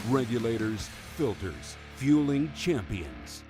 Regulators, filters, fueling champions.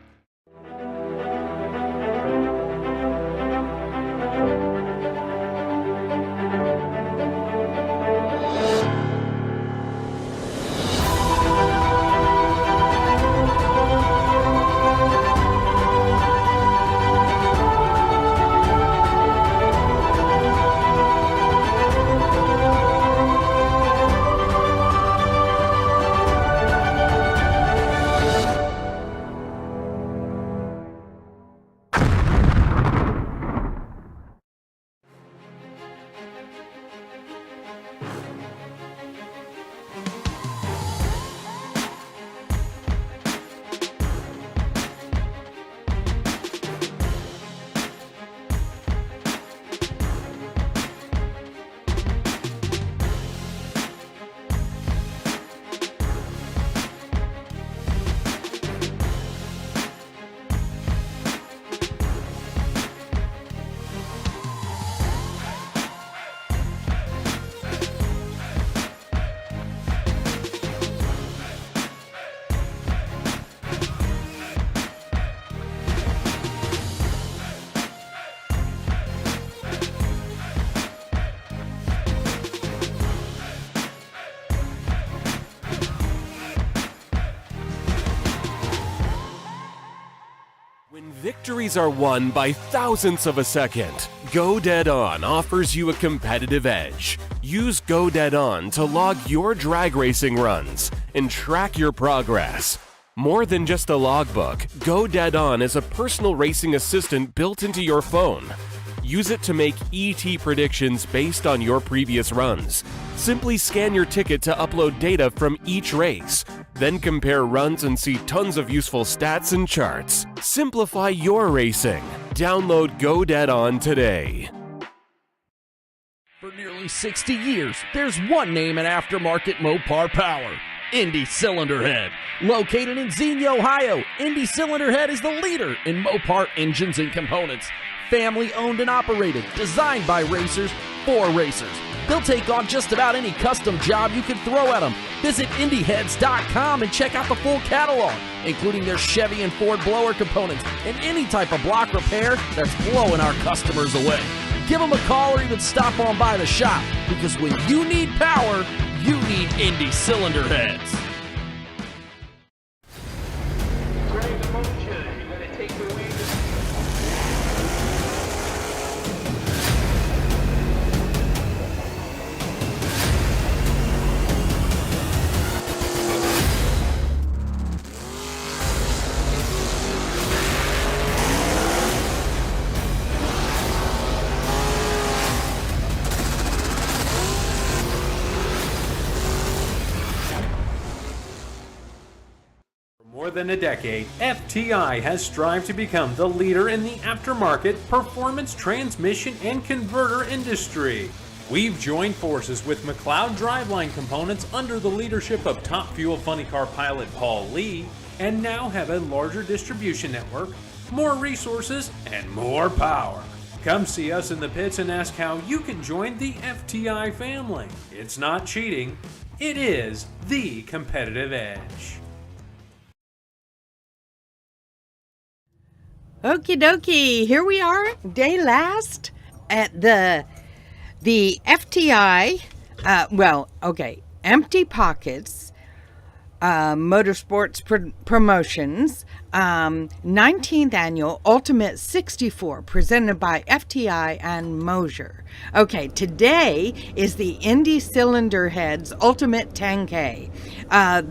Victories are won by thousandths of a second. Go Dead On offers you a competitive edge. Use Go Dead On to log your drag racing runs and track your progress. More than just a logbook, Go Dead On is a personal racing assistant built into your phone. Use it to make ET predictions based on your previous runs. Simply scan your ticket to upload data from each race. Then compare runs and see tons of useful stats and charts. Simplify your racing. Download Go Dead On today. For nearly 60 years, there's one name in aftermarket Mopar power: INDY Cylinder Head. Located in Xenia, Ohio, INDY Cylinder Head is the leader in Mopar engines and components. Family owned and operated, designed by racers for racers. They'll take on just about any custom job you can throw at them. Visit INDYheads.com and check out the full catalog, including their Chevy and Ford blower components and any type of block repair that's blowing our customers away. Give them a call or even stop on by the shop, because when you need power, you need INDY Cylinder Heads. More than a decade, FTI has strived to become the leader in the aftermarket performance transmission and converter industry. We've joined forces with McLeod Driveline Components under the leadership of Top Fuel Funny Car pilot Paul Lee, and now have a larger distribution network, more resources, and more power. Come see us in the pits and ask how you can join the FTI family. It's not cheating, it is the competitive edge. Okie dokie, here we are, day last at the FTI, Empty Pockets Motorsports Promotions 19th Annual Ultimate 64, presented by FTI and Mosier. Okay, today is the INDY Cylinder Heads Ultimate 10K.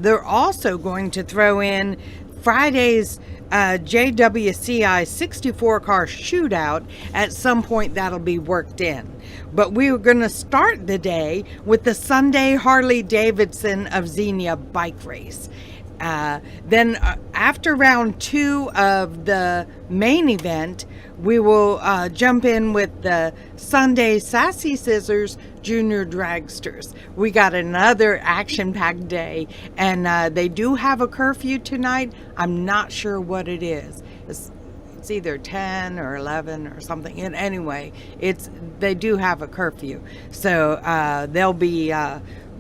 They're also going to throw in Friday's JWCI 64 car shootout. At some point that'll be worked in. But we were going to start the day with the Sunday Harley Davidson of Xenia bike race. Then after round 2 of the main event, we will jump in with the Sunday Sassy Jr Dragsters. We got another action-packed day, and they do have a curfew tonight. I'm not sure what it is. It's either 10 or 11 or something. And anyway, they do have a curfew. So they'll be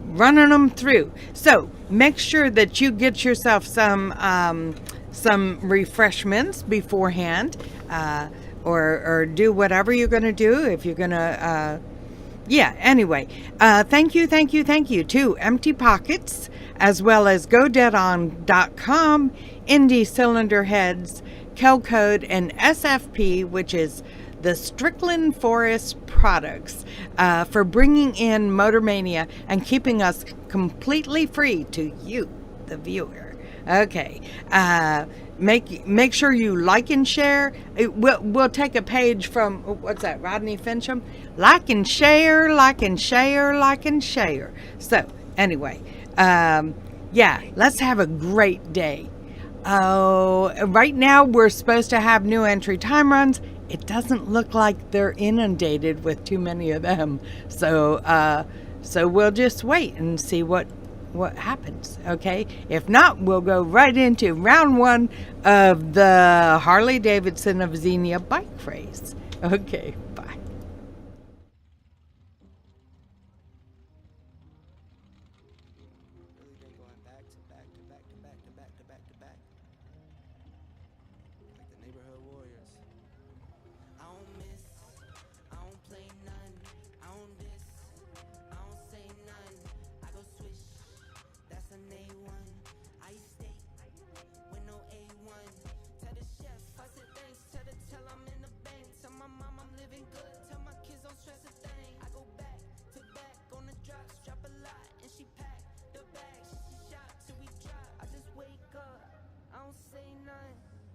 running them through. So make sure that you get yourself some refreshments beforehand, or do whatever you're going to do. If you're going to, anyway, thank you to Empty Pockets, as well as GoDeadOn.com, Indy Cylinder Heads, Kel Code, and SFP, which is the Strickland Forest Products, for bringing in Motor Mania and keeping us completely free to you, the viewer. Okay, make sure you like and share. We'll take a page from, what's that, Rodney Fincham? Like and share, like and share, like and share. So anyway, let's have a great day. Oh, right now we're supposed to have new entry time runs. It doesn't look like they're inundated with too many of them. So we'll just wait and see what happens. Okay. If not, we'll go right into round 1 of the Harley Davidson of Xenia bike race. Okay. Bye.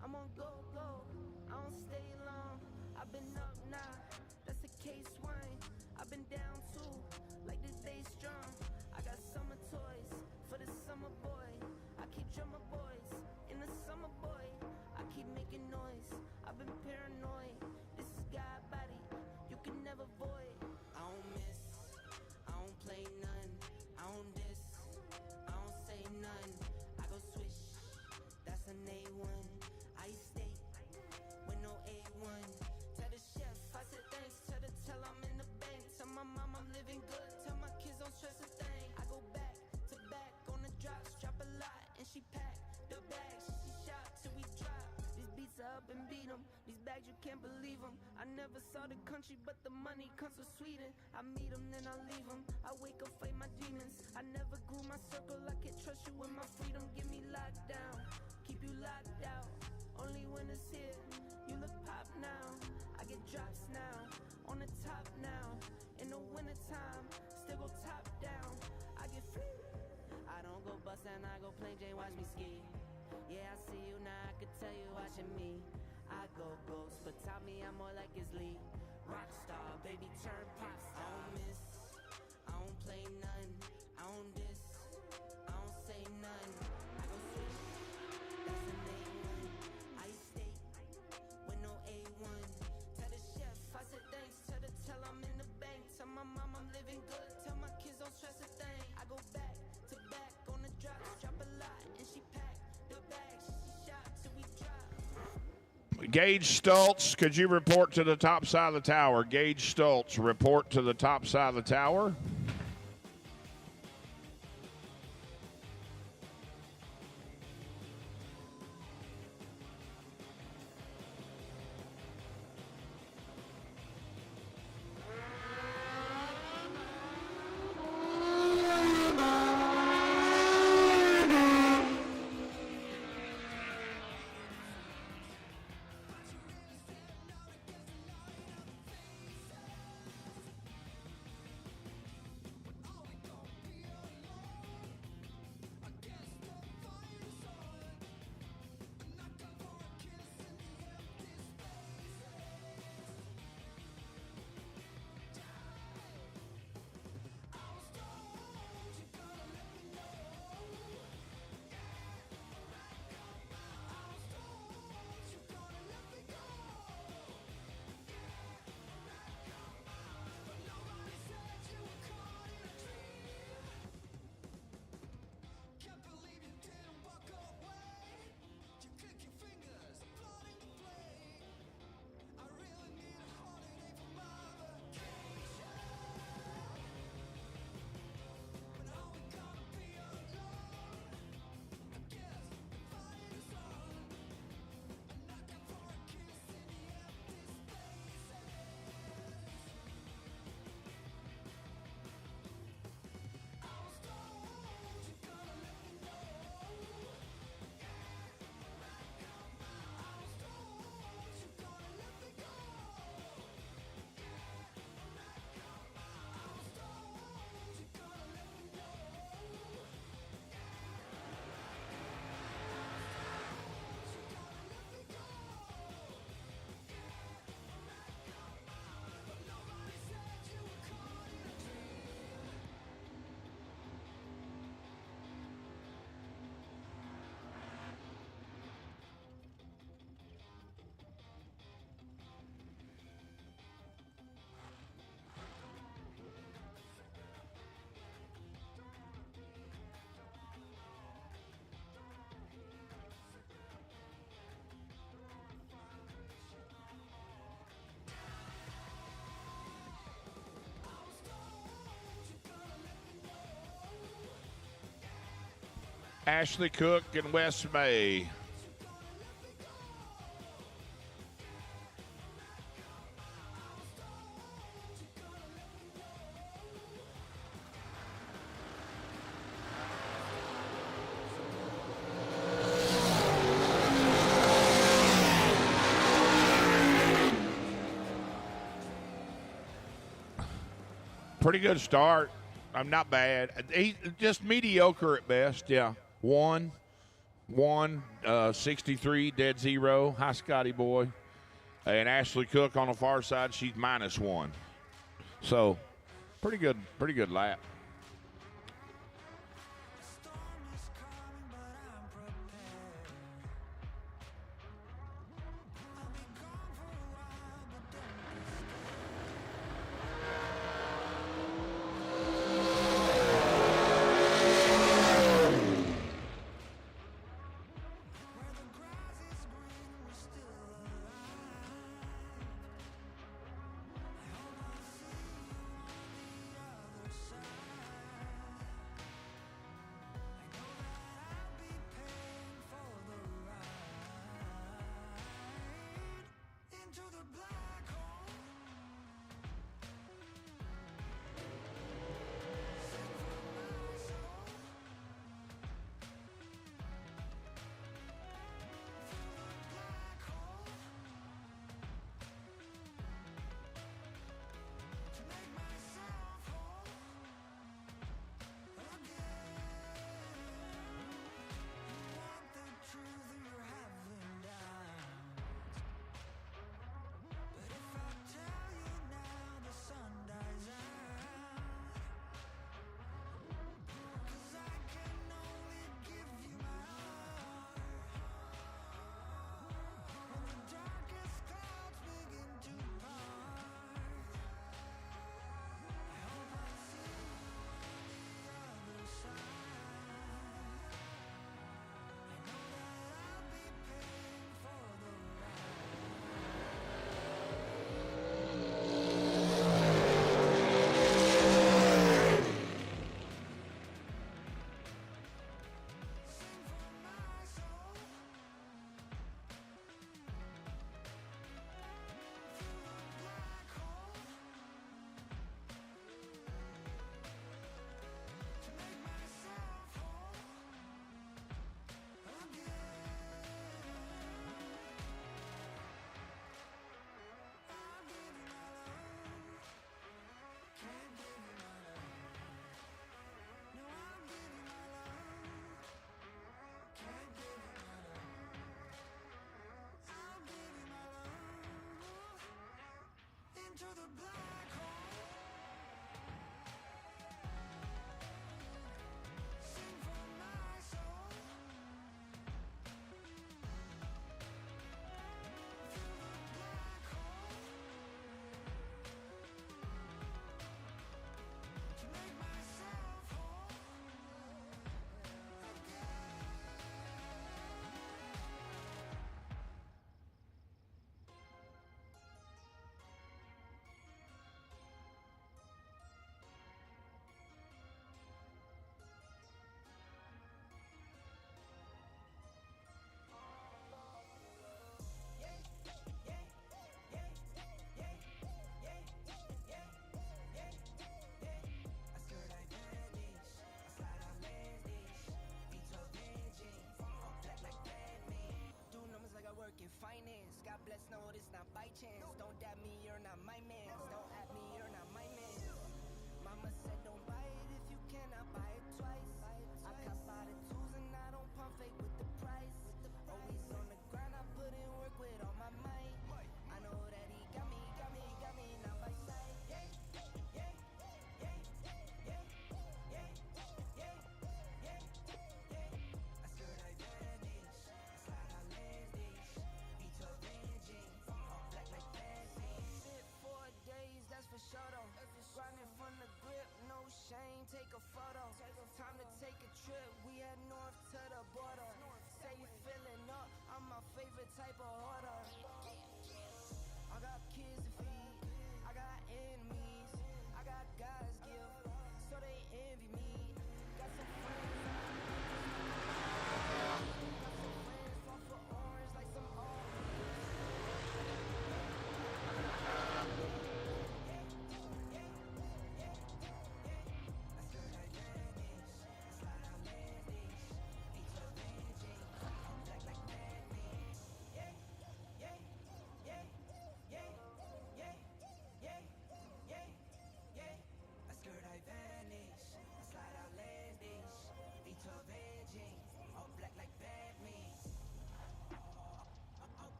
I'm on go, I don't stay long. I've been up now, that's a case wine. I've been down too, like this day strong. I got summer toys for the summer boy. I keep drummer boys in the summer boy. I keep making noise, I've been paranoid. This is God body, you can never void. I don't miss, I don't play none. I don't diss, I don't say none. I go swish, that's an A1. I stay with no A1. Tell the chef, I said thanks. Tell I'm in the bank. Tell my mom I'm living good. Tell my kids don't stress a thing. I go back to back on the drops. Drop a lot and she pack the bags. She shot till we drop. These beats are up and beat 'em. These bags you can't believe 'em. I never saw the country but the money comes from Sweden. I meet 'em then I leave 'em. I wake up fight my demons. I never grew my circle. I can trust you with my freedom. Give me locked down. Keep you locked out. Only when it's here, you look pop now. I get drops now, on the top now. In the wintertime, still go top down. I get free. I don't go bust and I go plain Jane, watch me ski. Yeah, I see you now, I could tell you watching me. I go ghost, but tell me I'm more like his lead. Rockstar, baby, turn pop star. I don't miss, I don't play none. I don't diss, I don't say none. I go switch, that's an A1. I stay with no A1. Tell the chef, I said thanks. Tell I'm in the bank. Tell my mom I'm living good. Tell my kids don't stress a thing. I go back to back on the drops. Drop a lot and she packed the bags. She shot till we drop. Gage Stoltz, could you report to the top side of the tower? Gage Stoltz, report to the top side of the tower. Ashley Cook and Wes May. Pretty good start. I'm not bad. He just mediocre at best. Yeah. 63, dead zero. Hi, Scotty boy. And Ashley Cook on the far side, she's -1. So pretty good lap.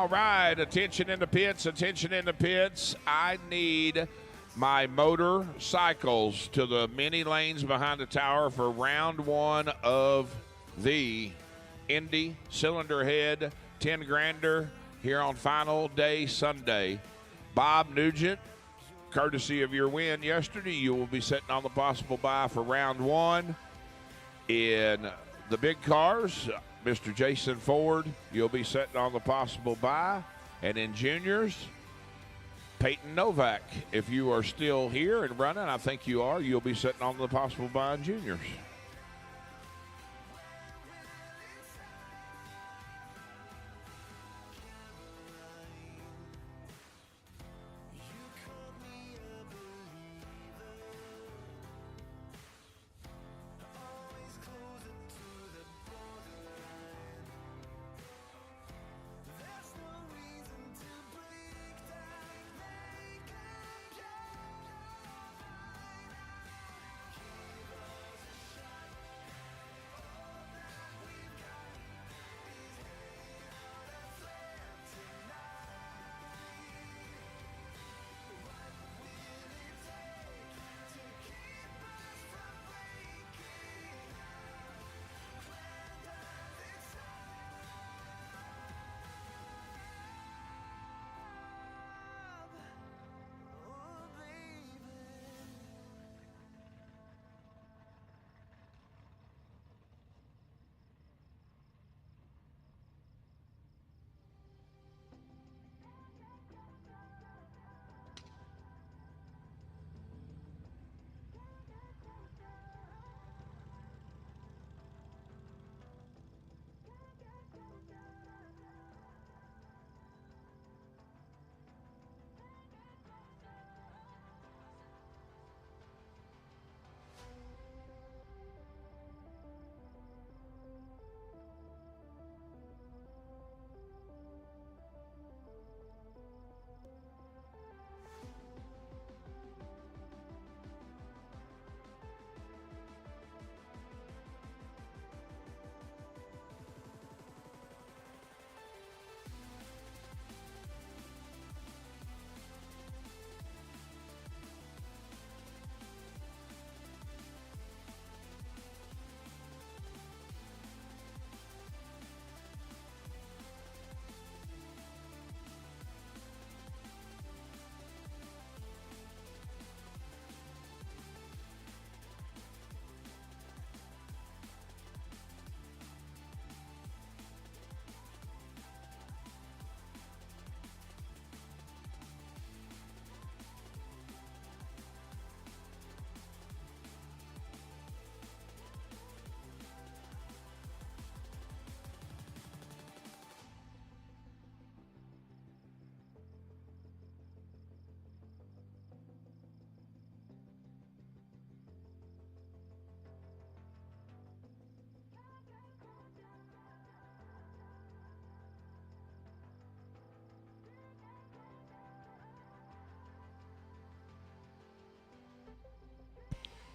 All right, attention in the pits, attention in the pits. I need my motorcycles to the mini lanes behind the tower for round 1 of the Indy Cylinder Head 10 grander here on final day Sunday. Bob Nugent, courtesy of your win yesterday, you will be sitting on the possible bye for round 1. In the big cars, Mr. Jason Ford, you'll be sitting on the possible bye. And in juniors, Peyton Novak, if you are still here and running, I think you are, you'll be sitting on the possible bye in juniors.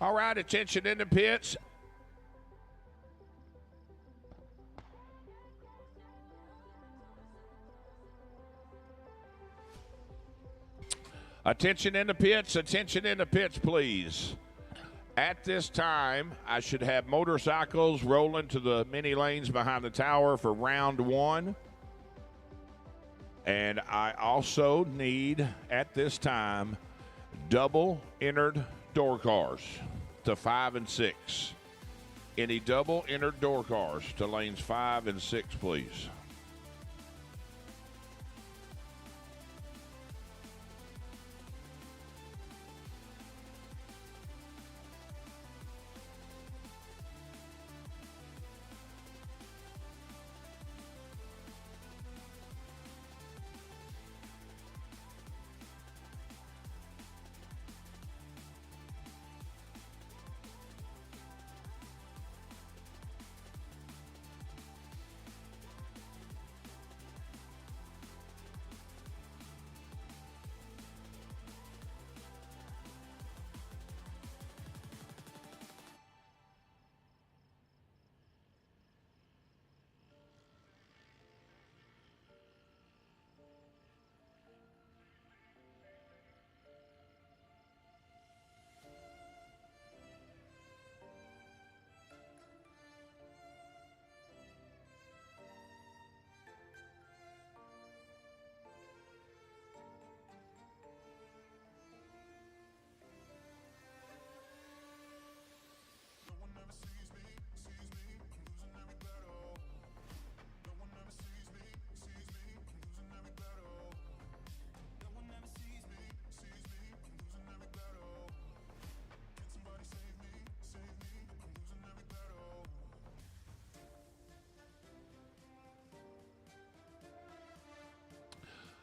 All right, attention in the pits. Attention in the pits, please. At this time, I should have motorcycles rolling to the mini lanes behind the tower for round 1. And I also need, at this time, double entered door cars to 5 and 6. Any double entered door cars to lanes 5 and 6, please.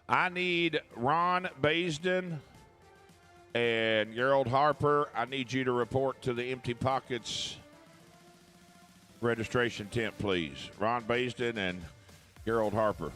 I need Ron Baisden and Gerald Harper. I need you to report to the Empty Pockets registration tent, please. Ron Baisden and Gerald Harper.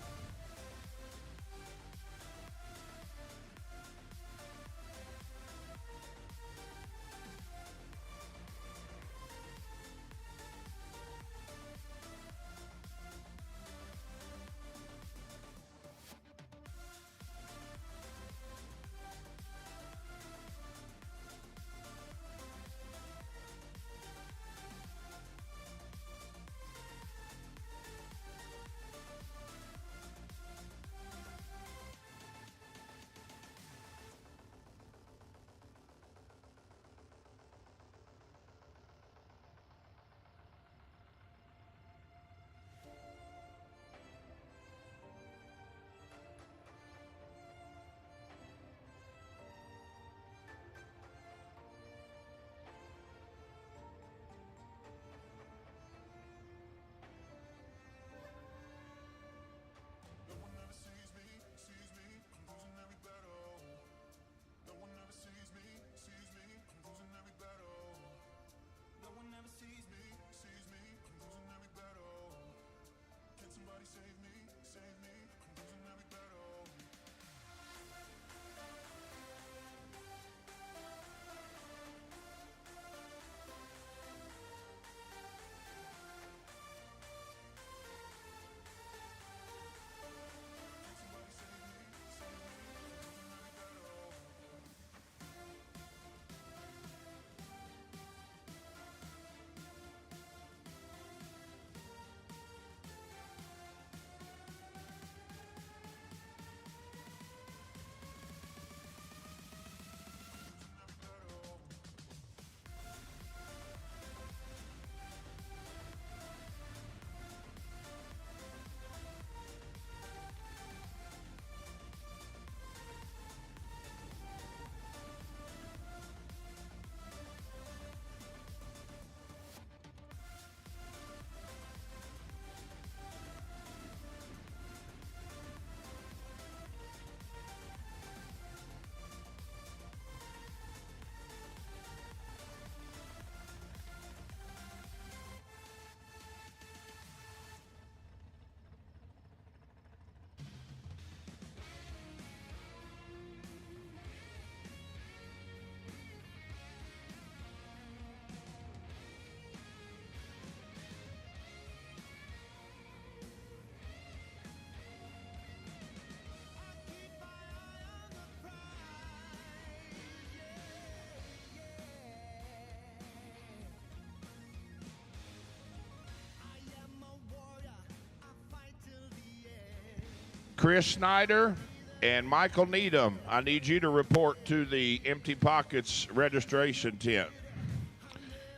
Chris Snyder and Michael Needham, I need you to report to the Empty Pockets registration tent.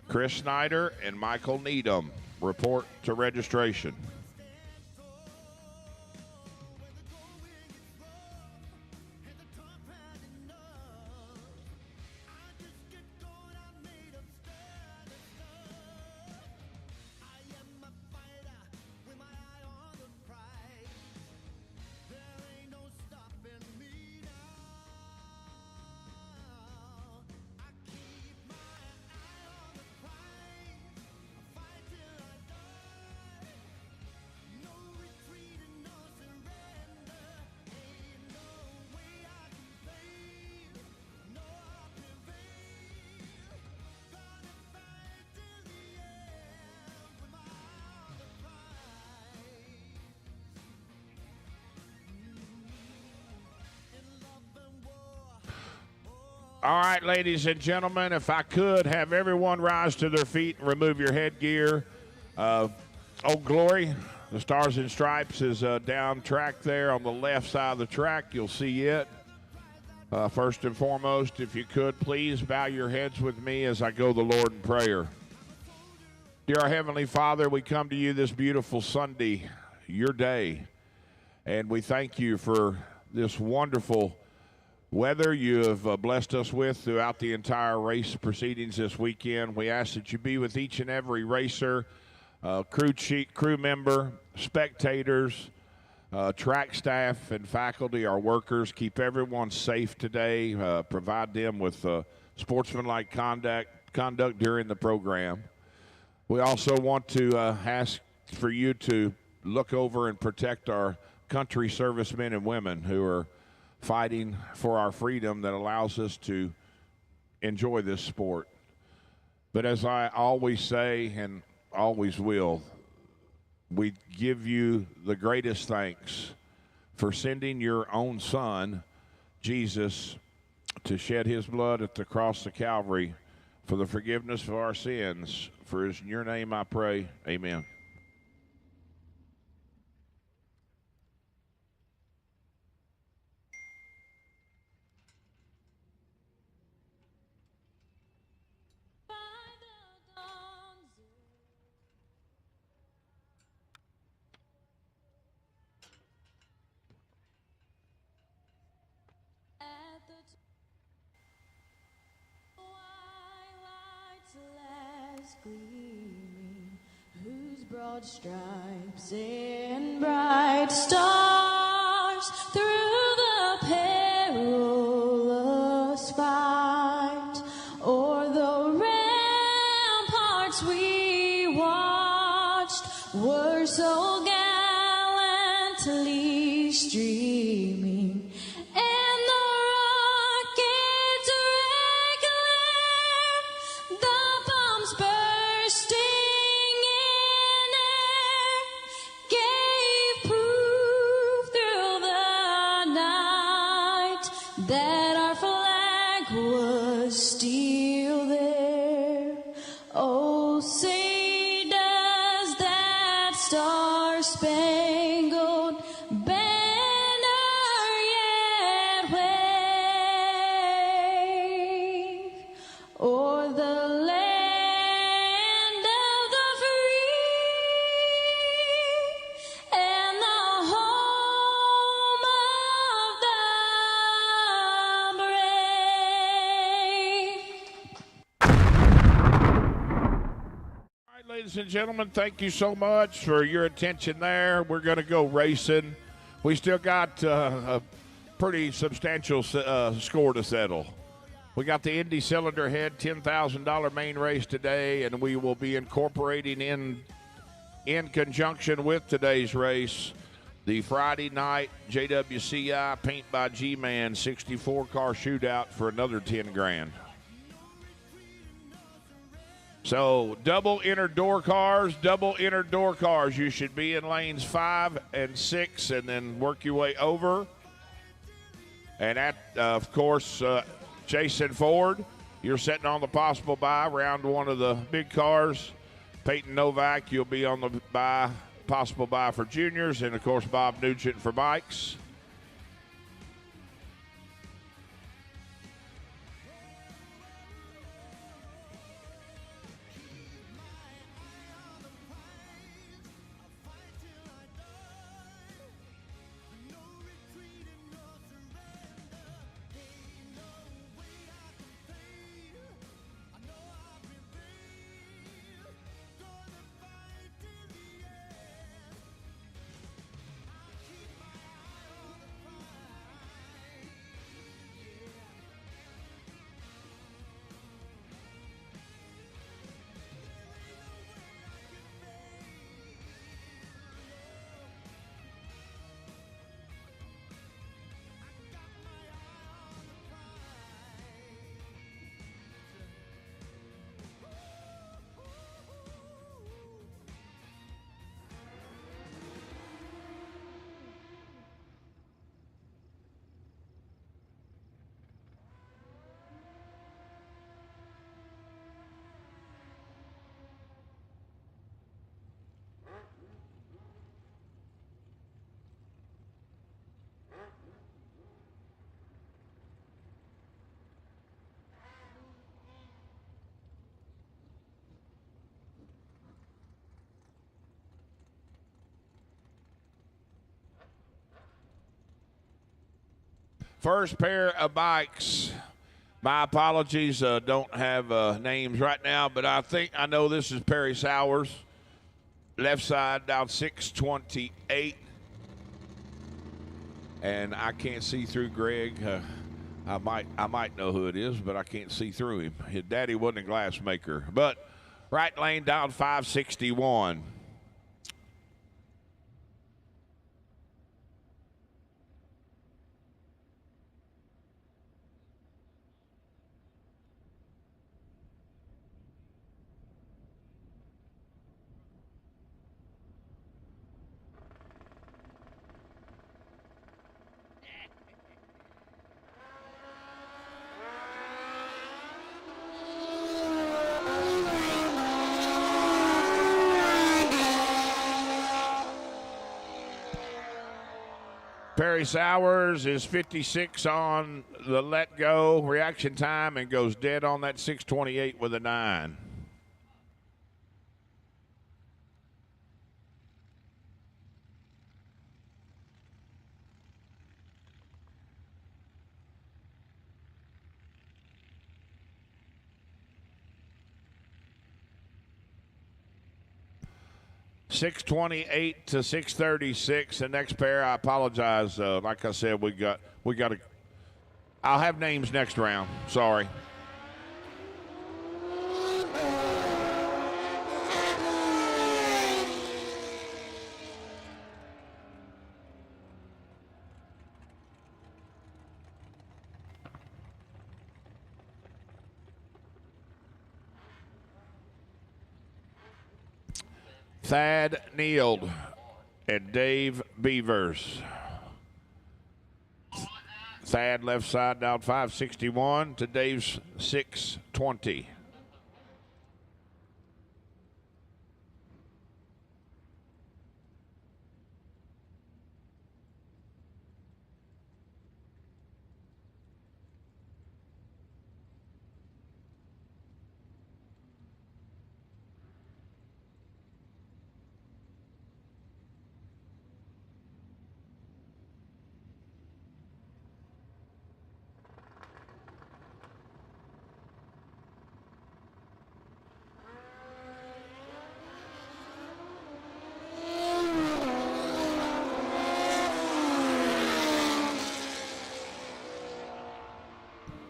Chris Snyder and Michael Needham, report to registration. All right, ladies and gentlemen, if I could have everyone rise to their feet and remove your headgear. Old Glory, the Stars and Stripes is down track there on the left side of the track. You'll see it. First and foremost, if you could, please bow your heads with me as I go the Lord in prayer. Dear our Heavenly Father, we come to you this beautiful Sunday, your day, and we thank you for this wonderful weather you have blessed us with throughout the entire race proceedings this weekend. We ask that you be with each and every racer, crew member, spectators, track staff and faculty, our workers, keep everyone safe today, provide them with sportsmanlike conduct during the program. We also want to ask for you to look over and protect our country servicemen and women who are fighting for our freedom that allows us to enjoy this sport. But as I always say and always will, we give you the greatest thanks for sending your own son, Jesus, to shed his blood at the cross of Calvary for the forgiveness of our sins. For in your name I pray, amen. Gleaming, whose broad stripes and bright stars through the perilous fight, o'er the ramparts we watched, were so gallantly streaming. That our flag was still there. Oh, say does that star-spangled banner yet wave o'er the land of the free and the home of the Ladies and gentlemen, thank you so much for your attention there. We're going to go racing. We still got a pretty substantial score to settle. We got the Indy Cylinder Head $10,000 main race today, and we will be incorporating in conjunction with today's race the Friday night JWCI Paint by G-Man 64-car shootout for another 10 grand. So double inner door cars. You should be in lanes 5 and 6 and then work your way over. And of course, Jason Ford, you're sitting on the possible bye, round one of the big cars. Peyton Novak, you'll be on the possible bye for juniors. And, of course, Bob Nugent for bikes. First pair of bikes. My apologies, don't have names right now, but I know this is Perry Sowers. Left side down 628. and I can't see through Greg. I might know who it is, but I can't see through him. His daddy wasn't a glass maker. But right lane down 561. Perry Sowers is 56 on the let go reaction time and goes dead on that 628 with a 9. $628 to $636. The next pair, I apologize. Like I said, we got to. I'll have names next round. Sorry. Thad Neild and Dave Beavers. Thad left side down 561 to Dave's 620.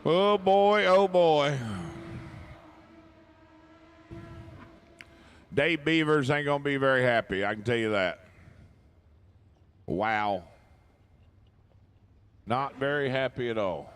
Oh boy, oh boy. Dave Beavers ain't going to be very happy, I can tell you that. Wow. Not very happy at all.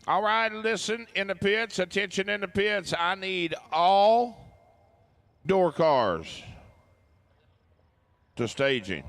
All right, listen in the pits, attention in the pits. I need all door cars to staging.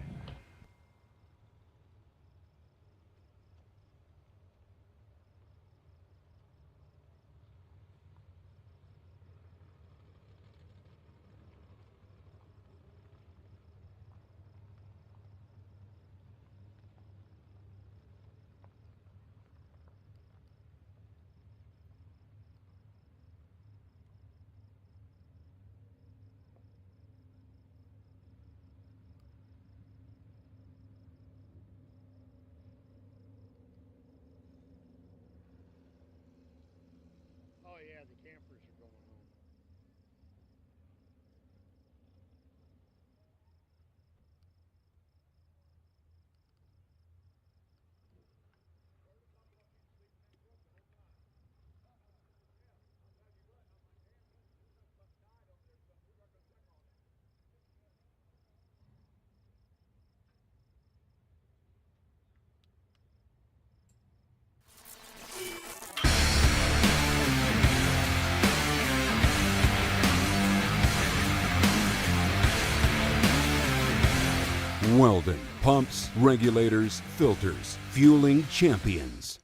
Weldon, pumps, regulators, filters, fueling champions.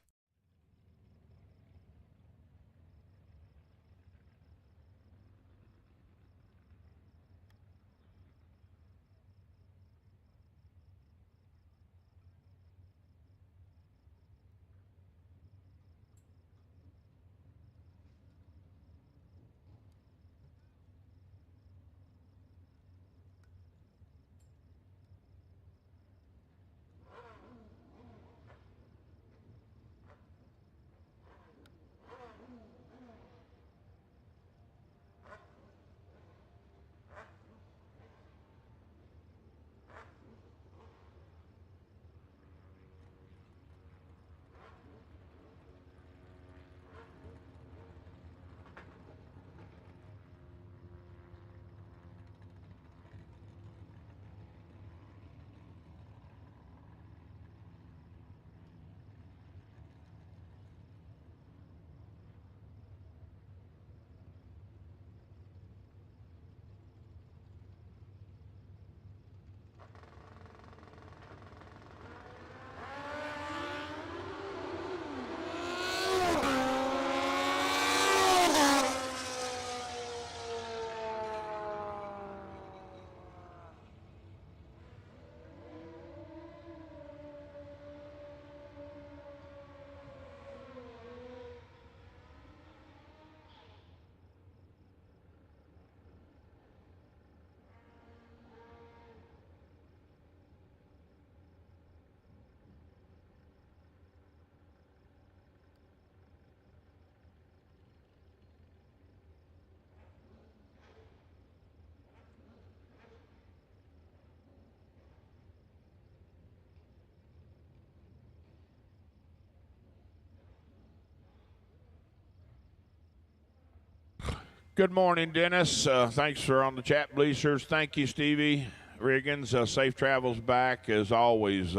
Good morning, Dennis. Thanks for on the chat bleachers. Thank you, Stevie Riggins. Safe travels back as always.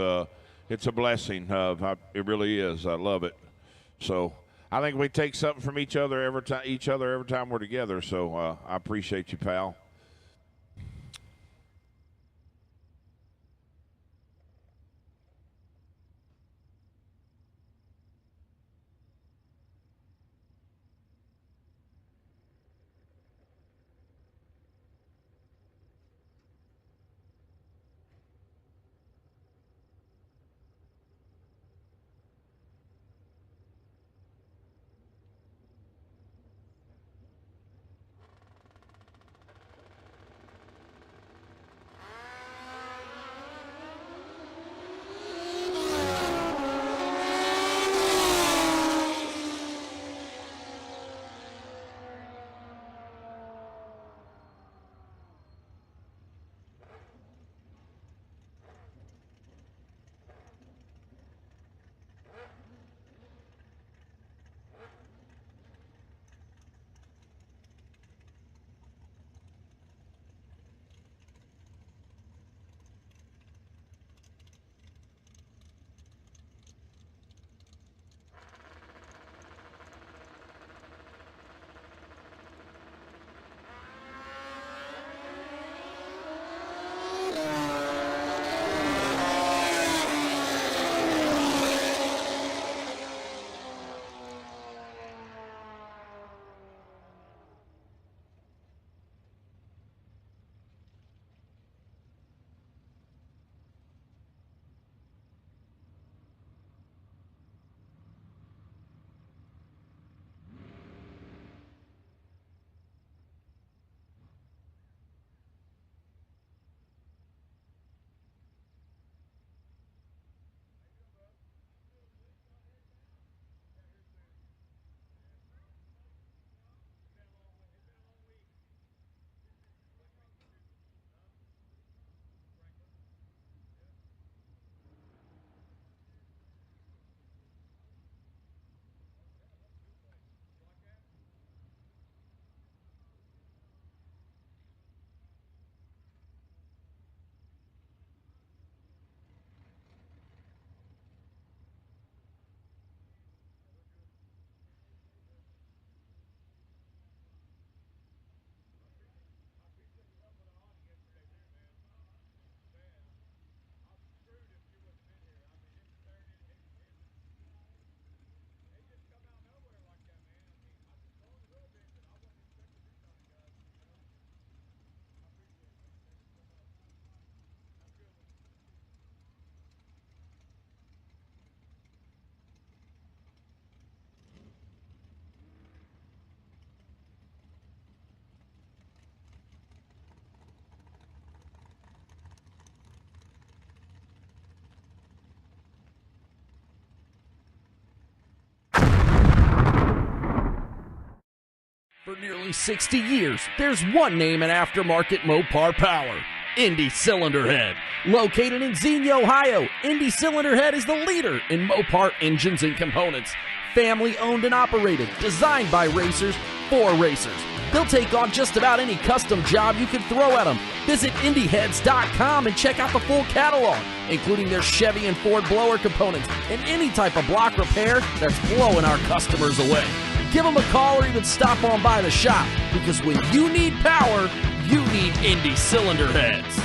It's a blessing. It really is. I love it. So I think we take something from each other every time we're together. So I appreciate you, pal. For nearly 60 years, there's one name in aftermarket Mopar power: INDY Cylinder Head. Located in Xenia, Ohio, INDY Cylinder Head is the leader in Mopar engines and components. Family owned and operated, designed by racers for racers. They'll take on just about any custom job you can throw at them. Visit INDYheads.com and check out the full catalog, including their Chevy and Ford blower components and any type of block repair that's blowing our customers away. Give them a call or even stop on by the shop, because when you need power, you need INDY Cylinder Heads.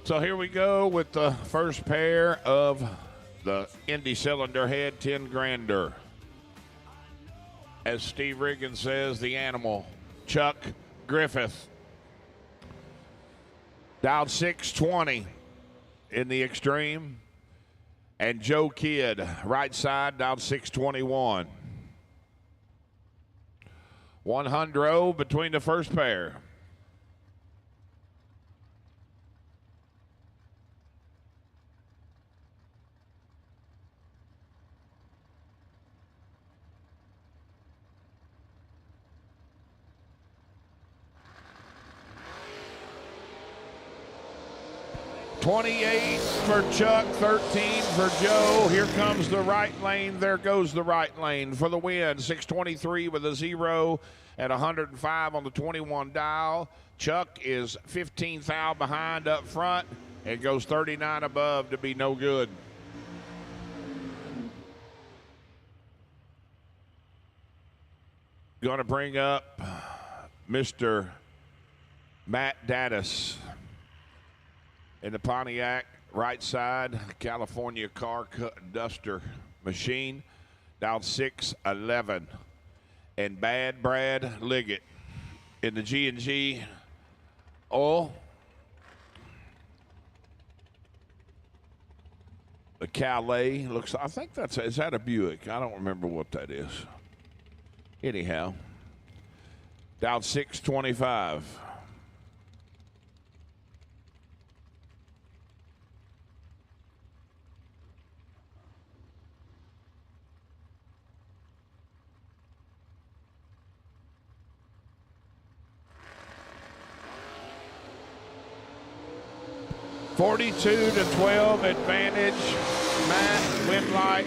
So here we go with the first pair of the Indy Cylinder Head 10 grander. As Steve Riggins says, the animal, Chuck Griffith. Down 620 in the extreme. And Joe Kidd, right side, down 621. 100 between the first pair. $28 for Chuck, 13 for Joe. Here comes the right lane. There goes the right lane for the win. 623 with a 0 at 105 on the 21 dial. Chuck is 15 thou behind up front and goes 39 above to be no good. Going to bring up Mr. Matt Daddis in the Pontiac right side, California car duster machine, down 611. And Bad Brad Liggett in the G&G oil. The Calais looks, I think is that a Buick? I don't remember what that is. Anyhow, down 625. (42-12) advantage. Matt Winlight.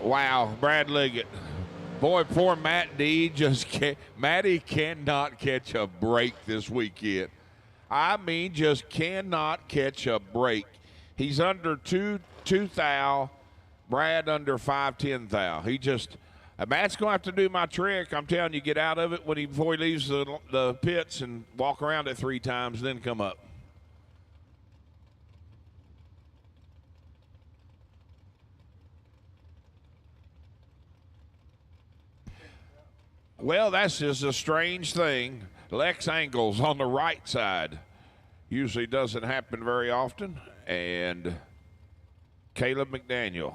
Wow, Brad Liggett. Boy, poor Matt D just can't. Matty cannot catch a break this weekend. I mean, just cannot catch a break. He's under two thou. Brad under 510 thou. He just. Matt's going to have to do my trick. I'm telling you, get out of it before he leaves the pits and walk around it 3 times, then come up. Well, that's just a strange thing. Lex Angles on the right side. Usually doesn't happen very often. And Caleb McDaniel.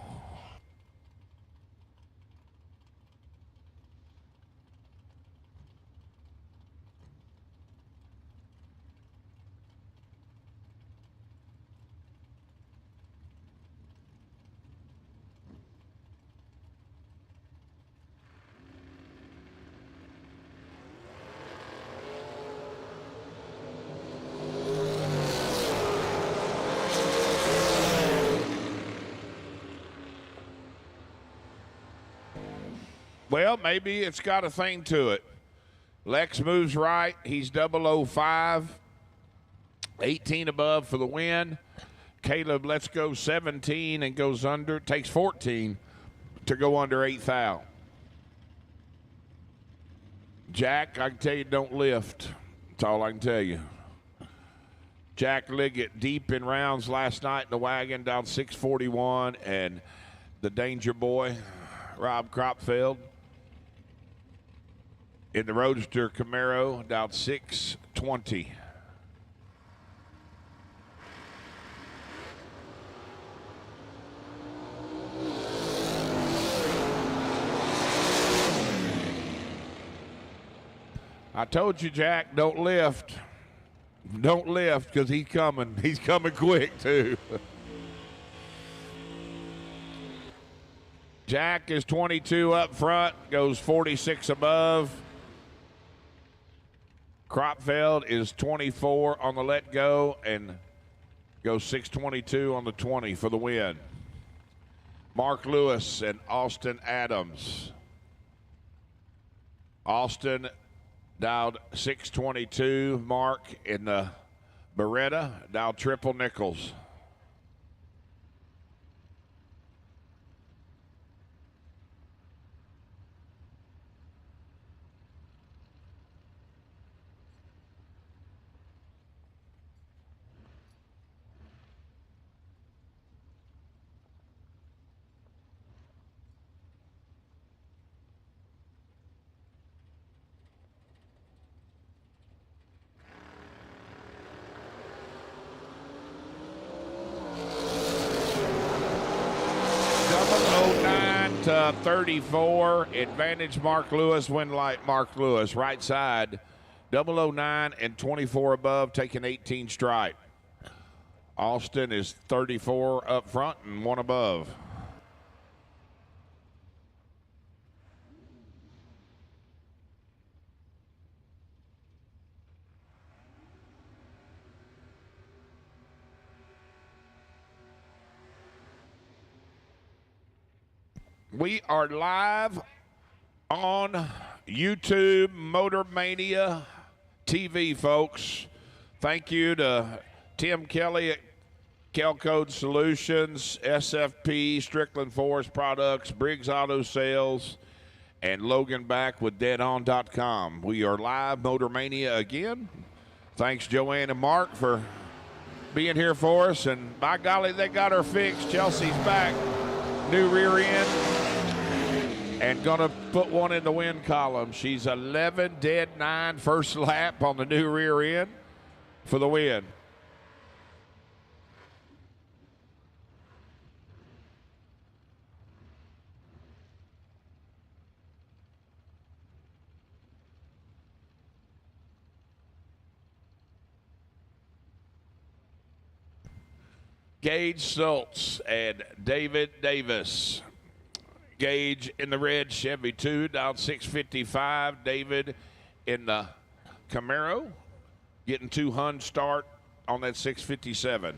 Well, maybe it's got a thing to it. Lex moves right. He's 005. 18 above for the win. Caleb lets go 17 and goes under. Takes 14 to go under 8 thou. Jack, I can tell you, don't lift. That's all I can tell you. Jack Liggett deep in rounds last night in the wagon, down 641. And the danger boy, Rob Cropfield, in the Roadster Camaro, down 620. I told you, Jack, don't lift. Don't lift because he's coming. He's coming quick, too. Jack is 22 up front, goes 46 above. Cropfeld is 24 on the let go and goes 622 on the 20 for the win. Mark Lewis and Austin Adams. Austin dialed 622. Mark in the Beretta dialed triple nickels. 34. Advantage Mark Lewis, win light Mark Lewis. Right side, 009 and 24 above, taking 18 stripe. Austin is 34 up front and 1 above. We are live on YouTube Motor Mania TV, folks. Thank you to Tim Kelly at Kelcode Solutions, SFP, Strickland Forest Products, Briggs Auto Sales, and Logan back with deadon.com. We are live Motor Mania again. Thanks, Joanne and Mark, for being here for us. And by golly, they got her fixed. Chelsea's back. New rear end. And going to put one in the win column. She's 11 dead 9 first lap on the new rear end for the win. Gage Schultz and David Davis. Gage in the red Chevy 2, down 655. David in the Camaro, getting 2 Hun start on that 657.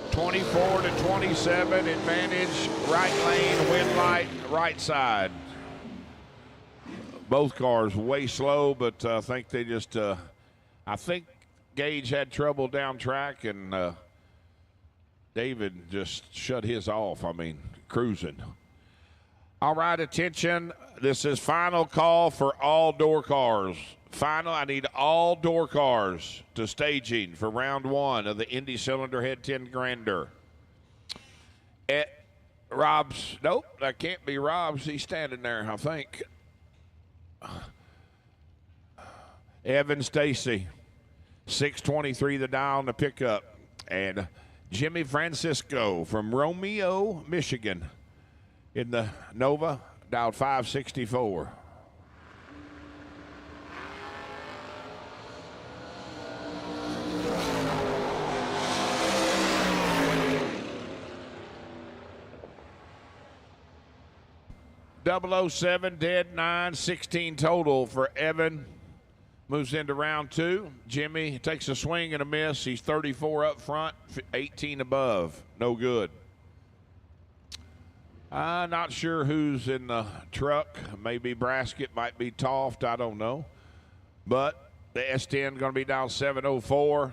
(24 to 27) advantage, right lane, win light, right side. Both cars way slow, but I think they just, I think Gage had trouble down track, and David just shut his off. I mean, cruising. All right, attention. This is final call for all door cars. Final, I need all door cars to staging for round 1 of the Indy Cylinder Head 10 Grander. At Rob's, nope, that can't be Rob's. He's standing there, I think. Evan Stacy, 623 the dial on the pickup. And Jimmy Francisco from Romeo, Michigan in the Nova, dialed 564. .007 dead 9, 16 total for Evan. Moves into round 2. Jimmy takes a swing and a miss. He's 34 up front, 18 above. No good. Not sure who's in the truck. Maybe Braskett, might be Toft. I don't know. But the S10 going to be down 704.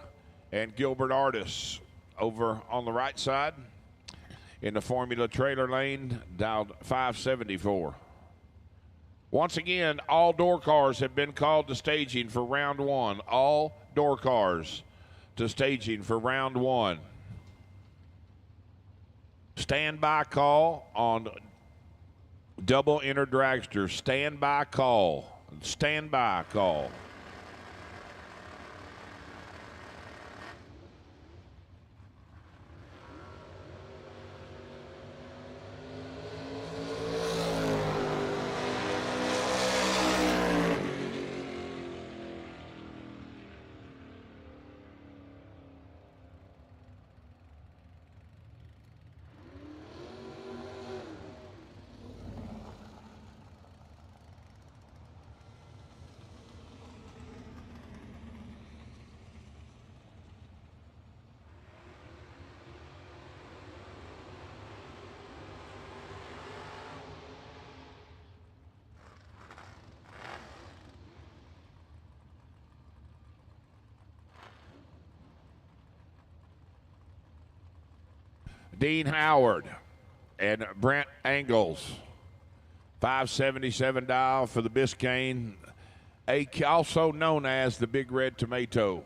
And Gilbert Artis over on the right side in the Formula trailer lane, dialed 574. Once again, all door cars have been called to staging for round 1. All door cars to staging for round 1. Standby call on double inner dragster. Standby call. Standby call. Dean Howard and Brent Angles, 577 dial for the Biscayne, also known as the Big Red Tomato.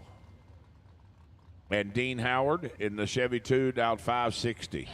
And Dean Howard in the Chevy 2, dialed 560.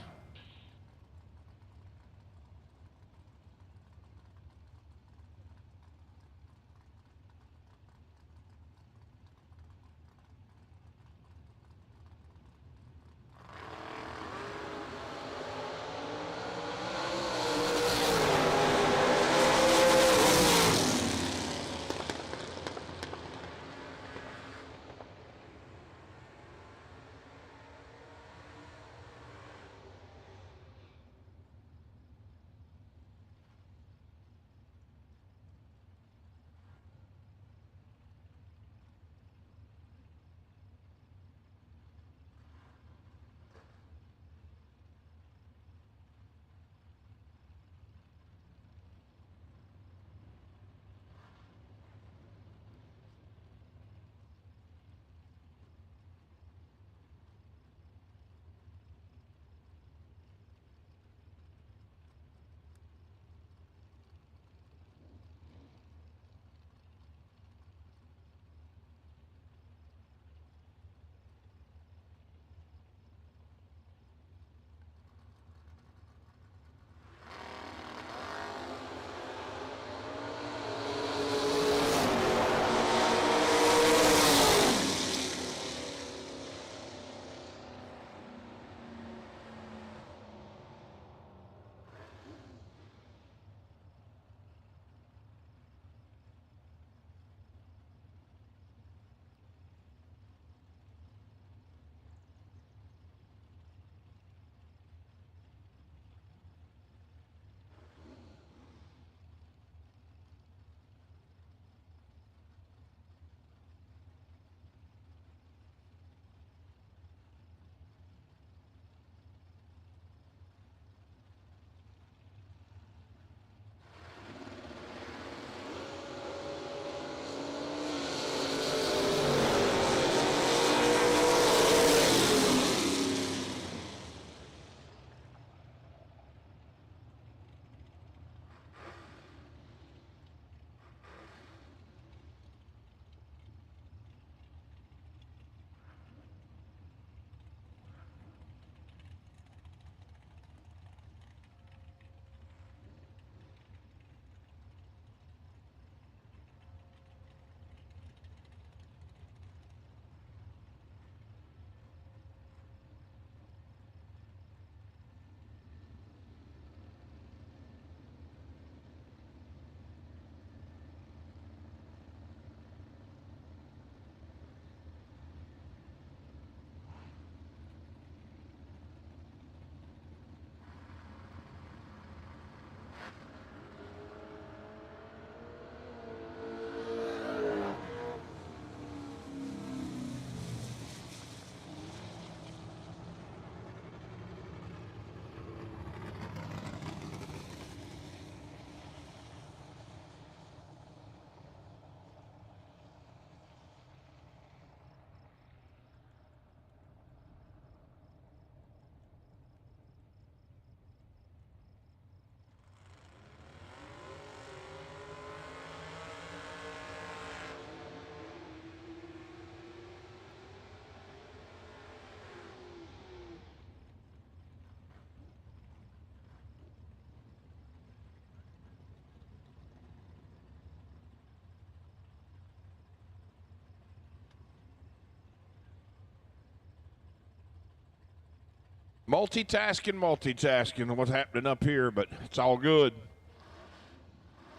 Multitasking what's happening up here, but it's all good.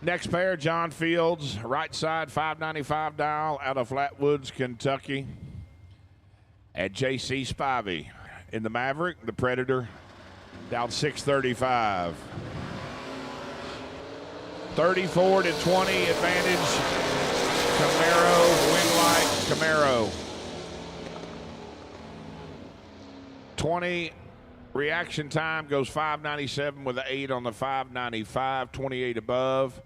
Next pair, John Fields, right side, 595 dial out of Flatwoods, Kentucky. And J.C. Spivey in the Maverick, the Predator, down 635. 34 to 20 advantage. Camaro, Winlight, Camaro. 20 reaction time goes 597 with an 8 on the 595, 28 above.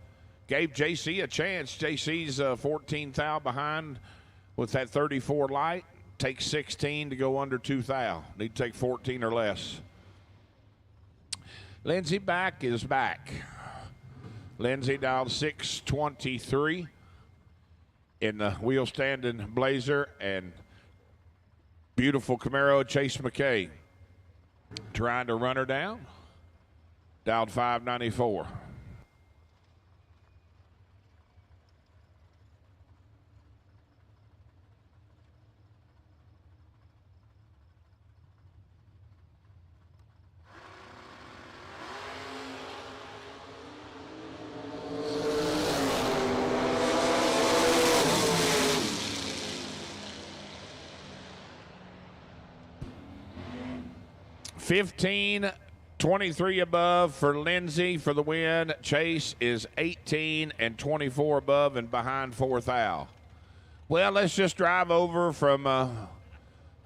Gave JC a chance. JC's 14 thou behind with that 34 light. Takes 16 to go under 2 thou. Need to take 14 or less. Lindsey back is back. Lindsey down 623 in the wheel standing Blazer and beautiful Camaro Chase McKay. Trying to run her down. Down 594. $15, 23 above for Lindsay for the win. Chase is 18 and 24 above and behind 4 thou. Well, let's just drive over from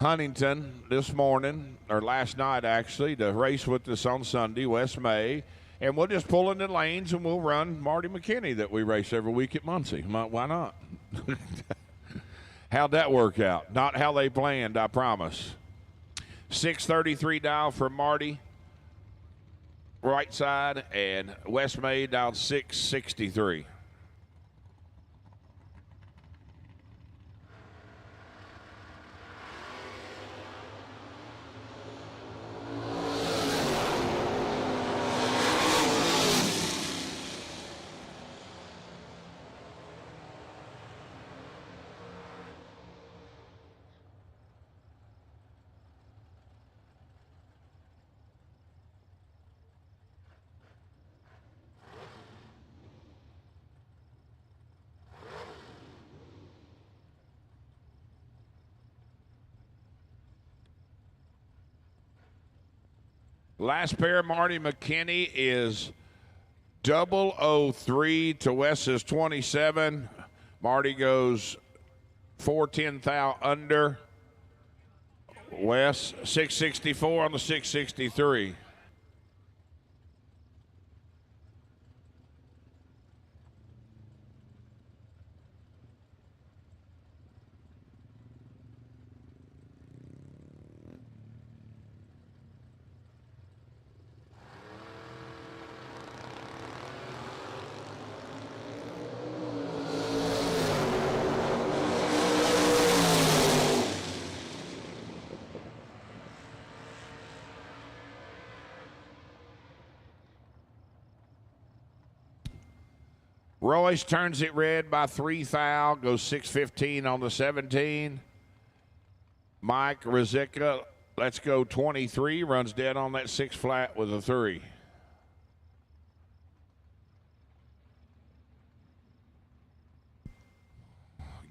Huntington this morning, or last night actually, to race with us on Sunday, West May. And we'll just pull in the lanes and we'll run Marty McKinney that we race every week at Muncie. Why not? How'd that work out? Not how they planned, I promise. 633 dial for Marty, right side, and West May down 663. Last pair, Marty McKinney is 003 to Wes's 27. Marty goes 410 thou under. Wes 664 on the 663. Royce turns it red by 3 thou, goes 615 on the 17. Mike Rizika, let's go 23, runs dead on that 6 flat with a 3.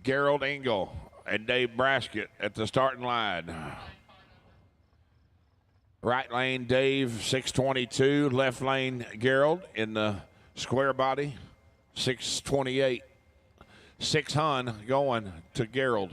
Gerald Engel and Dave Braskett at the starting line. Right lane, Dave, 622. Left lane, Gerald in the square body. 628. 6 Hun going to Gerald.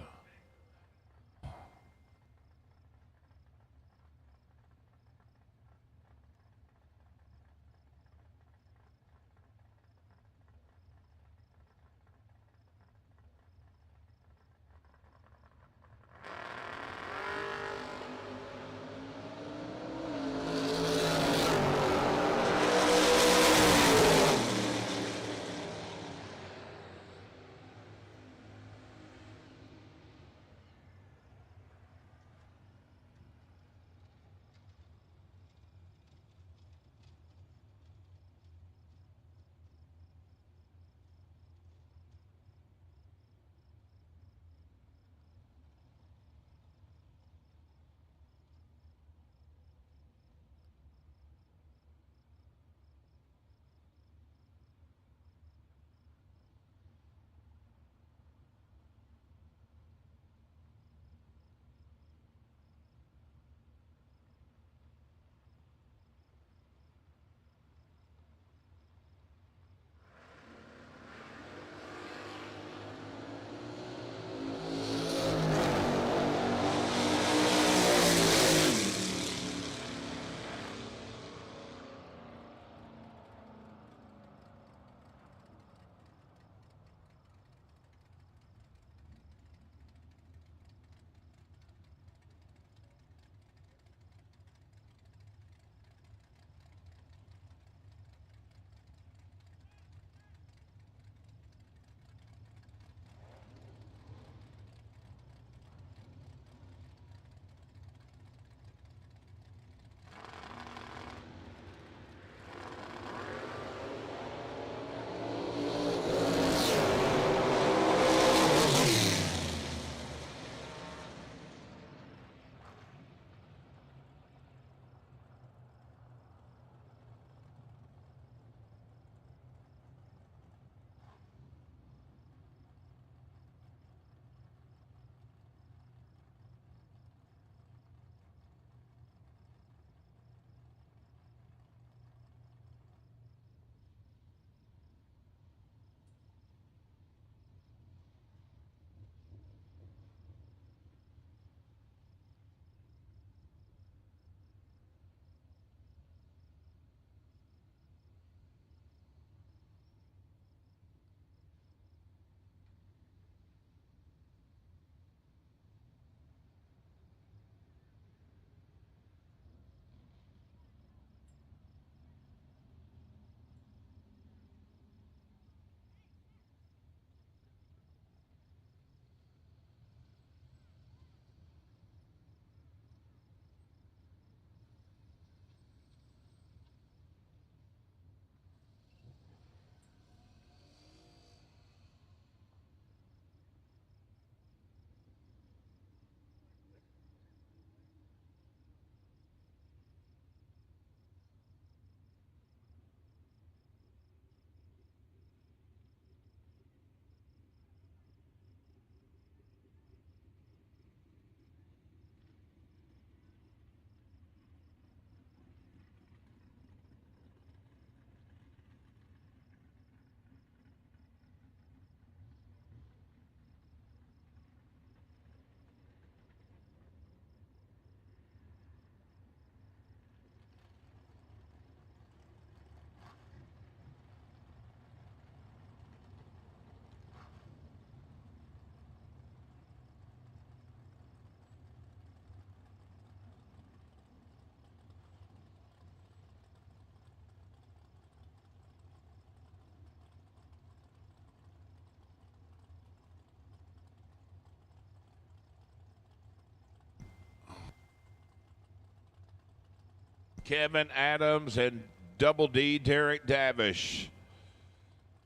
Kevin Adams and Double D Derek Davish.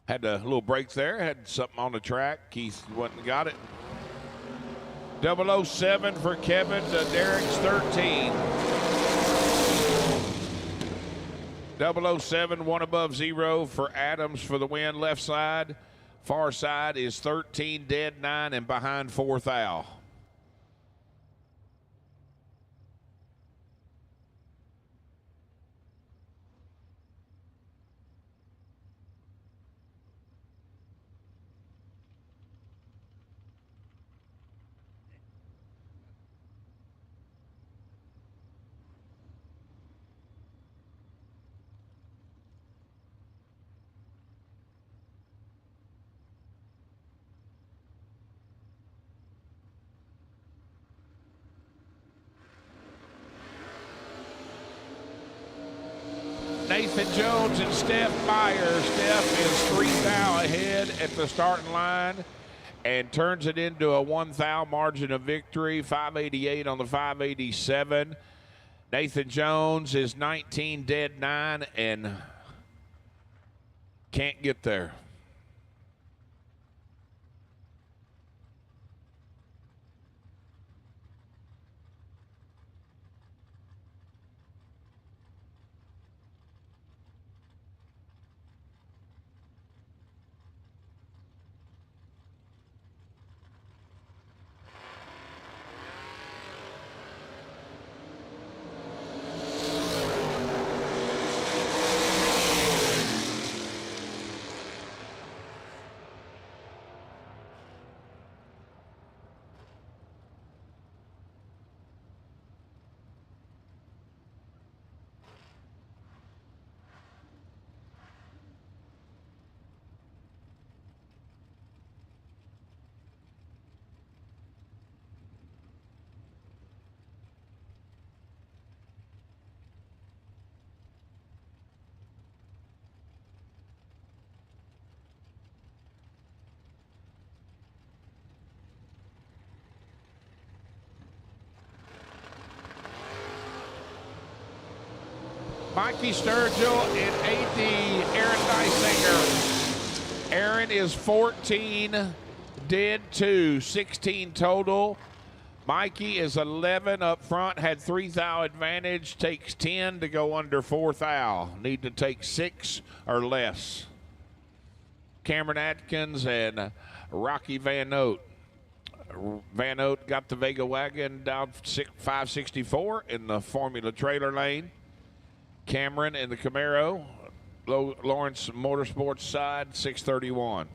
Had a little break there, had something on the track. Keith went and got it. 007 for Kevin, Derek's 13. 007, 1 above 0 for Adams for the win. Left side, far side is 13, dead 9, and behind 4 thou. Nathan Jones and Steph Meyer. Steph is 3 thou ahead at the starting line and turns it into a 1 thou margin of victory, 588 on the 587. Nathan Jones is 19, dead 9, and can't get there. Mikey Sturgill and AD Aaron Dysinger. Aaron is 14, dead 2, 16 total. Mikey is 11 up front, had 3 thou advantage, takes 10 to go under 4 thou. Need to take 6 or less. Cameron Atkins and Rocky Van Oat. Van Oat got the Vega wagon down 564 in the Formula trailer lane. Cameron in the Camaro, Lawrence Motorsports side, 631.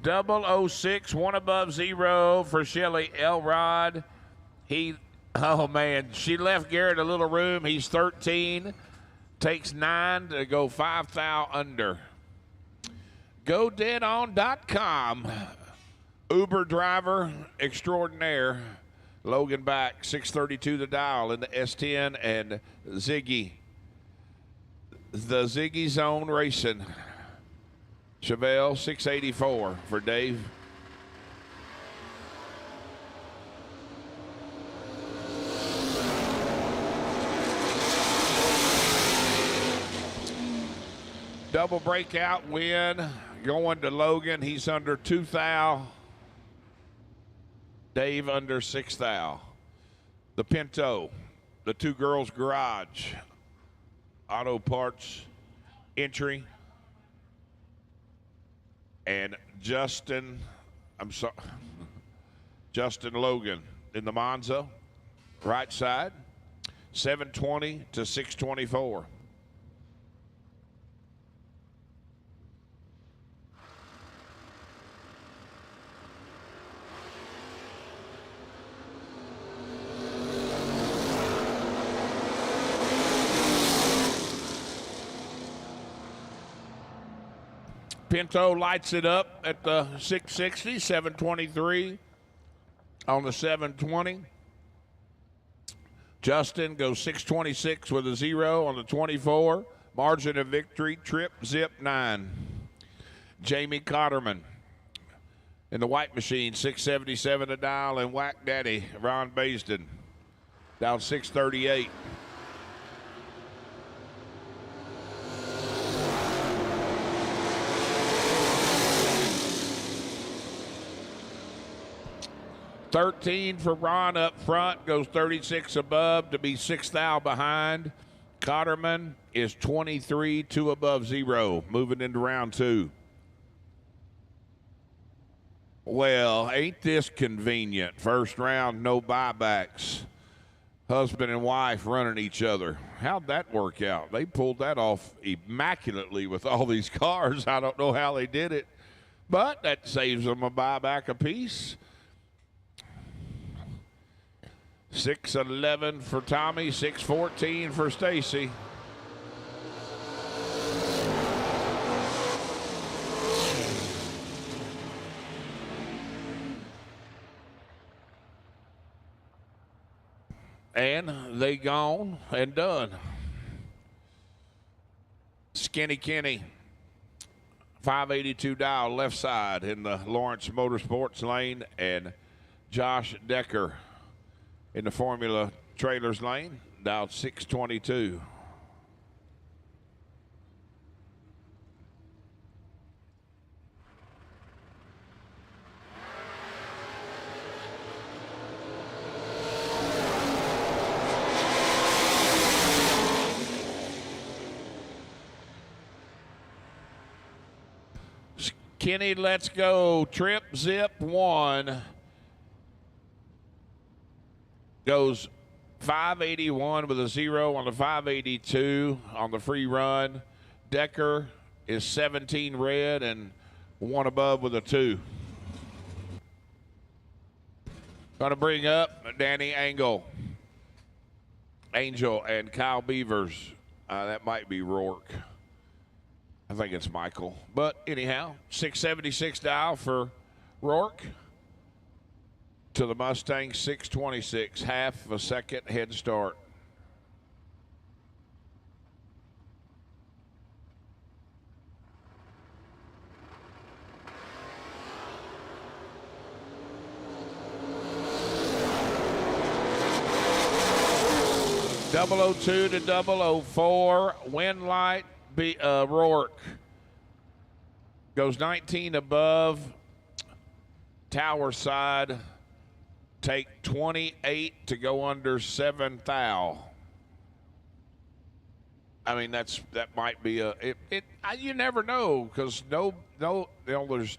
.006, 1 above 0 for Shelly Elrod. Oh man, she left Garrett a little room. He's 13, takes 9 to go 5 thou under. GoDeadOn.com, Uber driver extraordinaire. Logan back, 632 the dial in the S10 and Ziggy. The Ziggy Zone Racing. Chevelle, 684 for Dave. Double breakout win going to Logan. He's under 2 thou. Dave under 6 thou. The Pinto, the Two Girls Garage, Auto Parts entry. And Justin Logan in the Monza, right side, 720 to 624. Pinto lights it up at the 660, 723 on the 720. Justin goes 626 with a 0 on the 24. Margin of victory, trip, zip, 9. Jamie Cotterman in the white machine, 677 a dial, and Whack Daddy, Ron Baisden, down 638. $13 for Ron up front, goes 36 above to be 6 thou behind. Cotterman is 23, 2 above 0, moving into round 2. Well, ain't this convenient? First round, no buybacks. Husband and wife running each other. How'd that work out? They pulled that off immaculately with all these cars. I don't know how they did it, but that saves them a buyback apiece. 611 for Tommy, 614 for Stacy. And they gone and done. Skinny Kenny, 582 dial left side in the Lawrence Motorsports lane, and Josh Decker in the Formula Trailers lane, dialed 622. Kenny, let's go. Trip, zip, 1. Goes 581 with a 0 on the 582 on the free run. Decker is 17 red and 1 above with a 2. Going to bring up Danny Angel and Kyle Beavers. That might be Rourke. I think it's Michael. But anyhow, 676 dial for Rourke. To the Mustang, 626, half a second head start. .002 to .004, wind light, Rourke. Goes 19 above, tower side. Take 28 to go under 7 thou. I mean, that might be you never know, because there's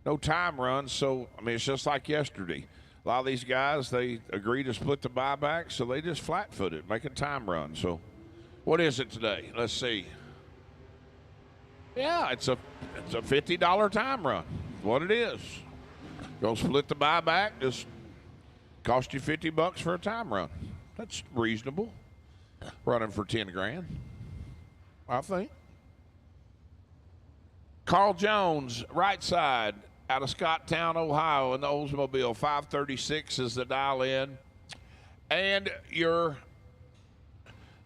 no time run. So I mean, it's just like yesterday. A lot of these guys, they agree to split the buyback, so they just flat-foot it, make a time run. So what is it today? Let's see. Yeah, it's a $50 time run. What it is. Go split the buyback, just cost you $50 for a time run. That's reasonable. Running for 10 grand, I think. Carl Jones, right side, out of Scotttown, Ohio, in the Oldsmobile. 536 is the dial in. And your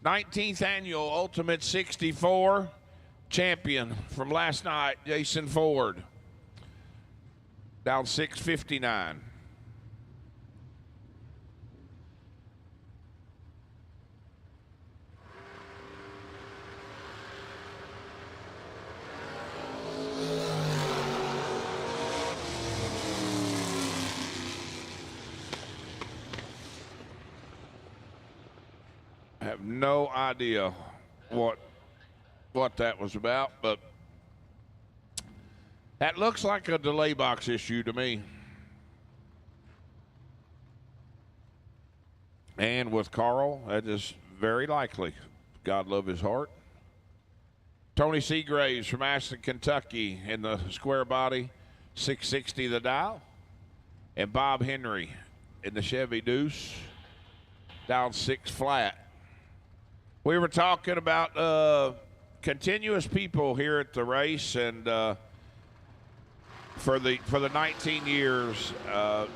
19th annual Ultimate 64 champion from last night, Jason Ford, down 659. have no idea what that was about, but that looks like a delay box issue to me. And with Carl, that is very likely. God love his heart. Tony Seagraves from Ashland, Kentucky in the square body, 660 the dial. And Bob Henry in the Chevy Deuce, down 6 flat. We were talking about continuous people here at the race, and for the 19 years,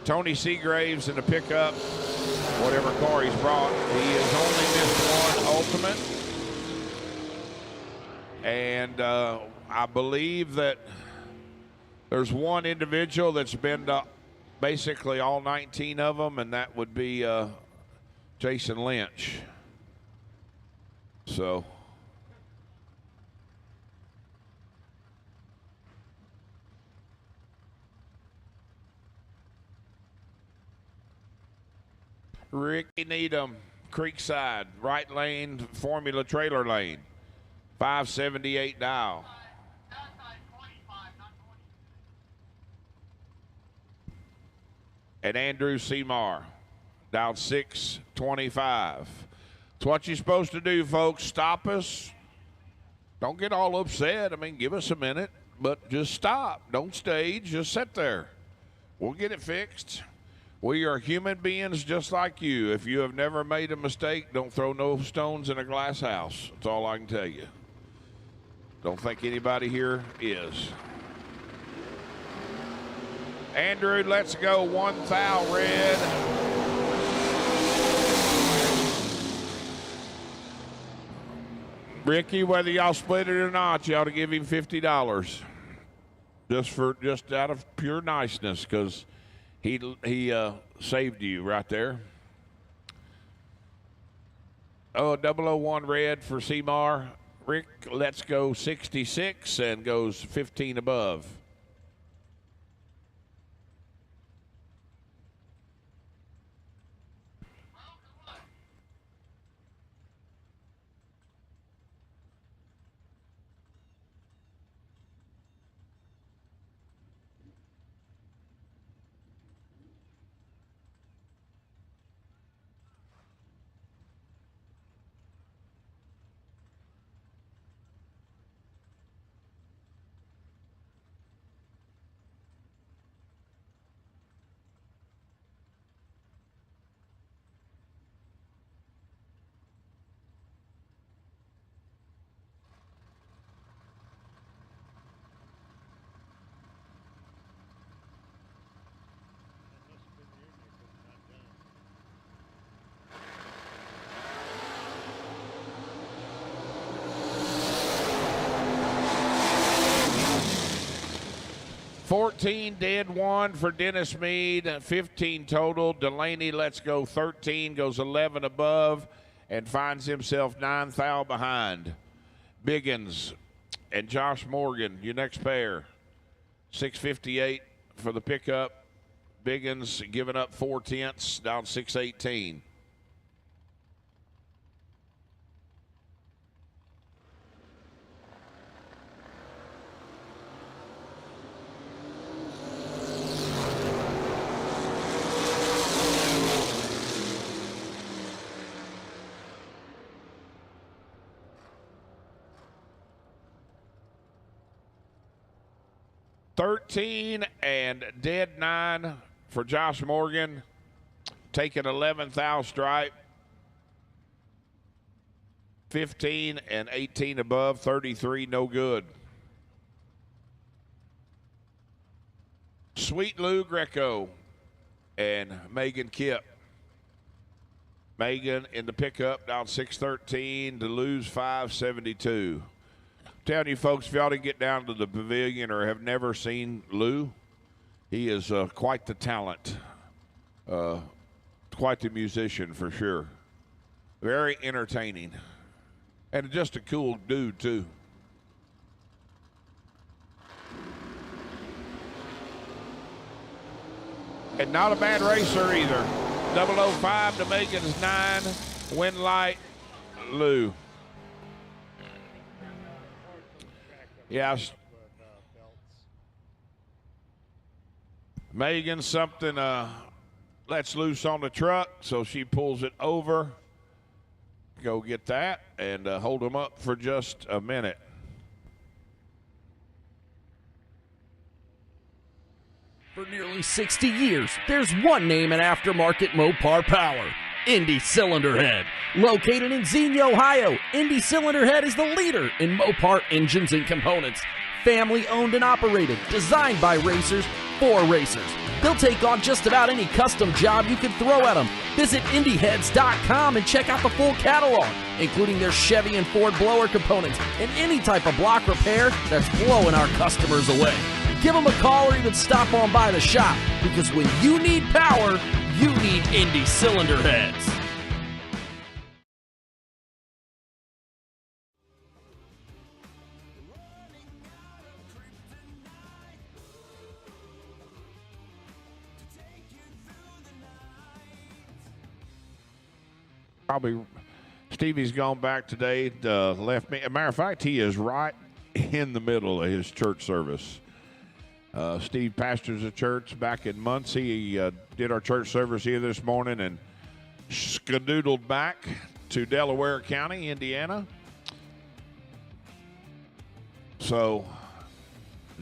Tony Seagraves in the pickup, whatever car he's brought, he has only missed one ultimate. And I believe that there's one individual that's been to basically all 19 of them, and that would be Jason Lynch. So Ricky Needham, Creekside, right lane, Formula trailer lane, 578 dial. And Andrew Seymour, down 625. It's what you're supposed to do, folks. Stop us. Don't get all upset. I mean, give us a minute, but just stop. Don't stage. Just sit there. We'll get it fixed. We are human beings just like you. If you have never made a mistake, don't throw no stones in a glass house. That's all I can tell you. Don't think anybody here is. Andrew, let's go. 1 thou red. Ricky, whether y'all split it or not, you ought to give him $50. Just out of pure niceness, because he saved you right there. Oh, 001 red for Seymour. Rick, let's go 66 and goes 15 above. $14 dead 1 for Dennis Mead, 15 total. Delaney let's go 13, goes 11 above, and finds himself 9 thou behind. Biggins and Josh Morgan, your next pair. 658 for the pickup. Biggins giving up 4/10, down 618. $13 and dead 9 for Josh Morgan, taking 11 thou stripe. 15 and 18 above, 33 no good. Sweet Lou Greco and Megan Kipp. Megan in the pickup down 613 to lose 572. Telling you folks, if y'all didn't get down to the pavilion or have never seen Lou, he is quite the talent, quite the musician for sure. Very entertaining, and just a cool dude too. And not a bad racer either. 005 to Megan's 9, win light, Lou. Yeah. Megan, something lets loose on the truck, so she pulls it over. Go get that and hold them up for just a minute. For nearly 60 years, there's one name in aftermarket Mopar power: INDY Cylinder Head. Located in Xenia, Ohio, INDY Cylinder Head is the leader in Mopar engines and components. Family owned and operated, designed by racers for racers. They'll take on just about any custom job you can throw at them. Visit INDYheads.com and check out the full catalog, including their Chevy and Ford blower components and any type of block repair that's blowing our customers away. Give them a call or even stop on by the shop, because when you need power, you need INDY Cylinder Heads. Probably Stevie's gone back today, left me. As a matter of fact, he is right in the middle of his church service. Steve pastors a church back in Muncie. He did our church service here this morning and skadoodled back to Delaware County, Indiana. So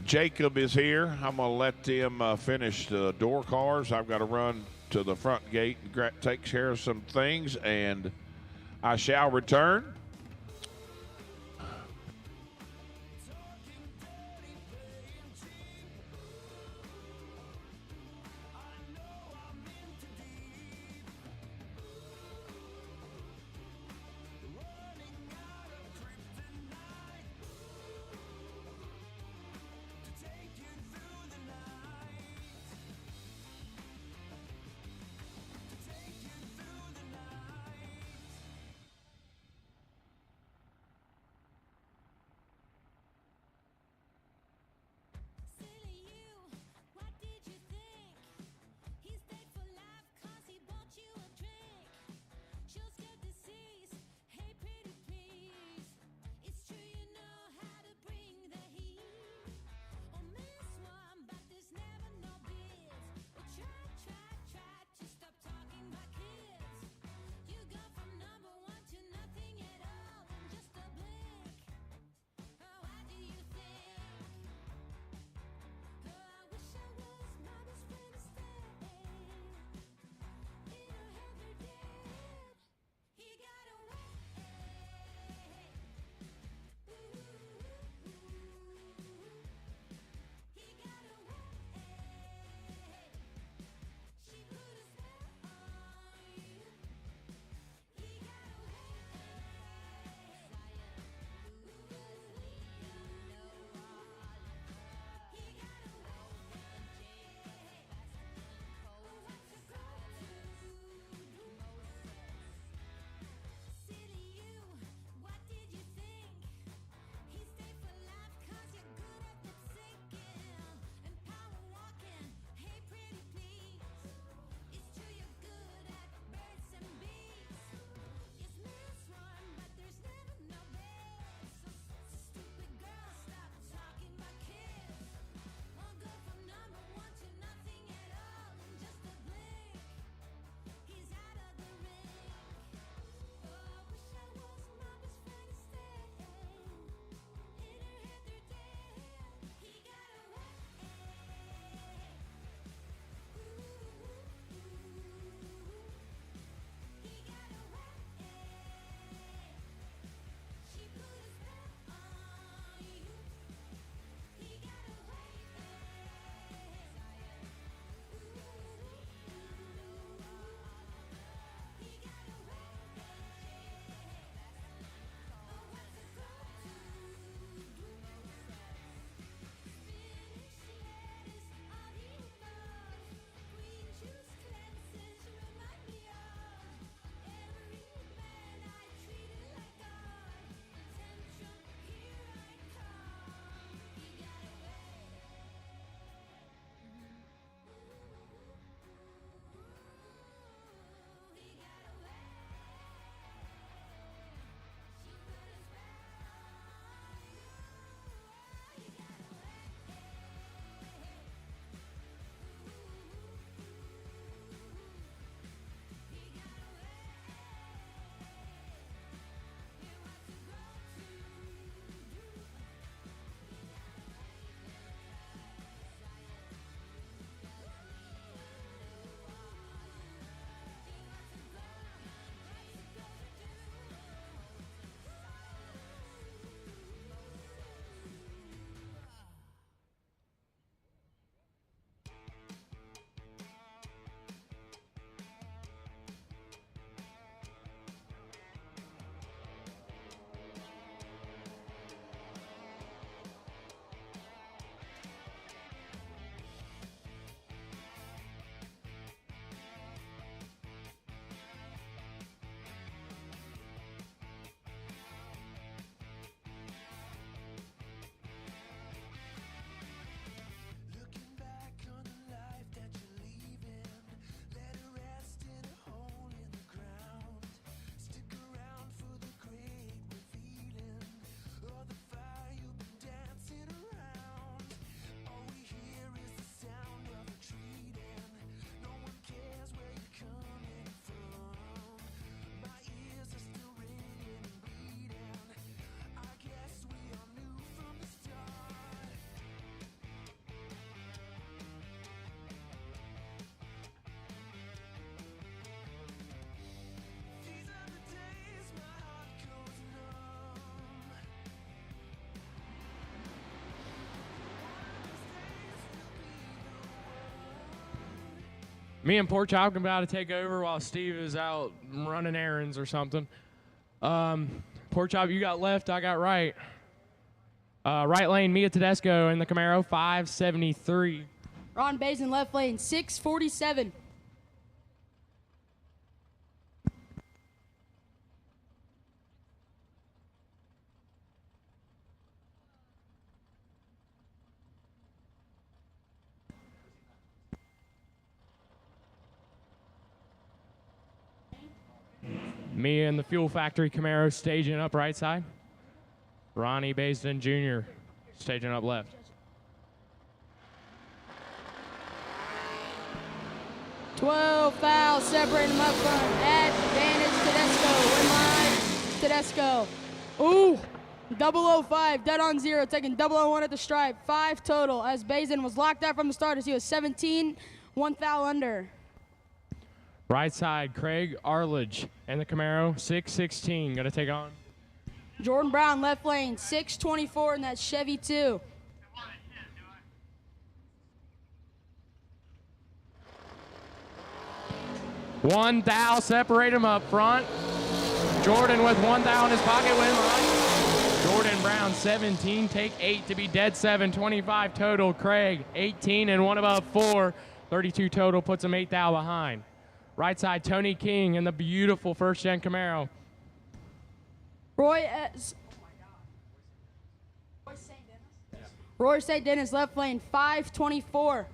Jacob is here. I'm going to let them finish the door cars. I've got to run to the front gate and take care of some things, and I shall return. Me and Pork Chop about to take over while Steve is out running errands or something. Pork Chop, you got left, I got right. Right lane, Mia Tedesco in the Camaro, 573. Ron Bazin, left lane, 647. Me and the Fuel Factory Camaro staging up right side. Ronnie Basden Jr. staging up left. Twelve fouls separating them up front. Advantage Tedesco. Win line. Tedesco. Ooh. 005, dead on 0, taking 001 at the stripe. 5 total as Bazin was locked out from the start as he was 17, 1 foul under. Right side, Craig Arledge and the Camaro, 616. Gonna take on. Jordan Brown, left lane, 624 in that Chevy 2. One thou, separate him up front. Jordan with 1 thou in his pocket, win line. Jordan Brown, 17, take 8 to be dead 7, 25 total. Craig, 18 and 1 above 4, 32 total, puts him 8 thou behind. Right side, Tony King in the beautiful first-gen Camaro. Roy St. Dennis, left lane, 524.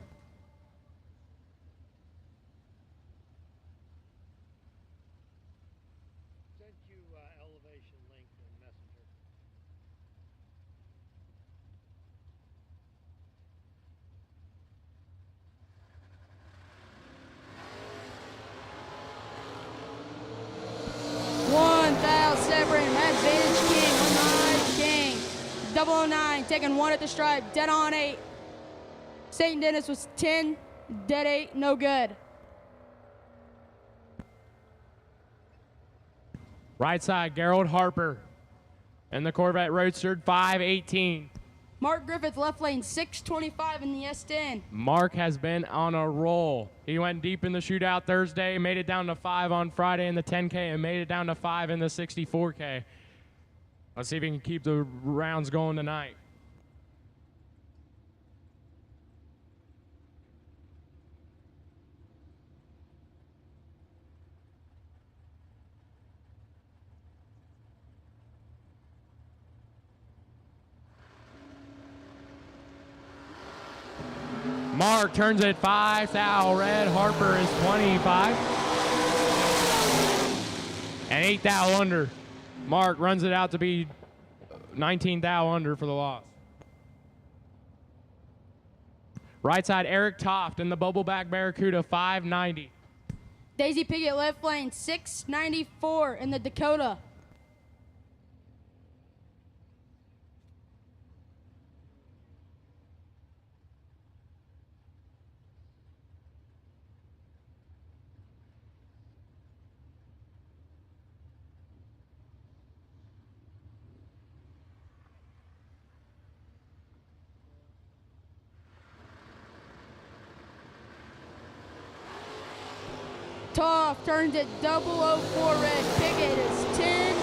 Sent you elevation link in Messenger. One foul separating advantage King, 009, taking 1 at the stripe, dead on 8. St. Dennis was 10, dead 8, no good. Right side, Gerald Harper and the Corvette Roadster, 518. Mark Griffith, left lane, 625 in the S10. Mark has been on a roll. He went deep in the shootout Thursday, made it down to 5 on Friday in the 10K, and made it down to 5 in the 64K. Let's see if he can keep the rounds going tonight. Mark turns it 5 thou red. Harper is 25. And 8 thou under. Mark runs it out to be 19 thou under for the loss. Right side, Eric Toft in the Bubbleback Barracuda, 590. Daisy Pickett, left lane, 694 in the Dakota. Toff turns it 004 red. Pickett is 10.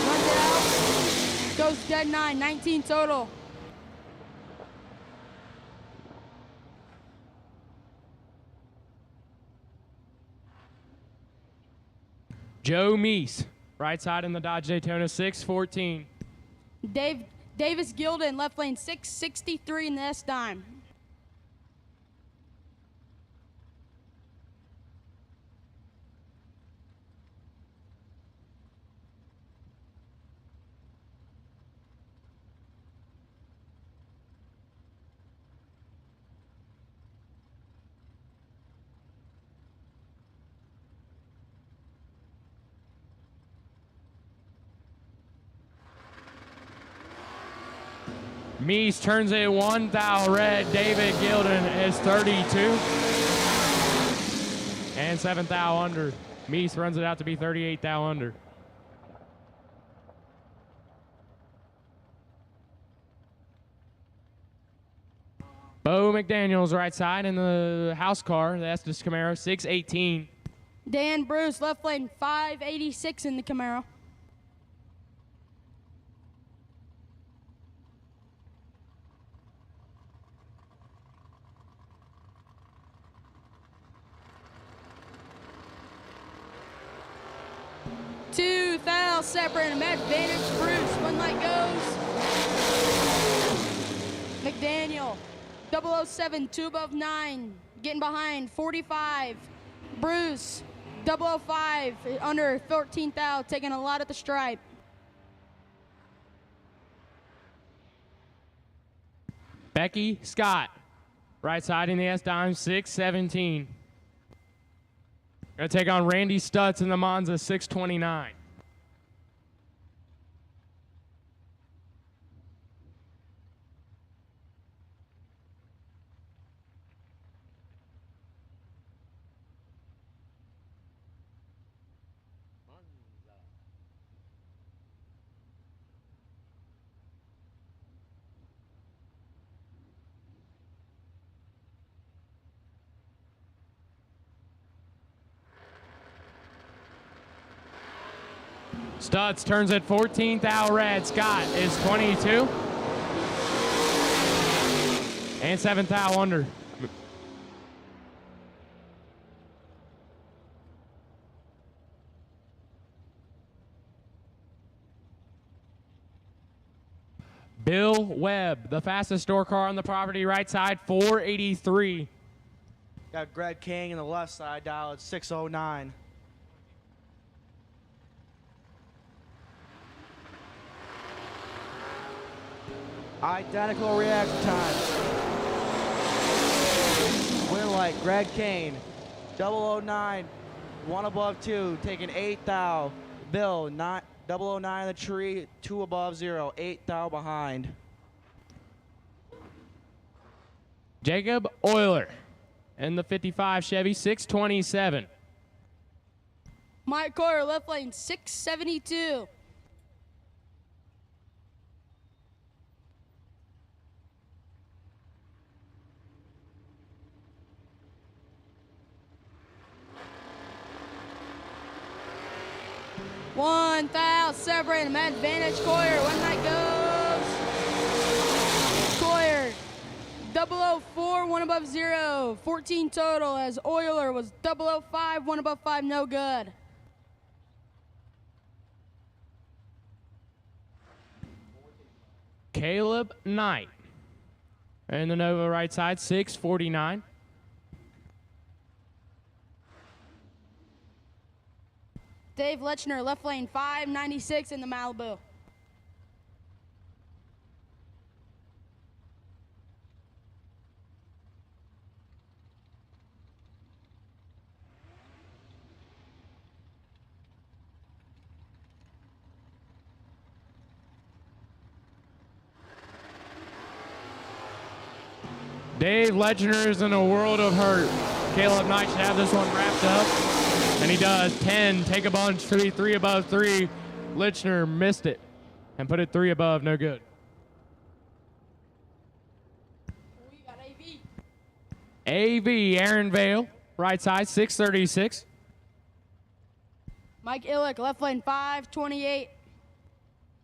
Runs it out. Goes dead 9. 19 total. Joe Meese, right side in the Dodge Daytona, 614. Davis Gilden, left lane, 663 in the S-Dime. Meese turns it 1 thou red. David Gilden is 32. And 7 thou under. Meese runs it out to be 38 thou under. Bo McDaniel's right side in the house car. That's the Camaro, 618. Dan Bruce, left lane, 586 in the Camaro. Two fouls separating him. Advantage Bruce. One light goes. McDaniel, 007, 2 above 9. Getting behind, 45. Bruce, 005, under 14 thou, taking a lot at the stripe. Becky Scott, right side in the S-Dime, 617. Gonna take on Randy Stutz in the Monza, 629. Stutz turns at 14th thou red. Scott is 22. And 7th thou under. Bill Webb, the fastest store car on the property, right side, 483. Got Greg King in the left side, dial at 609. Identical reaction time. Win light, Greg Kane. 009, 1 above 2, taking 8 thou. Bill, 009 in the tree, 2 above 0, 8 thou behind. Jacob Euler in the 55 Chevy, 627. Mike Coyer, left lane, 672. One foul separating him. Advantage Coyer. One night goes. Coyer, 004, 1 above 0. 14 total as Euler was 005, 1 above 5, no good. Caleb Knight in the Nova right side, 649. Dave Lechner, left lane, 596 in the Malibu. Dave Lechner is in a world of hurt. Caleb Knight should have this one wrapped up. And he does. 10, take a bunch, 3 above 3. Lechner missed it and put it 3 above, no good. We got AV. AV, Aaron Vale, right side, 636. Mike Illick, left lane, 528.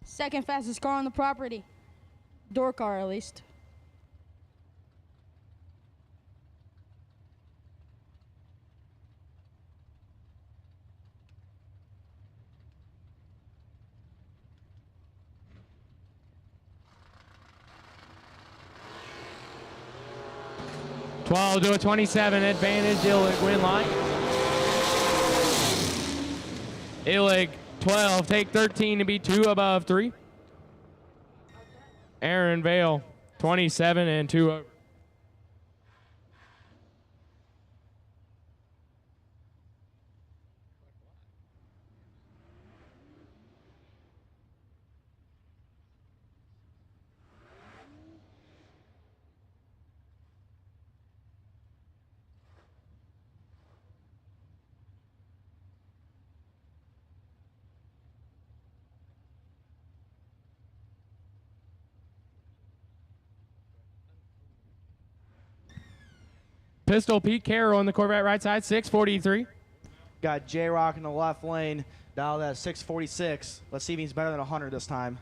Second fastest car on the property. Door car, at least. Twelve to a 27 advantage, Illig win line. Illig 12, take 13 to be 2 above 3. Aaron Vale 27 and 2 over. Pistol Pete Carroll in the Corvette right side, 643. Got J-Rock in the left lane, dialed at 646. Let's see if he's better than 100 this time.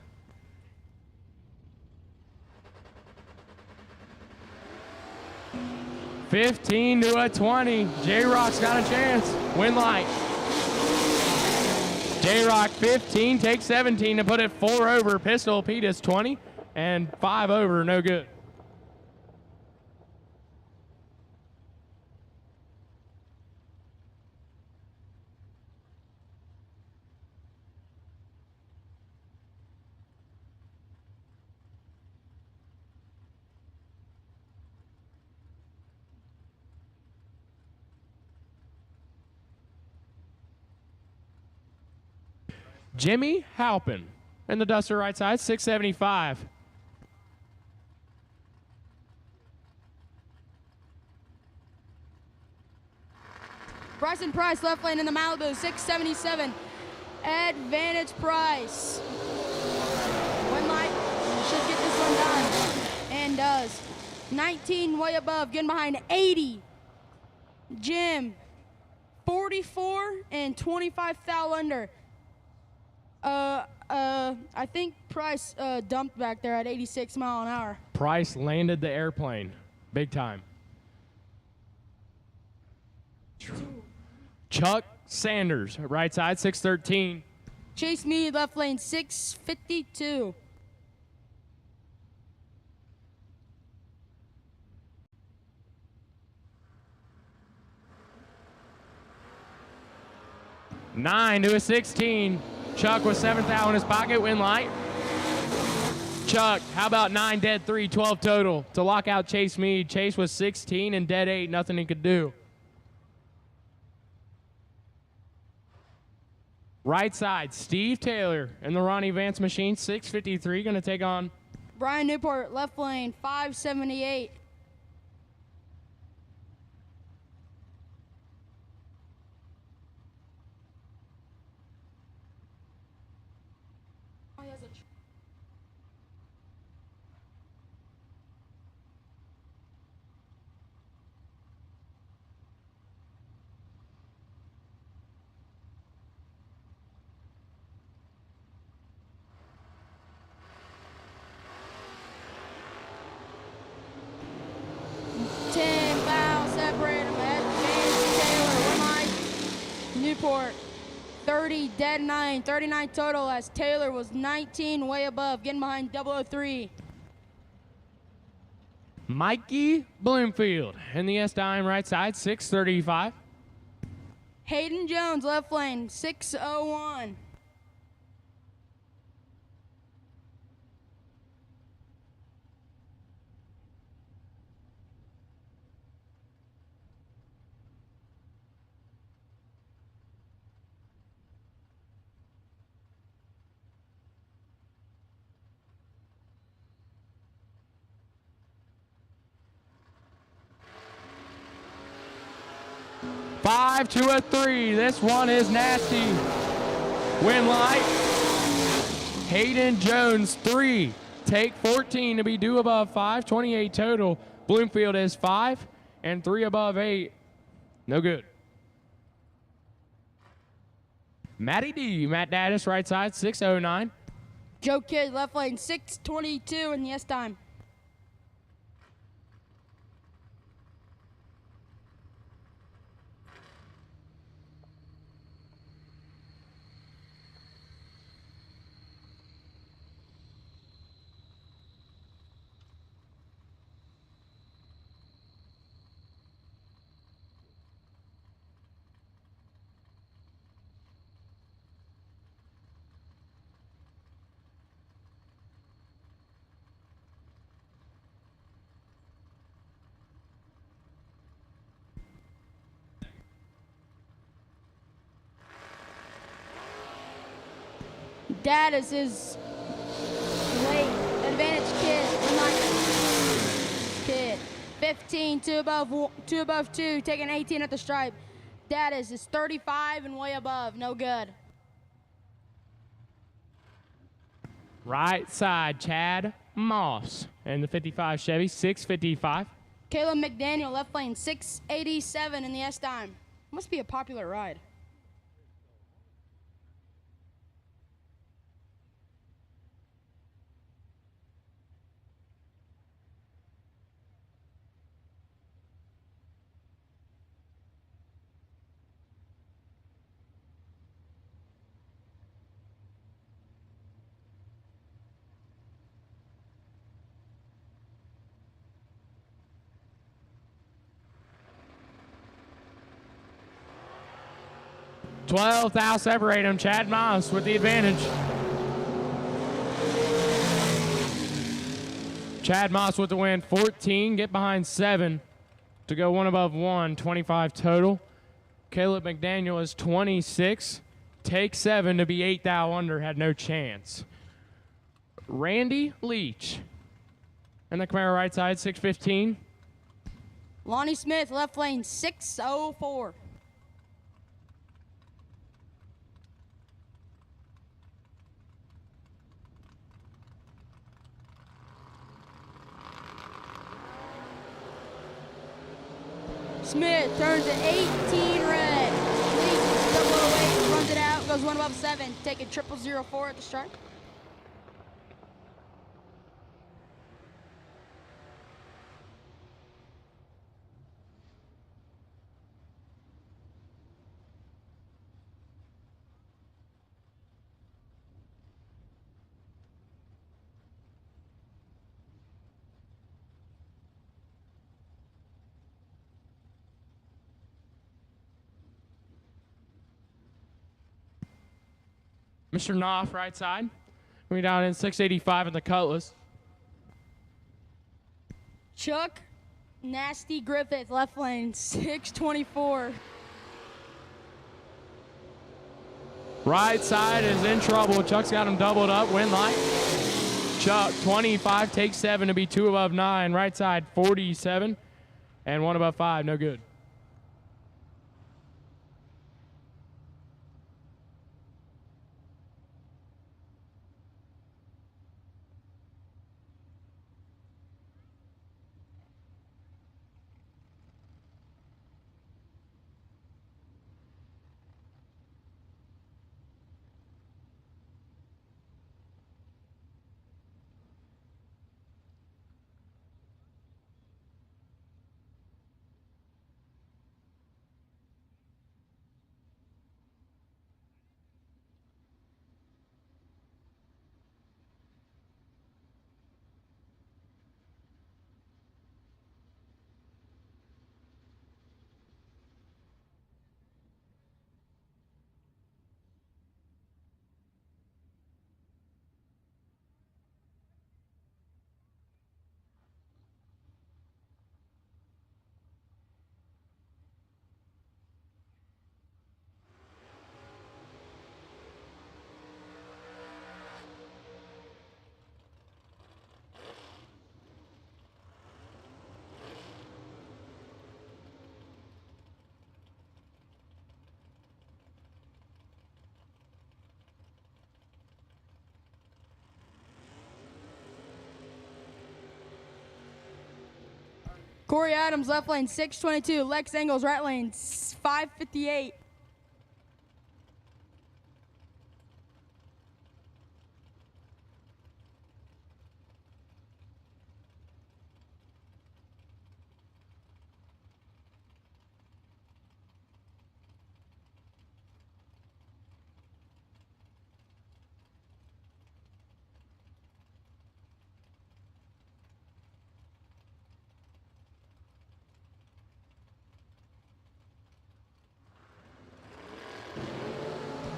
$15 to a 20. J-Rock's got a chance. Win light. J-Rock 15, takes 17 to put it 4 over. Pistol Pete is 20 and 5 over, no good. Jimmy Halpin in the Duster right side, 675. Bryson Price, left lane in the Malibu, 677. Advantage Price. One light, should get this one done. And does. 19 way above, getting behind 80. Jim, 44 and 25 thou under. I think Price dumped back there at 86 mile an hour. Price landed the airplane, big time. Chuck Sanders, right side, 613. Chase Mead, left lane, 652. $9 to a 16. Chuck with 7th out in his pocket, win light. Chuck, how about 9 dead 3, 12 total to lock out Chase Mead. Chase was 16 and dead 8, nothing he could do. Right side, Steve Taylor and the Ronnie Vance machine, 653, going to take on Brian Newport, left lane, 578. Newport, 30, dead 9, 39 total as Taylor was 19 way above, getting behind 003. Mikey Bloomfield in the S-Dime right side, 635. Hayden Jones, left lane, 601. $5 to a 3. This one is nasty. Win light. Hayden Jones, 3. Take 14 to be due above 5. 28 total. Bloomfield is 5 and 3 above 8. No good. Matty D, Matt Daddis, right side, 609. Joe Kidd, left lane, 622 in the S-Time. Daddis is late. Advantage Kid. 15, two above 2, taking 18 at the stripe. Daddis is 35 and way above. No good. Right side, Chad Moss and the 55 Chevy, 655. Caleb McDaniel, left lane, 687 in the S dime. Must be a popular ride. Twelve thou separate them. Chad Moss with the advantage. Chad Moss with the win. 14, get behind 7 to go 1 above 1. 25 total. Caleb McDaniel is 26. Take 7 to be 8 thou under. Had no chance. Randy Leach. And the Camaro right side, 615. Lonnie Smith, left lane, 604. Smith turns to 18 red. Leach, 008, runs it out, goes 1 above 7, taking 0004 at the stripe. Mr. Knopf, right side. We down in 685 in the Cutlass. Chuck Nasty Griffith, left lane, 624. Right side is in trouble. Chuck's got him doubled up. Win light. Chuck, 25, takes 7 to be 2 above 9. Right side, 47. And 1 above 5, no good. Corey Adams, left lane, 622. Lex Engels, right lane, 558.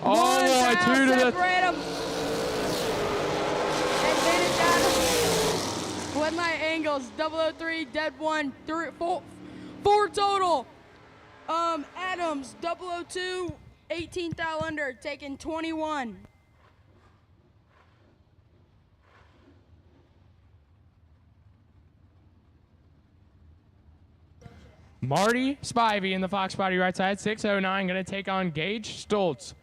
Oh, 2 to the... Separate 'em. Advantage Adams. One light Engels, 003, dead 1, 4 total. Adams, 002, 18 thou under, taking 21. Marty Spivey in the Fox Body right side, 609, going to take on Gage Stoltz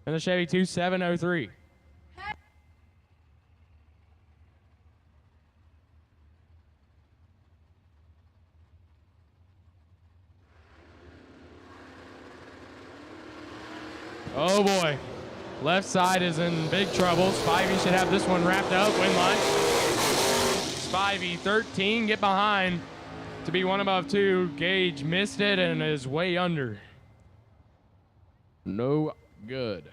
in the Chevy 2703. Oh boy. Left side is in big trouble. Spivey should have this one wrapped up. Win line. Spivey 13, get behind to be one above two. Gage missed it and is way under. No good.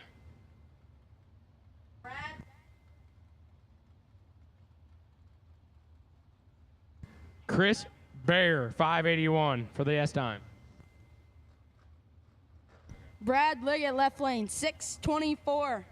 Chris Bear, 581 for the S time. Brad Liggett, left lane, 624.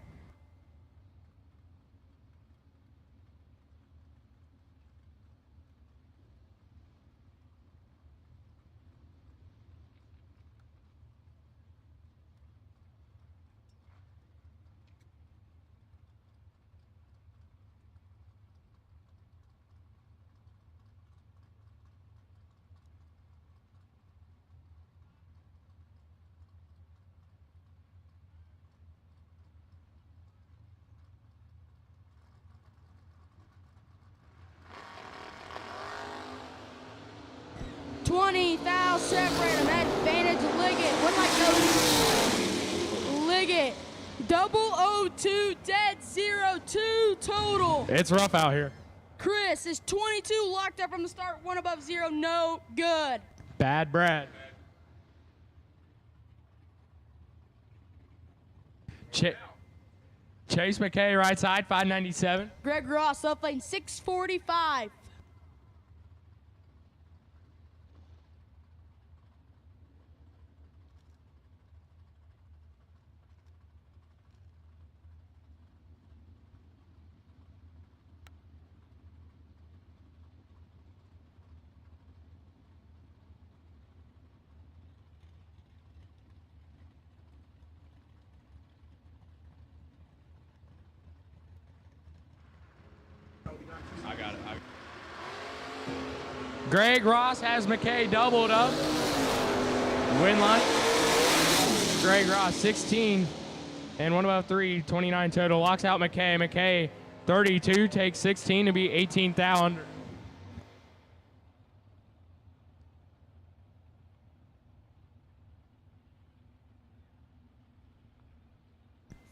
$20,000 separate him. Advantage Liggett. What am I Liggett. 002 dead 0-2 total. It's rough out here. Chris is 22 locked up from the start. One above zero. No good. Bad Brad. Chase McKay, right side, 597. Greg Ross, left lane, 645. I got it. Greg Ross has McKay doubled up. Win line. Greg Ross, 16. And one above three, 29 total. Locks out McKay. McKay, 32, takes 16 to be 18,000.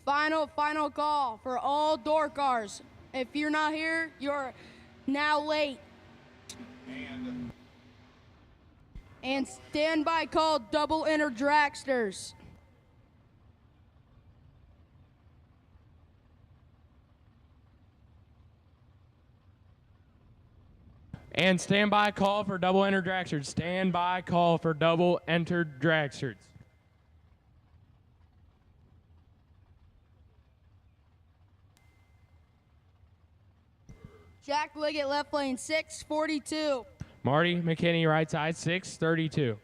Final call for all door cars. If you're not here, you're now late. And standby call double enter dragsters. And standby call for double entered dragsters. Standby call for double entered dragsters. Jack Liggett, left lane, 642. Marty McKinney, right side, 632.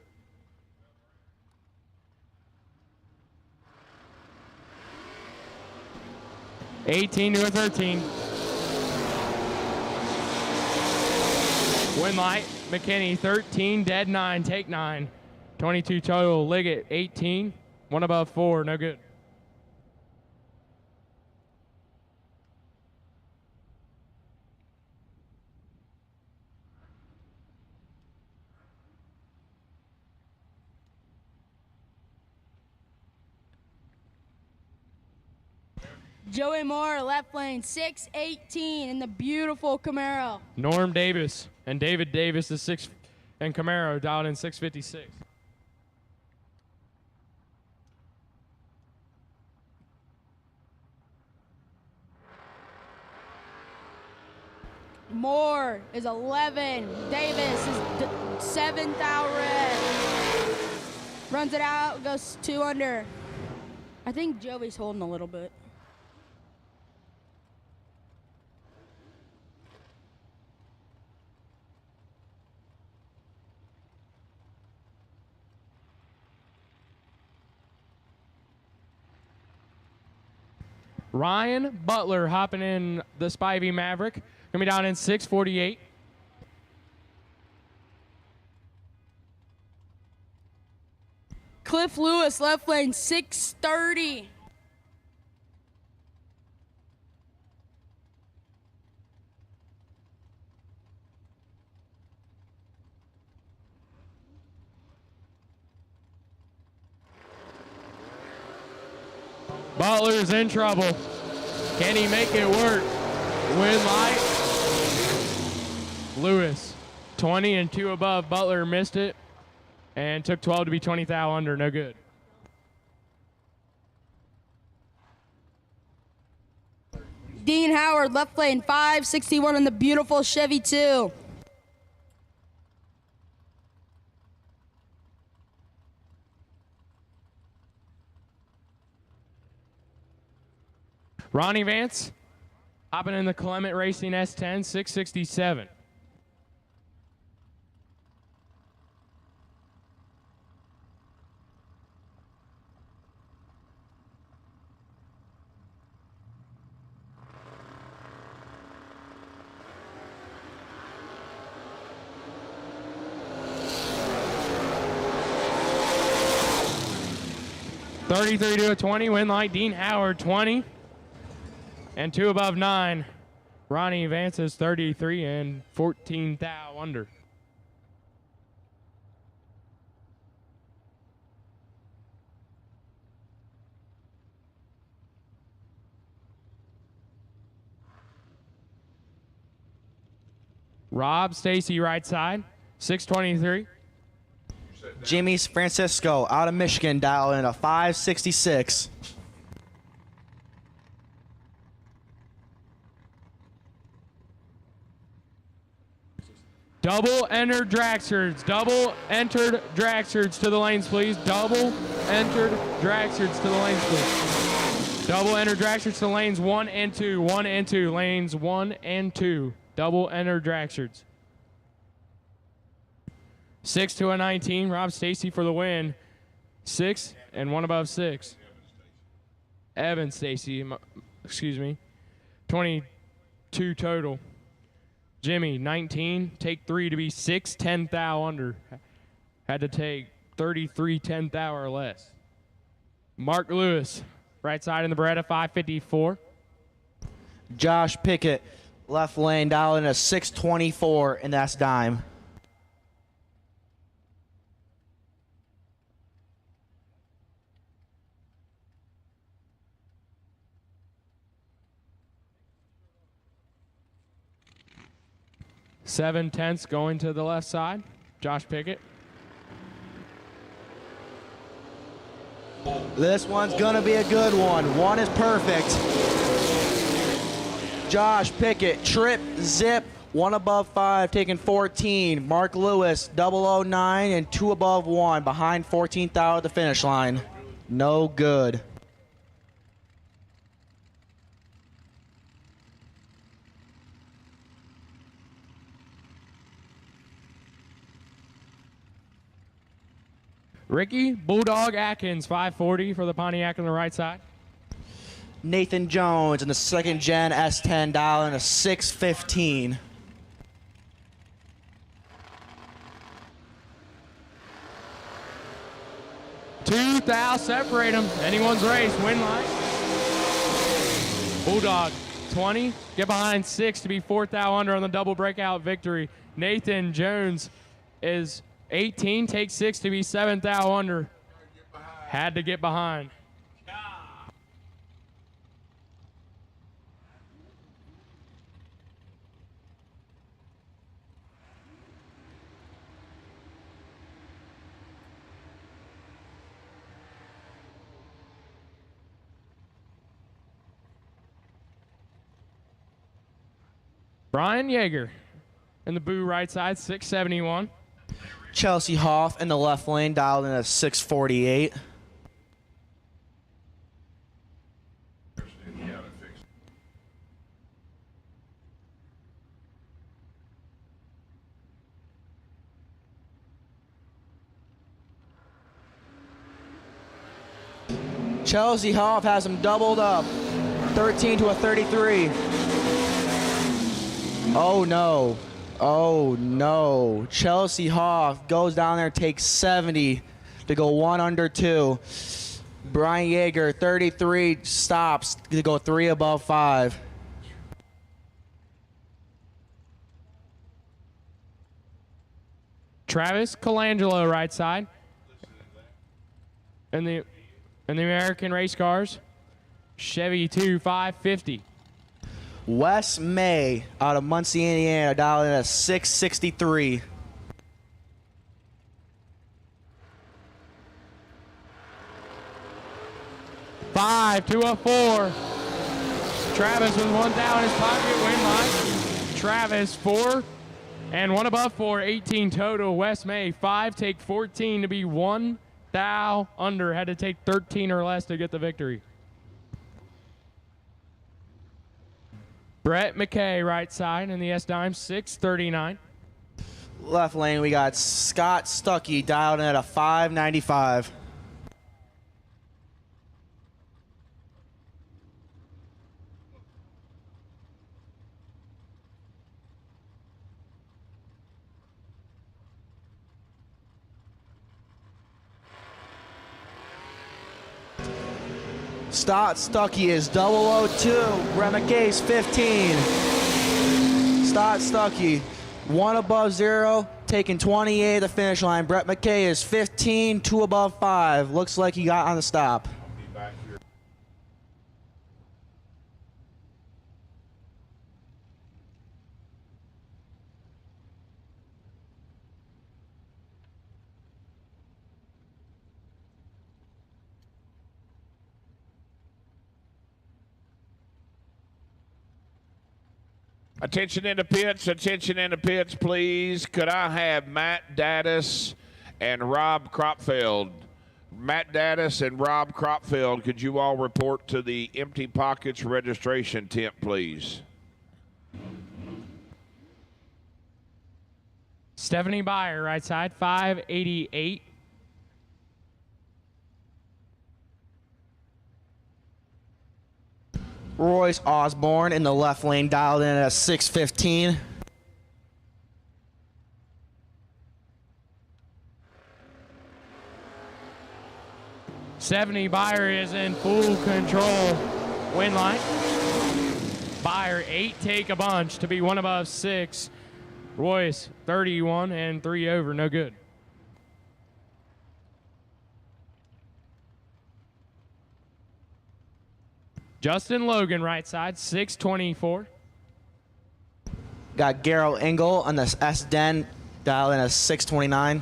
$18 to a 13. Win light, McKinney, 13, dead 9, take 9. 22 total, Liggett, 18. One above 4, no good. Joey Moore, left lane, 618 in the beautiful Camaro. Norm Davis and David Davis is 6, and Camaro dialed in 656. Moore is 11. Davis is 7th out red. Runs it out, goes 2 under. I think Joey's holding a little bit. Ryan Butler hopping in the Spivey Maverick. Gonna be down in 648. Cliff Lewis, left lane, 630. Butler's in trouble. Can he make it work? Win light. Lewis, 20 and 2 above. Butler missed it and took 12 to be 20 thou under. No good. Dean Howard, left lane, 561 on the beautiful Chevy 2. Ronnie Vance, hopping in the Clement Racing S10, 667. $33 to a 20, win light. Dean Howard, 20. And 2 above 9. Ronnie Vance's 33 and 14 thou under. Rob Stacy, right side, 623. Jimmy Francisco out of Michigan, dial in a 566. Double entered dragsters. Double entered dragsters to the lanes, please. Double entered dragsters to the lanes, please. Double entered dragsters to the lanes 1 and 2. 1 and 2. Lanes 1 and 2. Double entered dragsters. 6 to a 19. Rob Stacy for the win. 6 and 1 above 6. Evan Stacy, excuse me. 22 total. Jimmy, 19, take 3 to be 6, 10 thou under. Had to take 33, 10 thou or less. Mark Lewis, right side in the Beretta, 554. Josh Pickett, left lane, dial in a 624, and that's dime. Seven tenths going to the left side. Josh Pickett. This one's gonna be a good one. 1 is perfect. Josh Pickett, trip, zip, 1 above 5, taking 14. Mark Lewis, 009 and 2 above 1, behind 14th out of the finish line. No good. Ricky Bulldog Atkins, 540 for the Pontiac on the right side. Nathan Jones in the second gen S10, dial in a 615. Two thou separate them. Anyone's race, win line. Bulldog, 20. Get behind 6 to be 4th thou under on the double breakout victory. Nathan Jones is 18, take 6 to be 7th thou under. Had to get behind. Brian Yeager in the boo right side, 671. Chelsea Hoff in the left lane, dialed in a 648. Chelsea Hoff has him doubled up. 13 to a 33. Oh no. Oh no. Chelsea Hoff goes down there and takes 70 to go 1 under 2. Brian Yeager, 33, stops to go 3 above 5. Travis Colangelo right side. In the American race cars. Chevy 2, 550. Wes May out of Muncie, Indiana, dialed in at 663. Five, 204. Travis with one thou in his pocket, win line. Travis 4 and one above 4, 18 total. Wes May 5, take 14 to be 1 thou under. Had to take 13 or less to get the victory. Brett McKay right side in the S-Dime, 639. Left lane, we got Scott Stuckey dialed in at a 595. Stott Stuckey is 002. Brett McKay's 15. Stott Stuckey, 1 above 0, taking 28 at the finish line. Brett McKay is 15, 2 above 5. Looks like he got on the stop. Attention in the pits, please. Could I have Matt Daddis and Rob Cropfield? Matt Daddis and Rob Cropfield, could you all report to the Empty Pockets registration tent, please? Stephanie Byer, right side, 588. Royce Osborne in the left lane dialed in at 615. Stephanie Byer is in full control. Win line. Byer 8, take a bunch to be 1 above 6. Royce 31 and 3 over, no good. Justin Logan, right side, 624. Got Garrow Engel on the S-Den, dialed in at 629.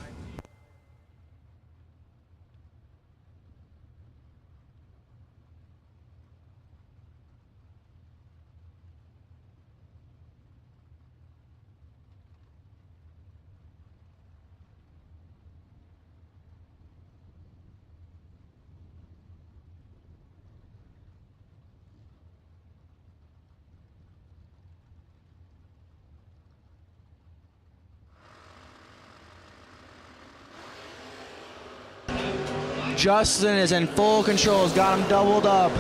Justin is in full control. He's got him doubled up.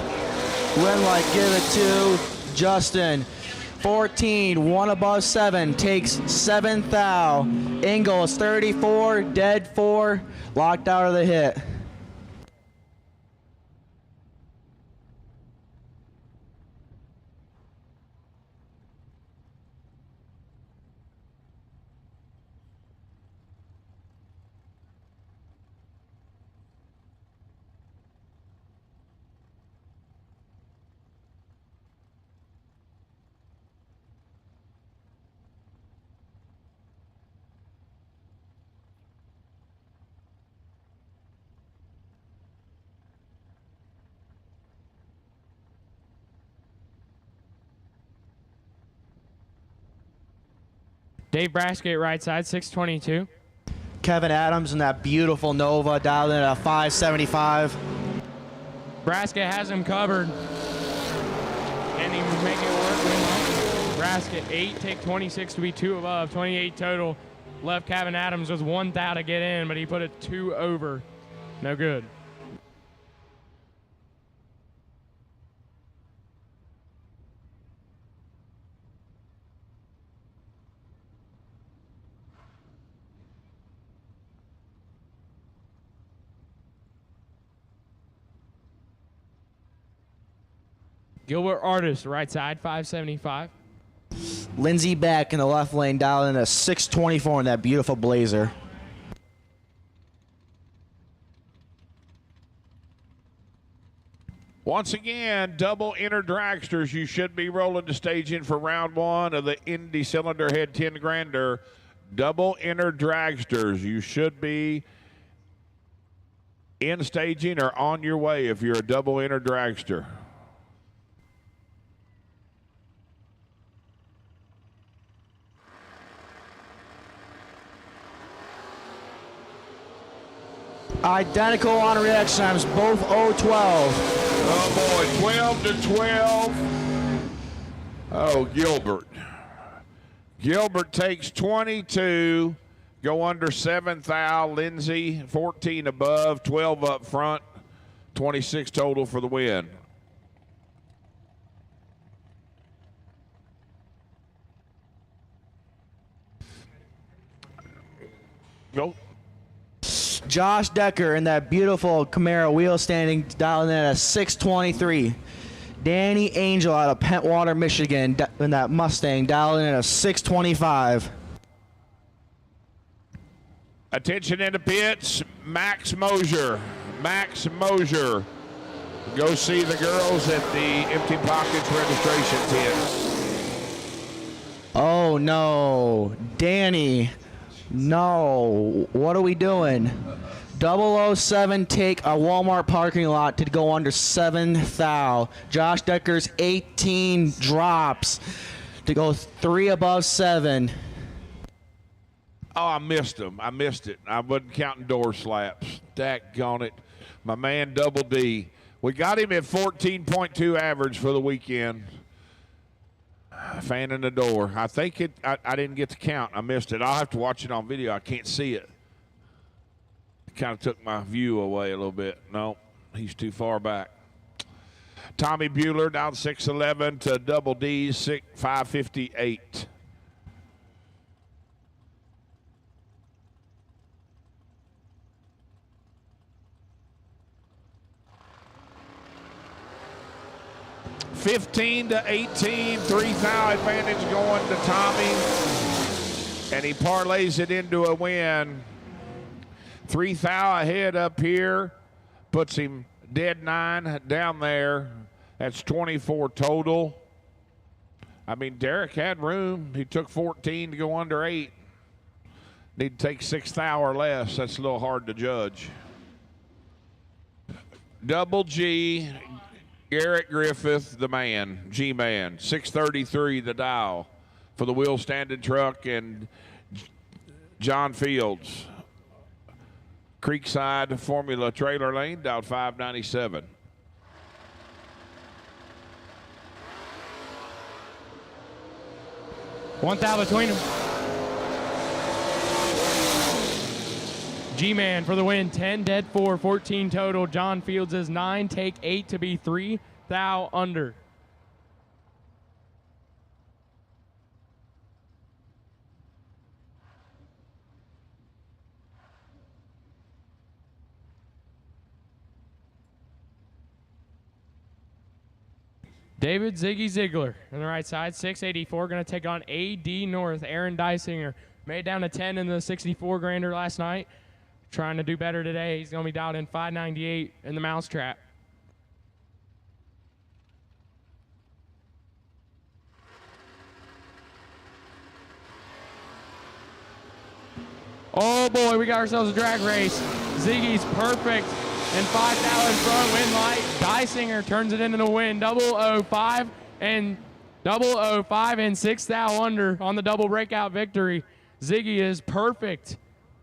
Win light, give it to Justin. 14, 1 above 7, takes 7 thou. Ingalls 34, dead 4, locked out of the hit. Dave Braskett, right side, 622. Kevin Adams in that beautiful Nova, dialed in at 575. Braskett has him covered. And he was making it work. Braskett 8, take 26 to be 2 above, 28 total. Left Kevin Adams with 1 thou to get in, but he put it 2 over. No good. Gilbert Artist, right side, 575. Lindsey Beck in the left lane, dialed in a 624 in that beautiful Blazer. Once again, double inner dragsters. You should be rolling to staging for round one of the Indy Cylinder Head 10 Grander. Double inner dragsters. You should be in staging or on your way if you're a double inner dragster. Identical on reaction times, both 0-12. Oh boy, 12 to 12. Oh, Gilbert. Gilbert takes 22, go under 7 thou. Lindsay, 14 above, 12 up front, 26 total for the win. Go. Josh Decker in that beautiful Camaro wheel standing dialing in at a 623. Danny Angel out of Pentwater, Michigan in that Mustang dialing in at a 625. Attention in the pits, Max Mosier. Max Mosier. Go see the girls at the Empty Pockets registration tent. Oh no, Danny. No, what are we doing? 007 take a Walmart parking lot to go under 7 thou. Josh Decker's 18 drops to go 3 above 7. Oh, I missed him. I missed it. I wasn't counting door slaps. Daggone it. My man Double D. We got him at 14.2 average for the weekend. Fanning the door. I think I didn't get to count. I missed it. I'll have to watch it on video. I can't see it. It kind of took my view away a little bit. No, he's too far back. Tommy Bueller down 6'11" to Double D 558. $15 to $18, 3 thou advantage going to Tommy, and he parlays it into a win. 3 thou ahead up here, puts him dead 9 down there. That's 24 total. I mean, Derek had room. He took 14 to go under 8. Need to take 6 thou or less. That's a little hard to judge. Double G. Garrett Griffith, the man, G-Man, 633 the dial for the wheel standing truck, and John Fields, Creekside Formula Trailer Lane, dial 597. One thou between them. G-Man for the win, 10 dead 4, 14 total. John Fields is 9, take 8 to be 3 thou under. David Ziggy Ziegler on the right side, 684, going to take on AD North. Aaron Dysinger made down to 10 in the 64 grander last night. Trying to do better today. He's going to be dialed in 598 in the mousetrap. Oh boy, we got ourselves a drag race. Ziggy's perfect and 5 thou in front, win light. Dysinger turns it into the win. 005 and 6 thou under on the double breakout victory. Ziggy is perfect,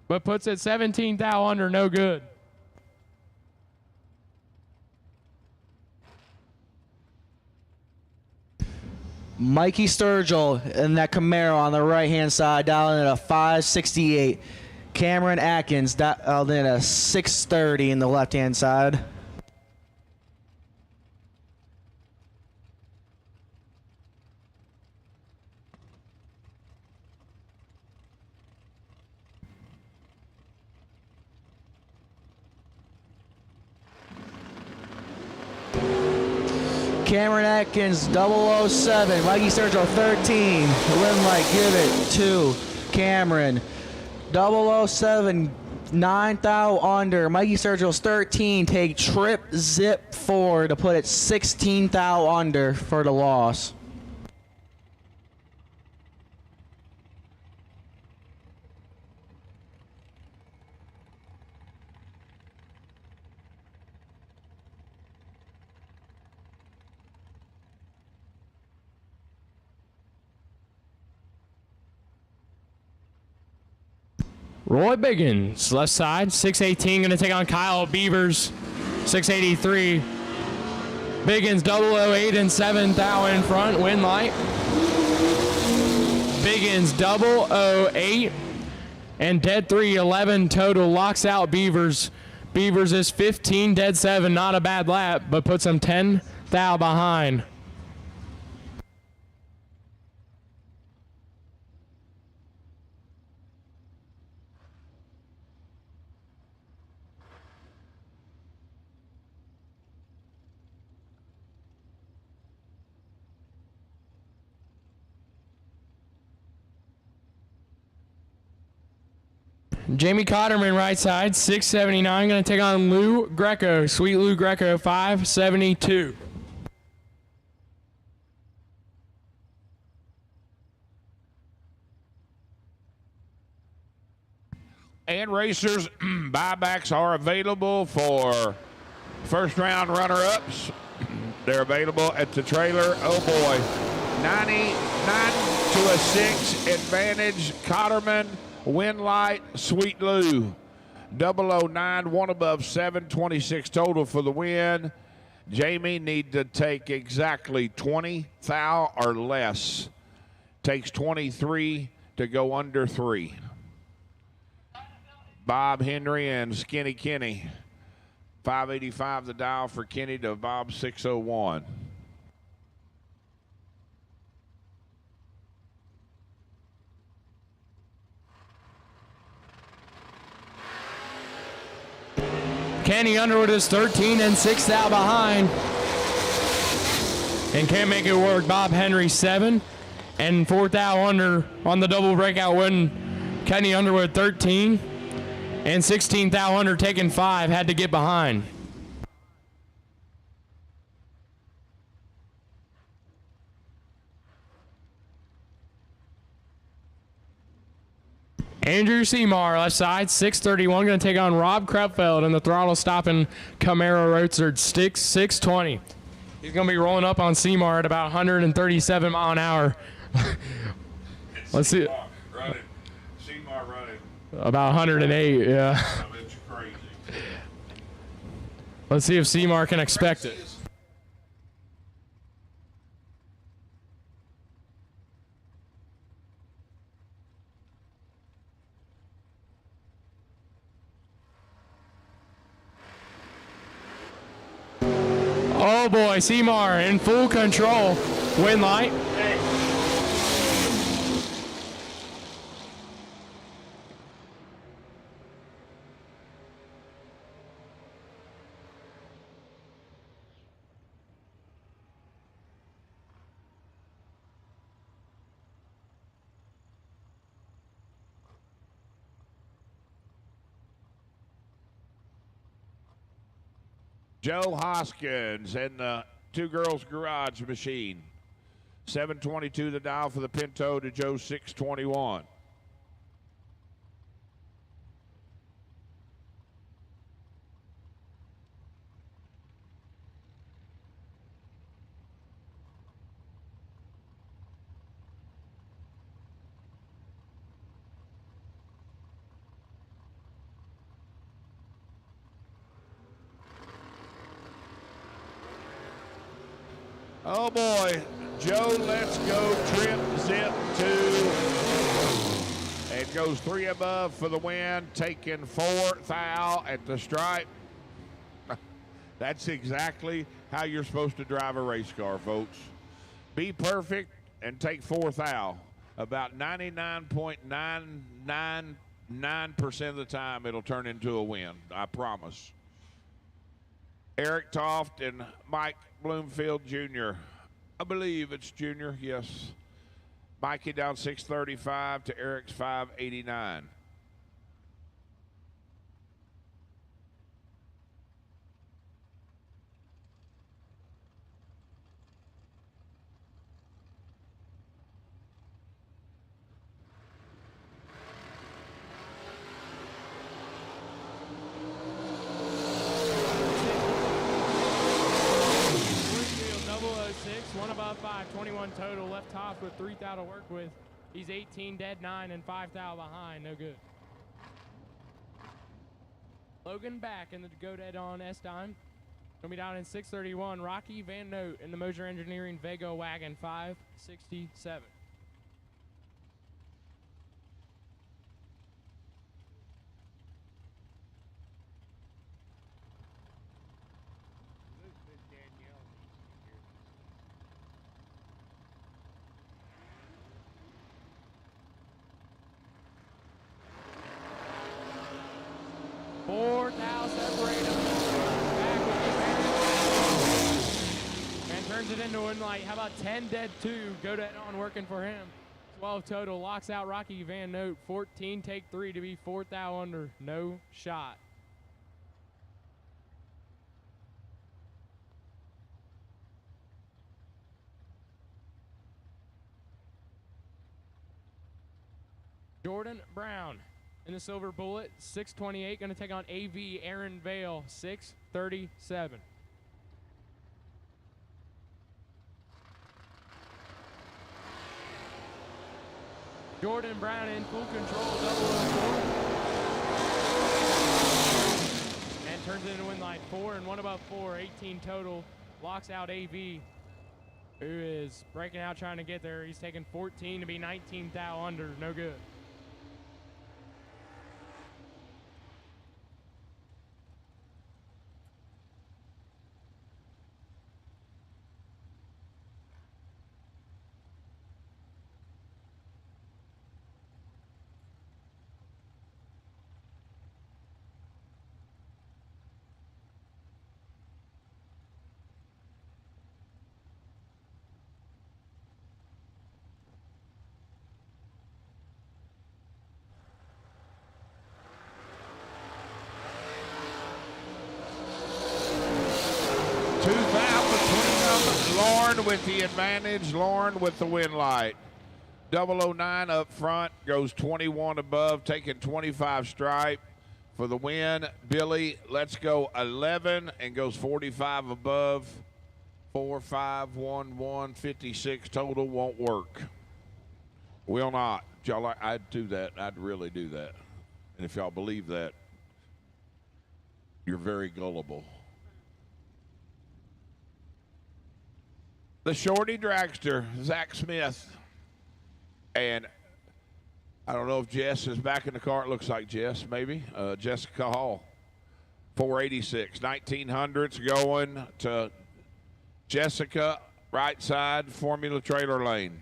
but puts it 17 thou under, no good. Mikey Sturgill in that Camaro on the right-hand side, dialing at a 568. Cameron Atkins dialed in a 630 in the left-hand side. Cameron Atkins, 007. Mikey Sturgill, 13. Lynn Light, give it to Cameron. 007 9 thou under. Mikey Sturgill's 13. Take trip zip 4 to put it 16 thou under for the loss. Roy Biggins, left side, 618, going to take on Kyle Beavers, 683. Biggins 008 and 7 thou in front, win light. Biggins 008 and dead 3, 11 total, locks out Beavers. Beavers is 15, dead 7, not a bad lap, but puts him 10 thou behind. Jamie Cotterman, right side, 679, going to take on Lou Greco. Sweet Lou Greco, 572. And racers, buybacks are available for first round runner-ups. They're available at the trailer. Oh boy, 99 to a 6 advantage. Cotterman, Winlight, Sweet Lou. 009, one above 726 total for the win. Jamie need to take exactly 20 thou or less. Takes 23 to go under 3. Bob Henry and Skinny Kenny. 585 the dial for Kenny to Bob 601. Kenny Underwood is 13 and 6 thou behind. And can't make it work. Bob Henry 7 and 4 thou under on the double breakout win. Kenny Underwood 13 and 16 thou under, taking 5, had to get behind. Andrew Seymour, left side, 631, going to take on Rob Krepfeld in the throttle stopping Camaro Roadster, 620. He's going to be rolling up on Seymour at about 137 mile an hour. Let's see. Seymour running. About 108, yeah. It's crazy. Let's see if Seymour can expect it. Oh boy, Seymour in full control. Win light. Joe Hoskins and the Two Girls Garage Machine. 722 the dial for the Pinto to Joe 621. Oh boy, Joe, let's go trip zip 2. It goes 3 above for the win, taking 4 thou at the stripe. That's exactly how you're supposed to drive a race car, folks. Be perfect and take 4 thou. About 99.999% of the time it'll turn into a win, I promise. Eric Toft and Mike Bloomfield Jr. I believe it's Junior, yes. Mikey down 635 to Eric's 589. 21 total, left tops with 3 thou to work with. He's 18 dead 9 and 5 thou behind, no good. Logan back in the go dead on S-Dime. Gonna be down in 631, Rocky Van Note in the Moser Engineering Vega Wagon 567. Four thou separate him. Back with the and turns it into one light. How about 10 dead 2? Go dead on working for him. 12 total. Locks out Rocky Van Note. 14 take 3 to be 4 thou under. No shot. Jordan Brown in the Silver Bullet, 628, going to take on AV Aaron Vale, 637. Jordan Brown in full control, 004. And turns it into win line 4 and 1 above 4, 18 total. Locks out AV, who is breaking out trying to get there. He's taking 14 to be 19 thou under, no good. Lauren with the advantage. Lauren with the win light. 009 up front, goes 21 above, taking 25 stripe for the win. Billy, let's go 11 and goes 45 above. 4, 5, 1, 1, 56 total won't work. Will not. Y'all, I'd do that. I'd really do that. And if y'all believe that, you're very gullible. The Shorty Dragster, Zach Smith. And I don't know if Jess is back in the car. It looks like Jess, maybe. Jessica Hall. 486. 1900s going to Jessica, right side, Formula Trailer Lane.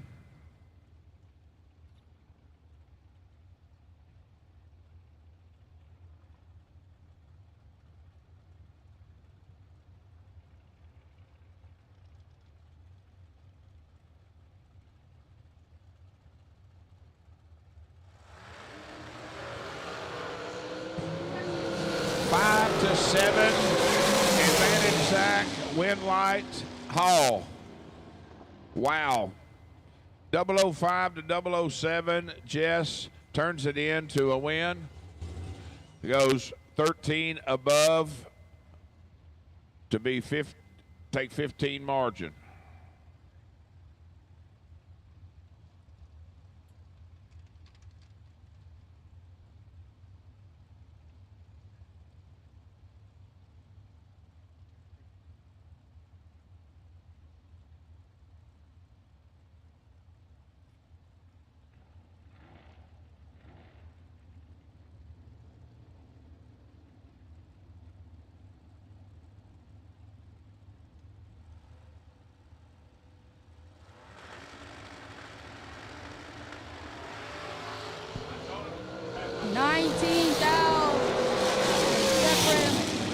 To 7, advantage Zach, win light, Hall. Wow. 005 to 007, Jess turns it in to a win. Goes 13 above to be take 15 margin.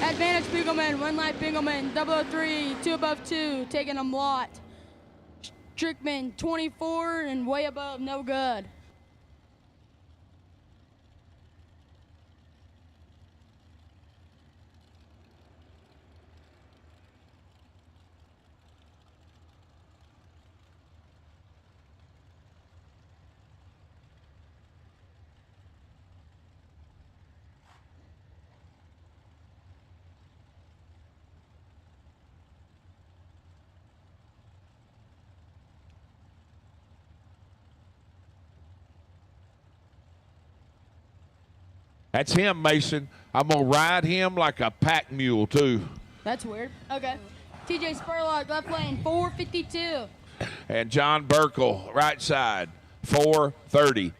Advantage Bingleman, one light Bingleman, 003, 2 above 2, taking a lot. Strickman, 24 and way above, no good. That's him, Mason. I'm going to ride him like a pack mule, too. That's weird. Okay. TJ Spurlock, left lane, 452. And John Burkle, right side, 430.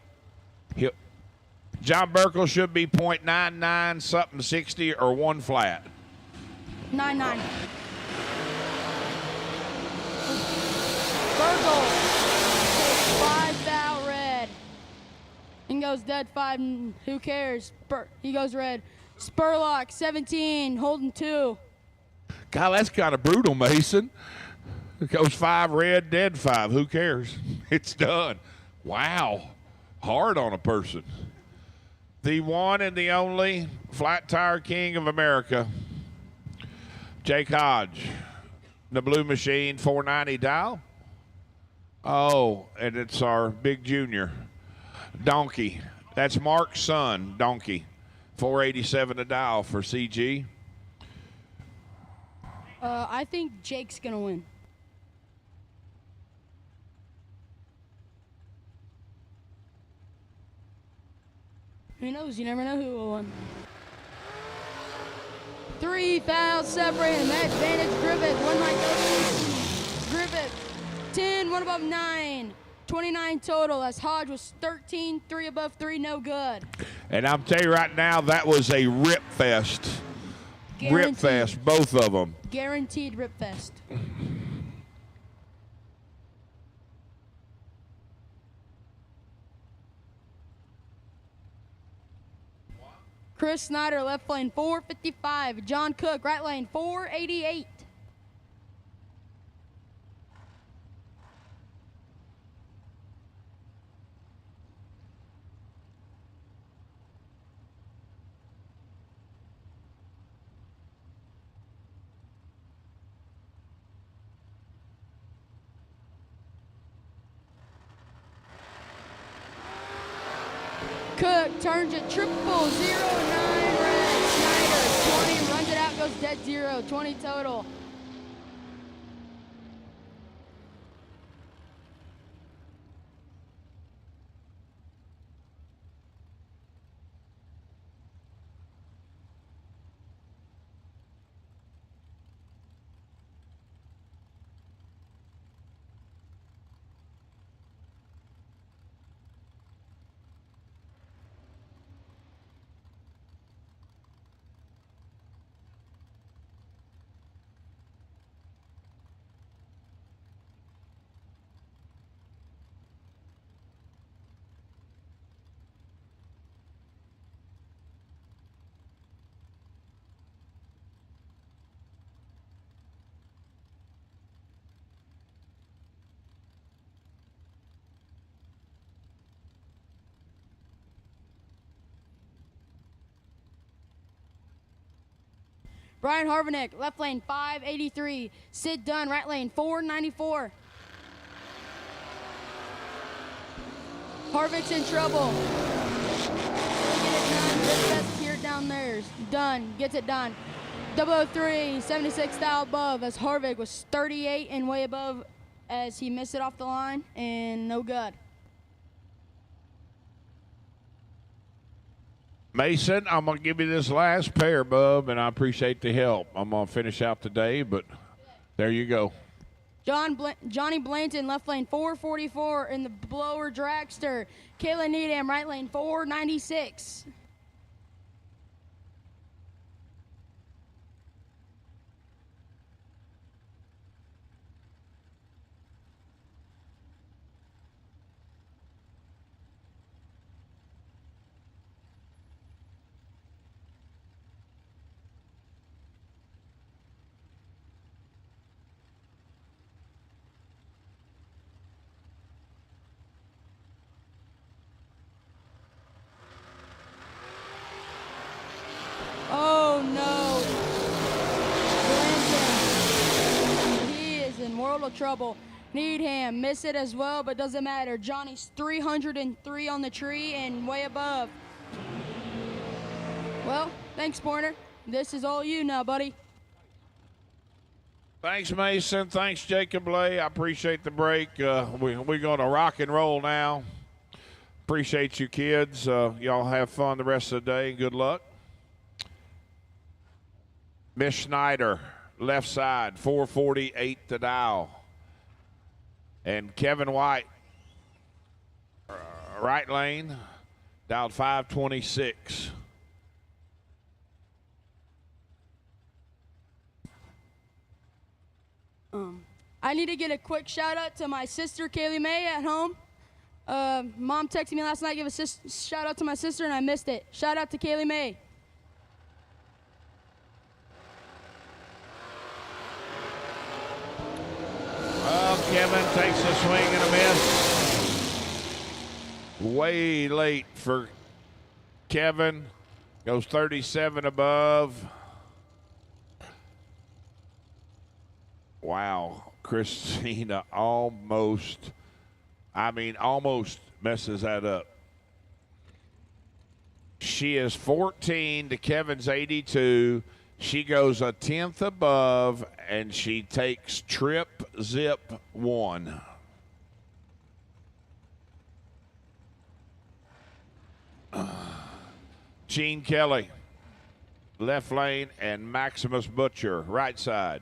John Burkle should be .99, something 60, or 1 flat. 99. Burkle, 5 out red. And goes dead 5, who cares? He goes red. Spurlock, 17, holding 2. God, that's kind of brutal, Mason. It goes 5 red, dead 5. Who cares? It's done. Wow. Hard on a person. The one and the only Flat Tire King of America, Jake Hodge. The blue machine, 490 dial. Oh, and it's our big junior, Donkey. That's Mark's son, Donkey. 487 a dial for CG. I think Jake's going to win. Who knows? You never know who will win. 3 fouls separating. Match advantage Griffith. 1 line goes Griffith. 10, 1 above 9. 29 total. As Hodge was 13, 3 above 3, no good. And I'm telling you right now, that was a rip fest. Guaranteed. Rip fest, both of them. Guaranteed rip fest. Chris Snyder, left lane, 455. John Cook, right lane, 488. Cook turns it 000-9 red. Snyder 20 runs it out, goes dead 0. 20 total. Brian Harvinek, left lane, 583. Sid Dunn, right lane, 494. Harvick's in trouble. Get it done. This best here down there. Done. Gets it done. 003, 76 thou above, as Harvick was 38 and way above as he missed it off the line and no good. Mason, I'm going to give you this last pair, bub, and I appreciate the help. I'm going to finish out today, but there you go. Johnny Blanton, left lane, 444 in the blower dragster. Kayla Needham, right lane, 496. Oh no. Blanton. He is in world of trouble. Needham, miss it as well, but doesn't matter. Johnny's 303 on the tree and way above. Well, thanks, Pointer. This is all you now, buddy. Thanks, Mason. Thanks, Jacob Lay. I appreciate the break. We're going to rock and roll now. Appreciate you kids. Y'all have fun the rest of the day and good luck. Miss Schneider, left side, 448 to dial. And Kevin White, right lane, dialed 526. I need to get a quick shout out to my sister Kaylee May at home. Mom texted me last night, give a shout out to my sister, and I missed it. Shout out to Kaylee May. Well, Kevin takes a swing and a miss. Way late for Kevin. Goes 37 above. Wow. Christina almost messes that up. She is 14 to Kevin's 82. She goes a tenth above, and she takes trip zip 1. Gene Kelly, left lane, and Maximus Butcher, right side.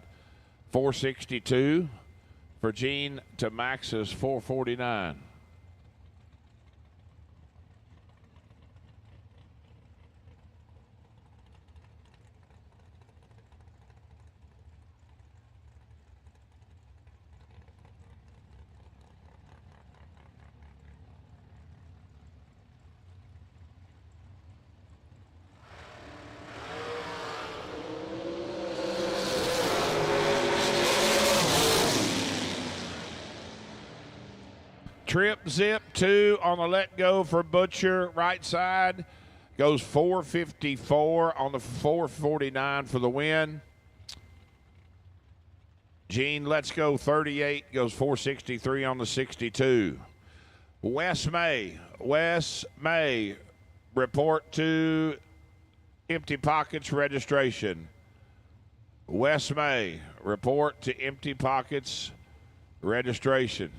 462 for Gene to Max's 449. Trip zip 2 on the let go for Butcher, right side. Goes 454 on the 449 for the win. Gene lets go 38, goes 463 on the 62. Wes May, report to Empty Pockets registration. Wes May, report to Empty Pockets registration.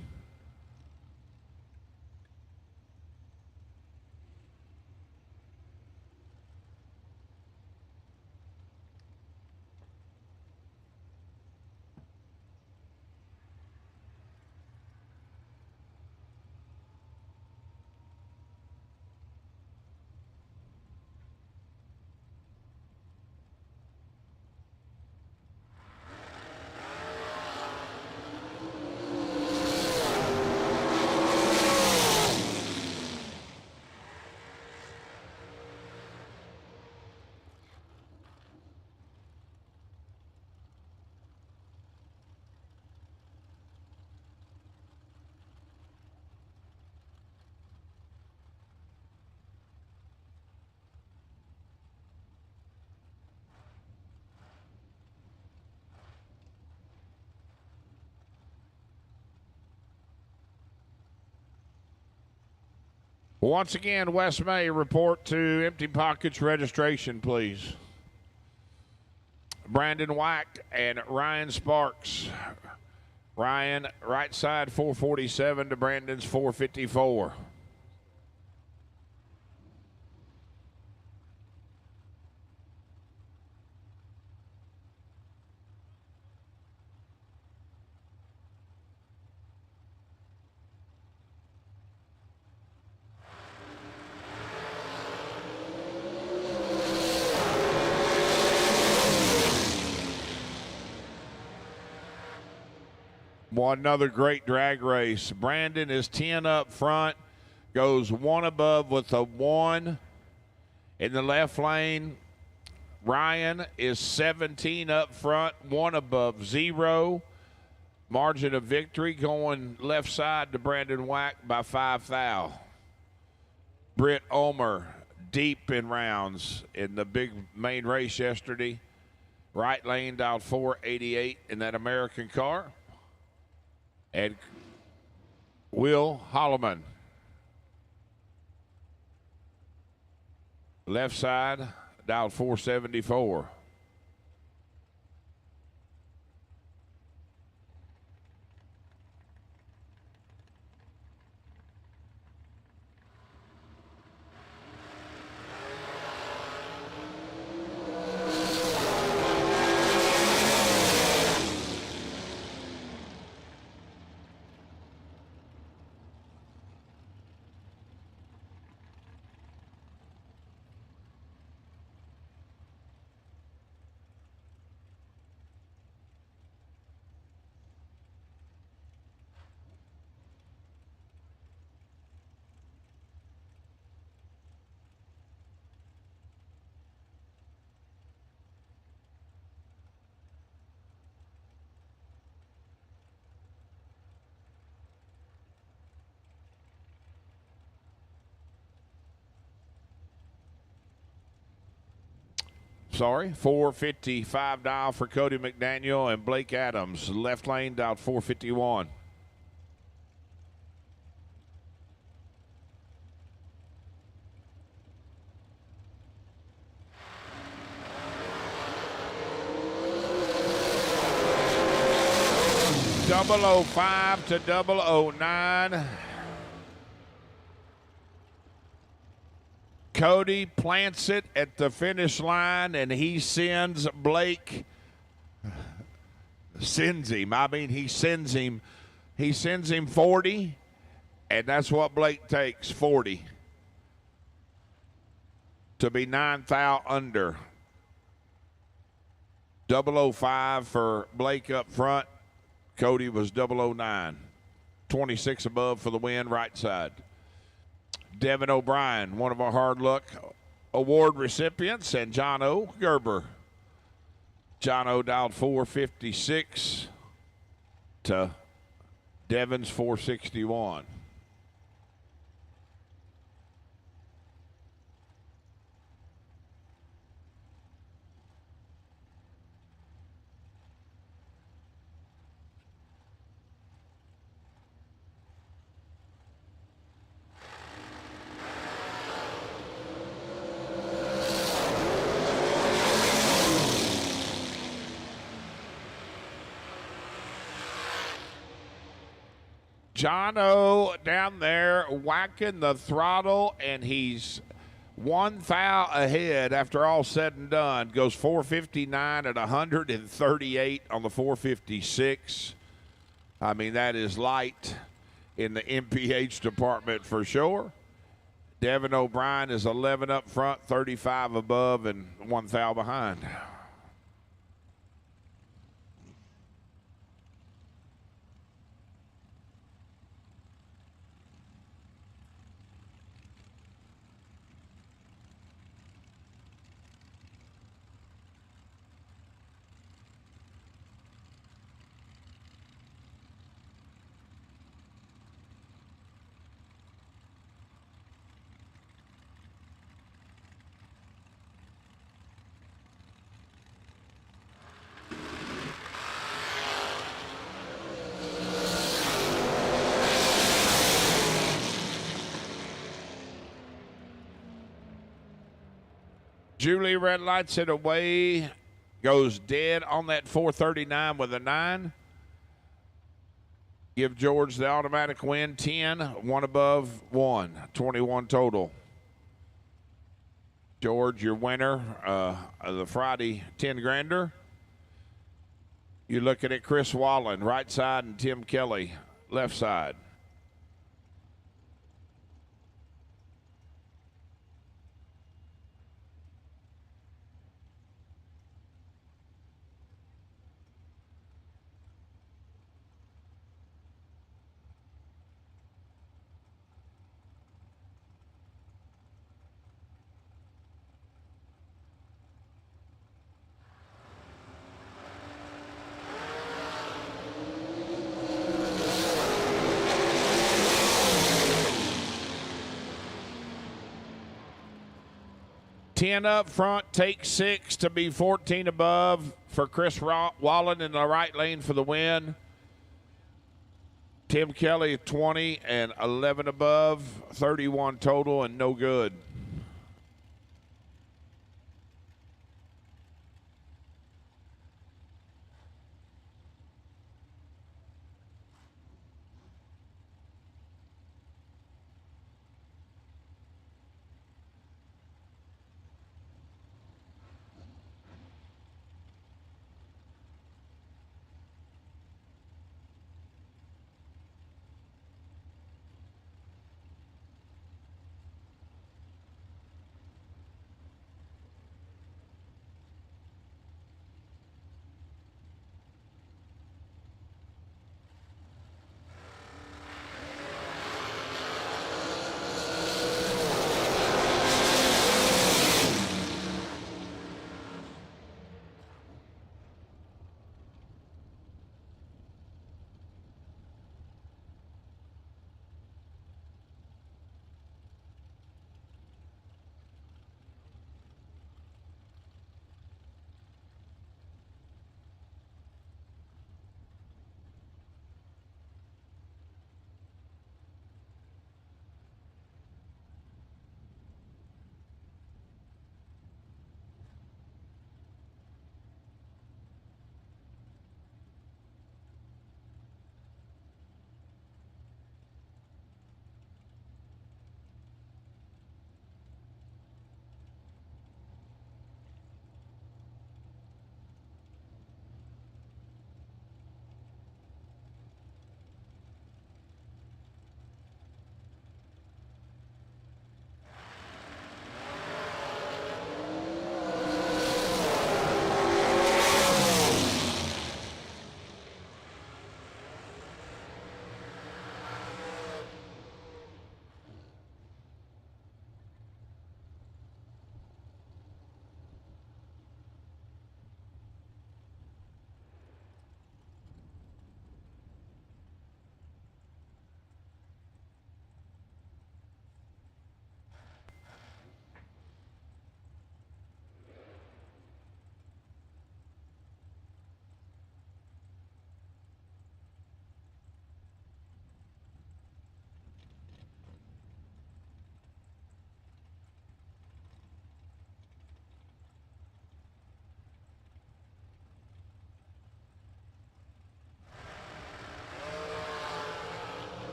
Once again, Wes May, report to Empty Pockets registration, please. Brandon Wack and Ryan Sparks. Ryan, right side, 447 to Brandon's 454. Another great drag race. Brandon is 10 up front, goes 1 above with a 1 in the left lane. Ryan is 17 up front, 1 above, 0. Margin of victory going left side to Brandon Wack by 5 thou. Britt Ulmer deep in rounds in the big main race yesterday. Right lane dialed 488 in that American car. And Will Holloman, left side, dialed 474. Sorry, 455 dial for Cody McDaniel and Blake Adams. Left lane dialed 451. .005 to .009. Cody plants it at the finish line, and he sends Blake. He sends him 40, and that's what Blake takes, 40. To be 9 thou under. 005 for Blake up front. Cody was 009. 26 above for the win, right side. Devin O'Brien, one of our Hard Luck Award recipients, and John O. Gerber. John O. dialed 456 to Devin's 461. John O. down there whacking the throttle, and he's 1 thou ahead after all said and done. Goes 459 at 138 on the 456. I mean, that is light in the MPH department for sure. Devin O'Brien is 11 up front, 35 above, and 1 thou behind. Julie red lights it away, goes dead on that 439 with a 9. Give George the automatic win, 10, 1 above 1, 21 total. George, your winner of the Friday 10 grander. You're looking at Chris Wallen, right side, and Tim Kelly, left side. Ten up front, take 6 to be 14 above for Chris Wallen in the right lane for the win. Tim Kelly 20 and 11 above, 31 total and no good.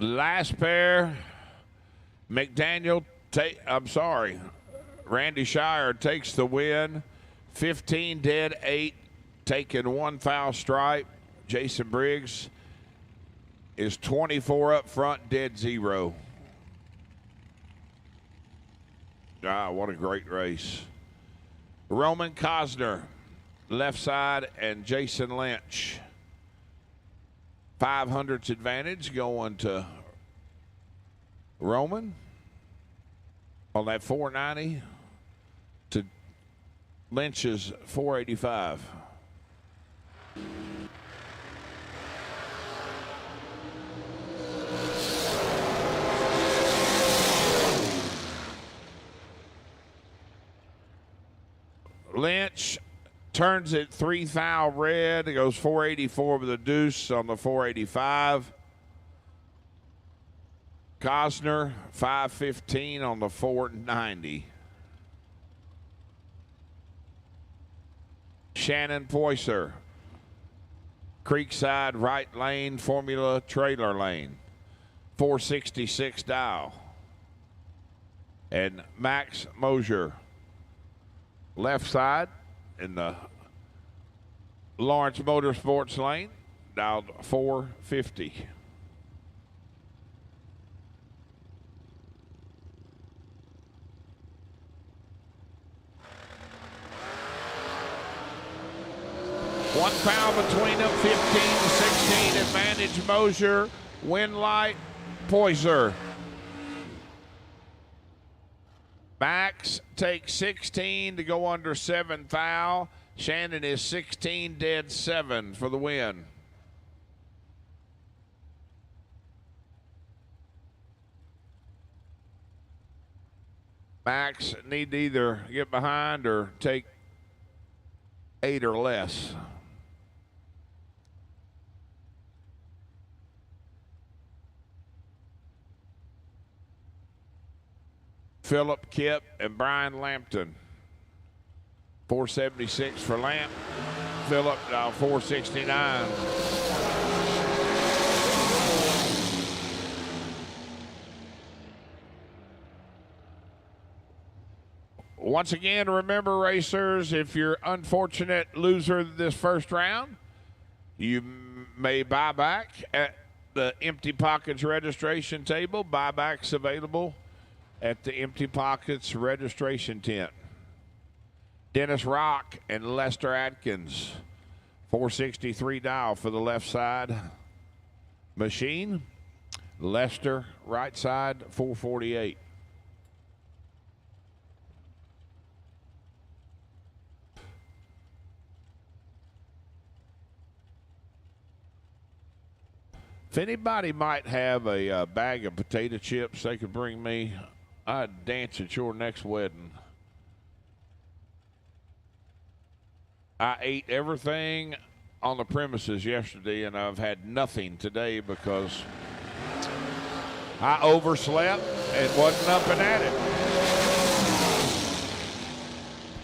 Last pair, Randy Shire takes the win. 15 dead, 8 taking 1 foul stripe. Jason Briggs is 24 up front, dead 0. What a great race. Roman Cosner, left side, and Jason Lynch. 500's advantage going to Roman on that 490 to Lynch's 485. Lynch turns it 3 thou red. It goes 484 with a deuce on the 485. Cosner 515 on the 490. Shannon Poyser, Creekside right lane, Formula trailer lane, 466 dial. And Max Mosier, left side in the Lawrence Motorsports lane, dialed 450. One foul between them, 15 to 16. Advantage Mosier, Winlight, Poyser. Max takes 16 to go under 7 thou. Shannon is 16 dead 7 for the win. Max need to either get behind or take 8 or less. Philip Kipp and Brian Lampton. 476 for Lamp. Philip 469. Once again, remember, racers, if you're unfortunate loser this first round, you may buy back at the Empty Pockets registration table. Buybacks available at the Empty Pockets registration tent. Dennis Rock and Lester Atkins, 463 dial for the left side machine. Lester, right side, 448. If anybody might have a bag of potato chips they could bring me, I'd dance at your next wedding. I ate everything on the premises yesterday, and I've had nothing today because I overslept and wasn't up and at it.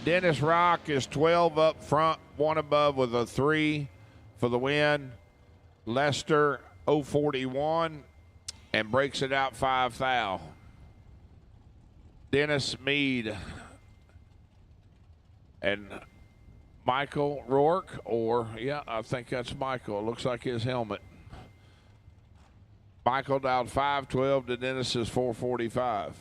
Dennis Rock is 12 up front, 1 above with a 3 for the win. Lester 041 and breaks it out 5 thou. Dennis Mead and Michael Rourke, I think that's Michael. It looks like his helmet. Michael dialed 512 to Dennis's 445.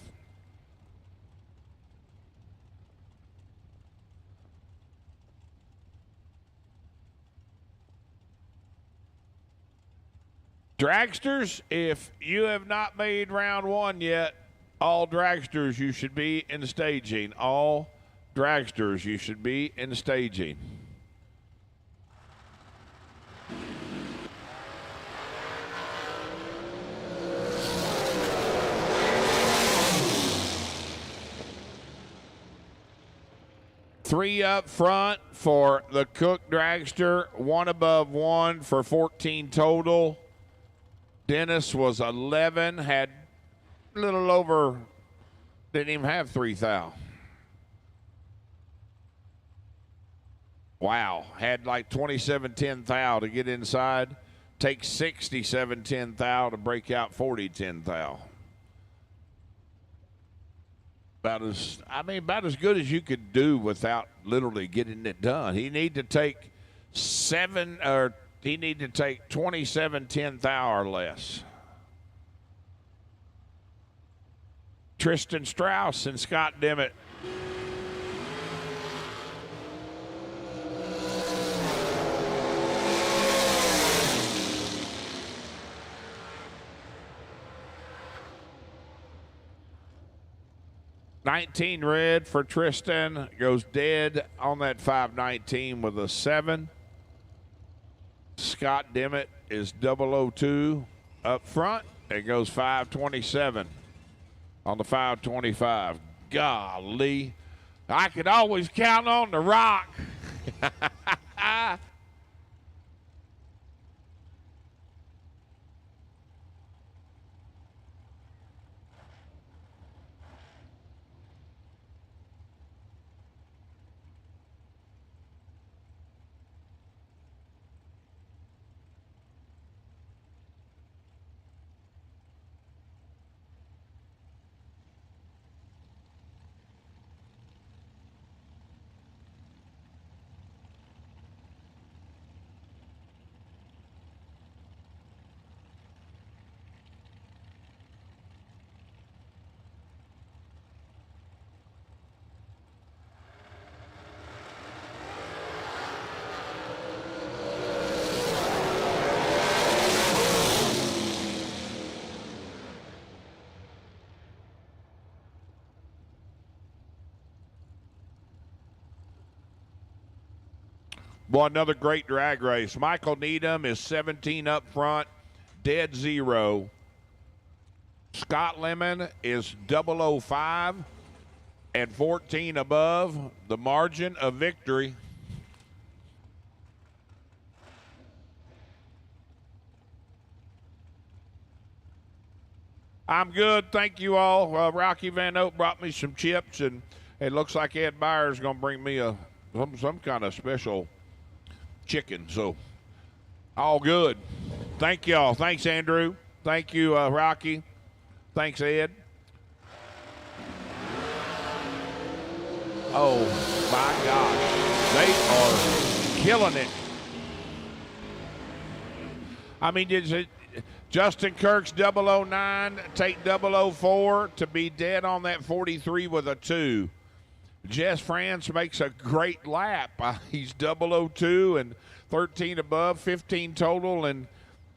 Dragsters, if you have not made round 1 yet, all dragsters, you should be in staging. All dragsters, you should be in staging. Three up front for the Cook Dragster, 1 above 1 for 14 total. Dennis was 11, had a little over, didn't even have 3 thou. Wow, had like 27-10 thou to get inside. take 67 thou to break out 40 thou. About as good as you could do without literally getting it done. He need to take 27 thou or less. Tristan Strauss and Scott Dimmitt. $19 red for Tristan. Goes dead on that 519 with a 7. Scott Dimmitt is 002 up front. It goes 527 on the 525. Golly, I could always count on the rock. Boy, another great drag race. Michael Needham is 17 up front, dead 0. Scott Lemon is 005 and 14 above the margin of victory. I'm good. Thank you all. Rocky Van Oak brought me some chips, and it looks like Ed Byers is going to bring me some kind of special chicken. So all good. Thank y'all. Thanks, Andrew. Thank you, Rocky. Thanks, Ed. Oh my gosh, they are killing it. I mean, is it Justin Kirk's 009 take 004 to be dead on that 43 with a 2. Jess France makes a great lap. He's 002 and 13 above, 15 total, and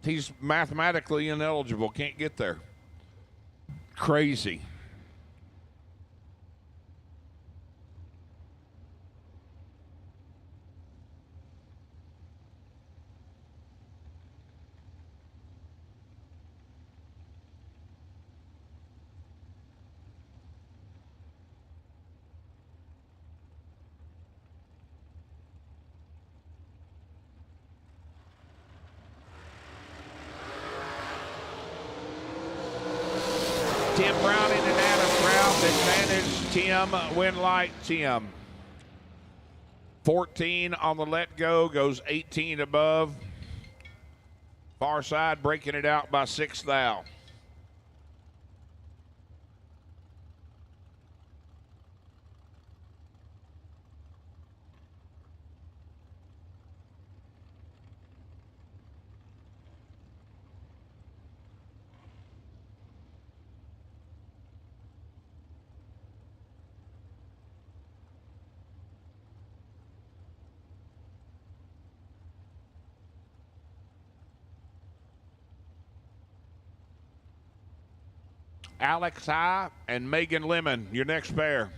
he's mathematically ineligible. Can't get there. Crazy. Tim Browning and Adam Brown advantage Tim Winlight. Tim 14 on the let go, goes 18 above. Far side breaking it out by 6 thou. Alex High and Megan Lemon, your next pair.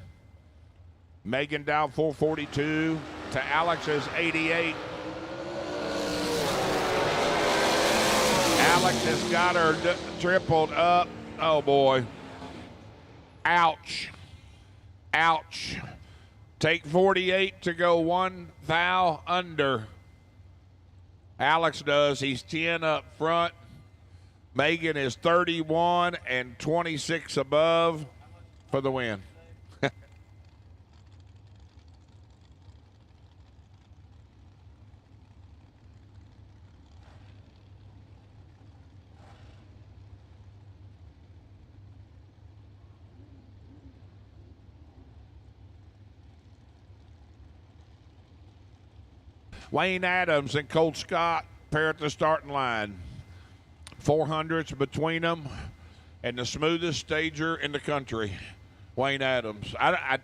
Megan down 442 to Alex's 88. Alex has got her tripled up. Oh boy. Ouch. Ouch. Take 48 to go 1 thou under. Alex does. He's 10 up front. Megan is 31 and 26 above for the win. Wayne Adams and Colt Scott pair at the starting line. 400s between them, and the smoothest stager in the country, Wayne Adams. I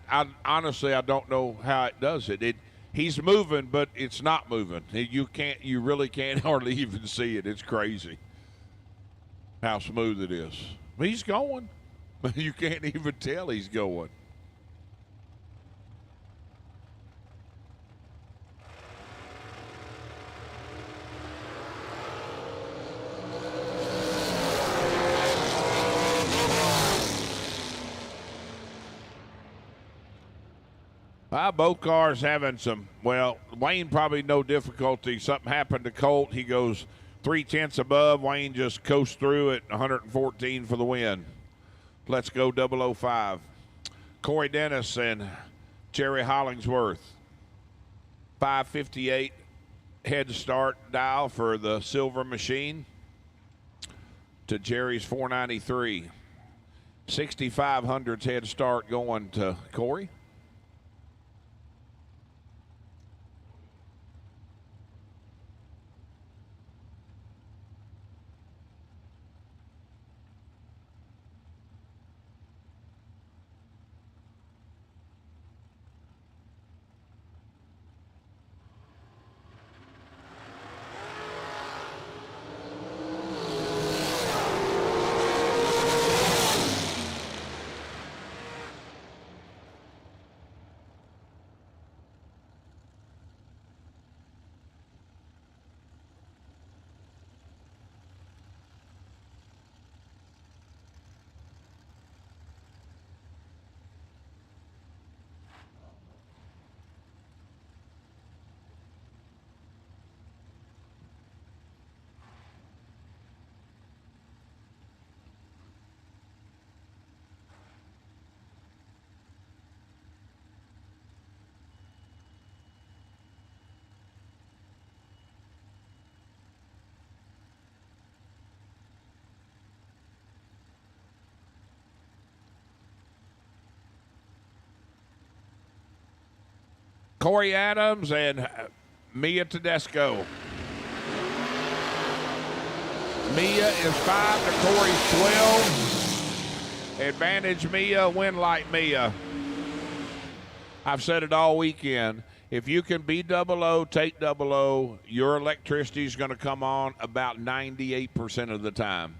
honestly, I don't know how it does it. He's moving, but it's not moving. You really can't hardly even see it. It's crazy how smooth it is. He's going. You can't even tell he's going. Both cars having some, well, Wayne probably no difficulty. Something happened to Colt. He goes 3/10 above. Wayne just coasts through at 114 for the win. Let's go 005. Corey Dennis and Jerry Hollingsworth. 558 head start dial for the silver machine to Jerry's 493. 6,500 head start going to Corey. Corey Adams and Mia Tedesco. Mia is 5 to Corey's 12. Advantage Mia, win like Mia. I've said it all weekend. If you can be 00, take 00, your electricity is going to come on about 98% of the time.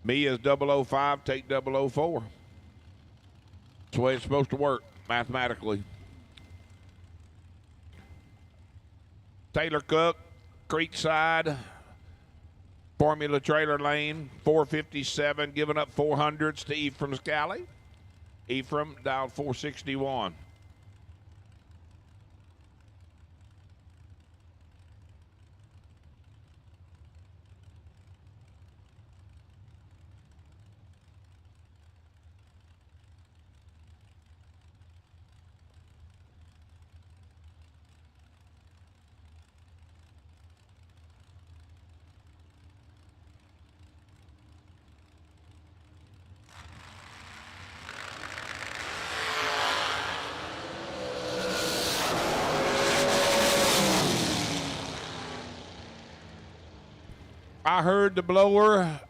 Mia's 005, take 004. That's the way it's supposed to work mathematically. Taylor Cook, Creekside, Formula Trailer Lane, 457, giving up 400s to Ephraim Scally. Ephraim dialed 461. I heard the blower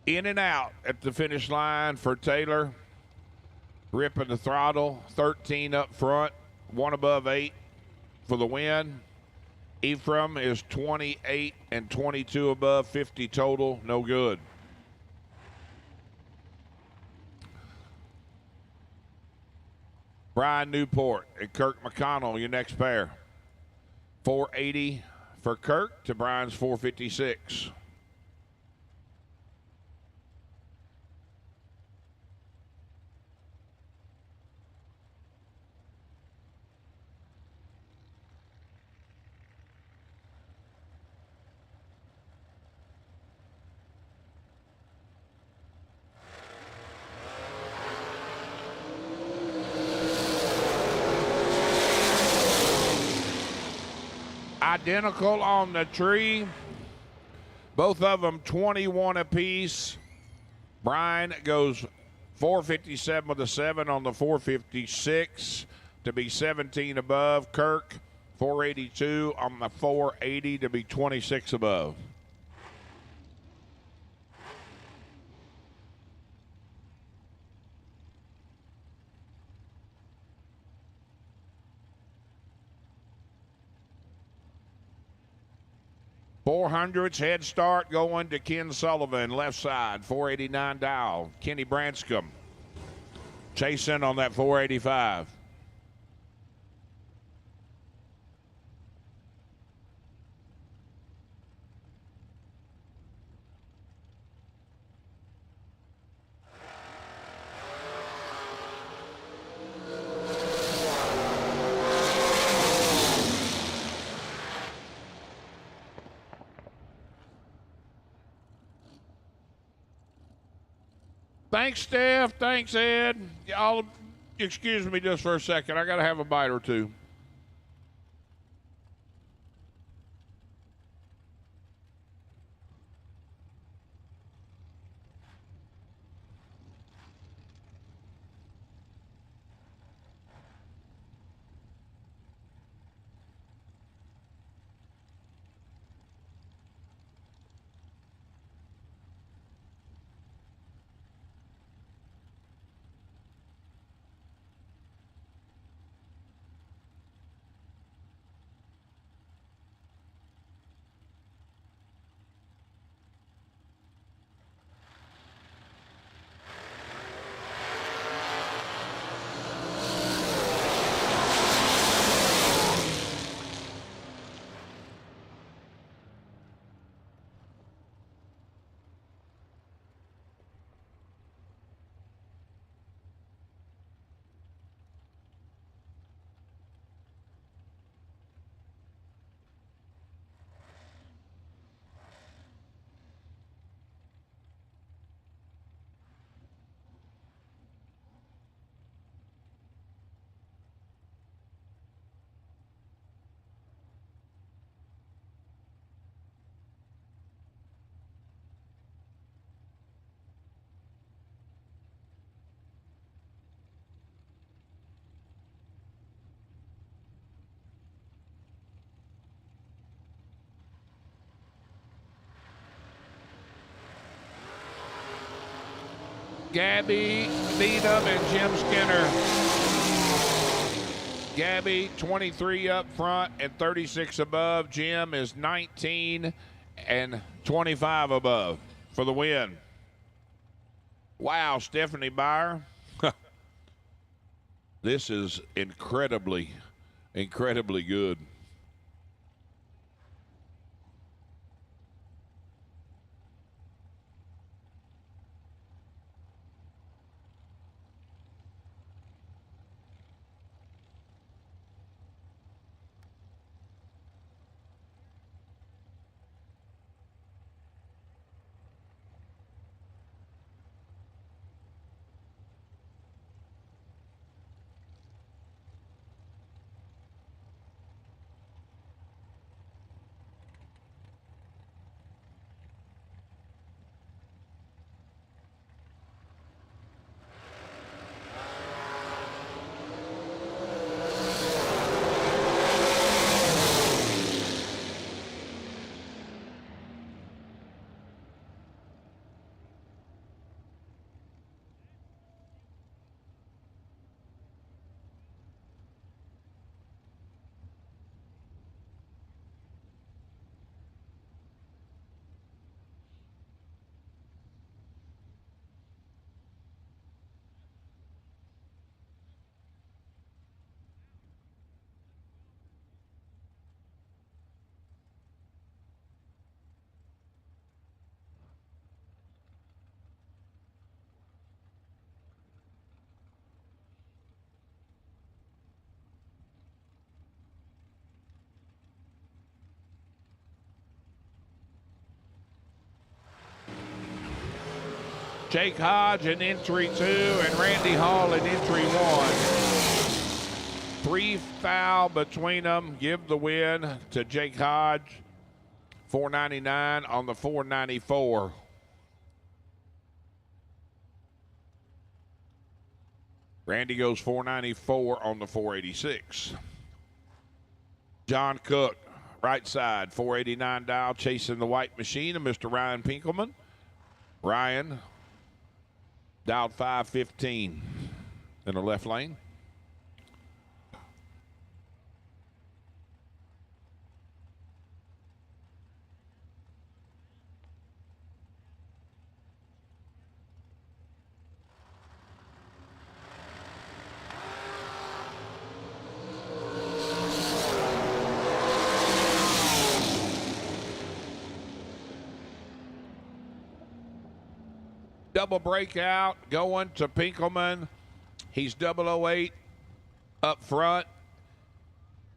in and out at the finish line for Taylor. Ripping the throttle, 13 up front, 1 above 8 for the win. Ephraim is 28 and 22 above, 50 total, no good. Brian Newport and Kirk McConnell, your next pair. 480 for Kirk to Brian's 456. Identical on the tree. Both of them 21 apiece. Brian goes 457 with a 7 on the 456 to be 17 above. Kirk 482 on the 480 to be 26 above. $400's head start going to Ken Sullivan, left side, 489 dial. Kenny Branscombe chasing on that 485. Thanks, Steph. Thanks, Ed. Y'all, excuse me just for a second. I got to have a bite or two. Gabby Needham and Jim Skinner. Gabby 23 up front and 36 above. Jim is 19 and 25 above for the win. Wow, Stephanie Byer. This is incredibly, incredibly good. Jake Hodge in entry 2 and Randy Hall in entry 1. 3 foul between them. Give the win to Jake Hodge. 499 on the 494. Randy goes 494 on the 486. John Cook, right side, 489 dial, chasing the white machine of Mr. Ryan Pinkelman. Ryan, dialed 515 in the left lane. Double breakout going to Pinkelman. He's 008 up front.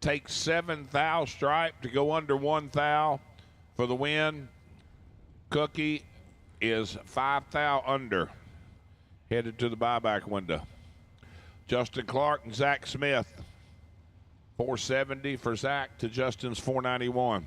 Takes 7 thou stripe to go under 1 thou for the win. Cookie is 5 thou under. Headed to the buyback window. Justin Clark and Zach Smith. 470 for Zach to Justin's 491.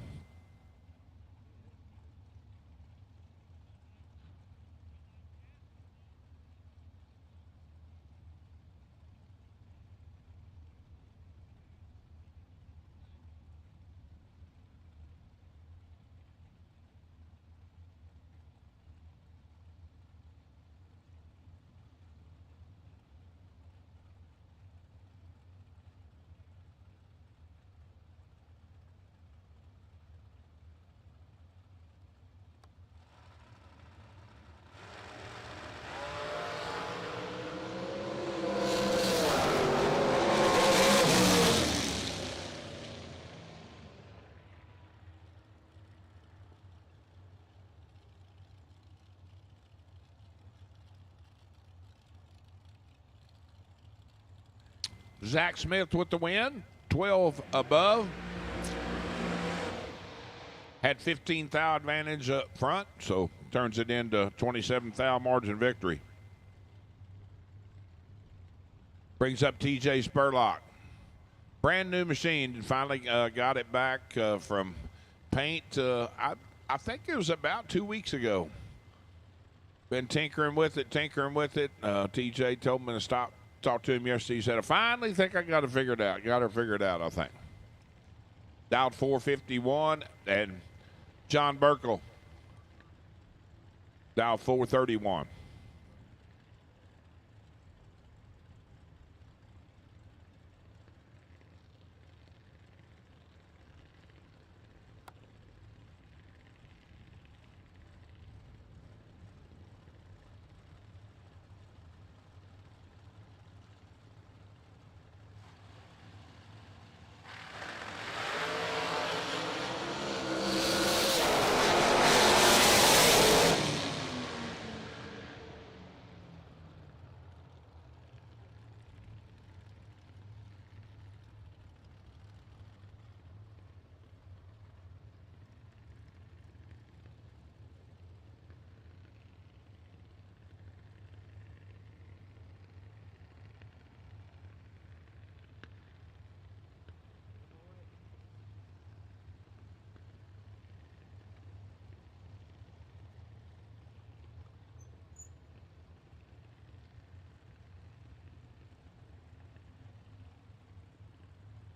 Zach Smith with the win, 12 above. Had 15 thou advantage up front, so turns it into 27 thou margin victory. Brings up TJ Spurlock. Brand new machine, finally got it back from paint. I think it was about 2 weeks ago. Been tinkering with it. TJ told me to stop. Talked to him yesterday. He said, I finally think I got it figured out. Got her figured out, I think. Dialed 451. And John Burkle, dialed 431.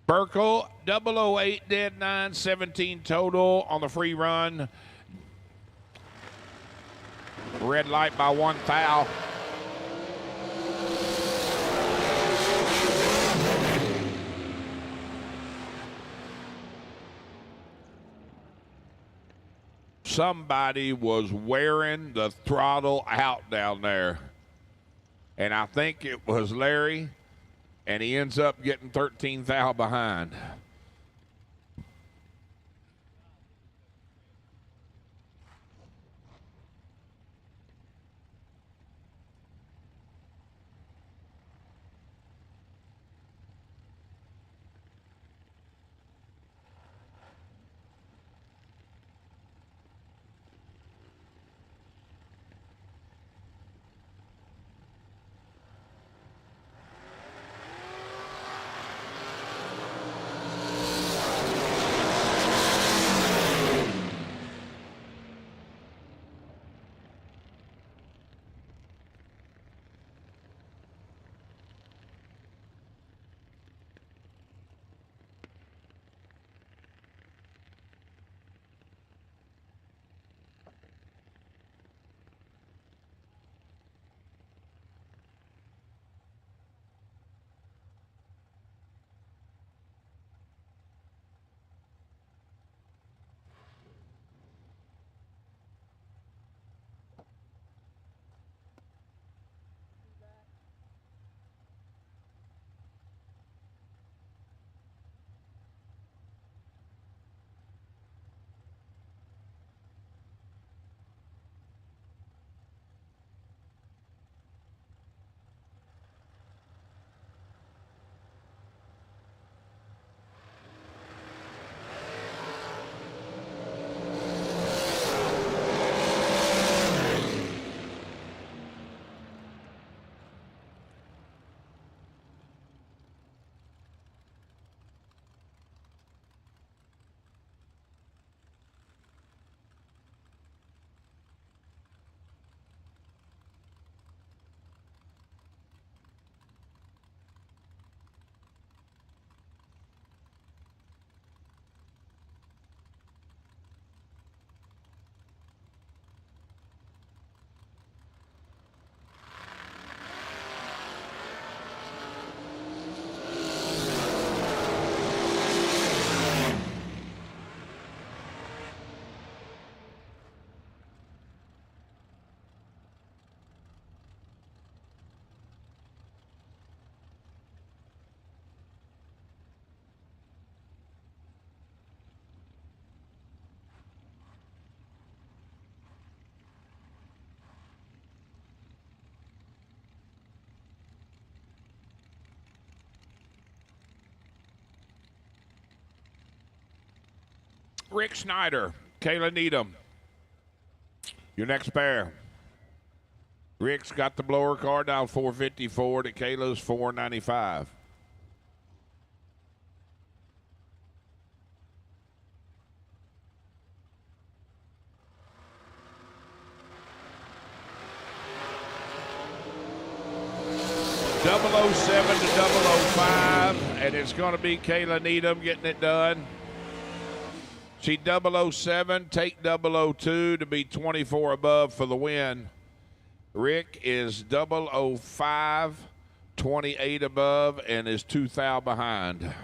Burkle, 008 dead 9, 17 total on the free run. Red light by 1 thou. Somebody was wearing the throttle out down there. And I think it was Larry. And he ends up getting 13 thou behind. Rick Snyder, Kayla Needham. Your next pair. Rick's got the blower car down 454 to Kayla's 495. .007 to .005, and it's going to be Kayla Needham getting it done. She .007, take .002 to be 24 above for the win. Rick is .005, 28 above, and is 2 thou behind.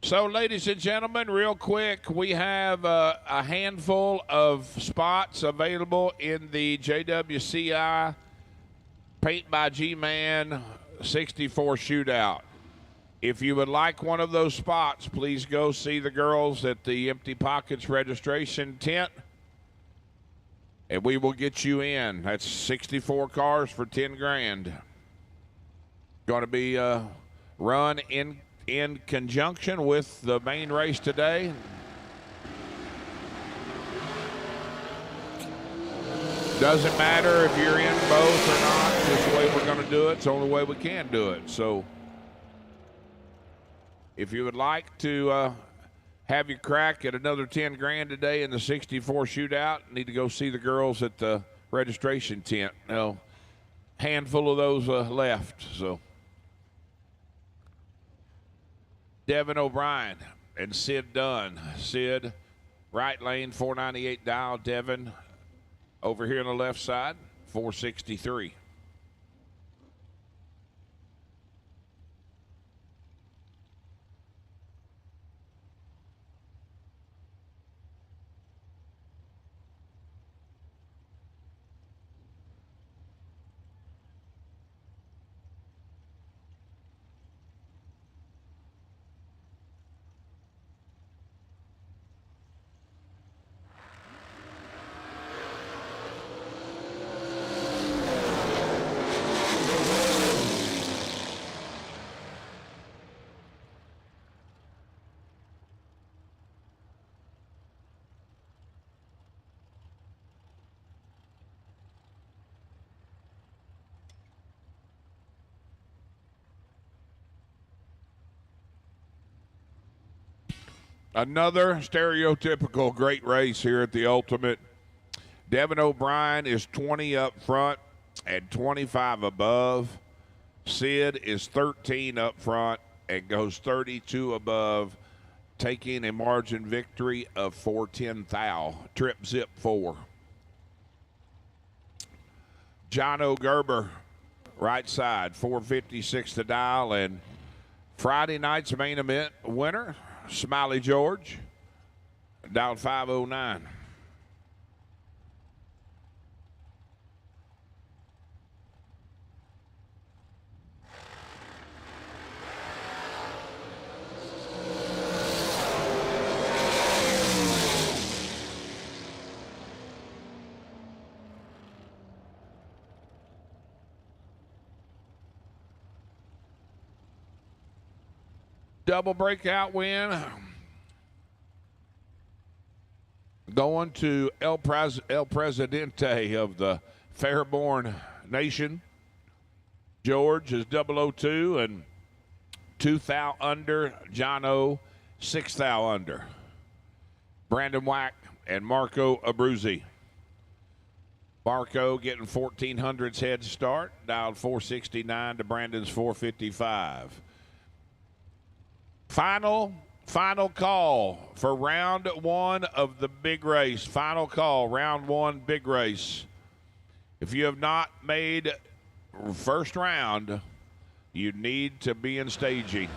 So, ladies and gentlemen, real quick, we have a handful of spots available in the JWCI Paint by G-Man 64 shootout. If you would like one of those spots, please go see the girls at the Empty Pockets registration tent, and we will get you in. That's 64 cars for 10 grand. Going to be run in conjunction with the main race today. Doesn't matter if you're in both or not. This is the way we're going to do it. It's the only way we can do it. So if you would like to have your crack at another 10 grand today in the 64 shootout, need to go see the girls at the registration tent. Now, handful of those left. So Devin O'Brien and Sid Dunn. Sid, right lane, 498 dial. Devin, over here on the left side, 463. Another stereotypical great race here at the Ultimate. Devin O'Brien is 20 up front and 25 above. Sid is 13 up front and goes 32 above, taking a margin victory of 4/10 thou. Trip zip 4. John O'Gerber, right side, 456 to dial, and Friday night's main event winner, Smiley George, down 509. Double breakout win going to El Presidente of the Fairborn Nation. George is 002 and 2 thou under. John O, 6 thou under. Brandon Wack and Marco Abruzzi. Marco getting 1400's head start, dialed 469 to Brandon's 455. Final call for round one of the big race. Final call, round one, big race. If you have not made first round, you need to be in staging.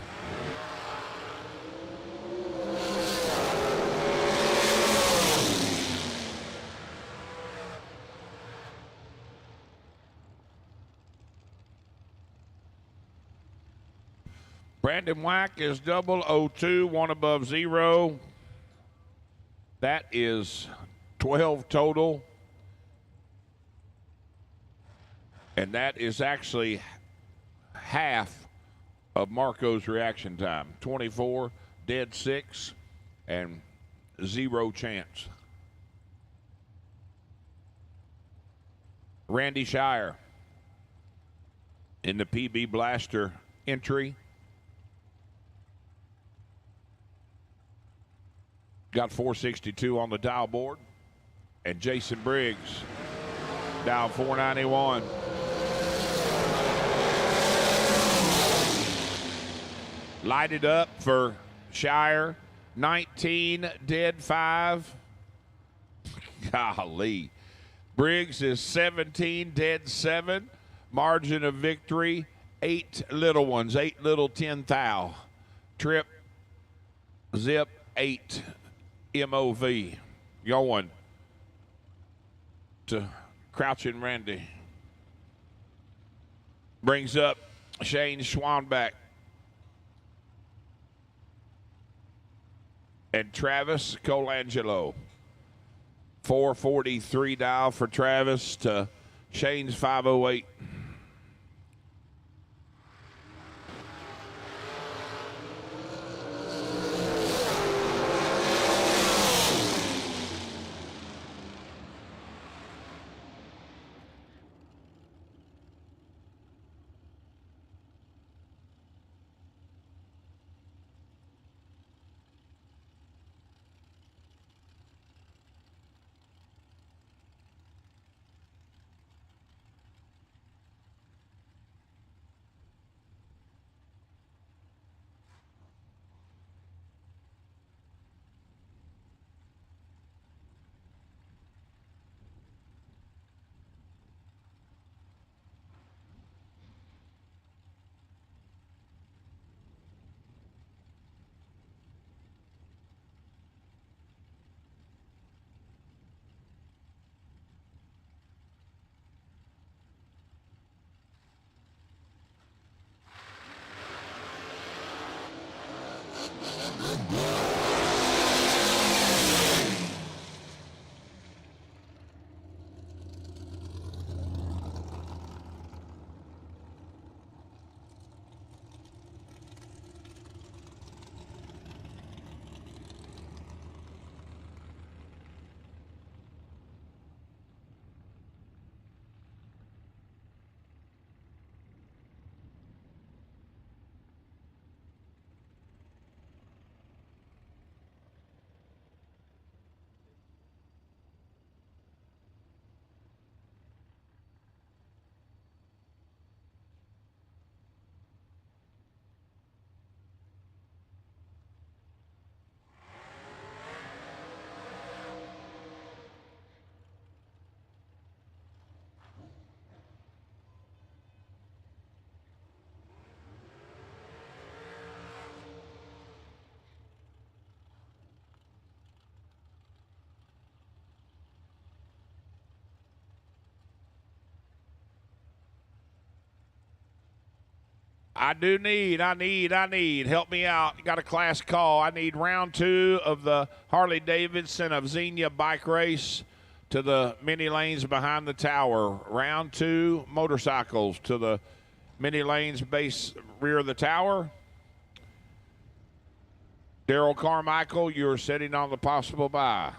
Brandon Wack is 002, one above 0. That is 12 total. And that is actually half of Marco's reaction time. 24, dead 6, and 0 chance. Randy Shire in the PB Blaster entry. Got 462 on the dial board. And Jason Briggs down 491. Lighted up for Shire. 19, dead 5. Golly. Briggs is 17, dead 7. Margin of victory, 8 little ones, 8 little 10 thou. Trip, zip, 8. MOV. Going to Crouching Randy. Brings up Shane Schwanbeck. And Travis Colangelo. 443 dial for Travis to Shane's 508. I need. Help me out. Got a class call. I need round 2 of the Harley Davidson of Xenia bike race to the mini lanes behind the tower. Round 2 motorcycles to the mini lanes base rear of the tower. Daryl Carmichael, you're sitting on the possible bye.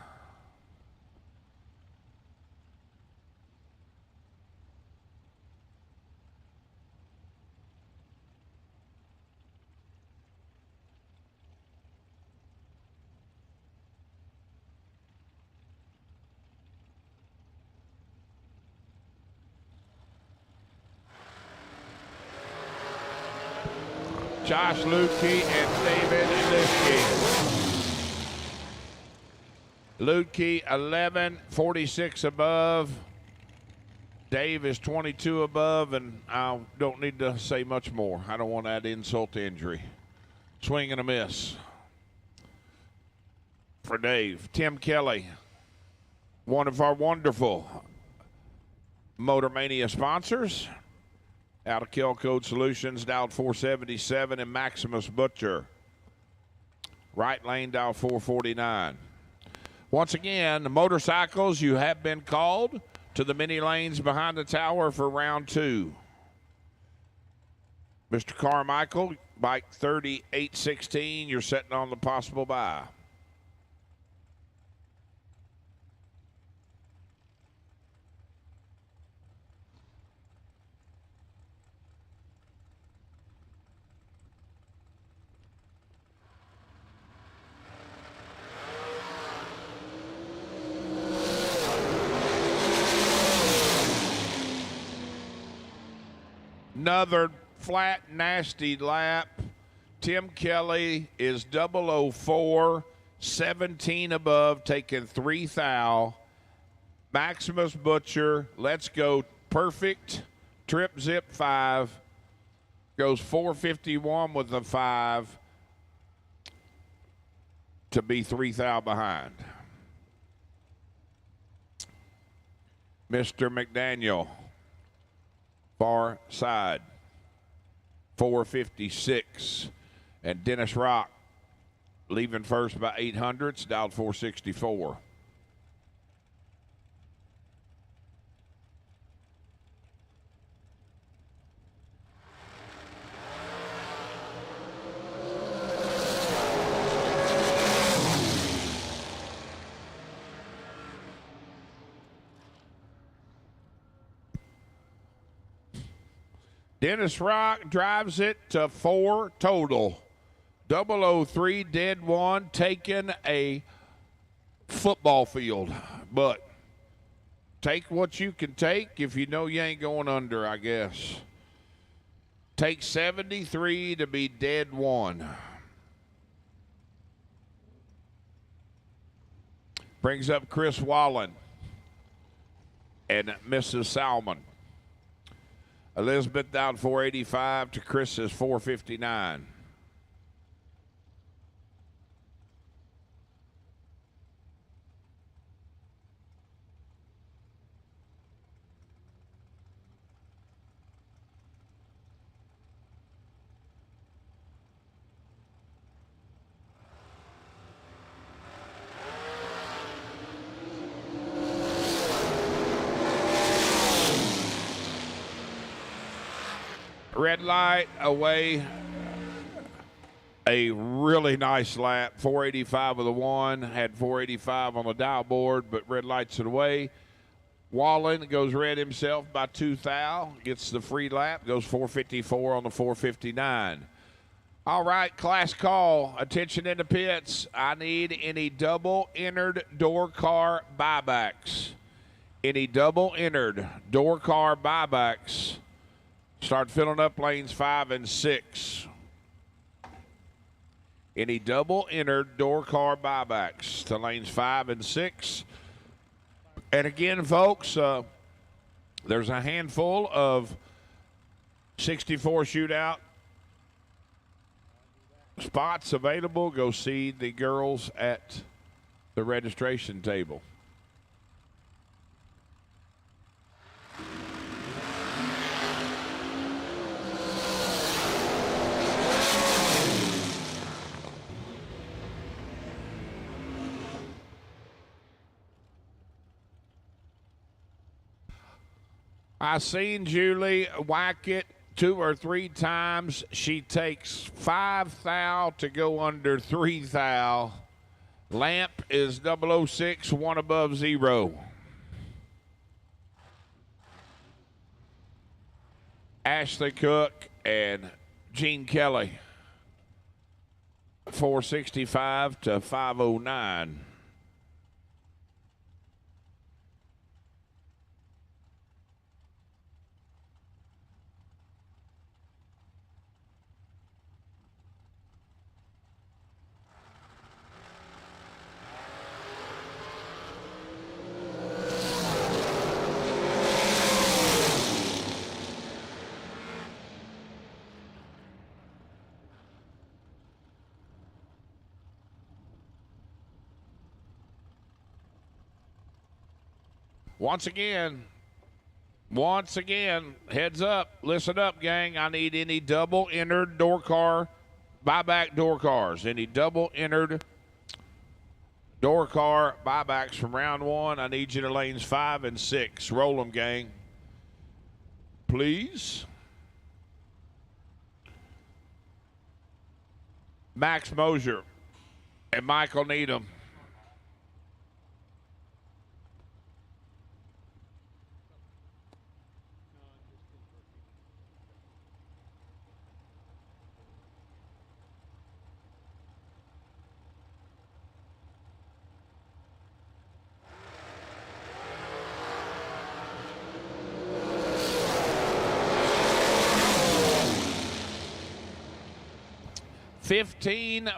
Josh Lutke and David Lutke. Lutke 11:46 above. Dave is 22 above, and I don't need to say much more. I don't want to add insult to injury. Swing and a miss for Dave. Tim Kelly, one of our wonderful Motor Mania sponsors. Out of Kill Code Solutions, dialed 477, and Maximus Butcher. Right lane, dial 449. Once again, the motorcycles, you have been called to the mini lanes behind the tower for round 2. Mr. Carmichael, bike 3816, you're setting on the possible bye. Another flat, nasty lap. Tim Kelly is 004, 17 above, taking 3 thou. Maximus Butcher, let's go perfect. Trip zip 5. Goes 451 with the 5 to be 3 thou behind. Mr. McDaniel. Far side, 456. And Dennis Rock leaving first by 800s, dialed 464. Dennis Rock drives it to 4 total. 003 dead 1, taking a football field. But take what you can take if you know you ain't going under, I guess. Take 73 to be dead 1. Brings up Chris Wallen and Mrs. Salmon. Elizabeth down 485 to Chris's 459. Red light away. A really nice lap. 485 with a 1. Had 485 on the dial board, but red lights it away. Wallen goes red himself by 2 thou. Gets the free lap. Goes 454 on the 459. All right, class call. Attention in the pits. I need any double entered door car buybacks. Any double entered door car buybacks. Start filling up lanes 5 and 6. Any double entered door car buybacks to lanes 5 and 6. And again, folks, there's a handful of 64 shootout spots available. Go see the girls at the registration table. I seen Julie whack it 2 or 3 times. She takes 5 thou to go under 3 thou. Lamp is 006, 1 above 0. Ashley Cook and Gene Kelly, 465 to 509. Once again, heads up, listen up, gang. I need any double entered door car, buyback door cars. Any double entered door car buybacks from round 1. I need you to lanes 5 and 6. Roll them, gang. Please. Max Mosier and Michael Needham.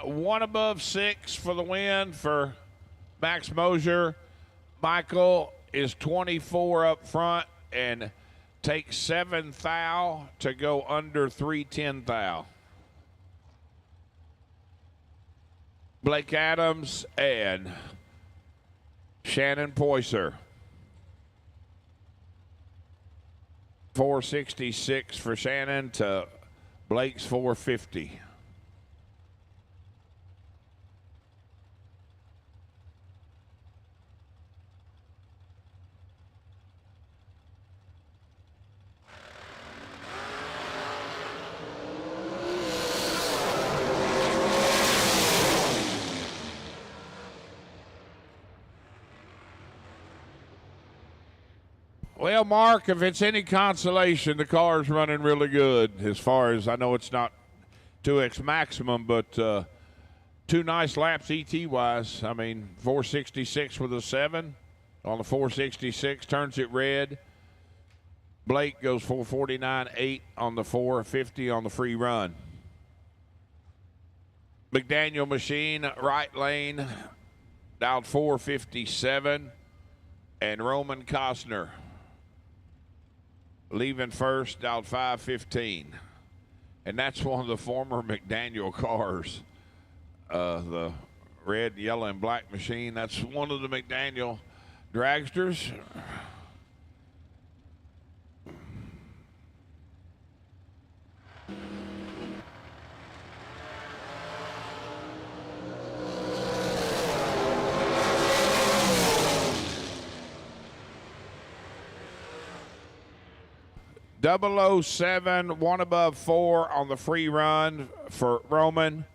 One above 6 for the win for Max Mosier. Michael is 24 up front and takes 7 thou to go under 310 thou. Blake Adams and Shannon Poyser. 466 for Shannon to Blake's 450. Well, Mark, if it's any consolation, the car's running really good. As far as I know, it's not 2X maximum, but 2 nice laps ET-wise. I mean, 466 with a 7 on the 466, turns it red. Blake goes 449.8 on the 450 on the free run. McDaniel machine, right lane, dialed 457. And Roman Costner leaving first, dialed 515. And that's one of the former McDaniel cars. The red, yellow, and black machine. That's one of the McDaniel dragsters. .007, 1 above 4 on the free run for Roman.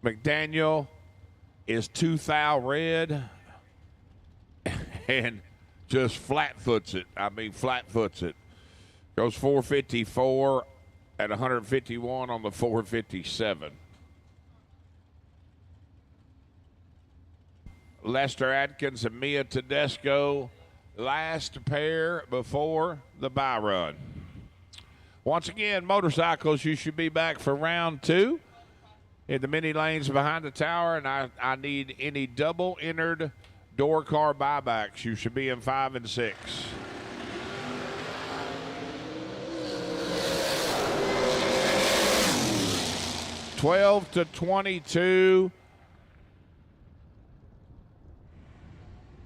McDaniel is 2 thou red and just flat foots it. I mean, flat foots it. Goes 454 at 151 on the 457. Lester Atkins and Mia Tedesco, last pair before the bye run. Once again, motorcycles, you should be back for round 2 in the mini lanes behind the tower, and I need any double entered door car buybacks. You should be in 5 and 6. $12 to $22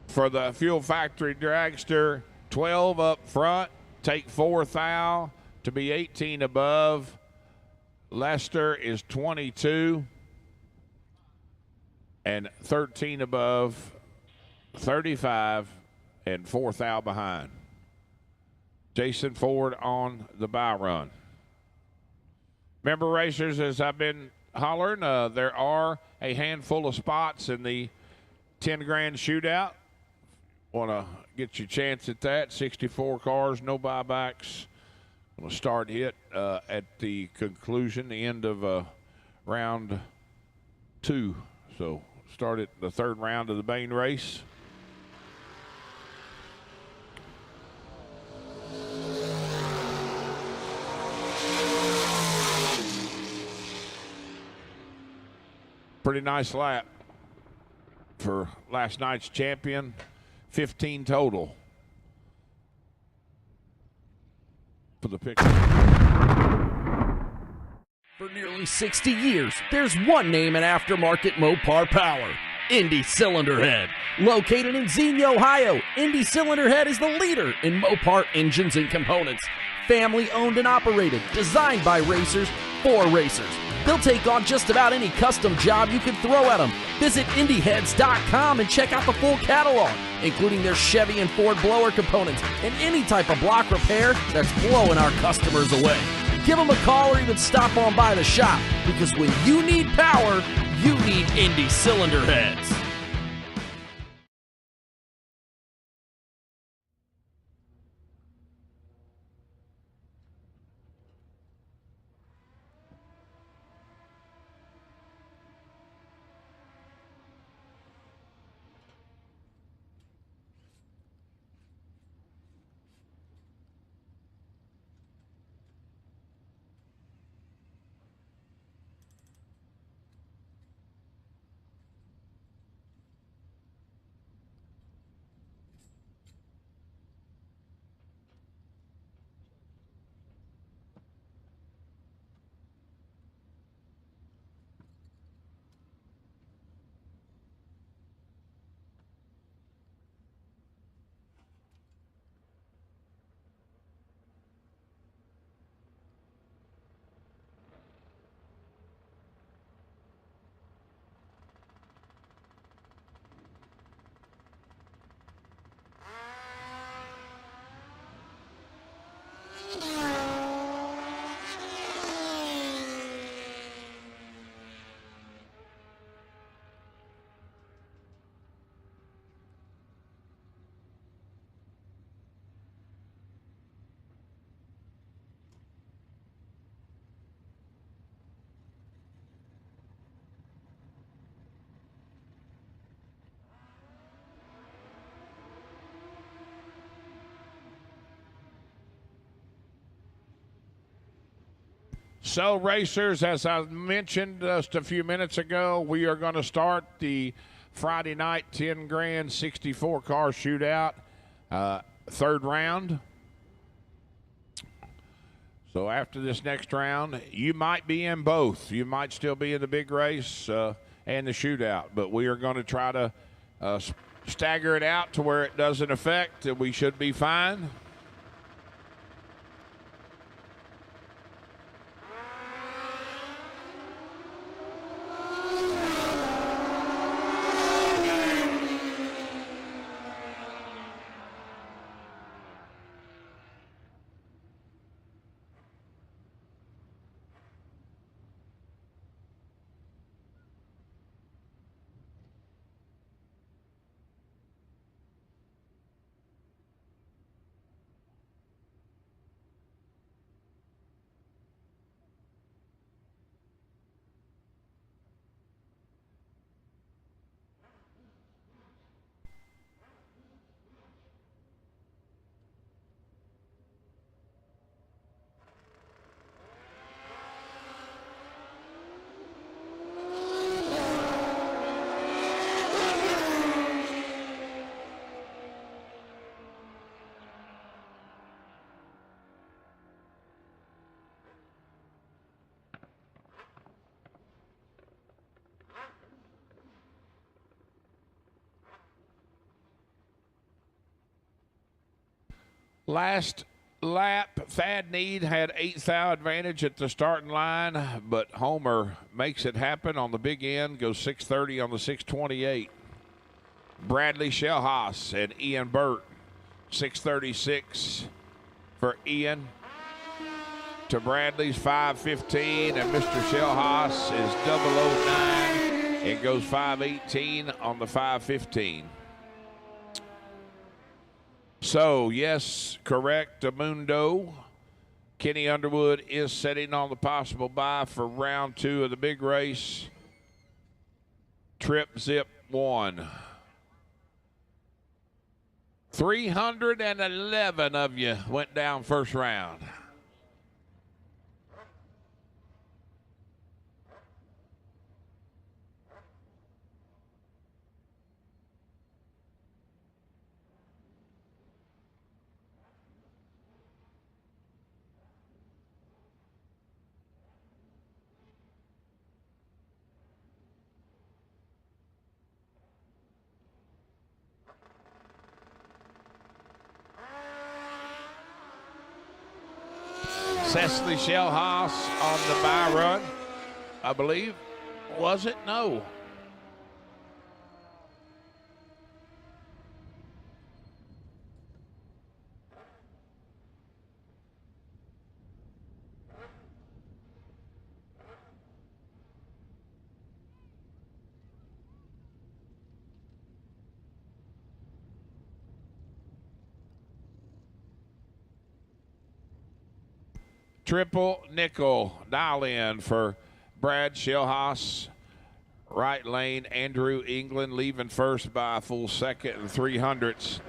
for the Fuel Factory Dragster. 12 up front, take 4 thou to be 18 above. Lester is 22 and 13 above, 35 and 4 thou behind. Jason Ford on the bye run. Remember, racers, as I've been hollering, there are a handful of spots in the 10 grand shootout. Want to get your chance at that. 64 cars, no buybacks. Going to start hit at the conclusion, the end of round 2. So start at the 3rd round of the main race. Pretty nice lap for last night's champion. 15 total for the picture. For nearly 60 years, there's one name in aftermarket Mopar power: INDY Cylinder Head. Located in Xenia, Ohio, INDY Cylinder Head is the leader in Mopar engines and components. Family owned and operated, designed by racers for racers. They'll take on just about any custom job you can throw at them. Visit INDYheads.com and check out the full catalog, including their Chevy and Ford blower components and any type of block repair that's blowing our customers away. Give them a call or even stop on by the shop, because when you need power, you need Indy cylinder heads. So, racers, as I mentioned just a few minutes ago, we are going to start the Friday night 10 grand 64 car shootout, third round. So after this next round, you might be in both. You might still be in the big race and the shootout, but we are going to try to stagger it out to where it doesn't affect, and we should be fine. Last lap, Thad Need had 8th thou advantage at the starting line, but Homer makes it happen on the big end, goes 6:30 on the 6:28. Bradley Shellhaas and Ian Burt, 6:36 for Ian to Bradley's 5:15, and Mr. Shellhaas is 009 and goes 5:18 on the 5:15. So, yes, correct, Amundo. Kenny Underwood is setting on the possible bye for round 2 of the big race. Trip Zip 1. 311 of you went down first round. Sassy Shellhaas on the bye run. I believe. Was it? No. Triple nickel. Dial in for Brad Schillhaas. Right lane, Andrew England leaving first by a full second and 300ths.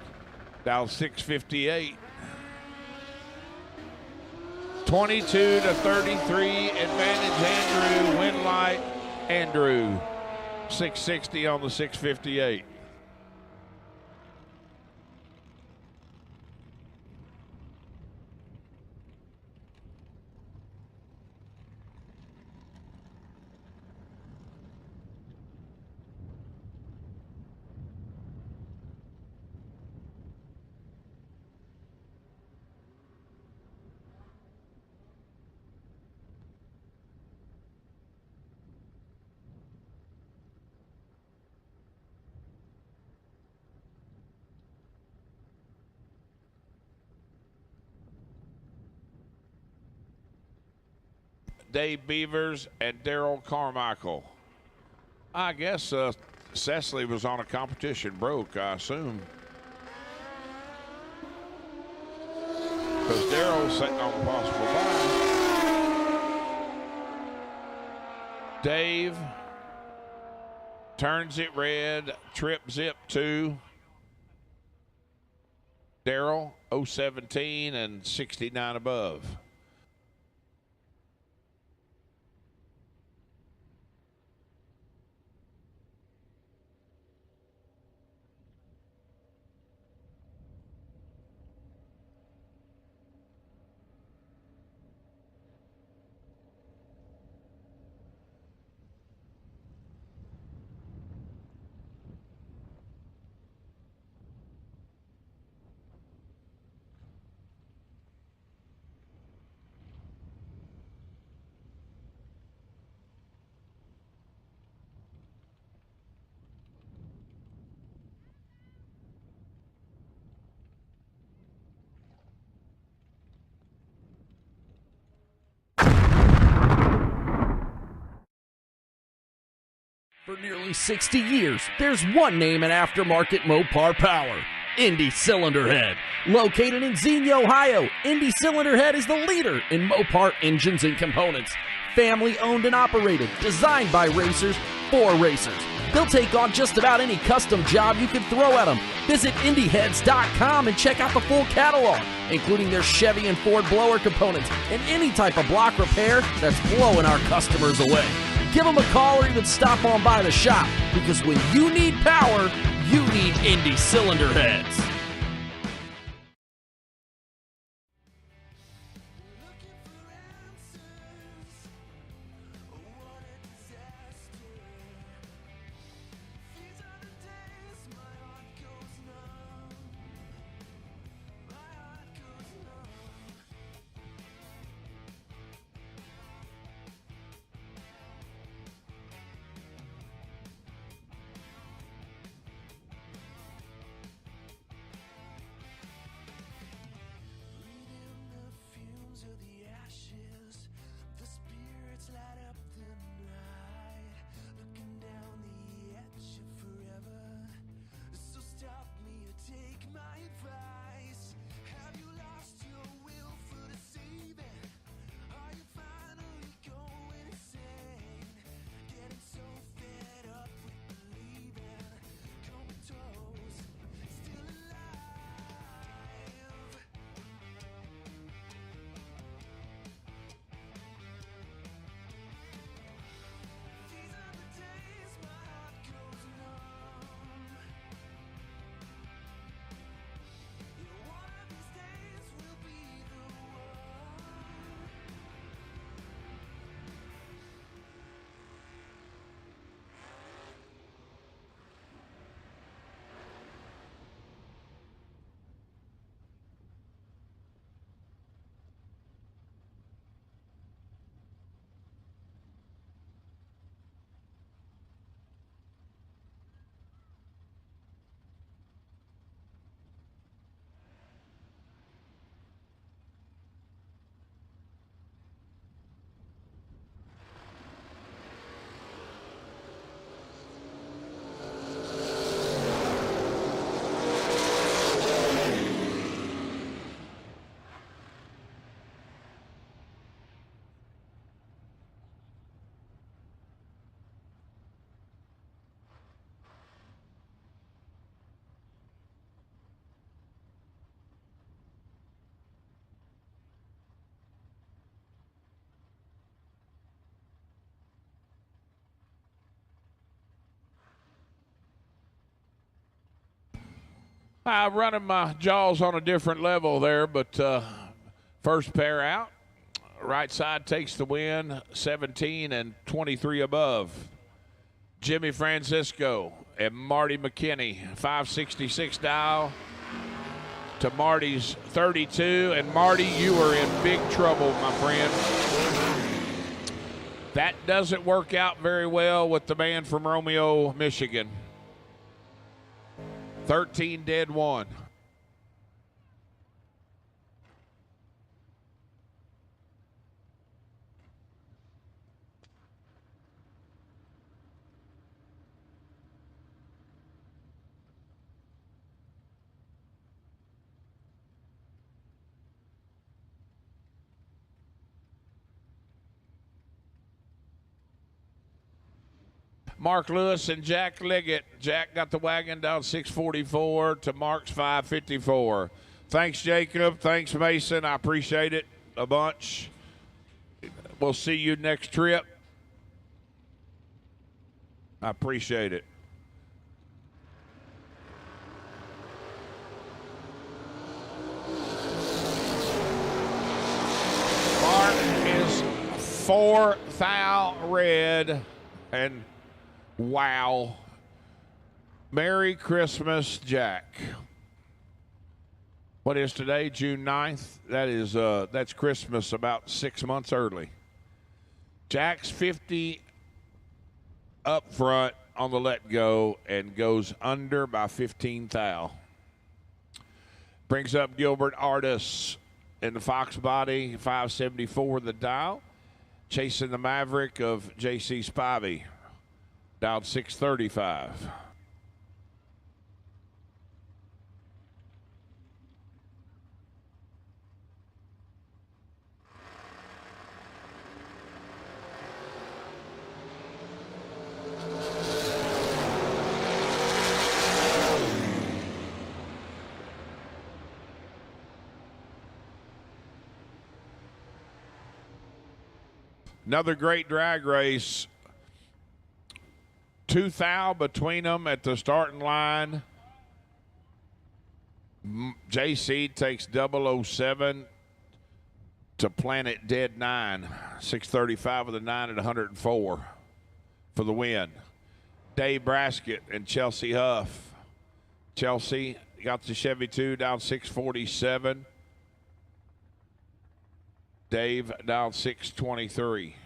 Dial 658. 22 to 33. Advantage Andrew. Win light. Andrew. 660 on the 658. Dave Beavers and Daryl Carmichael. I guess Cecily was on a competition broke, I assume. Because Daryl's sitting on the possible bye. Dave turns it red, trip zip 2. Daryl 017 and 69 above. For nearly 60 years, there's one name in aftermarket Mopar power, INDY Cylinder Head. Located in Xenia, Ohio, INDY Cylinder Head is the leader in Mopar engines and components. Family owned and operated, designed by racers for racers. They'll take on just about any custom job you can throw at them. Visit INDYheads.com and check out the full catalog, including their Chevy and Ford blower components and any type of block repair that's blowing our customers away. Give them a call or even stop on by the shop, because when you need power, you need INDY Cylinder Heads. I'm running my jaws on a different level there, but first pair out. Right side takes the win, 17 and 23 above. Jimmy Francisco and Marty McKinney, 566 dial to Marty's 32. And Marty, you are in big trouble, my friend. That doesn't work out very well with the man from Romeo, Michigan. 13 dead one. Mark Lewis and Jack Liggett. Jack got the wagon down 644 to Mark's 554. Thanks, Jacob. Thanks, Mason. I appreciate it a bunch. We'll see you next trip. I appreciate it. Mark is 4 thou red and wow. Merry Christmas, Jack. What is today? June 9th? That's Christmas about 6 months early. Jack's 50 up front on the let go and goes under by 15 thou. Brings up Gilbert Artis in the Fox body, 574 the dial. Chasing the Maverick of JC Spivey. Down 635. Another great drag race. 2 thou between them at the starting line. JC takes 007 to Planet Dead 9. 635 with a 9 at 104 for the win. Dave Braskett and Chelsea Huff. Chelsea got the Chevy 2 down 647. Dave down 623.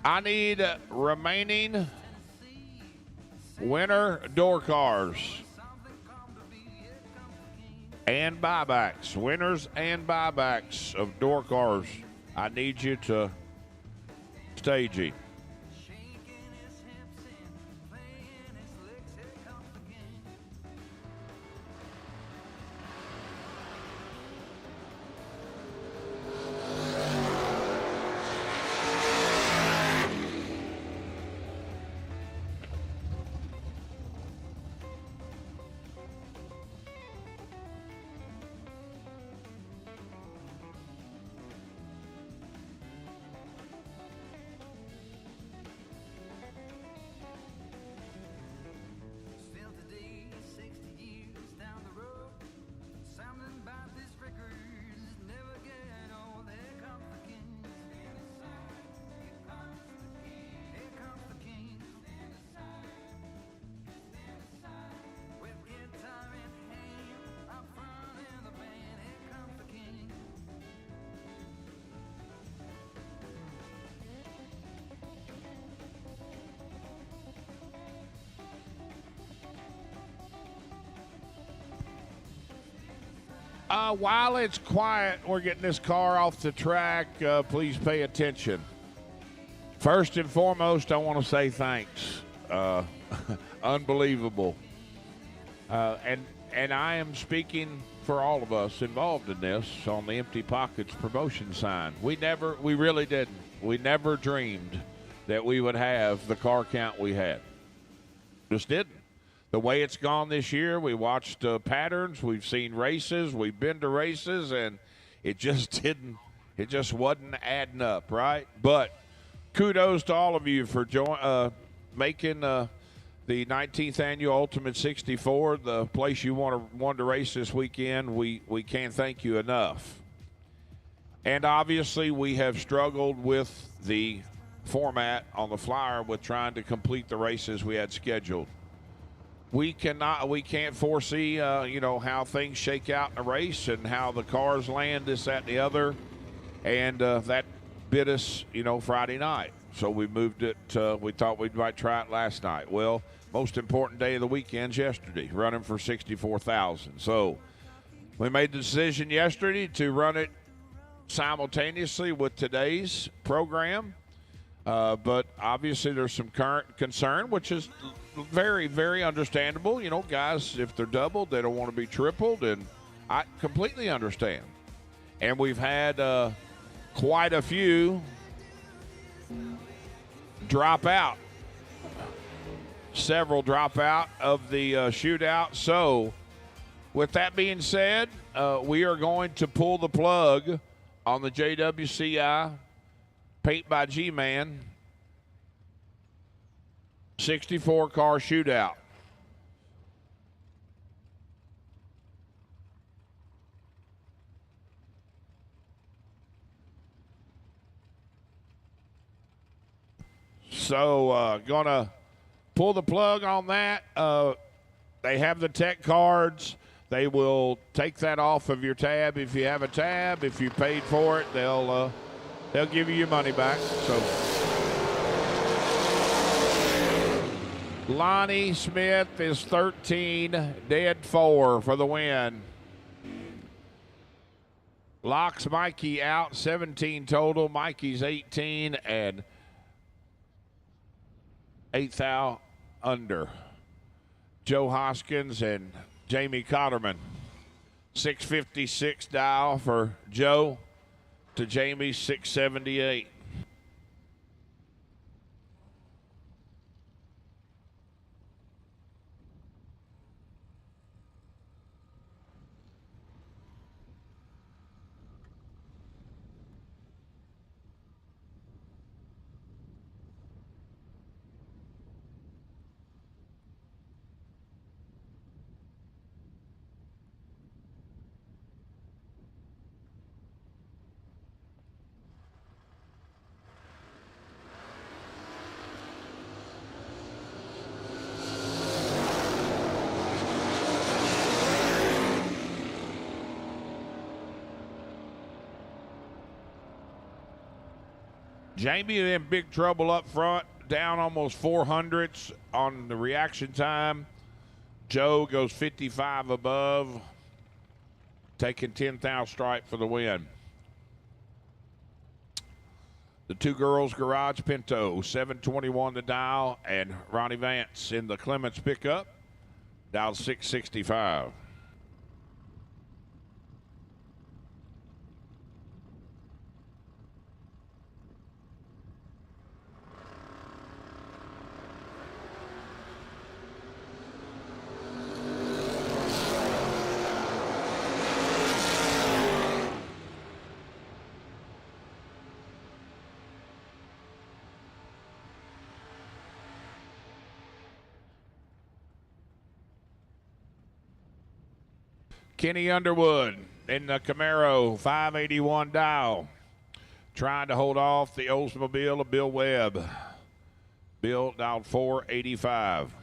I need remaining winter door cars and buybacks. Winners and buybacks of door cars. I need you to staging. While it's quiet, we're getting this car off the track. Please pay attention. First and foremost, I want to say thanks. Unbelievable. And I am speaking for all of us involved in this on the Empty Pockets promotion sign. We really didn't. We never dreamed that we would have the car count we had. Just didn't. The way it's gone this year, we watched patterns, we've seen races, we've been to races, and it just wasn't adding up, right? But kudos to all of you for making the 19th annual Ultimate 64 the place you wanted to race this weekend. We can't thank you enough. And obviously, we have struggled with the format on the flyer with trying to complete the races we had scheduled. We can't foresee, how things shake out in a race and how the cars land, this, that, and the other. And that bit us, Friday night. So we moved it. We thought we might try it last night. Well, most important day of the weekend's yesterday, running for 64,000. So we made the decision yesterday to run it simultaneously with today's program. But obviously there's some current concern, which is very, very understandable. Guys, if they're doubled, they don't want to be tripled, and I completely understand. And we've had quite a few drop out. Several drop out of the shootout. So with that being said, we are going to pull the plug on the JWCI Paint by G-Man 64 car shootout. So gonna pull the plug on that. They have the tech cards. They will take that off of your tab if you have a tab. If you paid for it, they'll give you your money back. So Lonnie Smith is 13, dead 4 for the win. Locks Mikey out, 17 total. Mikey's 18 and 8th under. Joe Hoskins and Jamie Cotterman. 656 dial for Joe to Jamie, 678. Jamie in big trouble up front, down almost 400s on the reaction time. Joe goes 55 above, taking 10,000 stripe for the win. The two girls garage Pinto, 721 to dial, and Ronnie Vance in the Clements pickup, dial 665. Kenny Underwood in the Camaro, 581 dial. Trying to hold off the Oldsmobile of Bill Webb. Bill dialed 485.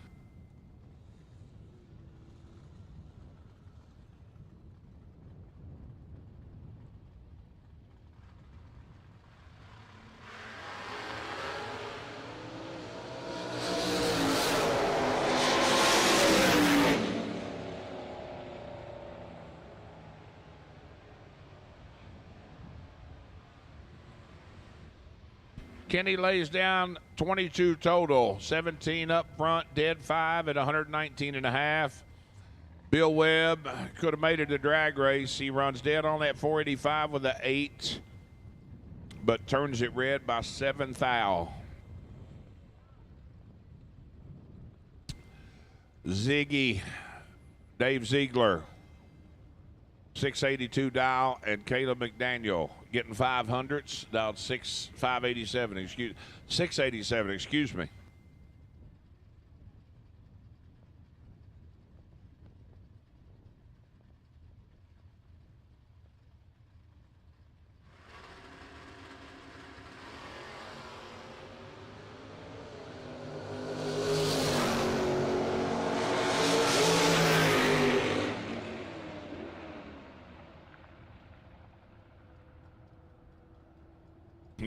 Kenny lays down 22 total, 17 up front, dead 5 at 119 and a half. Bill Webb could have made it a drag race. He runs dead on that 485 with an 8, but turns it red by 7 thou. Ziggy, Dave Ziegler, 682 dial, and Caleb McDaniel getting 500s, dialed 587, 687, excuse me.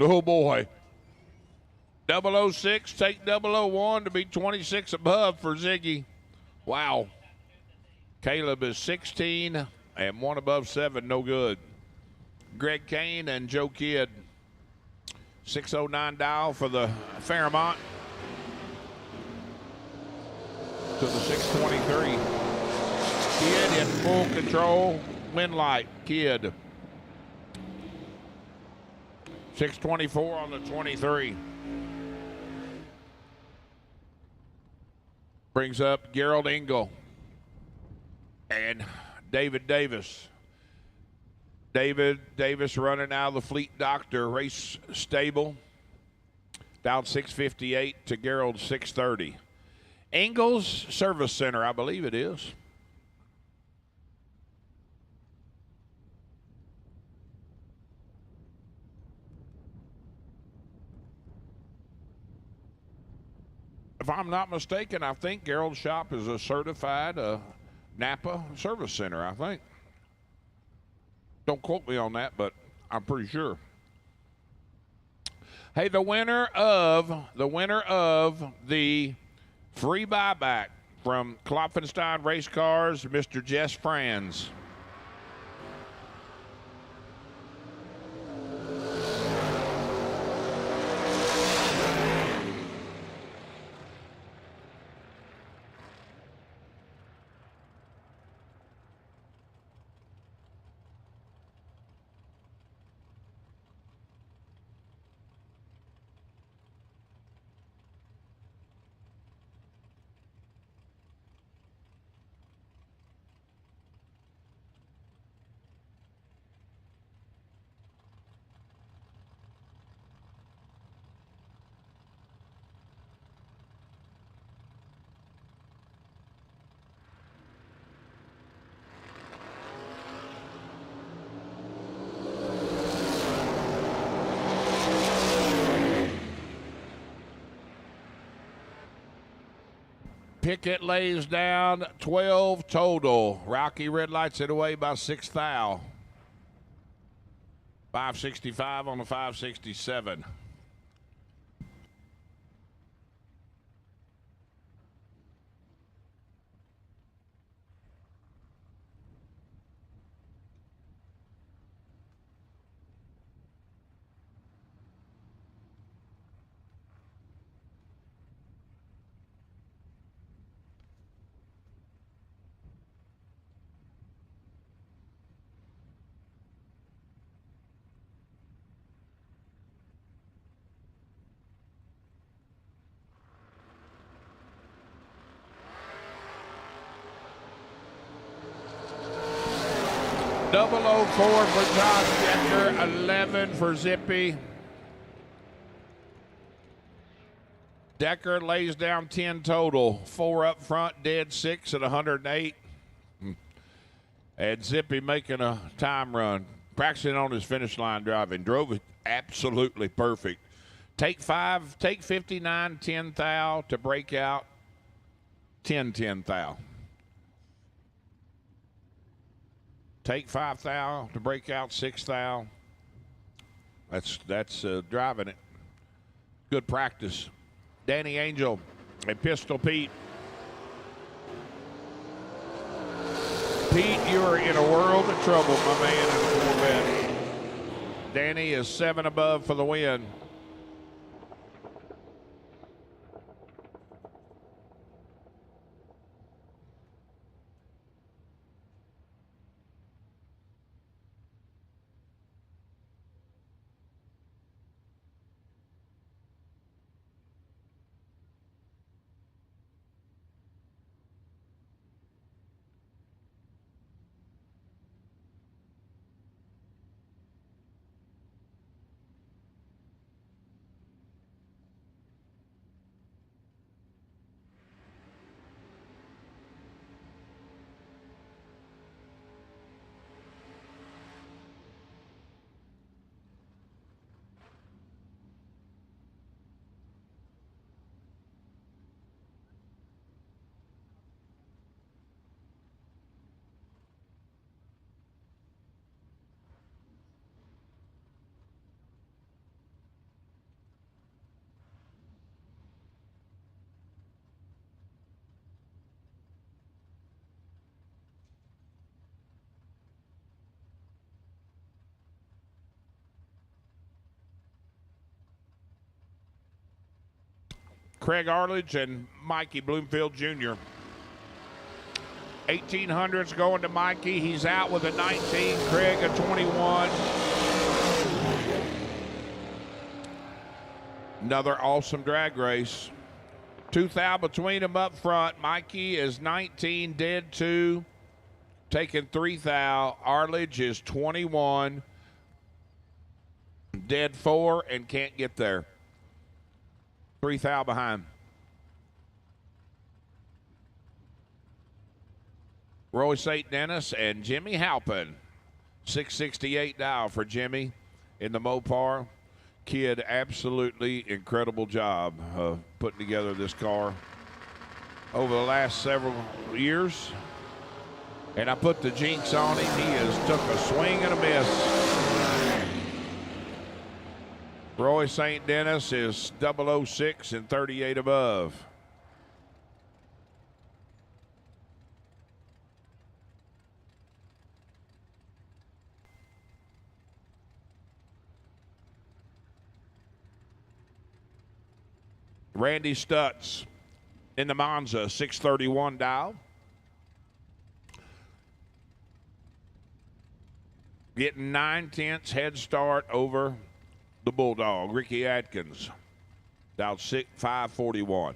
Oh boy. 006, take 001 to be 26 above for Ziggy. Wow. Caleb is 16 and 1 above 7, no good. Greg Kane and Joe Kidd. 609 dial for the Fairmont. To the 623. Kidd in full control. Wind light, Kidd. 624 on the 23. Brings up Gerald Engel and David Davis. David Davis running out of the Fleet Doctor race stable. Down 658 to Gerald 630. Engel's Service Center, I believe it is. If I'm not mistaken, I think Gerald's shop is a certified Napa service center, I think. Don't quote me on that, but I'm pretty sure. Hey, the winner of the free buyback from Klopfenstein Race Cars, Mr. Jess Franz. Pickett lays down 12 total. Rocky red lights it away by 6 thou. 565 on the 567. 004 for Josh Decker, 11 for Zippy. Decker lays down 10 total. 4 up front, dead 6 at 108. And Zippy making a time run. Practicing on his finish line driving. Drove it absolutely perfect. Take 5, take 59, 10 thou to break out. 10 thou. Take 5 thou to break out 6 thou. That's driving it. Good practice. Danny Angel and Pistol Pete. Pete, you are in a world of trouble, my man, in the Corvette. Danny is 7 above for the win. Craig Arledge and Mikey Bloomfield Jr. 1800s going to Mikey. He's out with a 19. Craig a 21. Another awesome drag race. 2 thou between them up front. Mikey is 19, dead 2, taking 3 thou. Arledge is 21, dead 4, and can't get there. 3 thou behind. Roy St. Dennis and Jimmy Halpin. 668 thou for Jimmy in the Mopar. Kid, absolutely incredible job of putting together this car over the last several years. And I put the jinx on him. He has took a swing and a miss. Roy St. Dennis is 006 and 38 above. Randy Stutz in the Monza, 631 dial. Getting 9/10 head start over the Bulldog, Ricky Atkins. Dialed 541.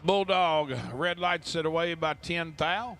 Bulldog red lights it away by 10 thou.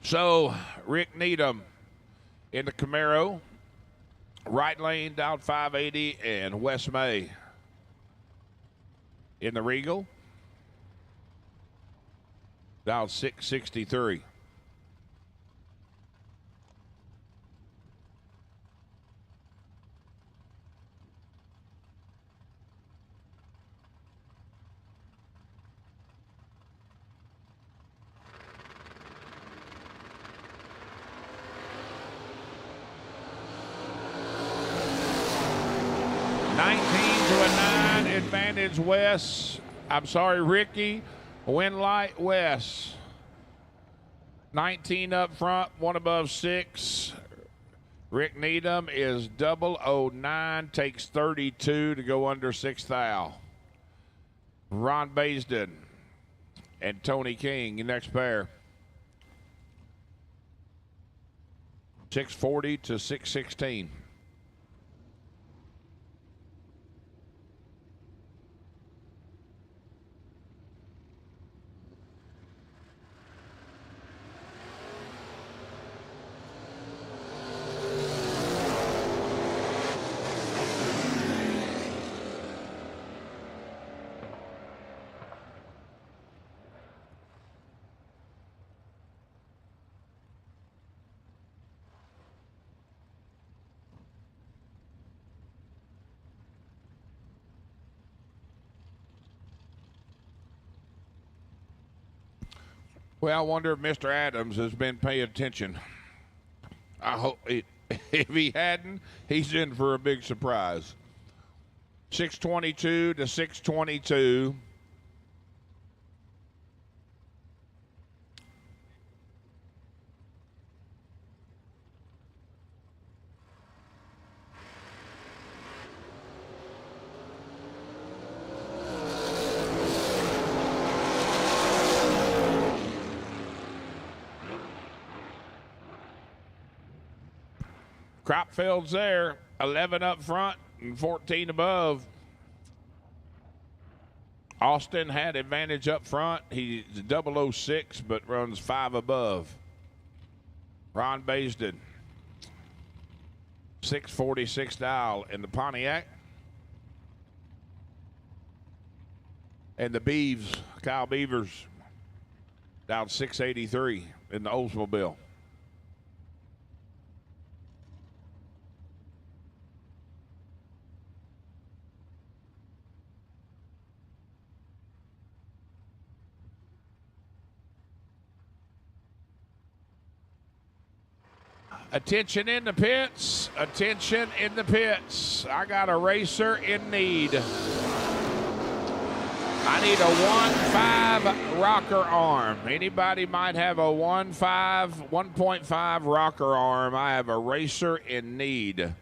So, Rick Needham in the Camaro. Right lane down 580, and Wes May in the Regal down 663. Advantage Wes. I'm sorry, Ricky. Win light Wes. 19 up front, one above 6. Rick Needham is 009, takes 32 to go under 6 thou. Ron Baisden and Tony King, your next pair. 640 to 616. Well, I wonder if Mr. Adams has been paying attention. I hope if he hadn't, he's in for a big surprise. 622 to 622. Cropfield's there, 11 up front and 14 above. Austin had advantage up front. He's 006, but runs 5 above. Ron Baisden, 646 dial in the Pontiac. And the Beeves, Kyle Beavers, down 683 in the Oldsmobile. Attention in the pits. Attention in the pits. I got a racer in need. I need a 1.5 rocker arm. Anybody might have a 1.5 rocker arm. I have a racer in need.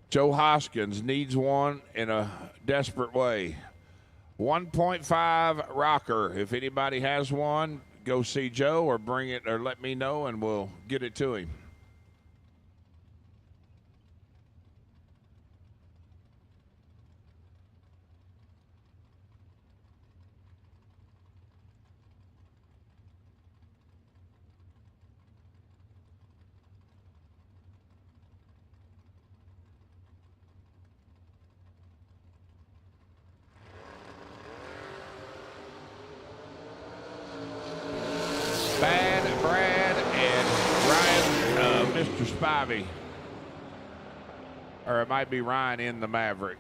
Joe Hoskins needs one in a desperate way. 1.5 rocker. If anybody has one, go see Joe or bring it or let me know and we'll get it to him. Brad and Ryan, Mr. Spivey. Or it might be Ryan in the Maverick.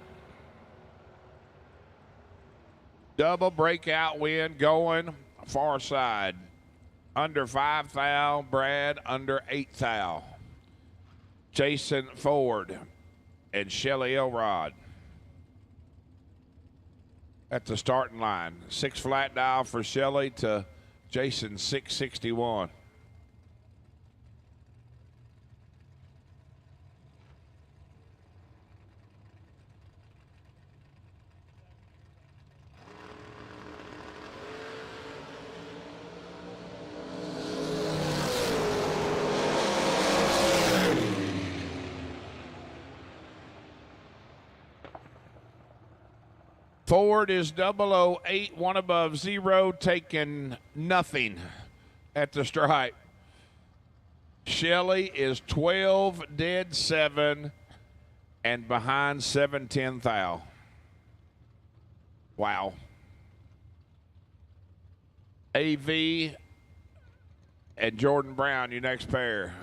Double breakout win going far side. Under 5 thou, Brad under 8 thou. Jason Ford and Shelly Elrod at the starting line. 6 flat dial for Shelly to Jason 661. Ford is 008, one above 0, taking nothing at the stripe. Shelley is 12 dead 7 and behind 7/10 thou. Wow. AV and Jordan Brown, your next pair.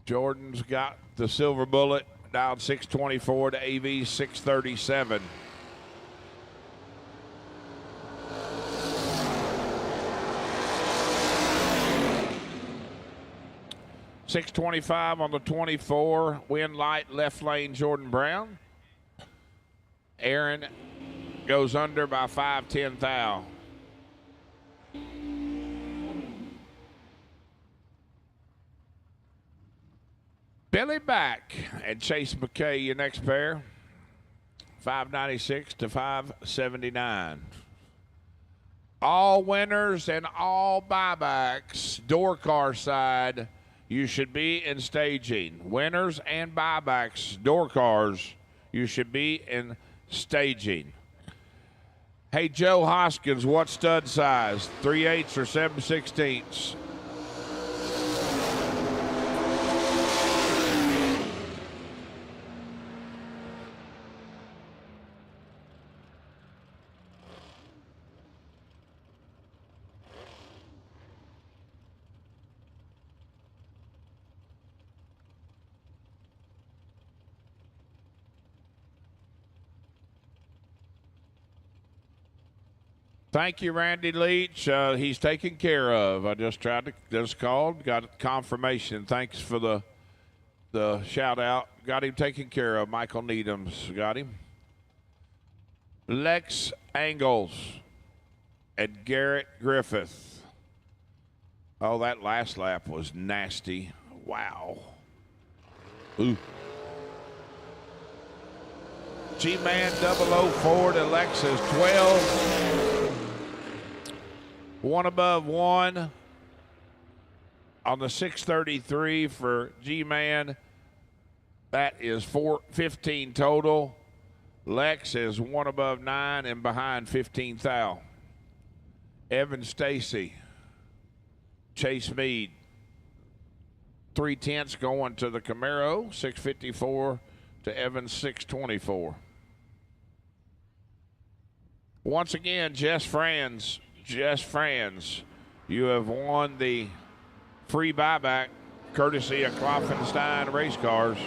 Jordan's got the silver bullet down 624 to AV 637. $625 on the 24. Wind light left lane Jordan Brown. Aaron goes under by 5/10 thou. Billy Back and Chase McKay, your next pair. 596 to 579. All winners and all buybacks, door car side, you should be in staging. Winners and buybacks, door cars, you should be in staging. Hey, Joe Hoskins, what stud size? 3/8 or 7/16? Thank you, Randy Leach. He's taken care of. I just called, got confirmation. Thanks for the shout out. Got him taken care of. Michael Needham's got him. Lex Angles and Garrett Griffith. Oh, that last lap was nasty. Wow. Ooh. G-Man 004 to Lexus 12. One above one on the 633 for G-Man. That is 15 total. Lex is one above 9 and behind 15 thou. Evan Stacy, Chase Mead. 3/10 going to the Camaro. 654 to Evan 624. Once again, Jess Franz, you have won the free buyback courtesy of Klopfenstein Race Cars.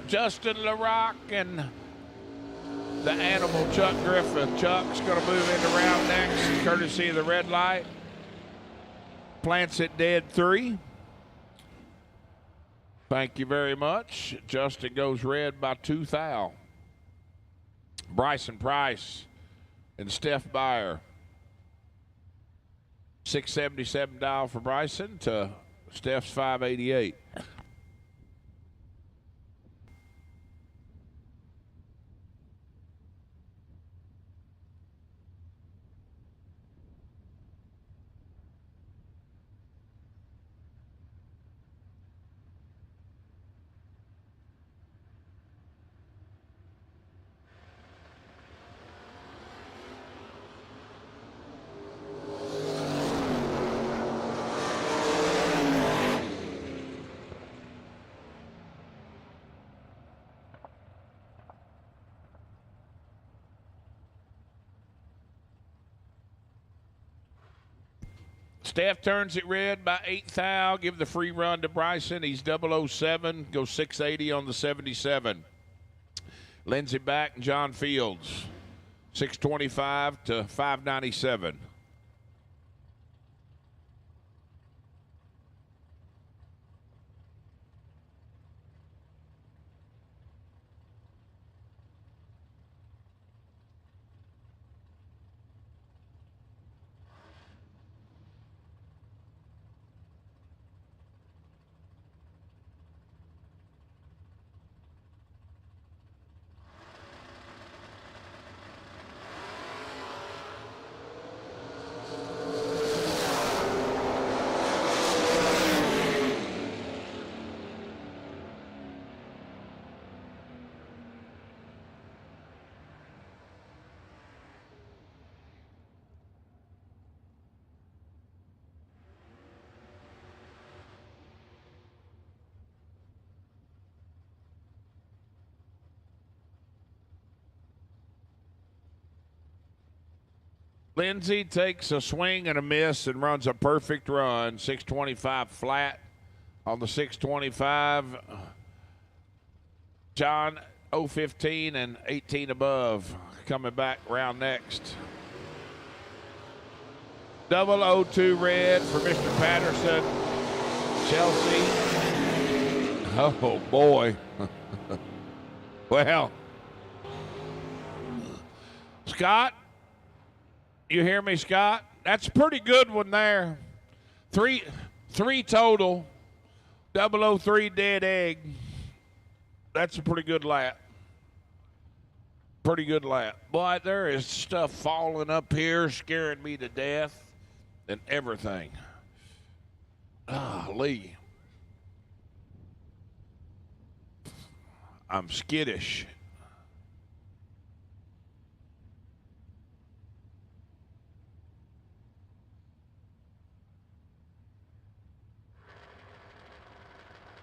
Justin LaRock and the animal Chuck Griffith. Chuck's going to move into round next, courtesy of the red light. Plants it dead 3. Thank you very much. Justin goes red by 2 thou. Bryson Price and Steph Byer. 677 dial for Bryson to Steph's 588. Steph turns it red by 8 thou. Give the free run to Bryson. He's 007. Goes 680 on the 77. Lindsey back and John Fields. 625 to 597. Lindsey takes a swing and a miss and runs a perfect run. 625 flat on the 625. John 015 and 18 above coming back round next. 002 red for Mr. Patterson. Chelsea. Oh, boy. Well, Scott, you hear me, Scott? That's a pretty good one there. Three total. 003 dead egg. That's a pretty good lap. Pretty good lap. Boy, there is stuff falling up here, scaring me to death and everything. Lee. I'm skittish.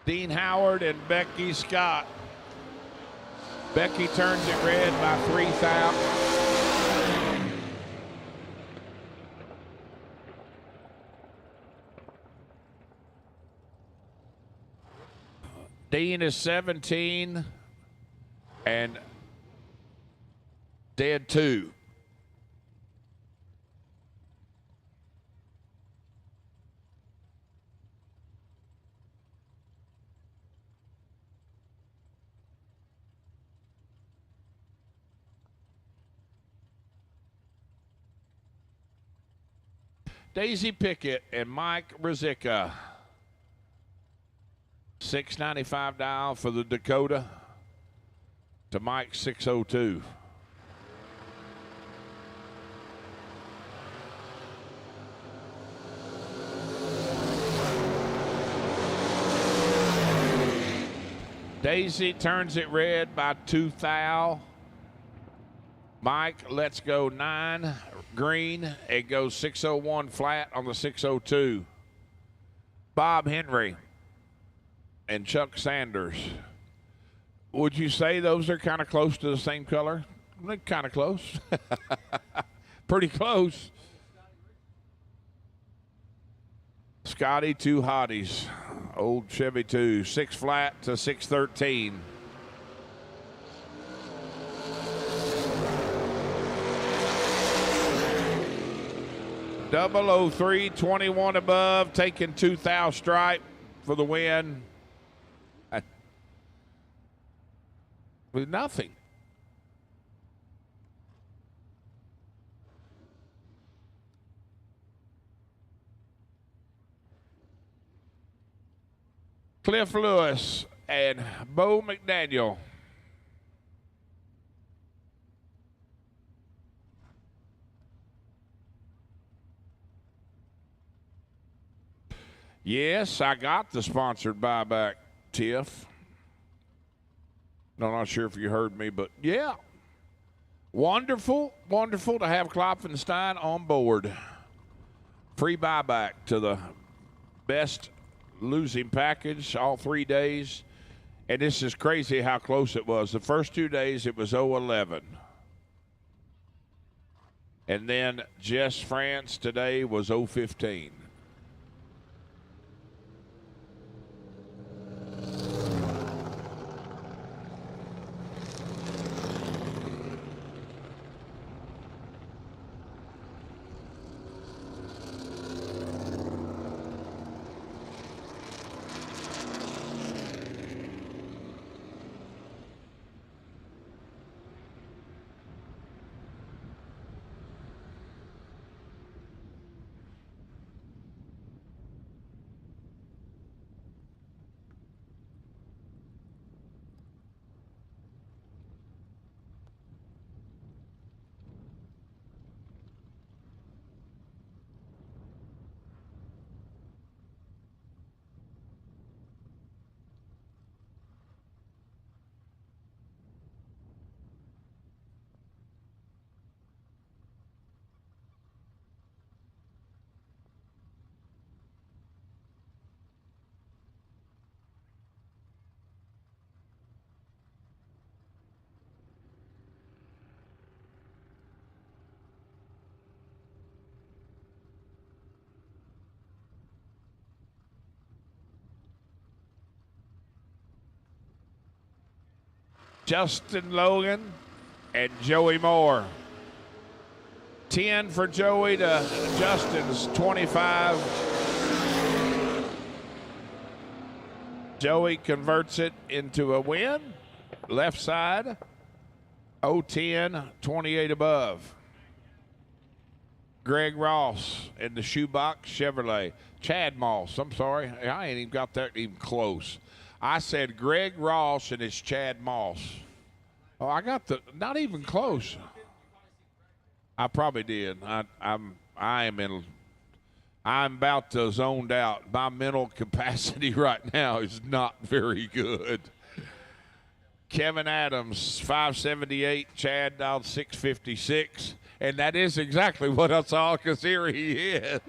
Dean Howard and Becky Scott. Becky turns it red by 3,000. Dean is 17 and dead 2. Daisy Pickett and Mike Rizicka. $695 dial for the Dakota to Mike 602. Daisy turns it red by 2 thou. Mike lets go 9 green. It goes 601 flat on the 602. Bob Henry and Chuck Sanders. Would you say those are kind of close to the same color? They're kind of close. Pretty close. Scotty, 2 hotties. Old Chevy 2. 6 flat to 613. Double 03, 21 above, taking 2 thou stripe for the win. With nothing. Cliff Lewis and Bo McDaniel. Yes, I got the sponsored buyback, Tiff. No, I'm not sure if you heard me, but yeah. Wonderful, wonderful to have Klopfenstein on board. Free buyback to the best losing package all 3 days. And this is crazy how close it was. The first 2 days, it was 0-11. And then Jess France today was 0-15. Justin Logan, and Joey Moore. 10 for Joey to Justin's 25. Joey converts it into a win. Left side, 0-10, 28 above. Greg Ross in the Shoebox Chevrolet. Chad Moss, I'm sorry. I ain't even got that even close. I said Greg Ross and it's Chad Moss. Oh, I got the, not even close. I probably did. I'm about to zoned out. My mental capacity right now is not very good. Kevin Adams, 578. Chad dialed 656. And that is exactly what I saw because here he is.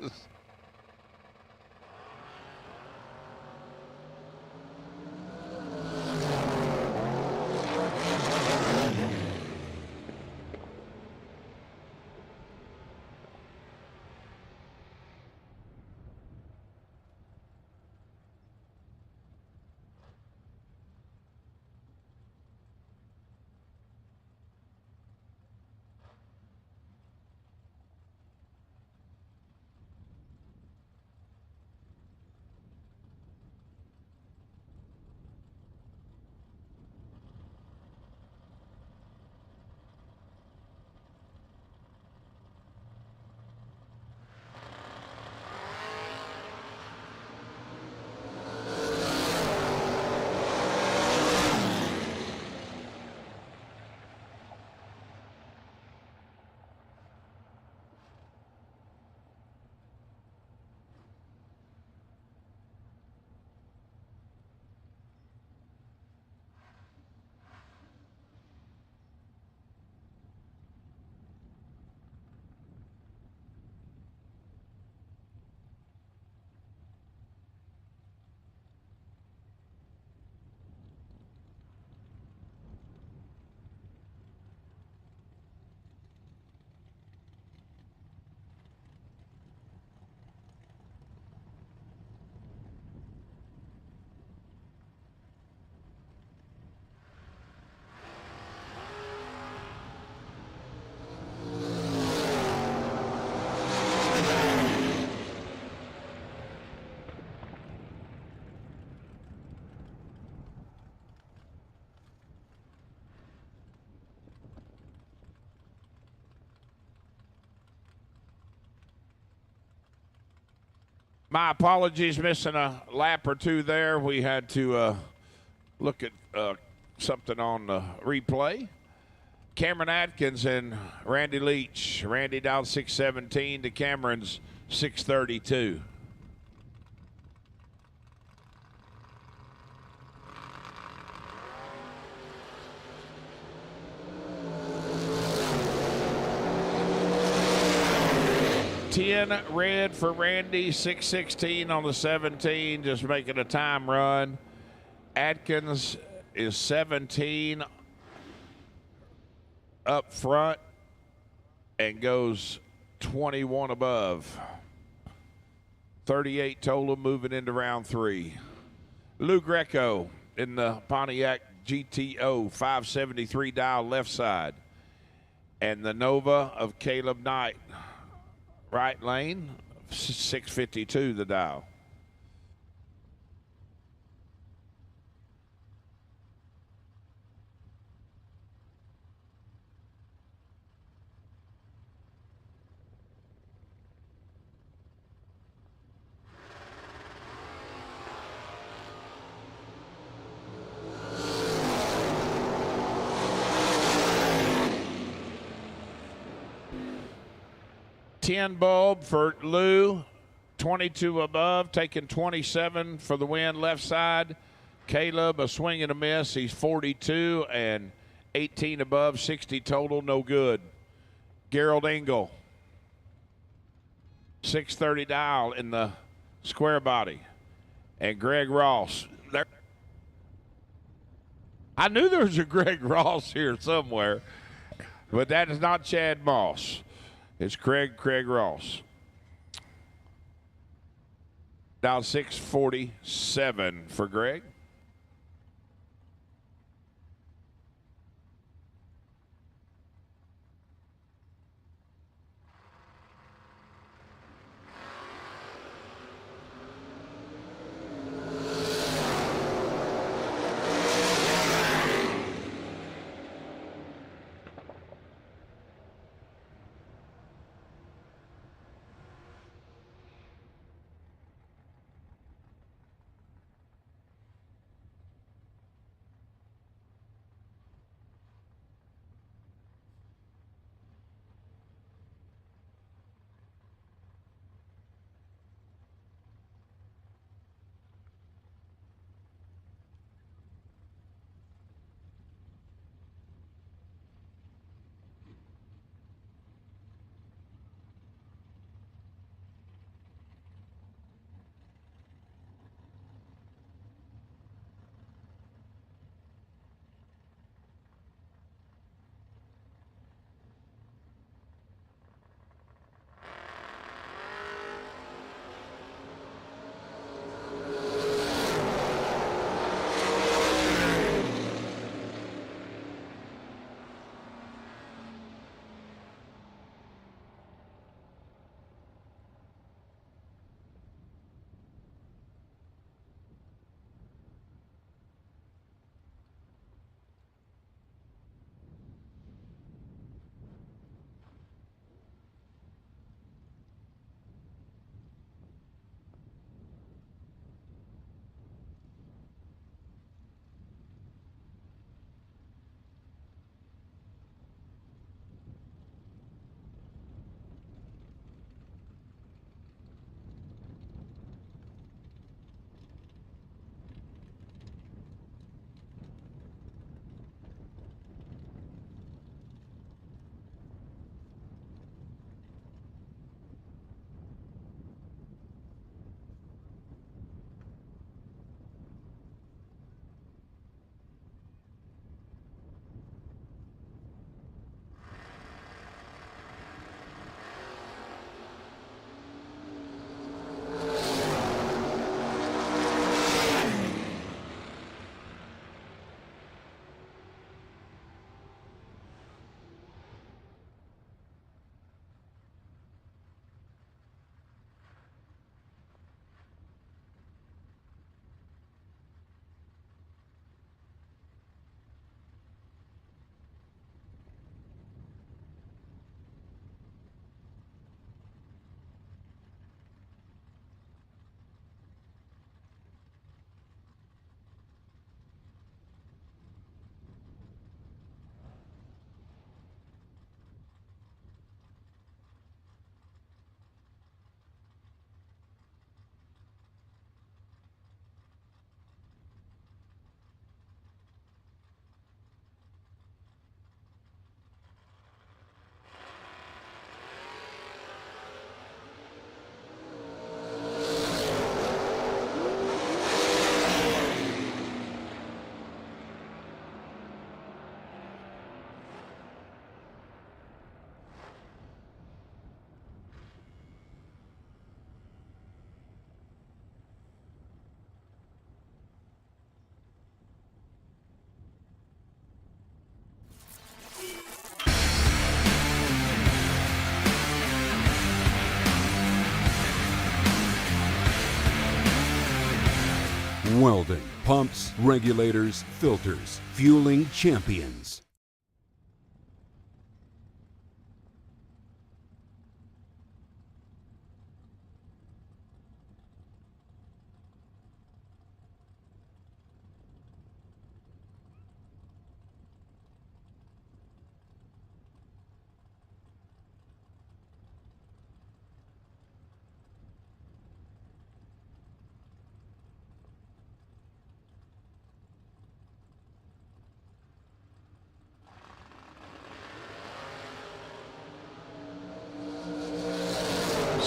My apologies, missing a lap or two there. We had to look at something on the replay. Cameron Atkins and Randy Leach. Randy down 617 to Cameron's 632. Red for Randy, 616 on the 17, just making a time run. Atkins is 17 up front and goes 21 above. 38 total moving into round 3. Lou Greco in the Pontiac GTO, 573 dial left side. And the Nova of Caleb Knight. Right lane, 652 the dial. Bulb for Lou, 22 above, taking 27 for the win left side. Caleb, a swing and a miss. He's 42 and 18 above, 60 total, no good. Gerald Engel, 630 dial in the square body. And Greg Ross. There. I knew there was a Greg Ross here somewhere, but that is not Chad Moss. It's Craig Ross. Down 647 for Greg. Weldon, pumps, regulators, filters, fueling champions.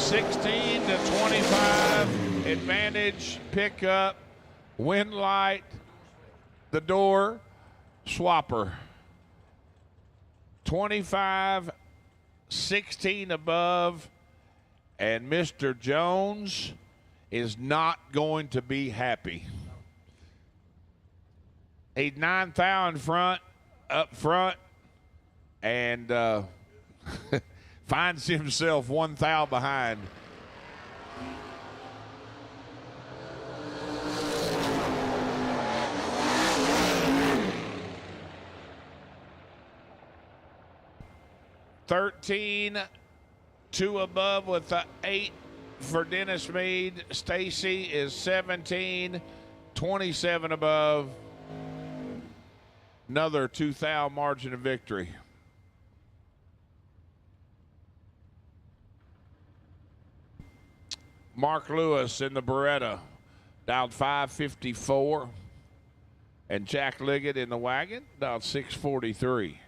(16-25) advantage, pickup, wind light, the door, swapper. 25, 16 above, and Mr. Jones is not going to be happy. He's 9 thou in front, up front, and finds himself 1 thou behind. (13) 2 above with the 8 for Dennis Meade. Stacy is 17, 27 above. Another 2 thou margin of victory. Mark Lewis in the Beretta, dialed 554. And Jack Liggett in the wagon, dialed 643.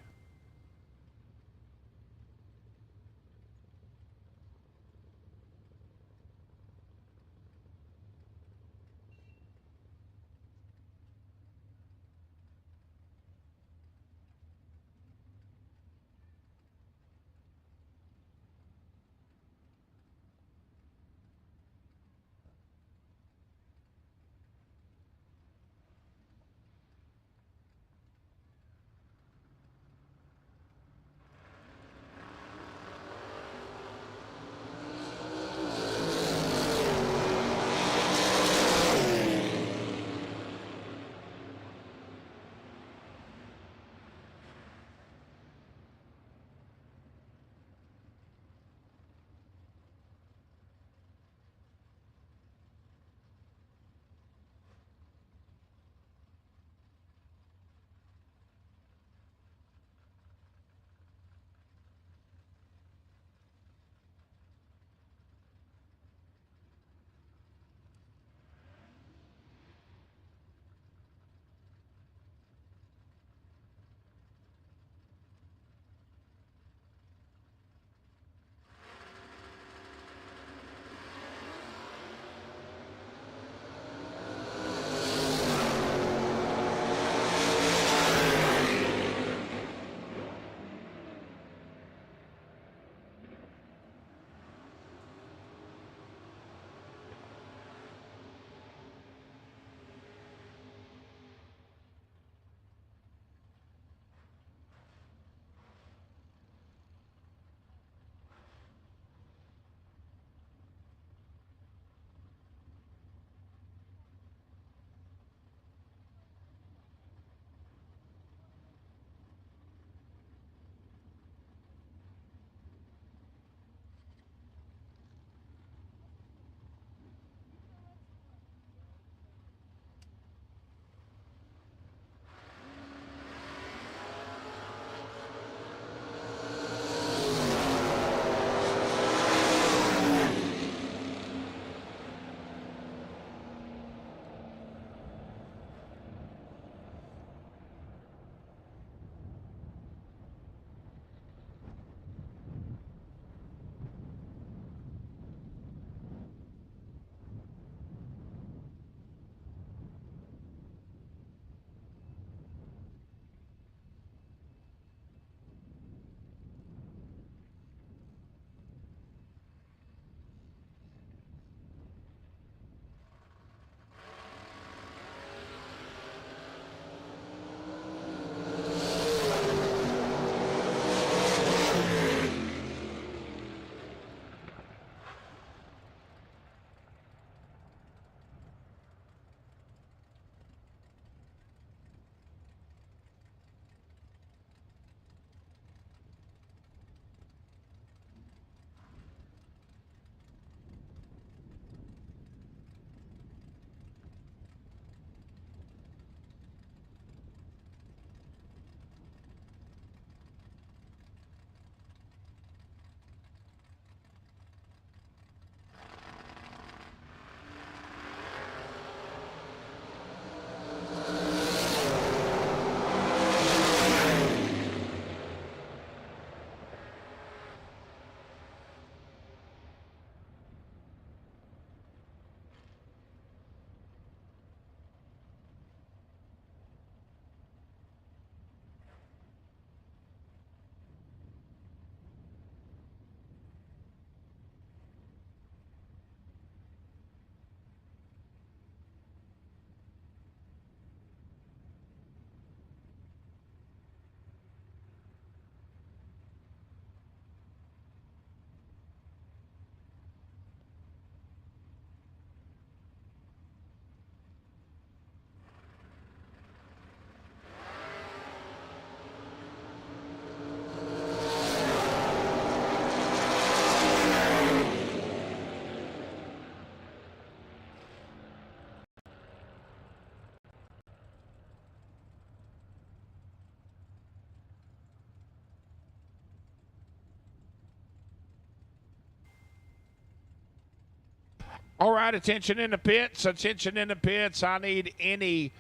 All right, attention in the pits. Attention in the pits. I need any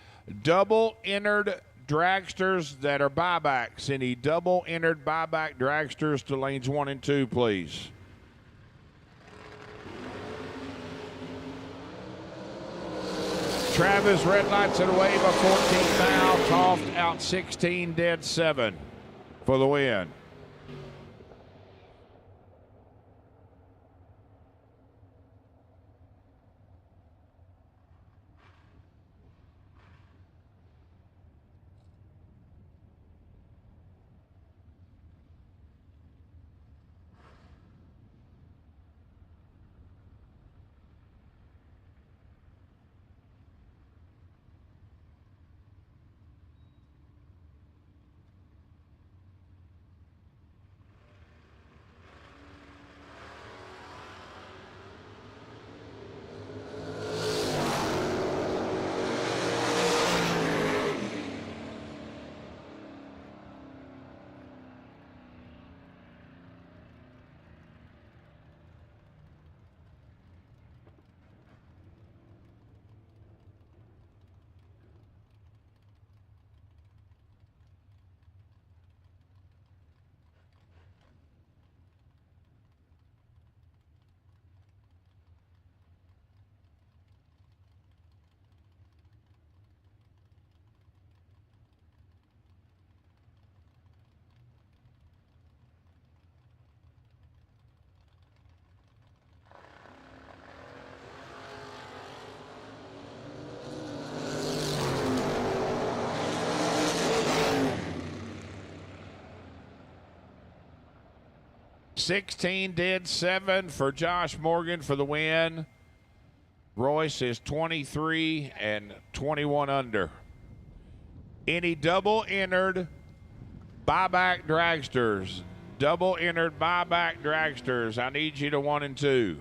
double entered dragsters that are buybacks. Any double entered buyback dragsters to lanes 1 and 2, please. Travis, red lights at a wave of 14 now. Toft out 16, dead 7 for the win. $16 dead 7 for Josh Morgan for the win. Royce is 23 and 21 under. Any double entered buyback dragsters? Double entered buyback dragsters. I need you to 1 and 2.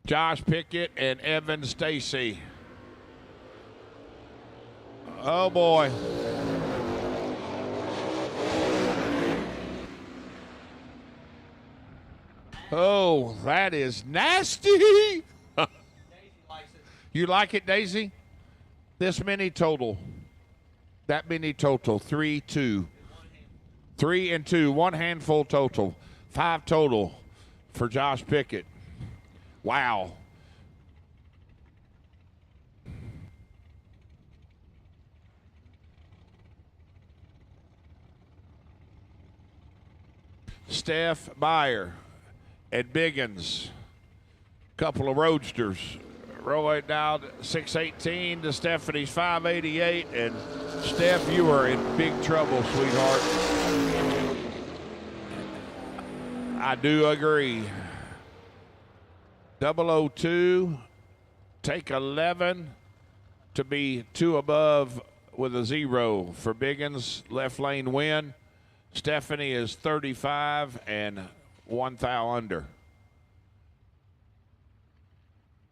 Josh Pickett and Evan Stacy. Oh, boy. Oh, that is nasty. You like it, Daisy? This many total. That many total. 3, 2. 3 and 2. One handful total. 5 total for Josh Pickett. Wow. Steph Meyer and Biggins. Couple of roadsters. Roll it down 618 to Stephanie's 588. And Steph, you are in big trouble, sweetheart. I do agree. 002, take 11 to be 2 above with a 0 for Biggins. Left lane win. Stephanie is 35 and 1 thou under.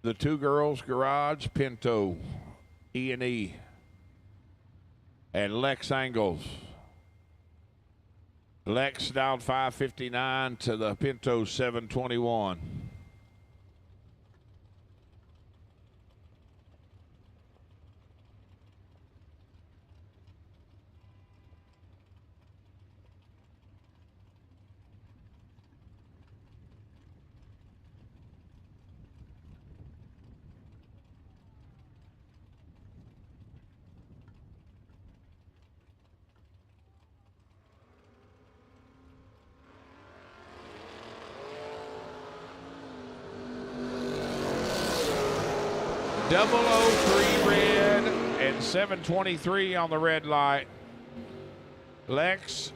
The two girls garage, Pinto, E&E, and Lex Angles. Lex down 559 to the Pinto 721. Double 03 red and 723 on the red light. Lex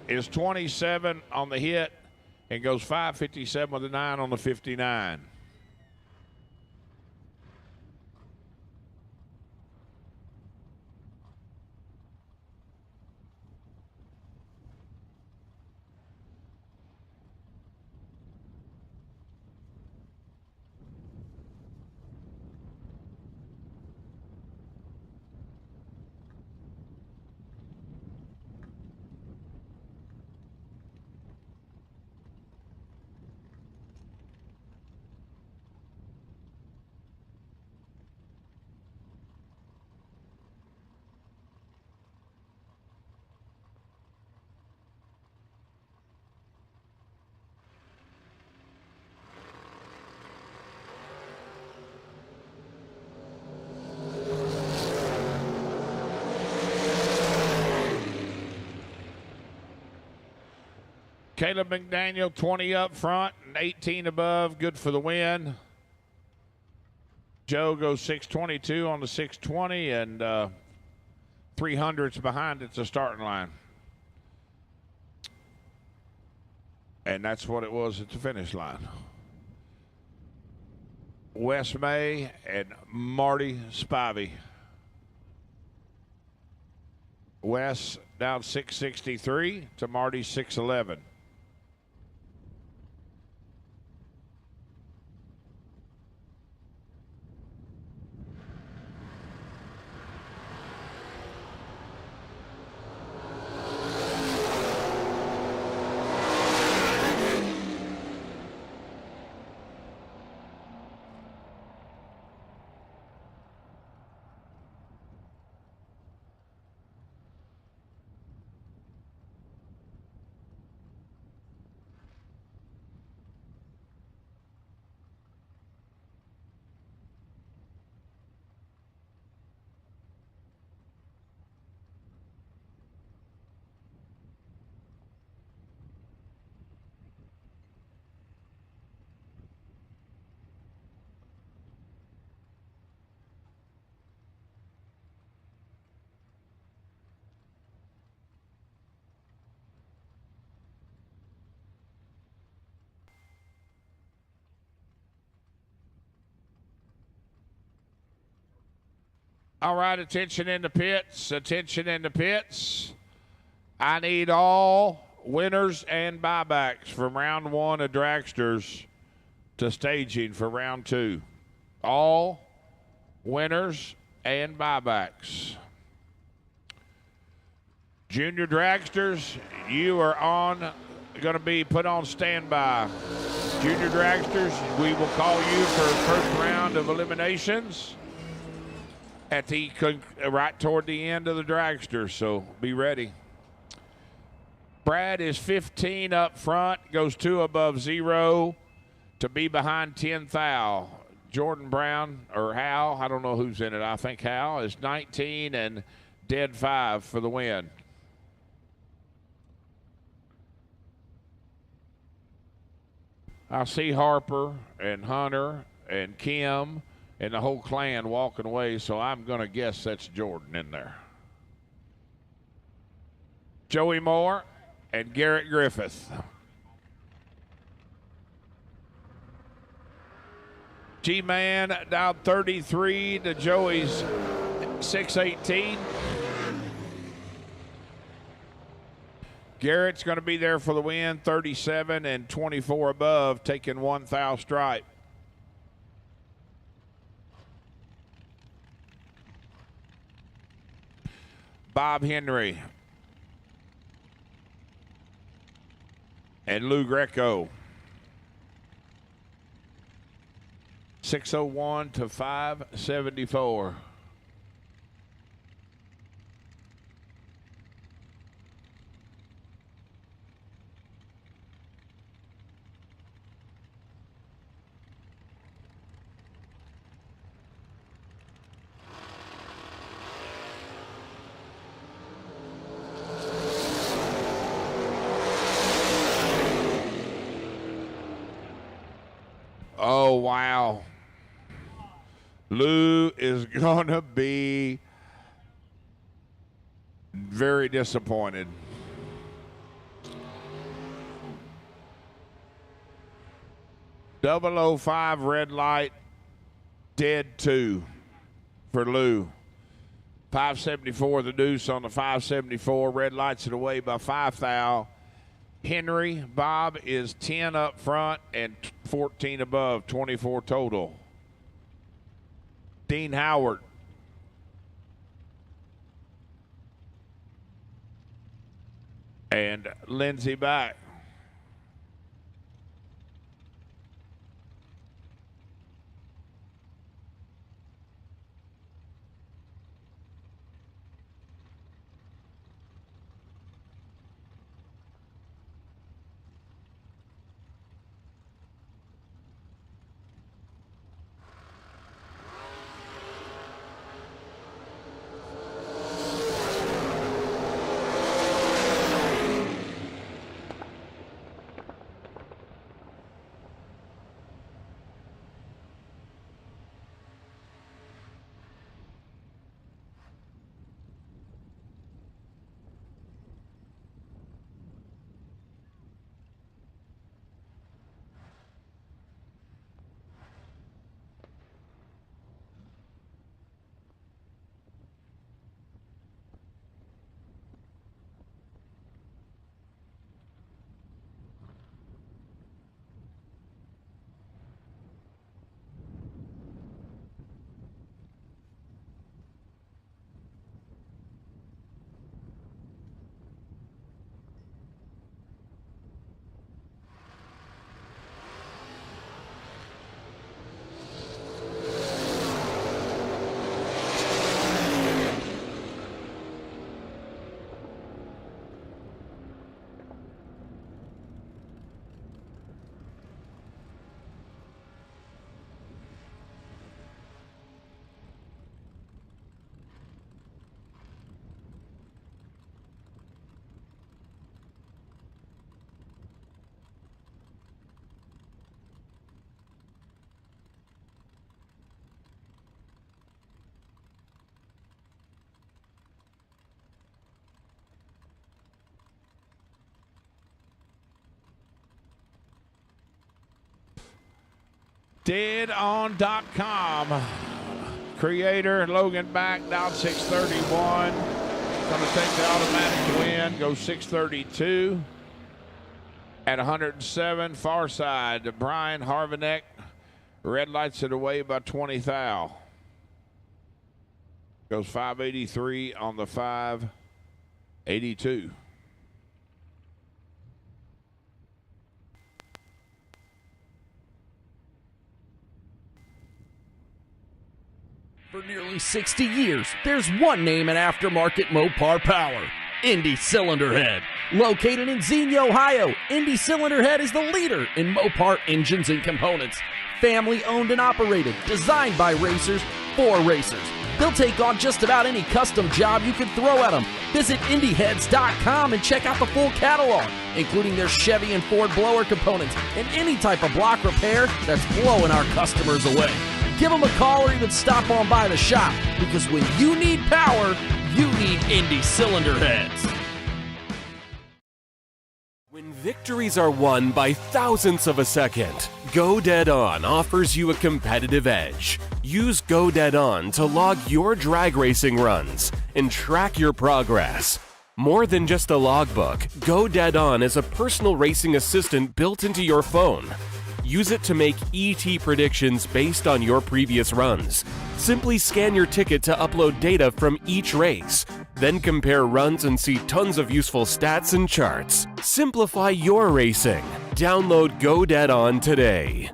is 27 on the hit and goes 557 with a 9 on the 59. Caleb McDaniel, 20 up front and 18 above, good for the win. Joe goes 622 on the 620 and 300s behind at the starting line. And that's what it was at the finish line. Wes May and Marty Spivey. Wes down 663 to Marty 611. All right, attention in the pits. Attention in the pits. I need all winners and buybacks from round 1 of Dragsters to staging for round 2. All winners and buybacks. Junior Dragsters, you are going to be put on standby. Junior Dragsters, we will call you for first round of eliminations at the right toward the end of the dragster, so be ready. Brad is 15 up front, goes 2 above 0 to be behind 10 thou. Jordan Brown, or Hal, I don't know who's in it. I think Hal is 19 and dead 5 for the win. I see Harper and Hunter and Kim and the whole clan walking away, so I'm going to guess that's Jordan in there. Joey Moore and Garrett Griffith. G-Man down 33 to Joey's 618. Garrett's going to be there for the win, 37 and 24 above, taking 1 thou stripe. Bob Henry and Lou Greco. 601 to 574. Oh, wow. Lou is going to be very disappointed. .005 red light, dead 2 for Lou. 574 the deuce on the 574. Red lights it away by 5 thou. Henry, Bob is 10 up front and 14 above, 24 total. Dean Howard. And Lindsey back. Deadon.com. Creator Logan back down 631. Going to take the automatic win. Go 632. At 107, far side, Brian Harvinek. Red lights it away by 20 thou. Goes 583 on the 582. For nearly 60 years, there's one name in aftermarket Mopar power: INDY Cylinder Head. Located in Xenia, Ohio, INDY Cylinder Head is the leader in Mopar engines and components. Family owned and operated, designed by racers for racers. They'll take on just about any custom job you can throw at them. Visit INDYheads.com and check out the full catalog, including their Chevy and Ford blower components and any type of block repair that's blowing our customers away. Give them a call or even stop on by the shop, because when you need power, you need INDY Cylinder Heads. When victories are won by thousandths of a second, Go Dead On offers you a competitive edge. Use Go Dead On to log your drag racing runs and track your progress. More than just a logbook, Go Dead On is a personal racing assistant built into your phone. Use it to make ET predictions based on your previous runs. Simply scan your ticket to upload data from each race. Then compare runs and see tons of useful stats and charts. Simplify your racing. Download Go Dead On today.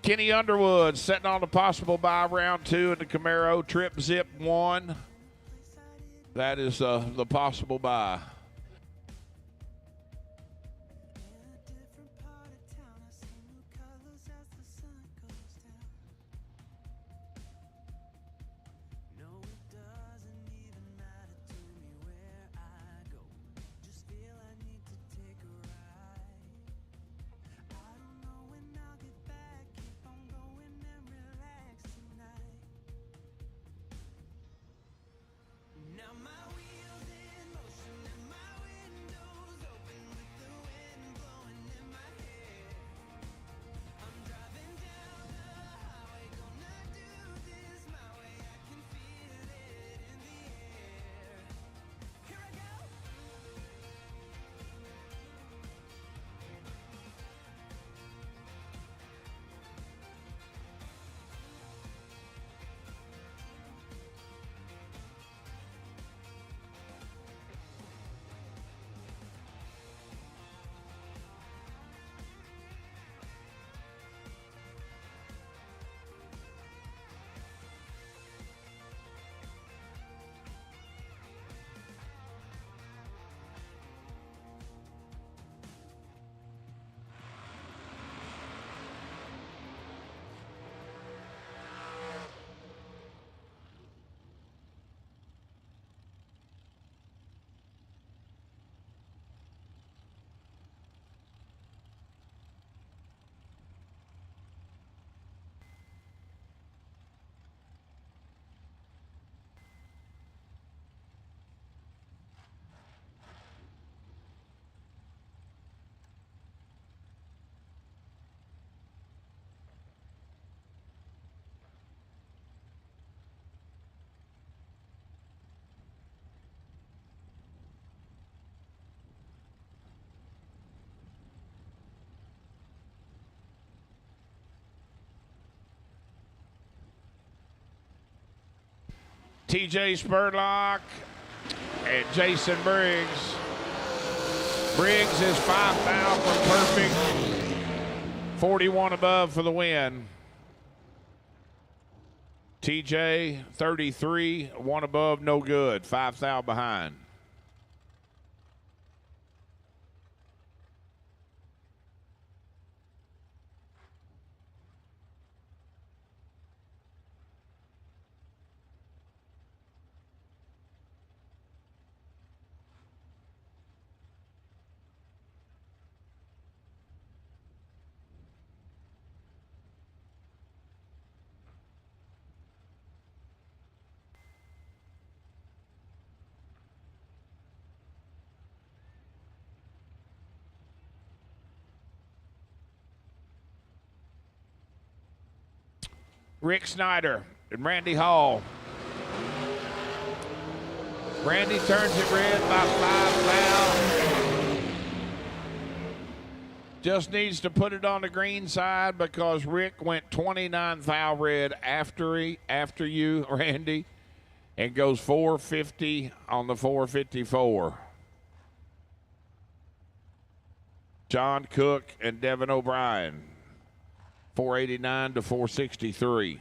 Kenny Underwood setting on the possible buy round 2 in the Camaro. Trip Zip 1. That is the possible buy. TJ Spurlock and Jason Briggs. Briggs is 5 thou from perfect. 41 above for the win. TJ 33, 1 above, no good. 5 thou behind. Rick Snyder and Randy Hall. Randy turns it red by 5 now. Just needs to put it on the green side because Rick went 29 thou red after you, Randy, and goes 450 on the 454. John Cook and Devin O'Brien, 489 to 463.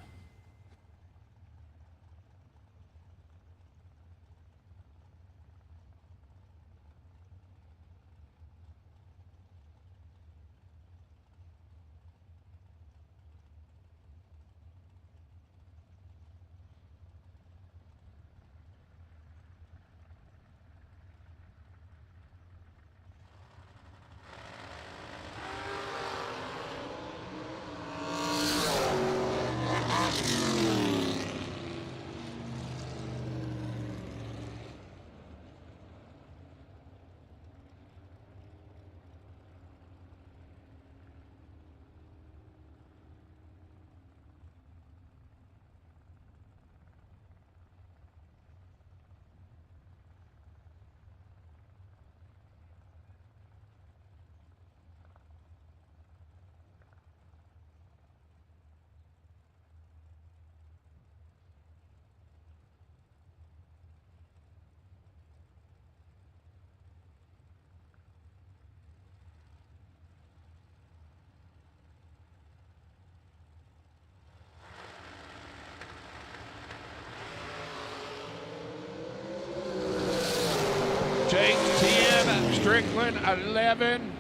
Jake 10, Strickland 11.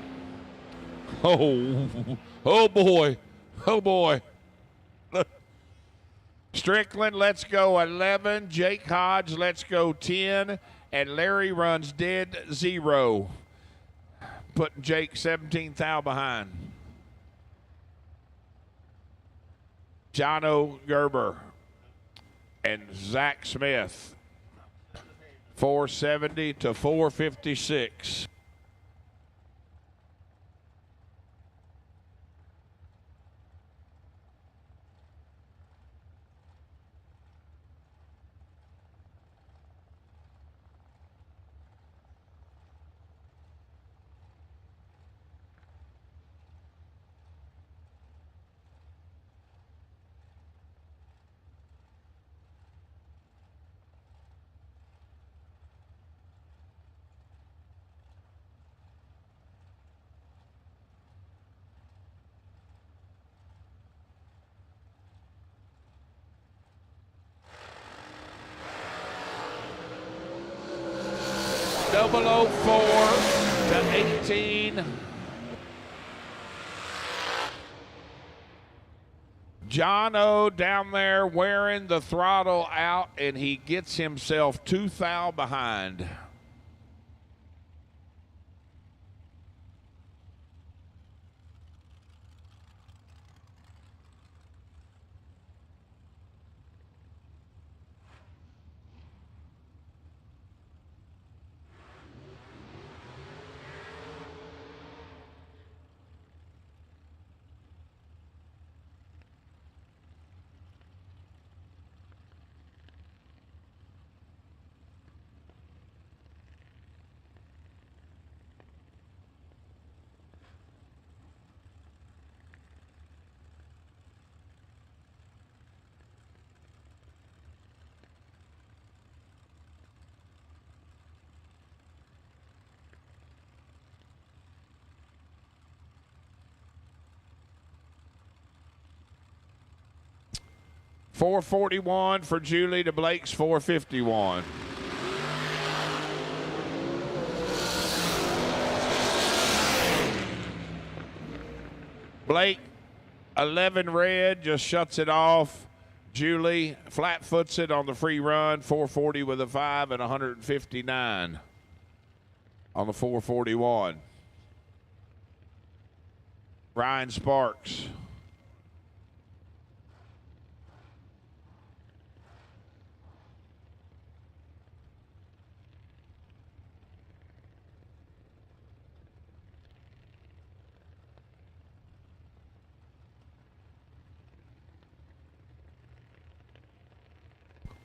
Oh boy. Oh boy. Strickland, let's go 11. Jake Hodge, let's go 10. And Larry runs dead 0. Putting Jake 17 thou behind. Jono Gerber and Zach Smith. 470 to 456. Double 04 to 18. John O down there wearing the throttle out, and he gets himself 2 thou behind. $441 for Julie to Blake's $451. Blake, 11 red, just shuts it off. Julie flat foots it on the free run, 440 with a 5 and 159 on the 441. Ryan Sparks.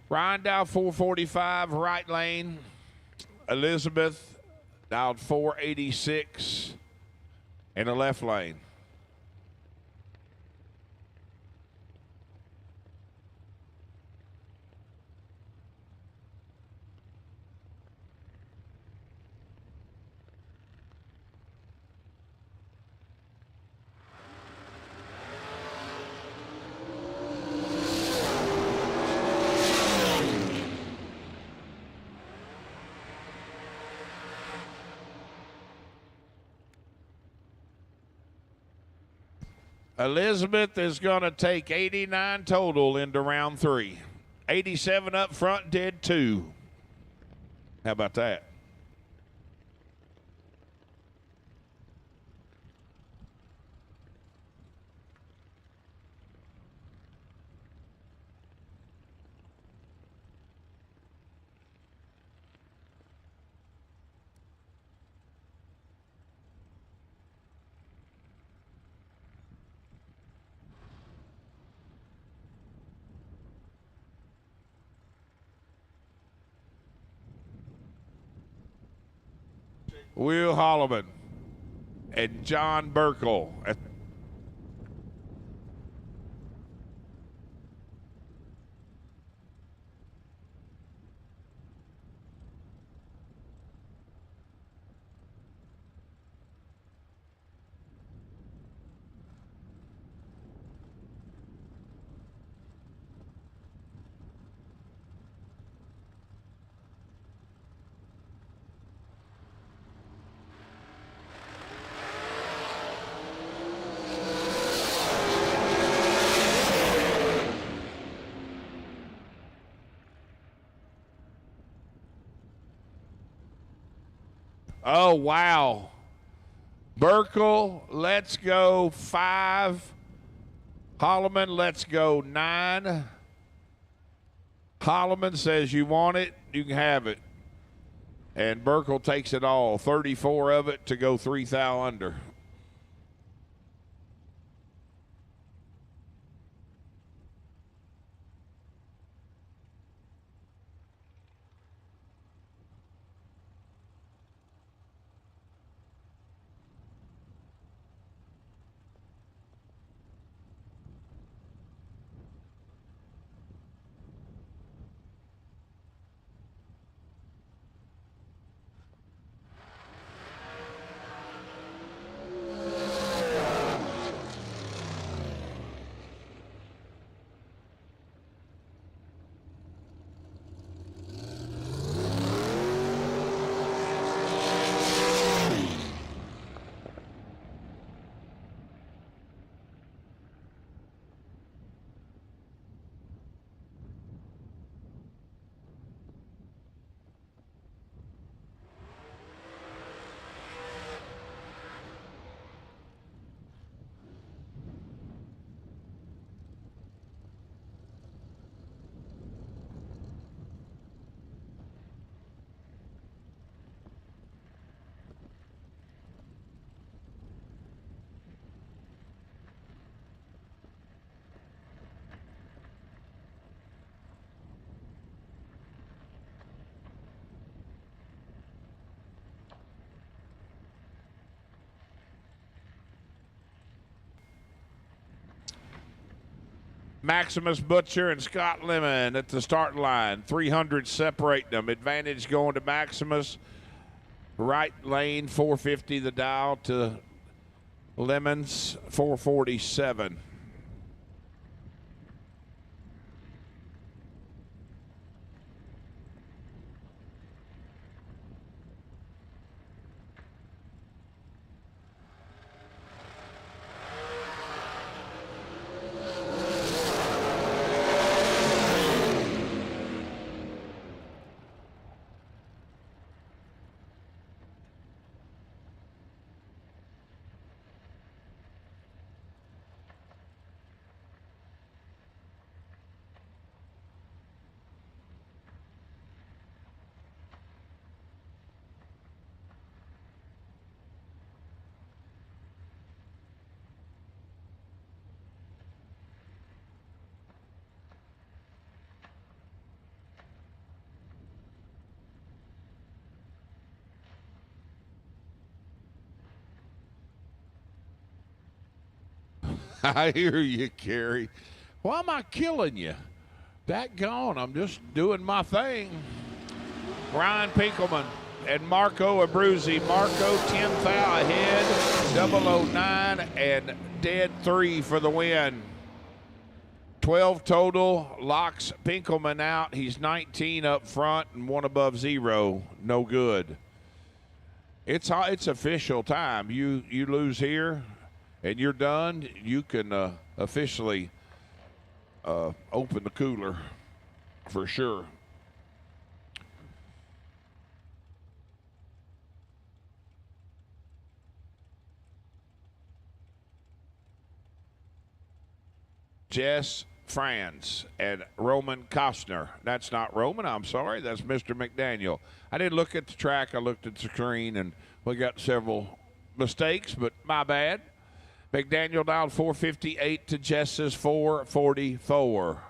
Ryan dialed 445, right lane. Elizabeth dialed 486 in the left lane. Elizabeth is going to take 89 total into round 3. 87 up front, did 2. How about that? Will Holloman and John Burkle. Oh, wow. Burkle, let's go 5. Holloman, let's go 9. Holloman says you want it, you can have it. And Burkle takes it all, 34 of it to go 3 thou under. Maximus Butcher and Scott Lemon at the starting line. 300 separate them. Advantage going to Maximus. Right lane, 450 the dial to Lemons, 447. I hear you, Kerry. Why am I killing you? Daggone, I'm just doing my thing. Ryan Pinkelman and Marco Abruzzi. Marco 10 thou ahead, 009 and dead 3 for the win. 12 total, locks Pinkelman out. He's 19 up front and 1 above 0. No good. It's official time. You lose here and you're done. You can officially open the cooler for sure. Jess Franz and Roman Kostner. That's not Roman, I'm sorry. That's Mr. McDaniel. I didn't look at the track. I looked at the screen, and we got several mistakes, but my bad. McDaniel down 458 to Jess's 444.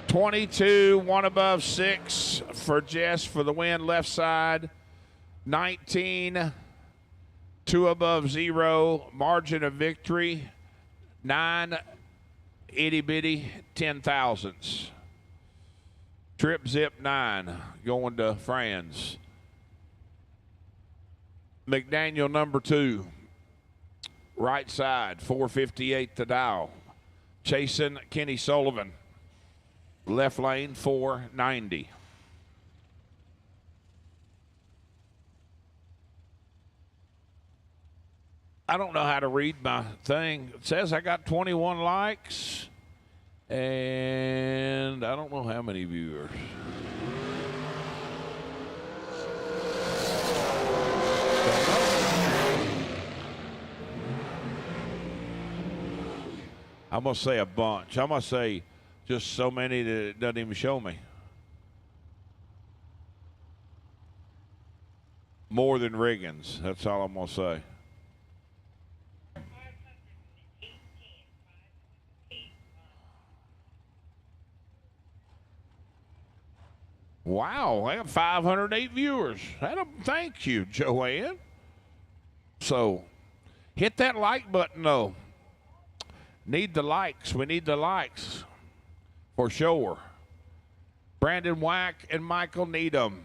$22, 1 above 6 for Jess for the win, left side. 19, 2 above 0, margin of victory. 9 itty bitty 10,000s. Trip zip 9 going to Franz. McDaniel number 2, right side, 458 to Dow. Chasing Kenny Sullivan. Left lane, 490. I don't know how to read my thing. It says I got 21 likes, and I don't know how many viewers. I'm going to say a bunch. I'm going to say just so many that it doesn't even show me. More than Riggins. That's all I'm going to say. Wow, I got 508 viewers. Thank you, Joanne. So, hit that like button, though. Need the likes. We need the likes. For sure. Brandon Wack and Michael Needham.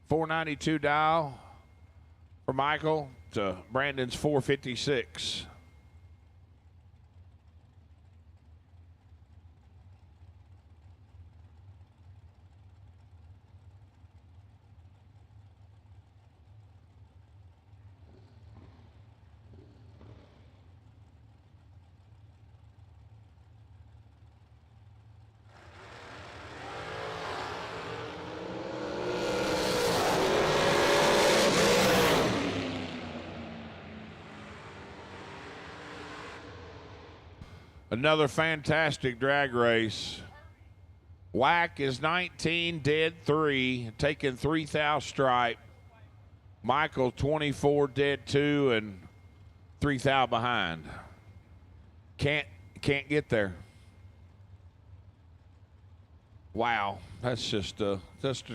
492 dial for Michael to Brandon's 456. Another fantastic drag race. Whack is 19, dead 3, taking 3 thou stripe. Michael 24, dead 2, and 3 thou behind. Can't get there. Wow, that's just a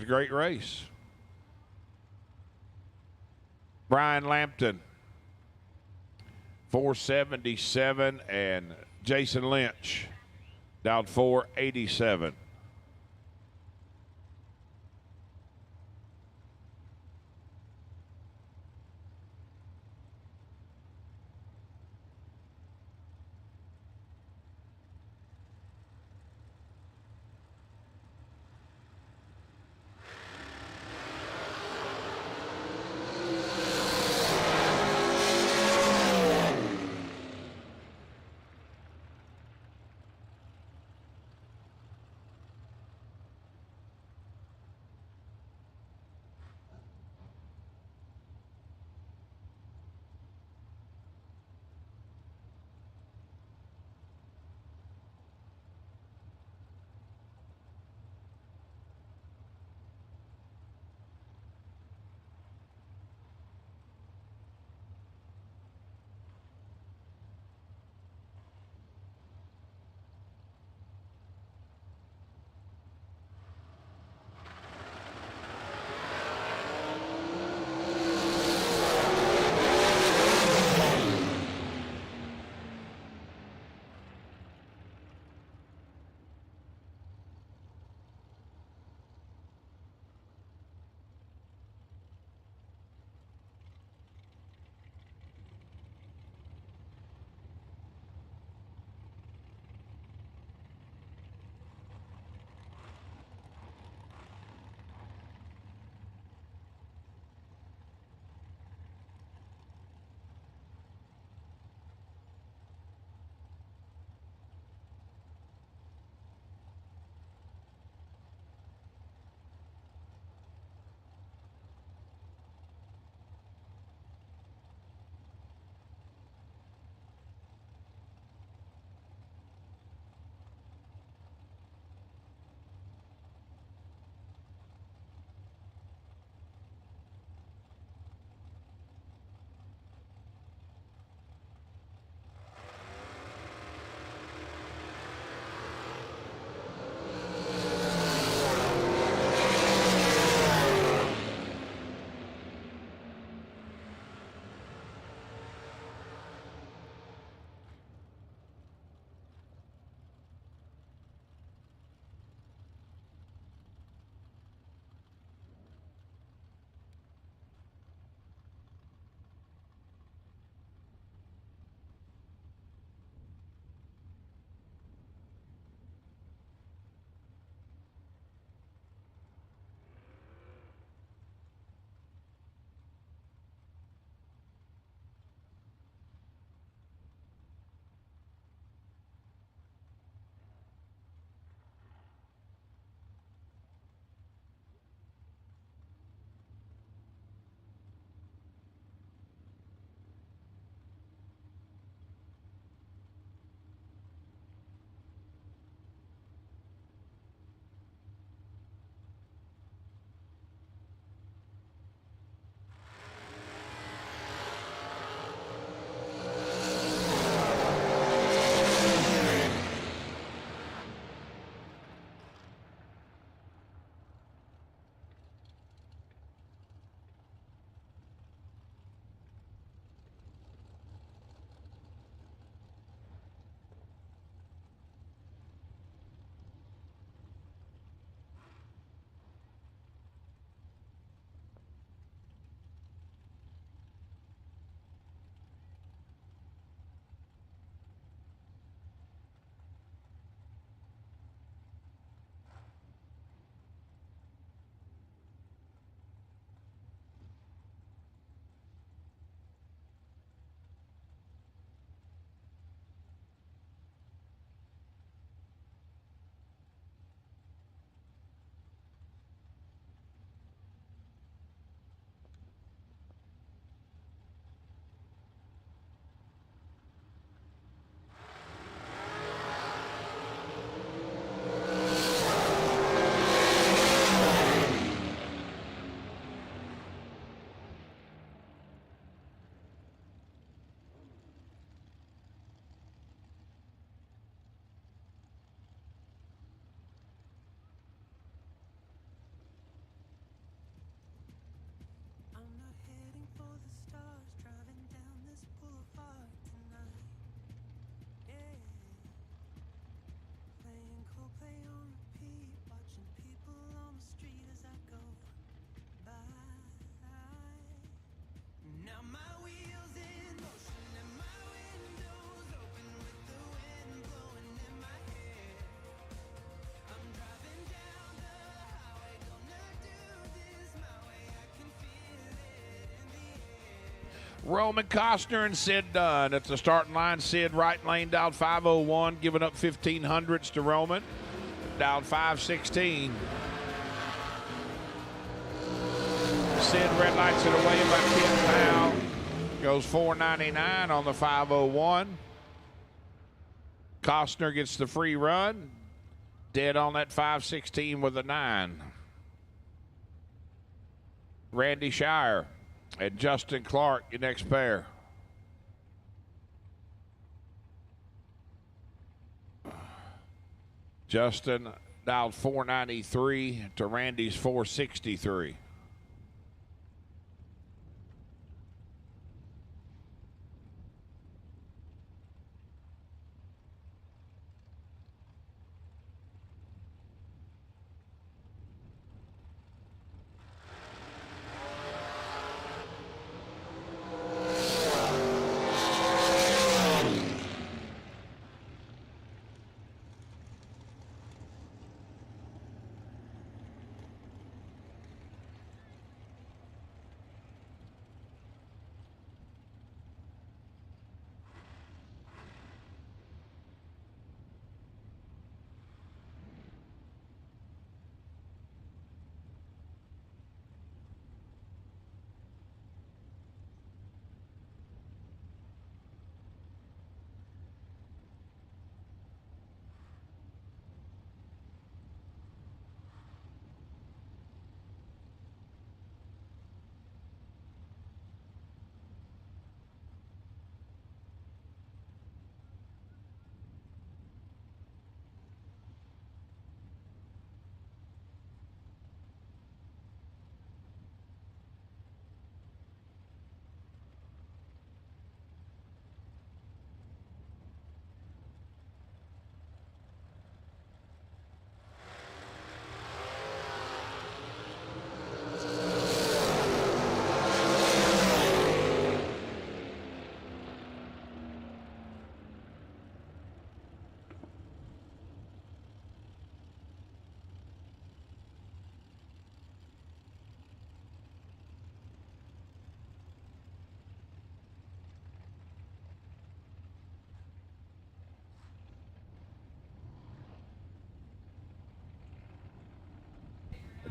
great race. Brian Lampton, 477, and Jason Lynch down 487. Roman Costner and Sid Dunn at the starting line. Sid right lane down 501, giving up 1500s to Roman. Down 516. Sid red lights it away by Ken Powell. Goes 499 on the 501. Costner gets the free run. Dead on that 516 with a 9. Randy Shire and Justin Clark, your next pair. Justin dialed 493 to Randy's 463.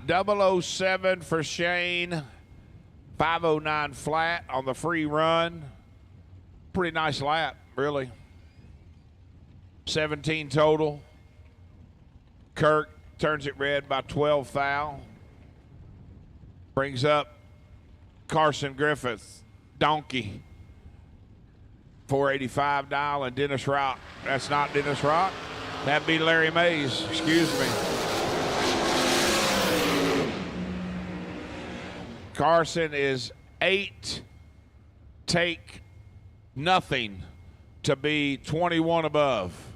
.007 for Shane. 509 flat on the free run. Pretty nice lap, really. 17 total. Kirk turns it red by 12 foul. Brings up Carson Griffith. Donkey. 485 dial and Dennis Rock. That's not Dennis Rock. That'd be Larry Mays. Excuse me. Carson is 8, take nothing to be 21 above.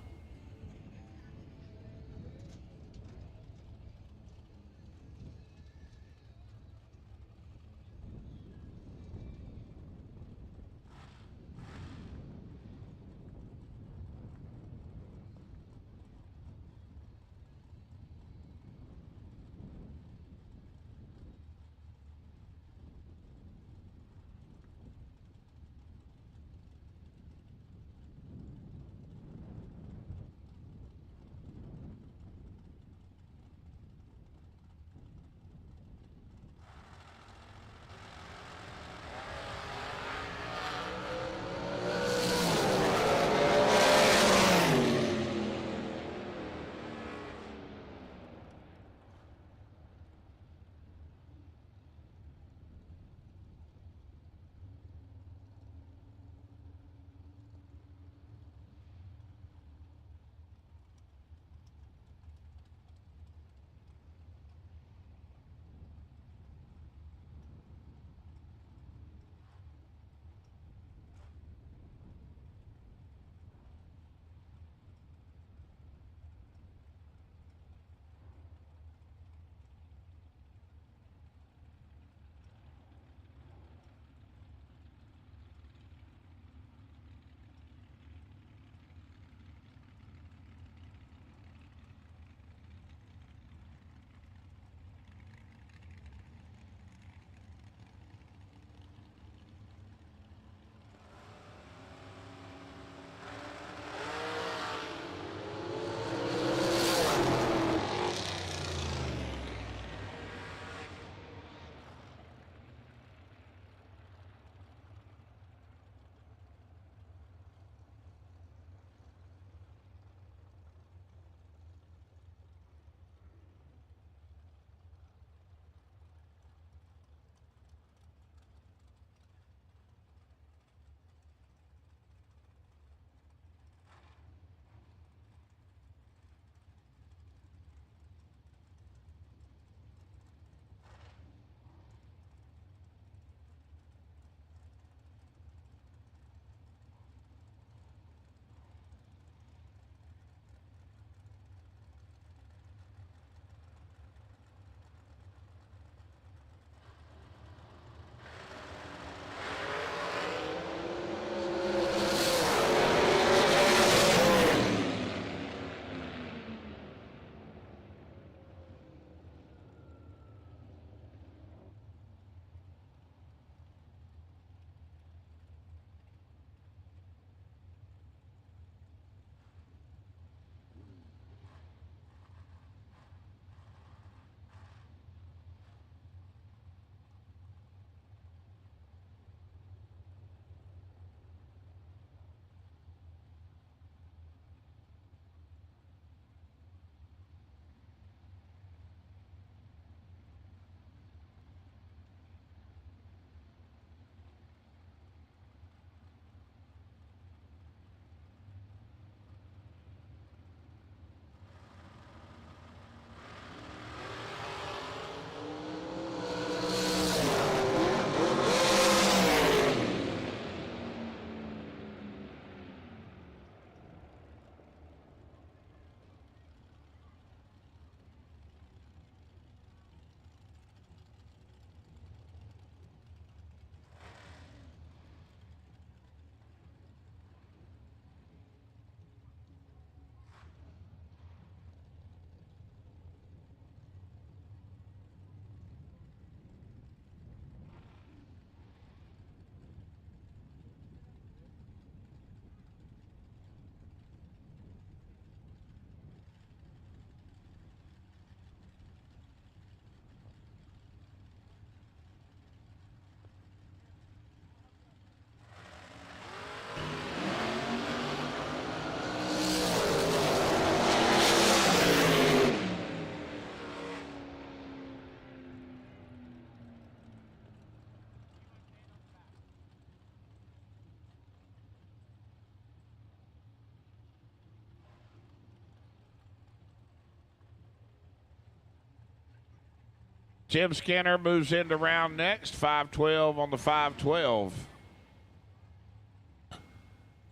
Tim Skinner moves into round next, 512 on the 512.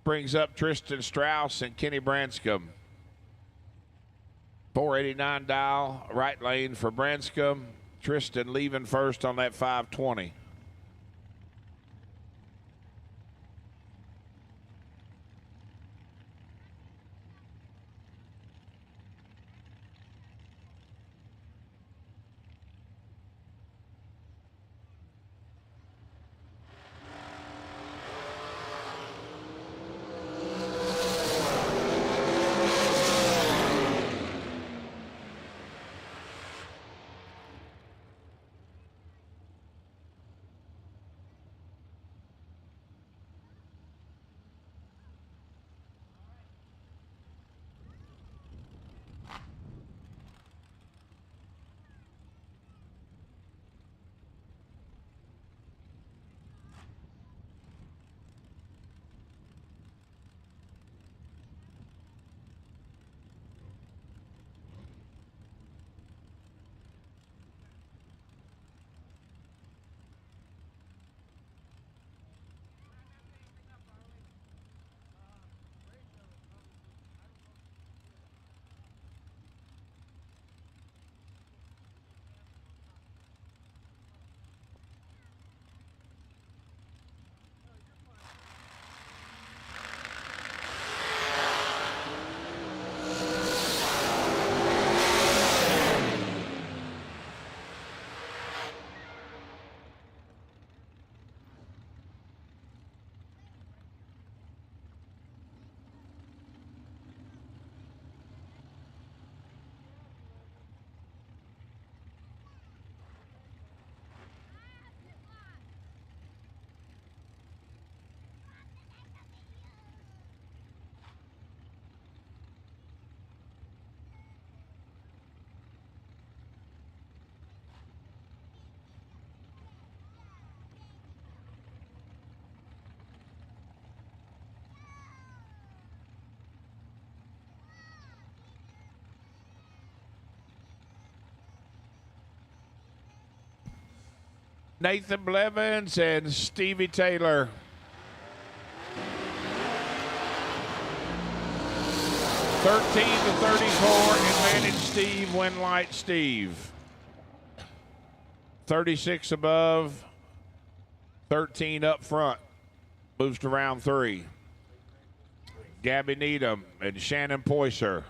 Brings up Tristan Strauss and Kenny Branscombe. 489 dial, right lane for Branscombe. Tristan leaving first on that 520. Nathan Blevins and Stevie Taylor. $13 to $34, advantage Steve, win light Steve. 36 above, 13 up front. Moves to round 3. Gabby Needham and Shannon Poyser.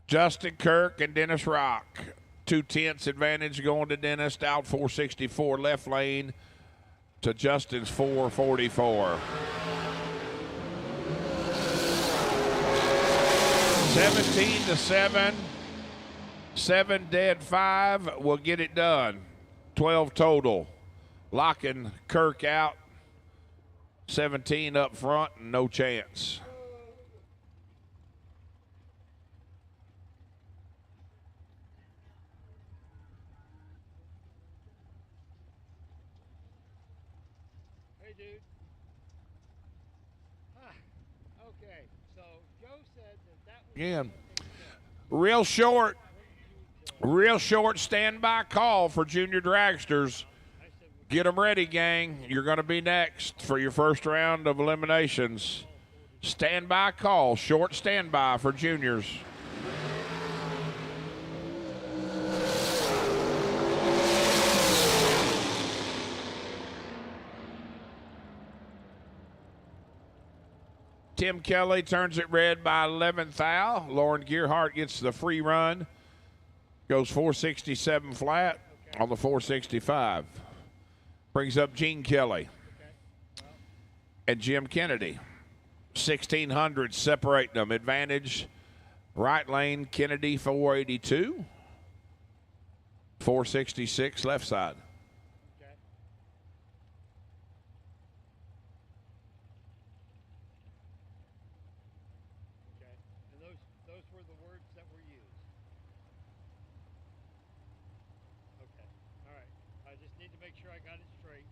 Justin Kirk and Dennis Rock. 2/10 advantage going to Dennis. Out 464 left lane to Justin's 444. 17 to 7. 7 dead 5 will get it done. 12 total. Locking Kirk out. 17 up front and no chance. Hey, dude. Okay, so Joe said that was Again, real short. Real short standby call for Junior Dragsters. Get them ready, gang. You're going to be next for your first round of eliminations. Standby call, short standby for juniors. Tim Kelly turns it red by 11th thou. Lauren Gearhart gets the free run. Goes 467 flat on the 465. Brings up Gene Kelly and Jim Kennedy. 1600 separating them. Advantage right lane, Kennedy 482. 466 left side. Those were the words that were used. Okay. All right. I just need to make sure I got it straight.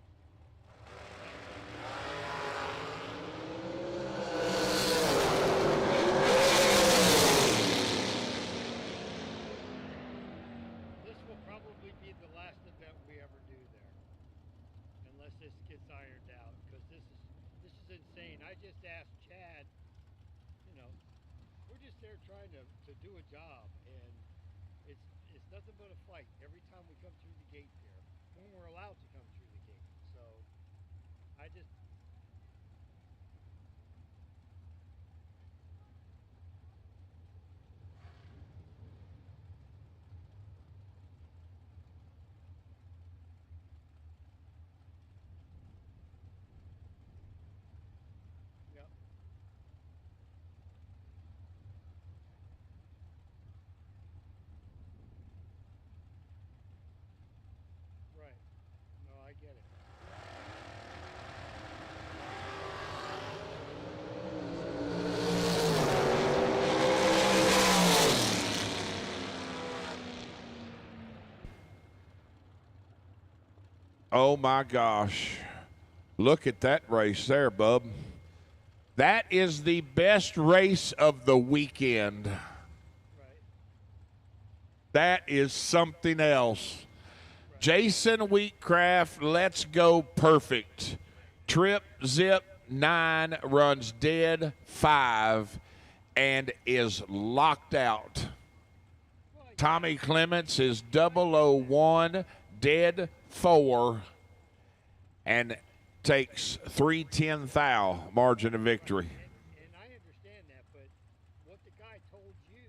This will probably be the last event we ever do there, unless this gets ironed out, because this is insane. I just asked Chad, you know, we're just there trying to do a job, and it's nothing but a fight every time we come through the gate here, when we're allowed to come through the gate. So I just yep. Right. No, I get it. Oh my gosh. Look at that race there, bub. That is the best race of the weekend. Right. That is something else. Right. Jason Wheatcraft, let's go perfect. Trip, zip, 9, runs dead, 5, and is locked out. Tommy Clements is 001, dead, 4, and takes 3/10 thou margin of victory. And I understand that, but what the guy told you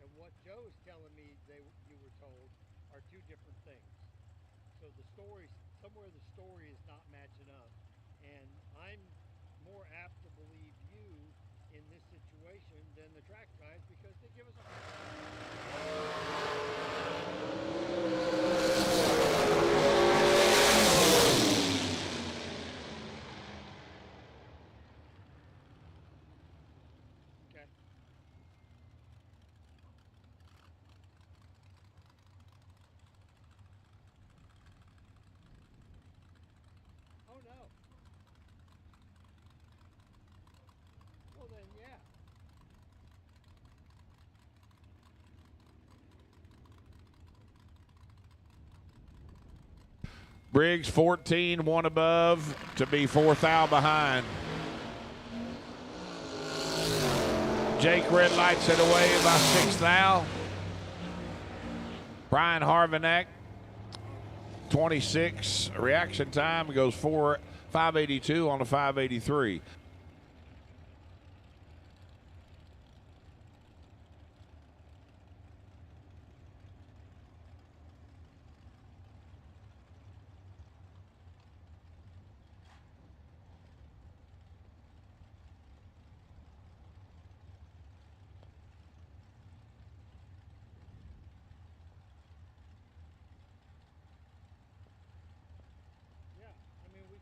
and what Joe's telling me you were told are two different things. So the stories, somewhere the story is not matching up, and I'm more apt to believe you in this situation than the track guys because they give us a hard time. Oh no. Well then, yeah. Briggs 14, 1 above to be 4th thou behind. Jake red lights it away by 6th thou. Brian Harvinek 26 reaction time goes 582 on the 583.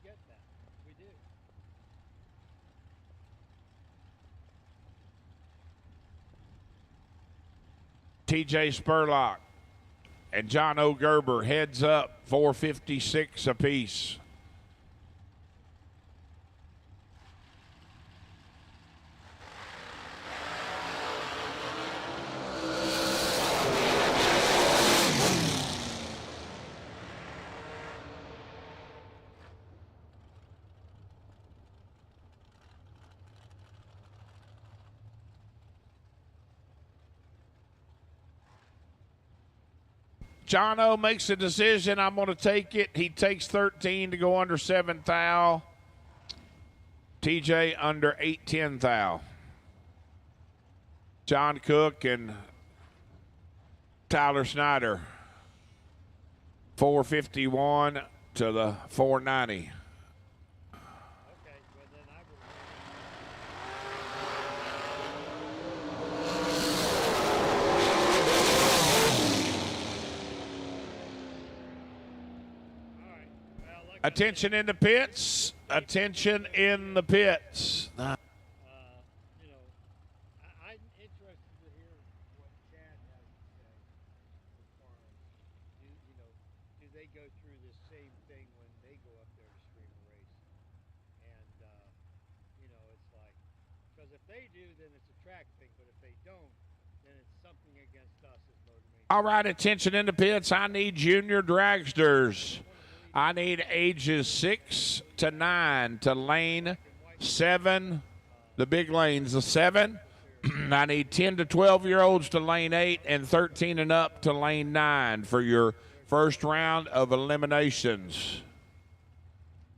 Get that. We do. TJ Spurlock and John O'Gerber heads up 456 apiece. Jono makes a decision. I'm going to take it. He takes 13 to go under 7 thou. TJ under 8-10 thou. John Cook and Tyler Snyder. 451 to the 490. Attention in the pits. Attention in the pits. You know, I'm interested to hear what Chad has to say as far as, do they go through the same thing when they go up there to stream a race? And, it's like, because if they do, then it's a track thing, but if they don't, then it's something against us as motor manufacturers. All right, attention in the pits. I need junior dragsters. I need ages 6 to 9 to lane 7, the big lanes, the 7. I need 10 to 12-year-olds to lane 8 and 13 and up to lane 9 for your first round of eliminations.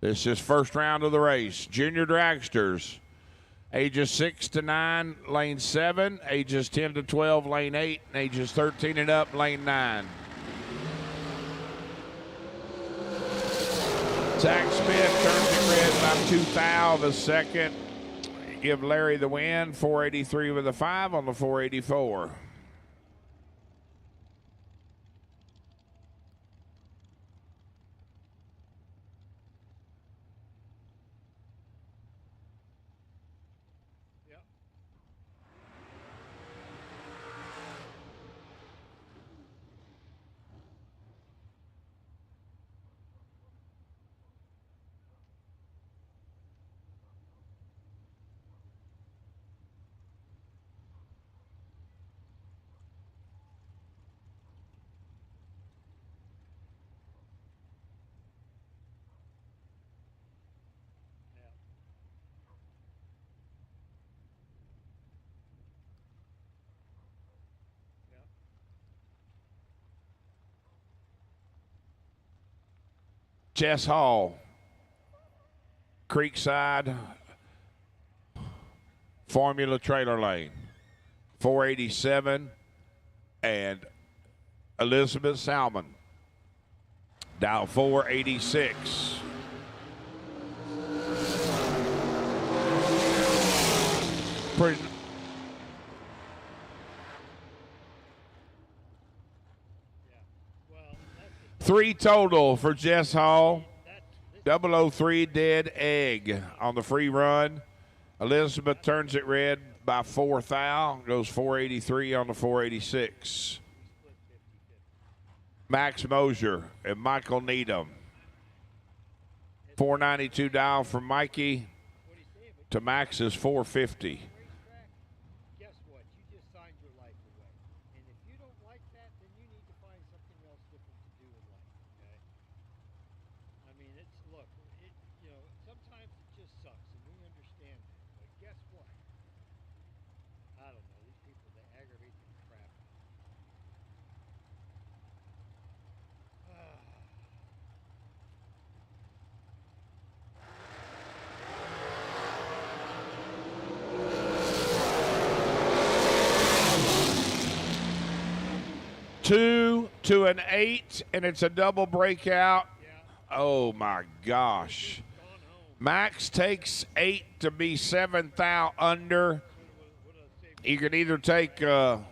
This is first round of the race. Junior dragsters, ages 6 to 9, lane 7, ages 10 to 12, lane 8, and ages 13 and up, lane 9. Zach Smith turns it red by 2 thou the second. Give Larry the win. 483 with a 5 on the 484. Jess Hall, Creekside, Formula Trailer Lane, 487, and Elizabeth Salmon, dial 486. Pretty. Three total for Jess Hall. 003 dead egg on the free run. Elizabeth turns it red by 4 thou. Goes 483 on the 486. Max Mosier and Michael Needham. 492 dial from Mikey to Max's 450. Guess what? You just signed your life away. And if you don't like that, then you need to find something else different to do in life, okay? I mean, sometimes it just sucks, and we understand that. But guess what? I don't know. These people, they aggravate the crap out of me. Two to an 8, and it's a double breakout. Oh my gosh. Max takes 8 to be 7 thou under. You can either take All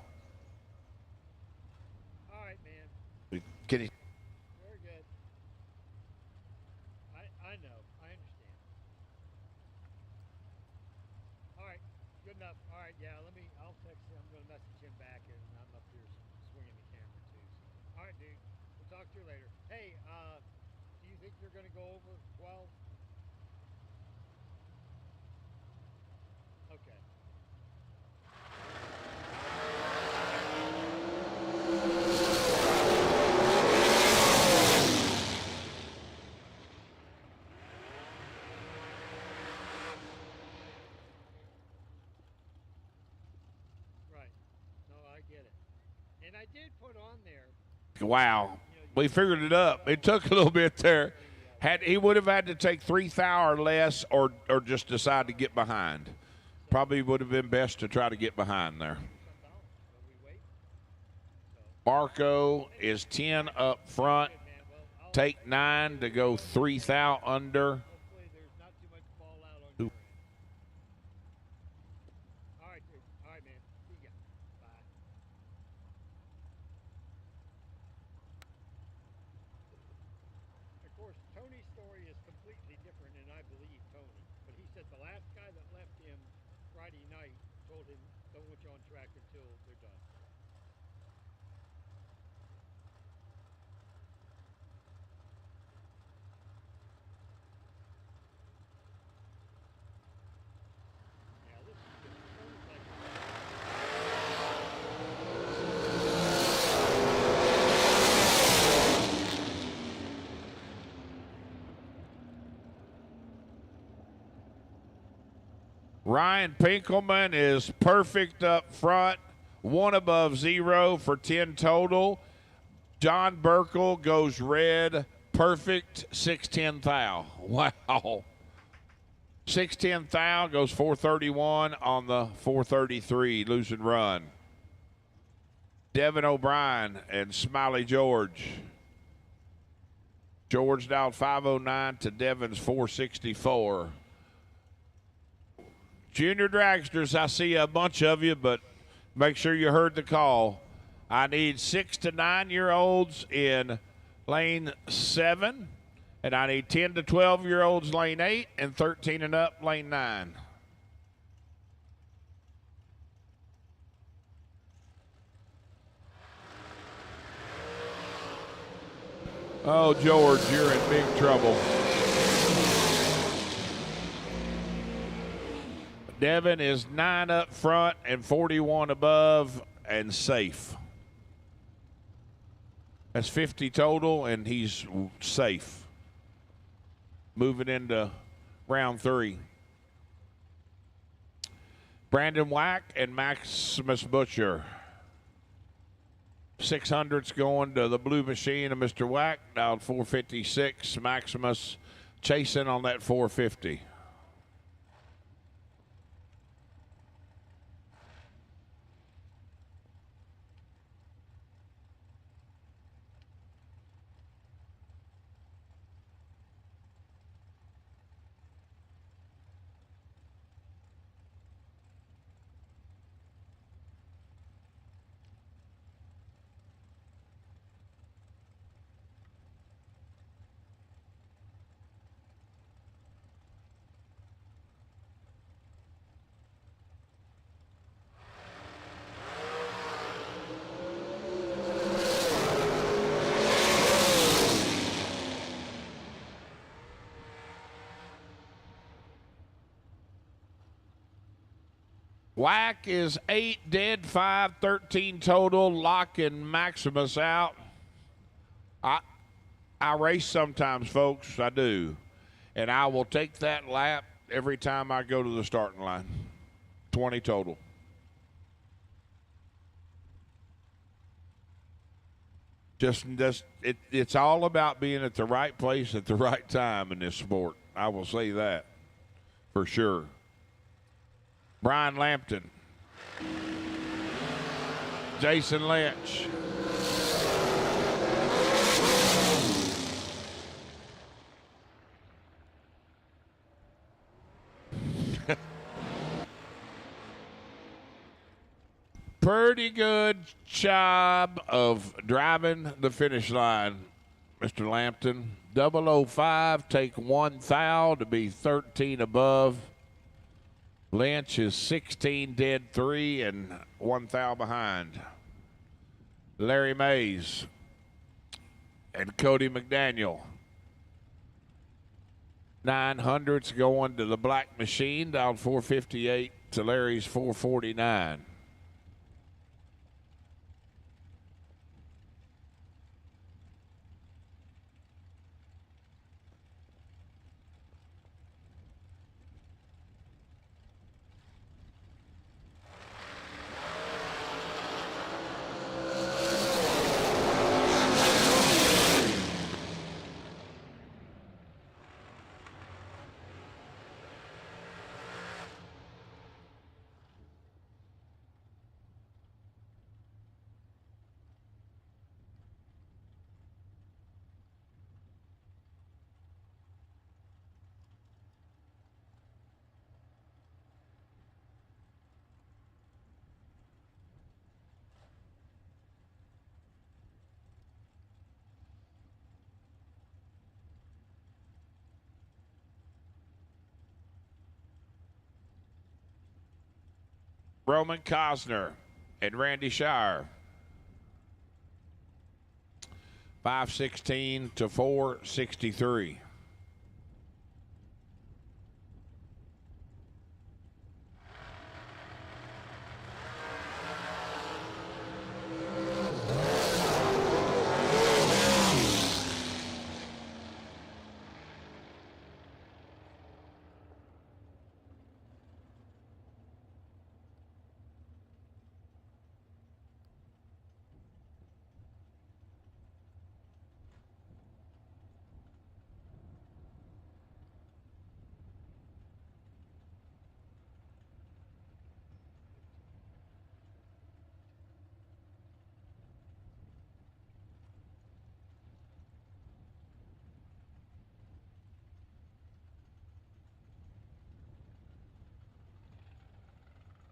right, man. can he Very good. I know. I understand. All right. Good enough. All right. Yeah, I'll text him. I'm going to message him back, and I'm up here swinging the camera, too. So. All right, dude. We'll talk to you later. Hey, do you think you're going to go over 12? Okay. Right. No, I get it. And I did put on there Wow. We figured it up. It took a little bit there. He would have had to take 3 thou or less or just decide to get behind. Probably would have been best to try to get behind there. Marco is 10 up front. Take 9 to go 3 thou under. Ryan Pinkelman is perfect up front, 1 above 0 for 10 total. John Burkle goes red, perfect, 610 thou. Wow. 610 thou goes 431 on the 433 losing run. Devin O'Brien and Smiley George. George dialed 509 to Devin's 464. Junior Dragsters, I see a bunch of you, but make sure you heard the call. I need 6 to 9-year-olds in lane 7, and I need 10 to 12-year-olds lane 8, and 13 and up lane 9. Oh, George, you're in big trouble. Devin is 9 up front and 41 above and safe. That's 50 total, and he's safe. Moving into round 3. Brandon Wack and Maximus Butcher. 600's going to the blue machine of Mr. Wack, down 456. Maximus chasing on that 450. Whack is 8 dead, 5, 13 total, locking Maximus out. I race sometimes, folks, I do. And I will take that lap every time I go to the starting line. 20 total. It's all about being at the right place at the right time in this sport. I will say that for sure. Brian Lampton. Jason Lynch. Pretty good job of driving the finish line, Mr. Lampton. 005, take 1 thou to be 13 above. Lynch is 16 dead, 3 and 1 thou behind. Larry Mays and Cody McDaniel. 900's going to the black machine, down 458 to Larry's 449. Roman Cosner and Randy Shire. 516 to 463.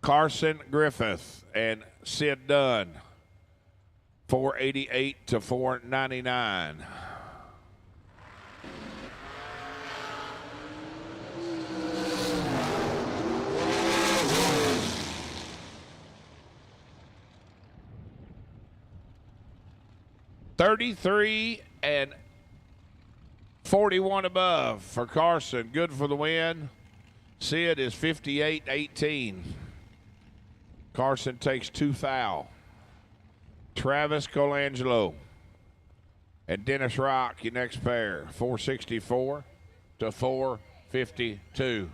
Carson Griffith and Sid Dunn, 488 to 499. $33 and 41 above for Carson. Good for the win. Sid is 58-18. Carson takes 2 foul. Travis Colangelo and Dennis Rock, your next pair, 464 to 452.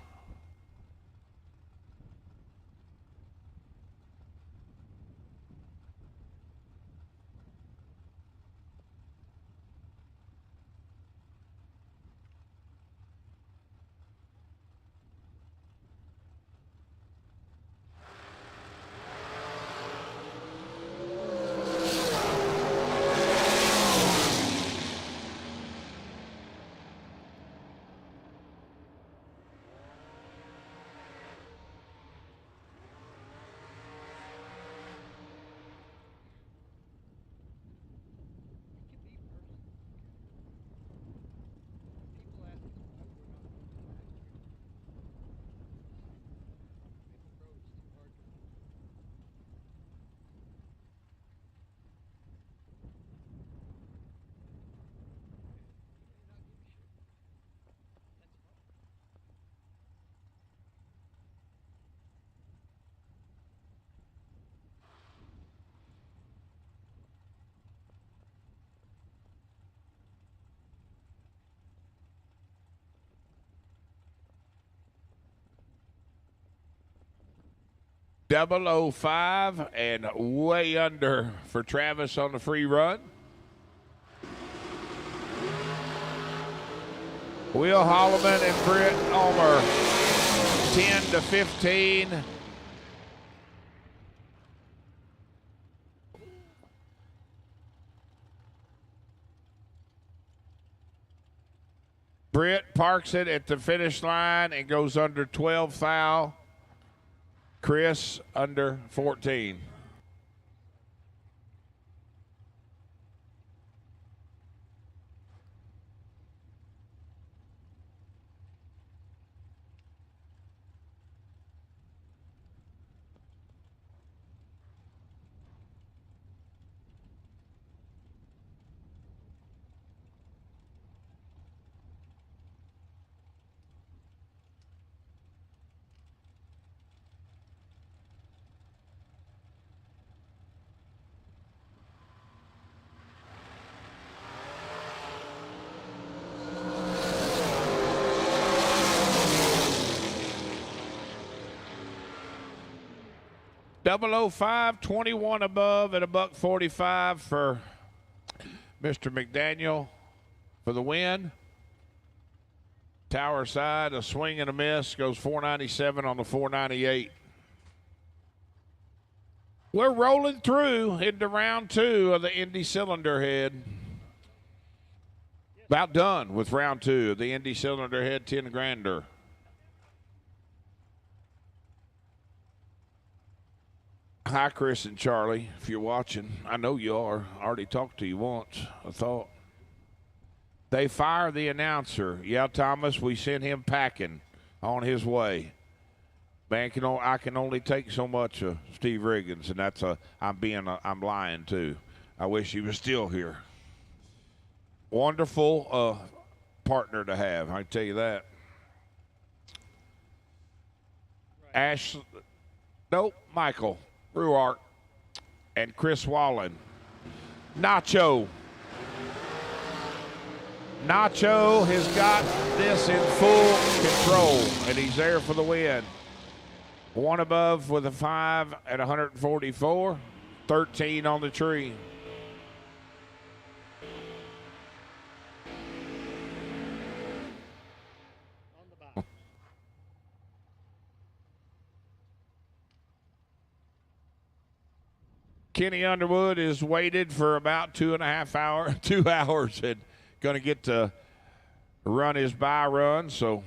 .005 and way under for Travis on the free run. Will Holloman and Britt Ulmer, 10 to 15. Britt parks it at the finish line and goes under 12 foul. Chris under 14. .005, 21 above at $145 for Mr. McDaniel for the win. Tower side, a swing and a miss, goes 497 on the 498. We're rolling through into round 2 of the Indy Cylinder Head. About done with round 2 of the Indy Cylinder Head 10 grander. Hi, Chris and Charlie, if you're watching. I know you are. I already talked to you once, I thought. They fire the announcer. Yeah, Thomas, we sent him packing on his way. Man, I can only take so much of Steve Riggins, and I'm lying too. I wish he was still here. Wonderful partner to have, I can tell you that. Michael Ruart and Chris Wallen. Nacho has got this in full control, and he's there for the win. One above with a 5 at 144, 13 on the tree. Kenny Underwood is waited for about 2 hours, and going to get to run his bye run. So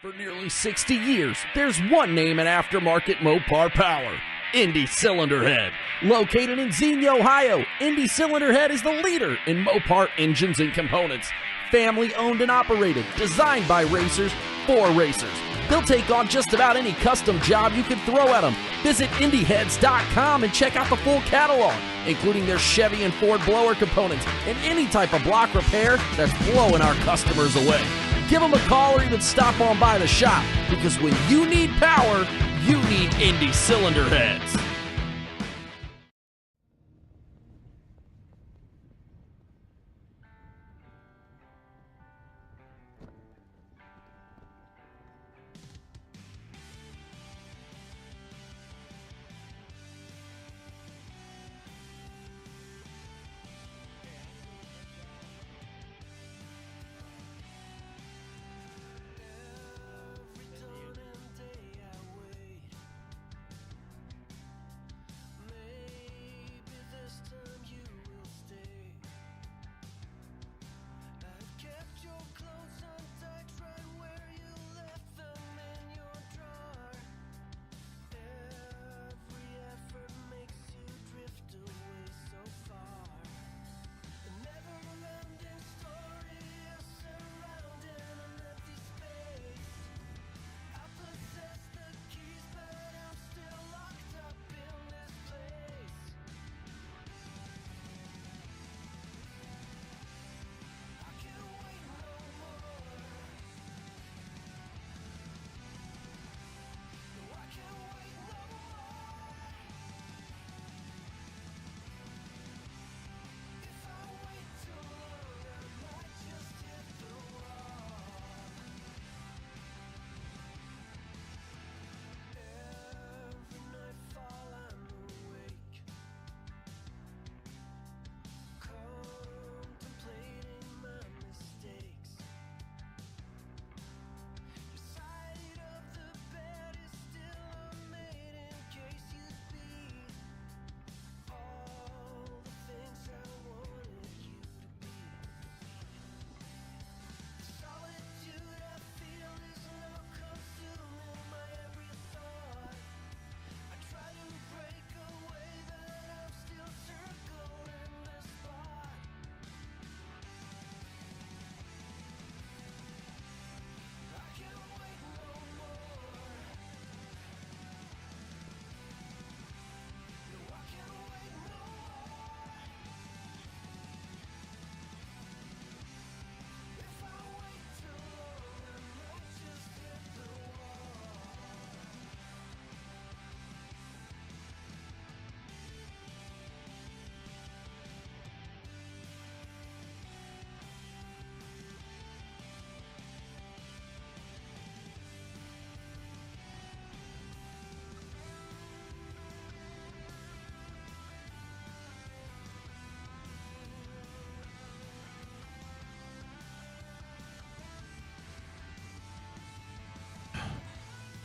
For nearly 60 years, there's one name in aftermarket Mopar power, INDY Cylinder Head. Located in Xenia, Ohio, INDY Cylinder Head is the leader in Mopar engines and components. Family owned and operated, designed by racers for racers. They'll take on just about any custom job you can throw at them. Visit INDYheads.com and check out the full catalog, including their Chevy and Ford blower components and any type of block repair that's blowing our customers away. Give them a call or even stop on by the shop, because when you need power, you need INDY Cylinder Heads.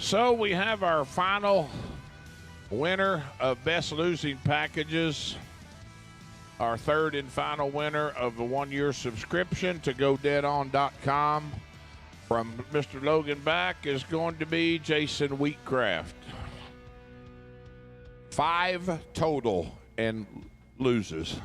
So we have our final winner of Best Losing Packages. our third and final winner of the 1-year subscription to GoDeadOn.com from Mr. Logan Back is going to be Jason Wheatcraft. 5 total and loses.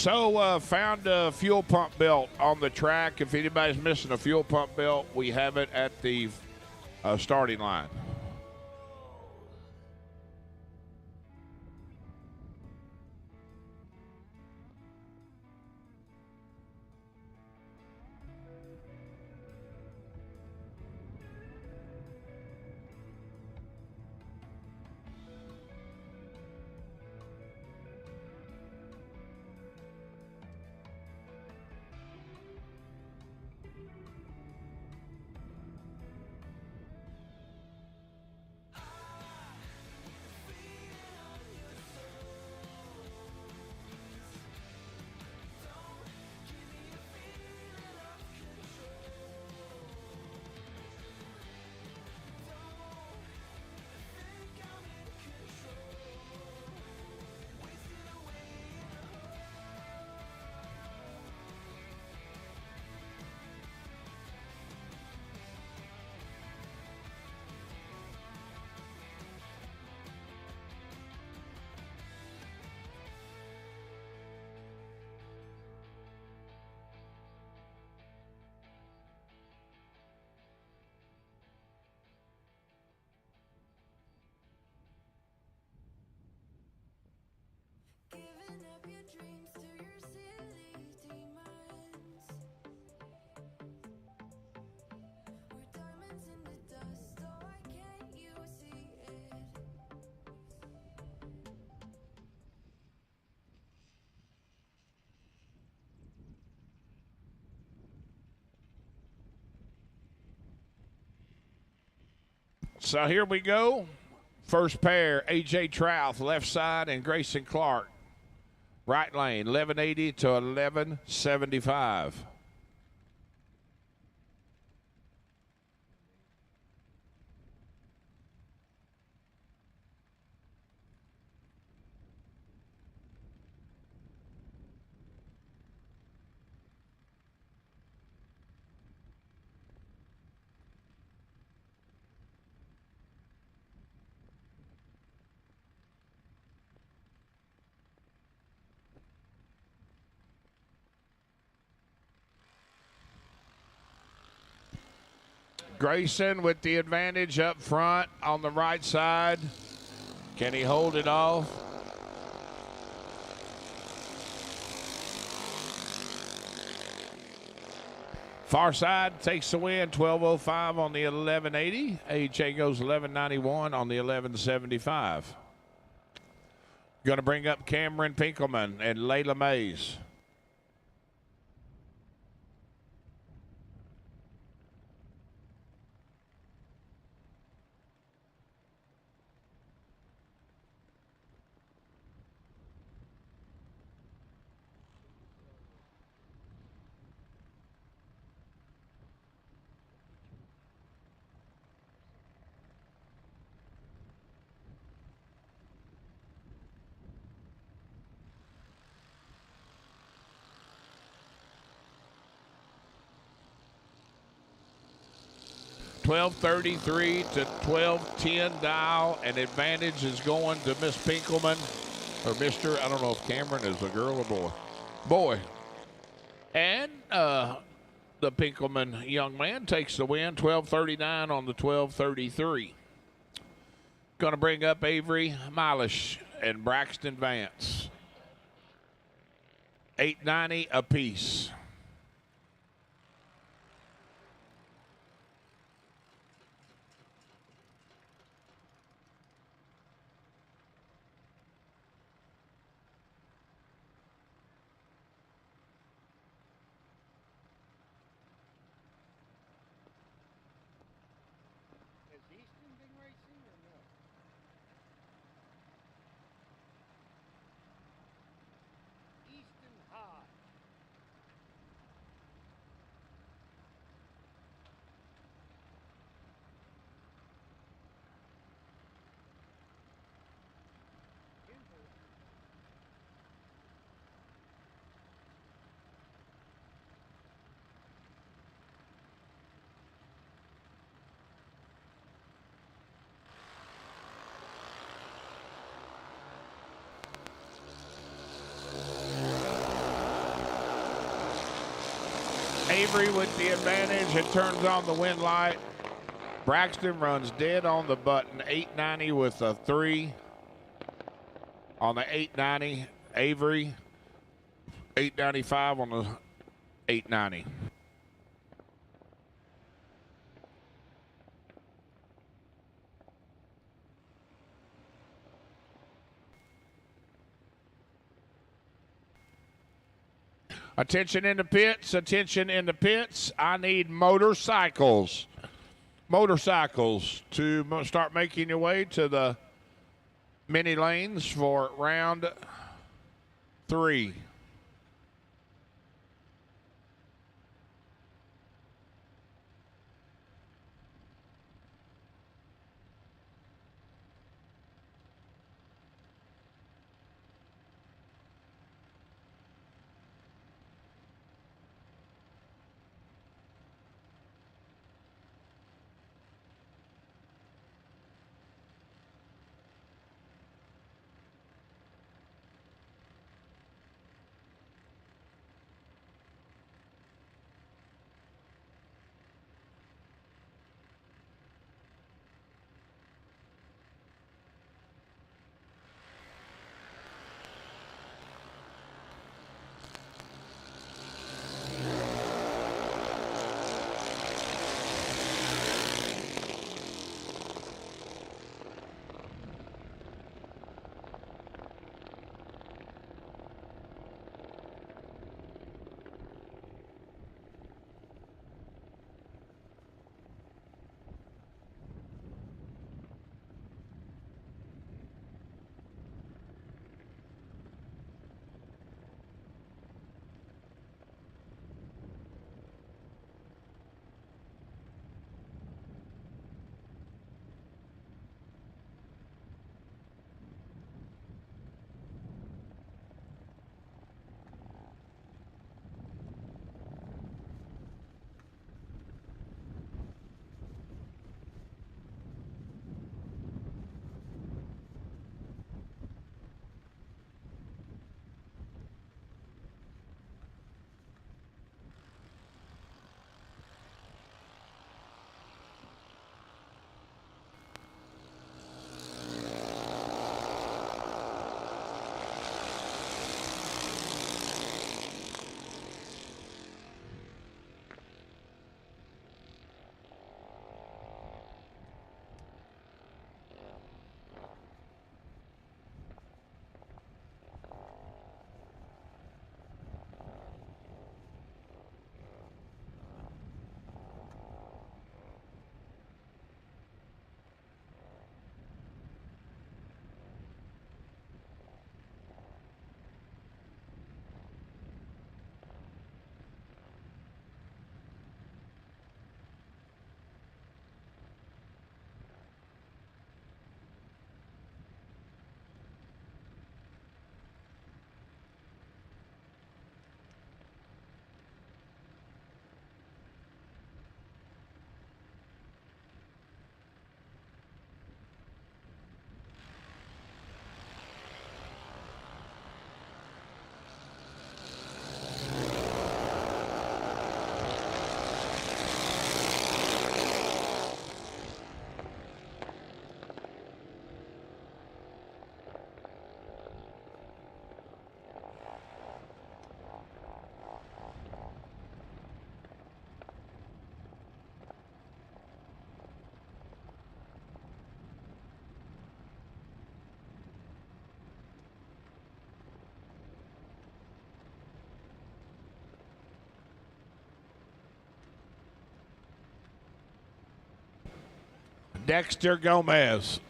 So found a fuel pump belt on the track. If anybody's missing a fuel pump belt, we have it at the starting line. So here we go. First pair, A.J. Trouth, left side, and Grayson Clark. Right lane, 1180 to 1175. Grayson with the advantage up front on the right side. Can he hold it off? Far side takes the win, 12:05 on the 1180. AJ goes 1191 on the 1175. Going to bring up Cameron Pinkelman and Layla Mays. $12.33 to $12.10 dial, and advantage is going to Miss Pinkelman, or Mr. I don't know if Cameron is a girl or boy. Boy. And the Pinkelman young man takes the win, $12.39 on the $12.33. Going to bring up Avery Milish and Braxton Vance. $8.90 apiece. Avery with the advantage and turns on the win light. Braxton runs dead on the button. 890 with a 3 on the 890. Avery 895 on the 890. Attention in the pits, attention in the pits. I need motorcycles. Motorcycles to start making your way to the mini lanes for round 3. Dexter Gomez.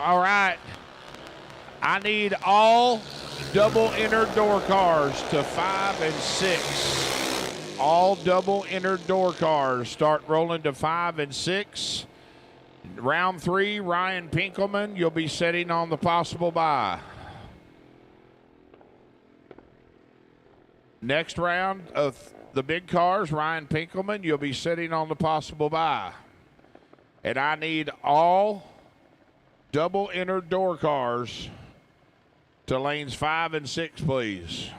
All right. I need all double inner door cars to 5 and 6. All double inner door cars start rolling to 5 and 6. Round 3, Ryan Pinkelman, you'll be sitting on the possible bye. Next round of the big cars, Ryan Pinkelman, you'll be sitting on the possible bye. And I need all double inner door cars to lanes 5 and 6, please.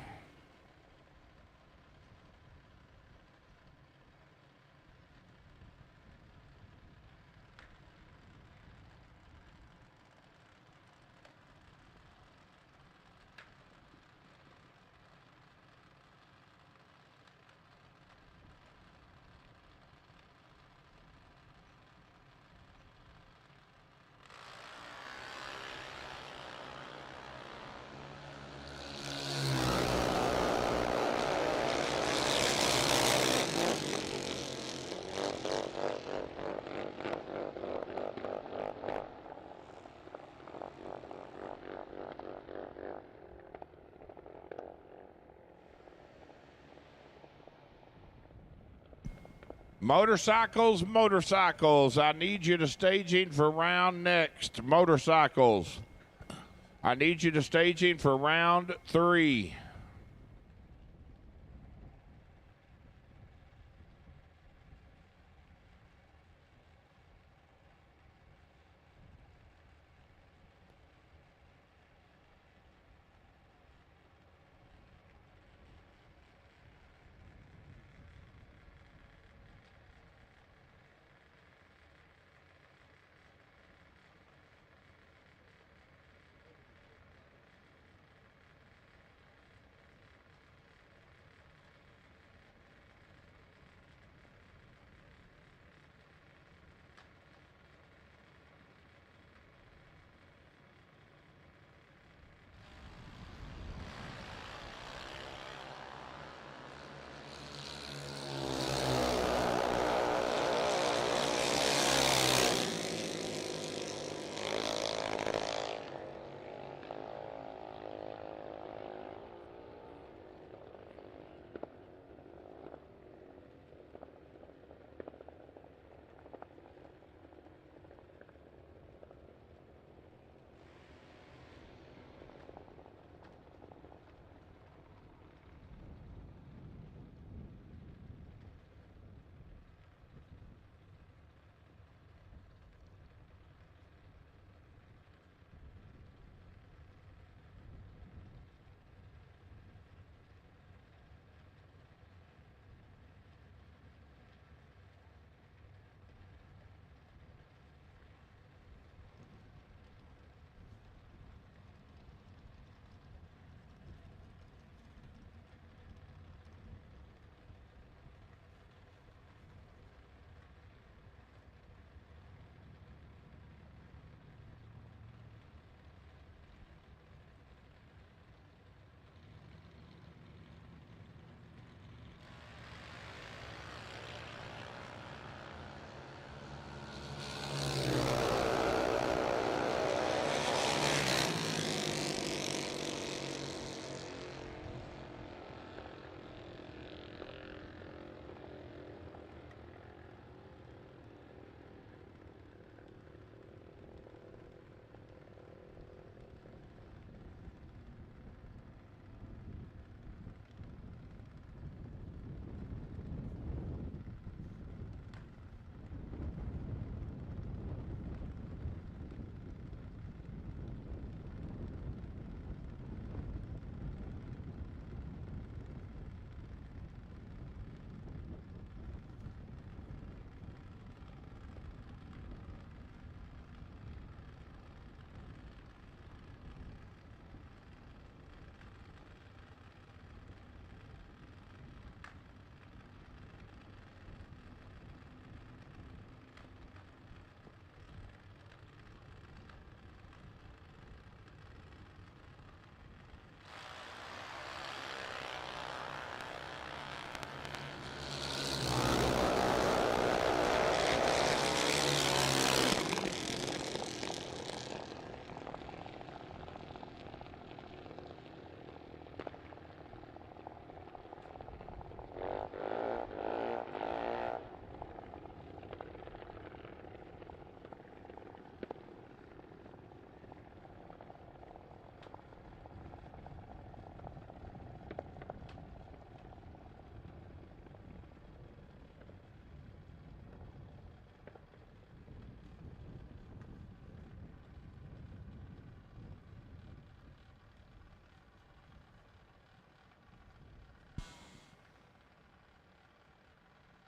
Motorcycles, I need you to staging for round next. Motorcycles, I need you to staging for round 3.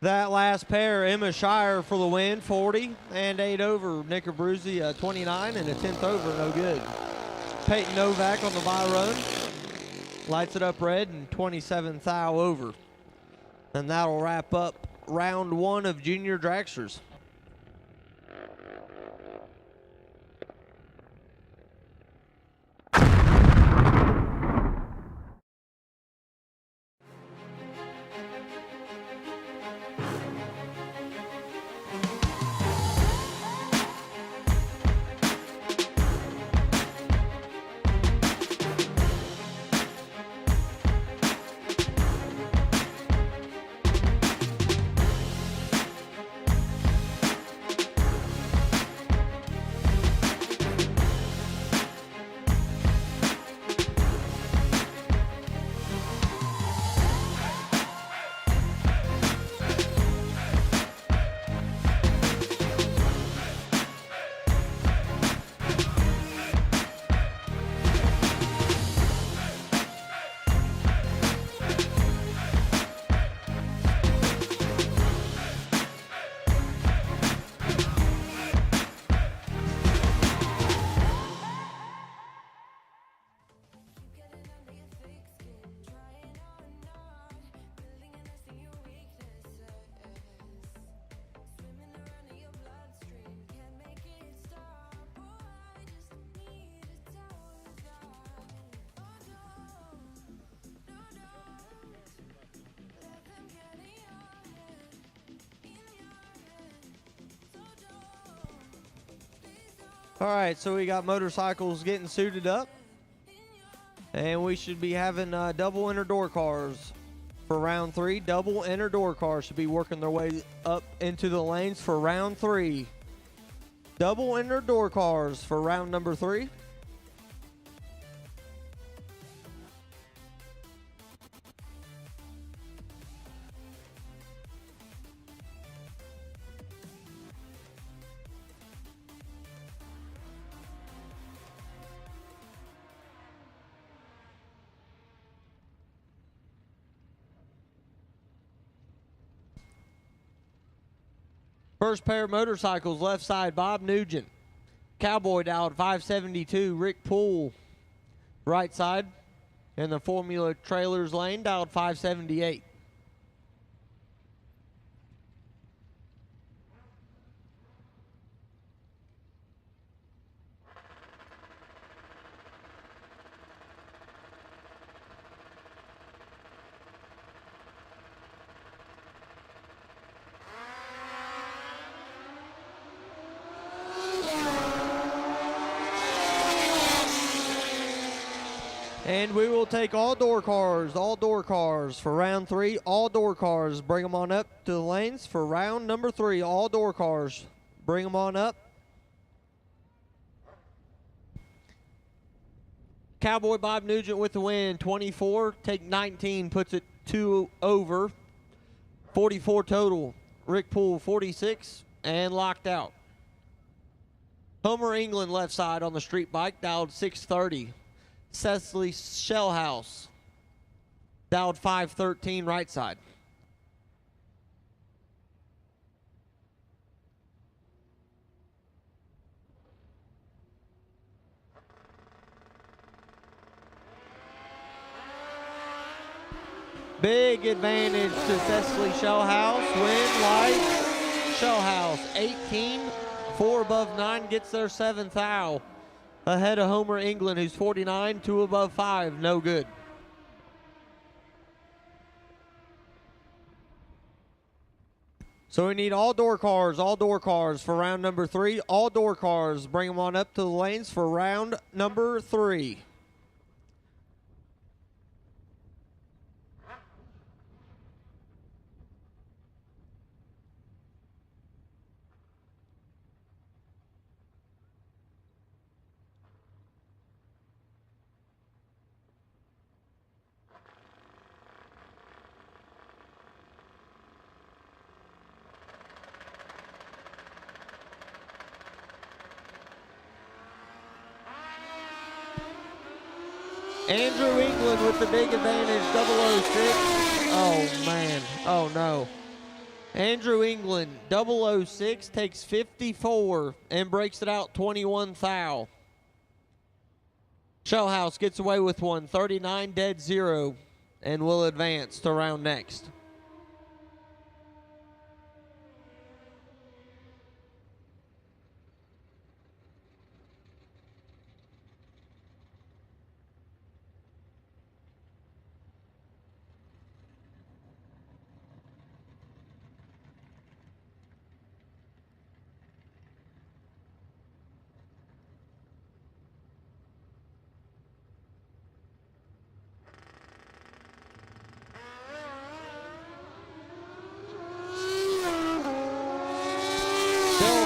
That last pair, Emma Shire for the win, 40 and 8 over. Nick Abruzzi, 29 and a 10th over, no good. Peyton Novak on the Byron, lights it up red and 27 thou over. And that'll wrap up round 1 of Junior Dragsters. All right, so we got motorcycles getting suited up. And we should be having double inner door cars for round 3. Double inner door cars should be working their way up into the lanes for round 3. Double inner door cars for round number 3. First pair of motorcycles, left side, Bob Nugent. Cowboy dialed 572, Rick Poole, right side. And the Formula Trailers lane dialed 578. And we will take all door cars for round 3. All door cars, bring them on up to the lanes for round number 3. All door cars, bring them on up. Cowboy Bob Nugent with the win, 24, take 19, puts it 2 over. 44 total. Rick Poole, 46, and locked out. Homer England left side on the street bike, dialed 630. Cecily Shellhouse, dialed 513 right side. Big advantage to Cecily Shellhouse. Win, light. Shellhouse, 18, 4 above 9, gets their 7th thou. Ahead of Homer England, who's 49, 2 above 5, no good. So we need all door cars for round number 3. All door cars, bring them on up to the lanes for round number 3. Andrew England with the big advantage, 006. Oh, man. Oh, no. Andrew England, 006, takes 54 and breaks it out 21 thou. Shellhouse gets away with one, 39 dead 0, and will advance to round next.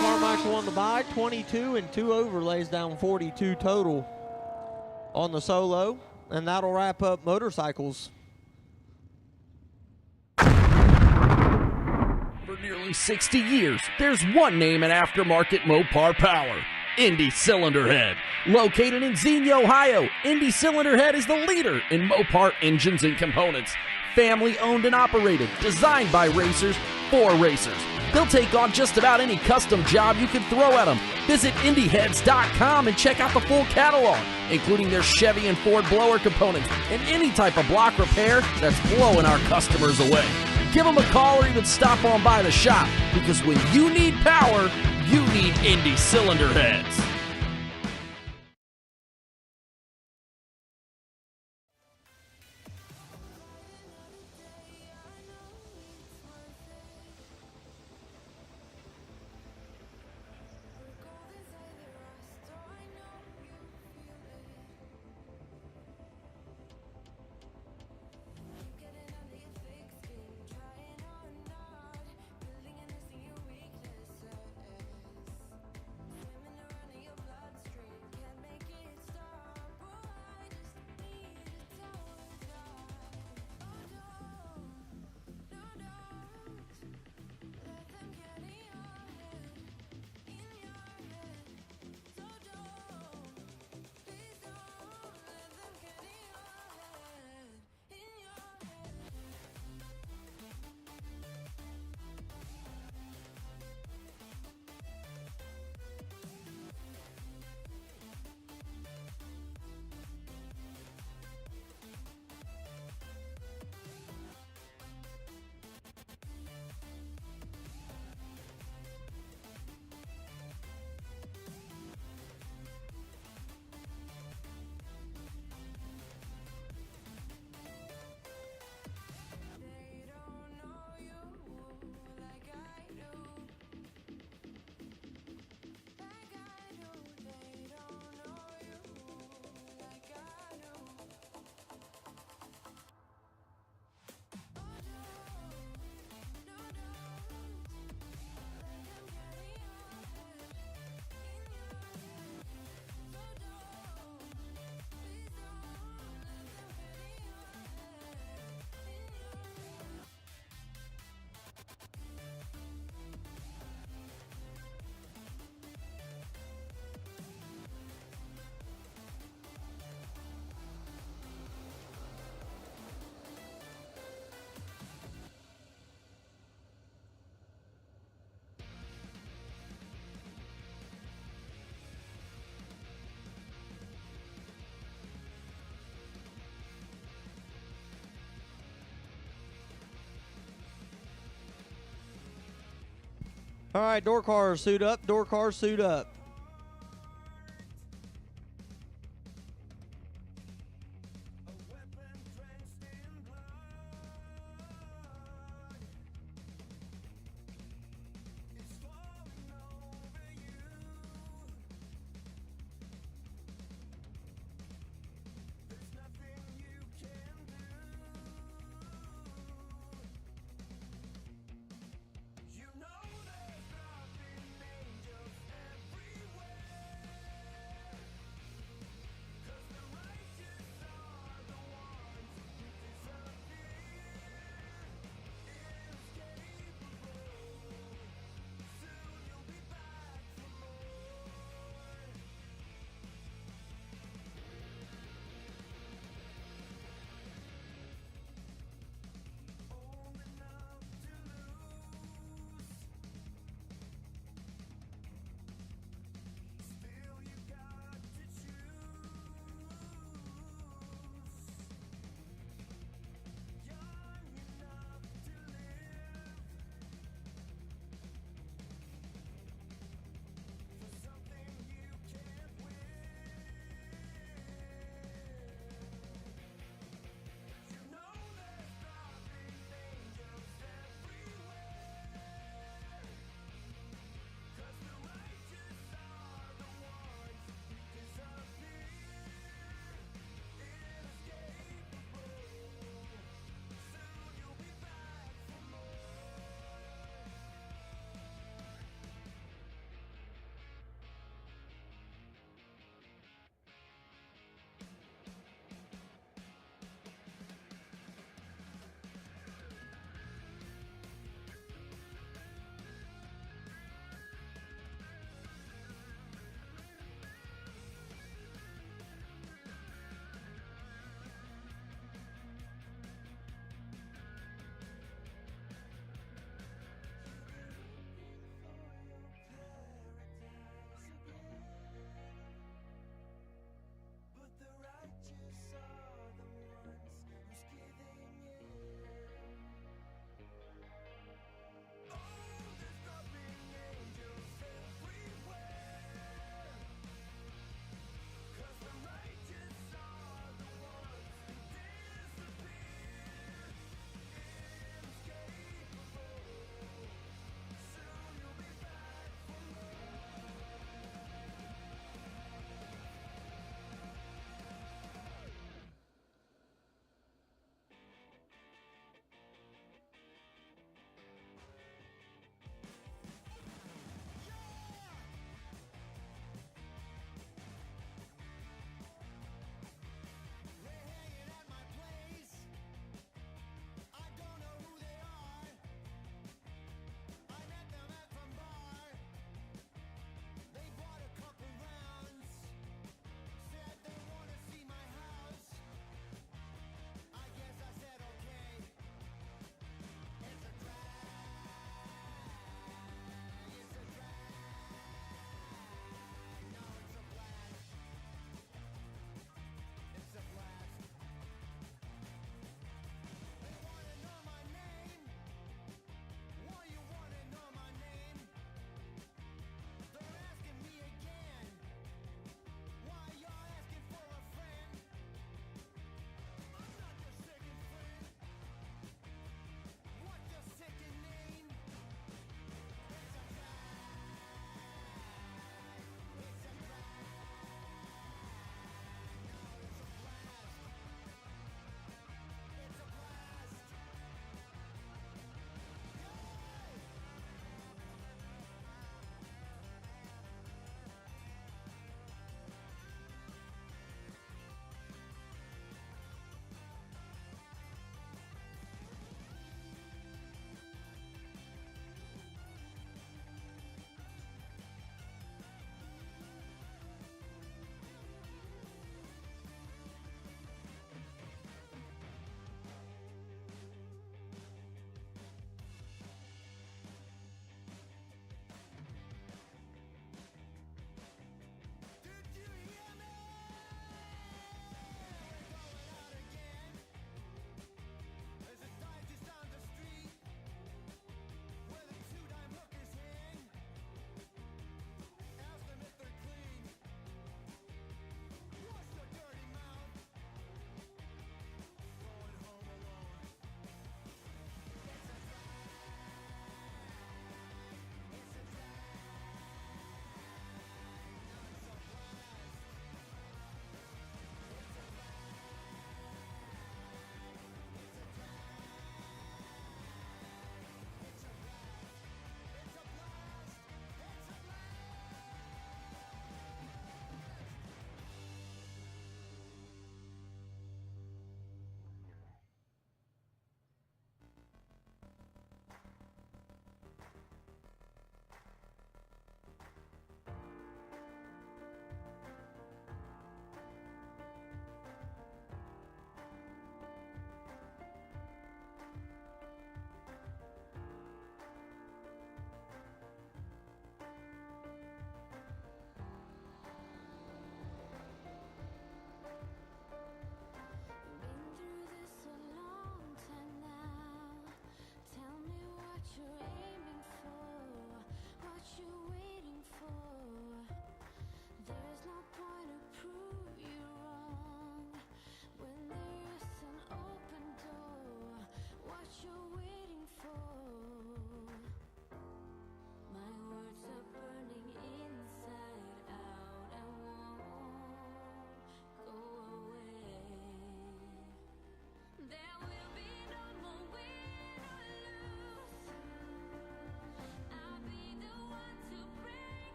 Carmichael on the bye, 22 and 2 over, lays down 42 total on the solo, and that'll wrap up motorcycles. For nearly 60 years, there's one name in aftermarket Mopar power: Indy Cylinder Head. Located in Xenia, Ohio, Indy Cylinder Head is the leader in Mopar engines and components. Family owned and operated, designed by racers for racers. They'll take on just about any custom job you can throw at them. Visit IndyHeads.com and check out the full catalog, including their Chevy and Ford blower components and any type of block repair that's blowing our customers away. Give them a call or even stop on by the shop, because when you need power, you need Indy Cylinder Heads. All right, door cars, suit up. Door cars, suit up.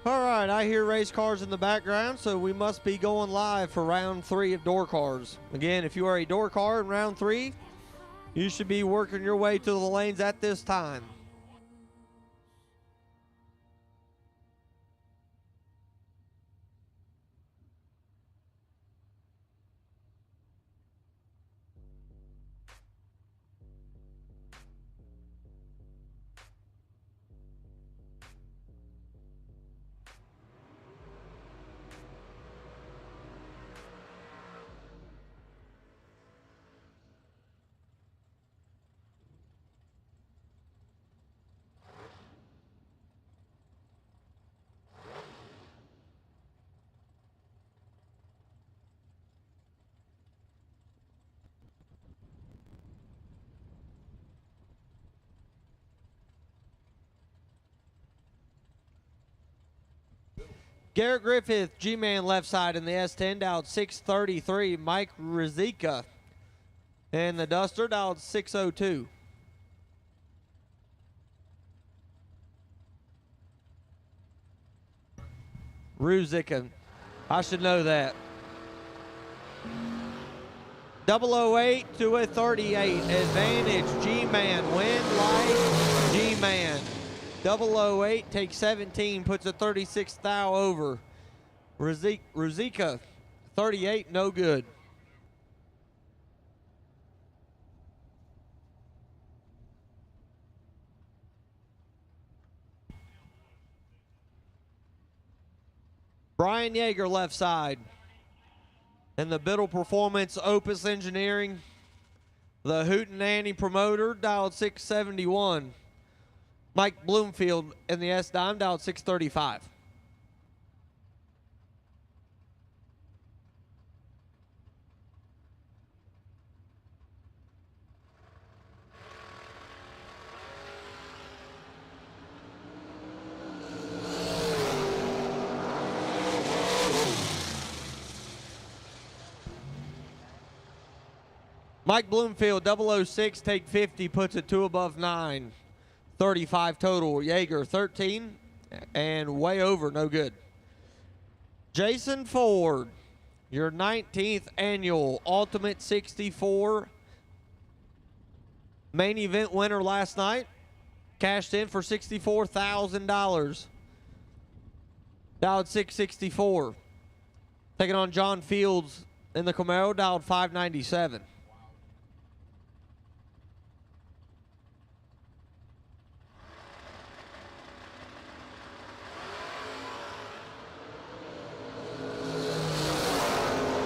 All right, I hear race cars in the background, so we must be going live for round 3 of door cars. Again, if you are a door car in round 3, you should be working your way to the lanes at this time. Garrett Griffith, G-Man left side in the S10, dialed 633. Mike Rizika in the Duster, dialed 602. Rizika, I should know that. 008 to a 38. Advantage, G-Man. Win, light, G-Man. 008 takes 17, puts a 36 thou over. Rizika, 38, no good. Brian Yeager left side. And the Biddle Performance Opus Engineering, the Hootenanny promoter, dialed 671. Mike Bloomfield in the S-Dime, dialed 635. Mike Bloomfield, 006, take 50, puts it 2 above 9. 35 total. Yeager, 13, and way over, no good. Jason Ford, your 19th annual Ultimate 64 main event winner last night. Cashed in for $64,000. Dialed 664. Taking on John Fields in the Camaro, dialed 597.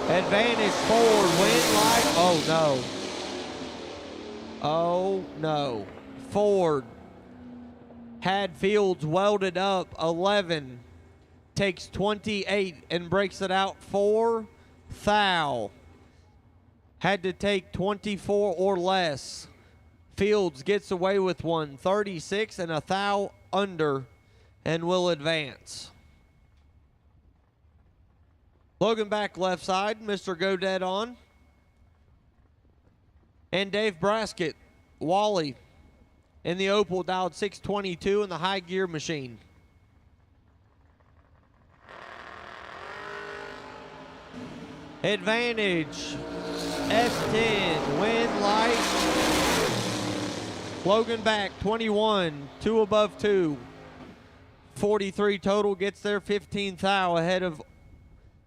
Advantage forward, win light. Oh no. Oh no. Ford had Fields welded up 11. Takes 28 and breaks it out 4 thou. Had to take 24 or less. Fields gets away with one, 36 and a thou under, and will advance. Logan back left side, Mr. Go Dead on. And Dave Braskett, Wally, in the Opal, dialed 622 in the high gear machine. Advantage, S10, win light. Logan back, 21, 2 above 2. 43 total, gets there 15 thou ahead of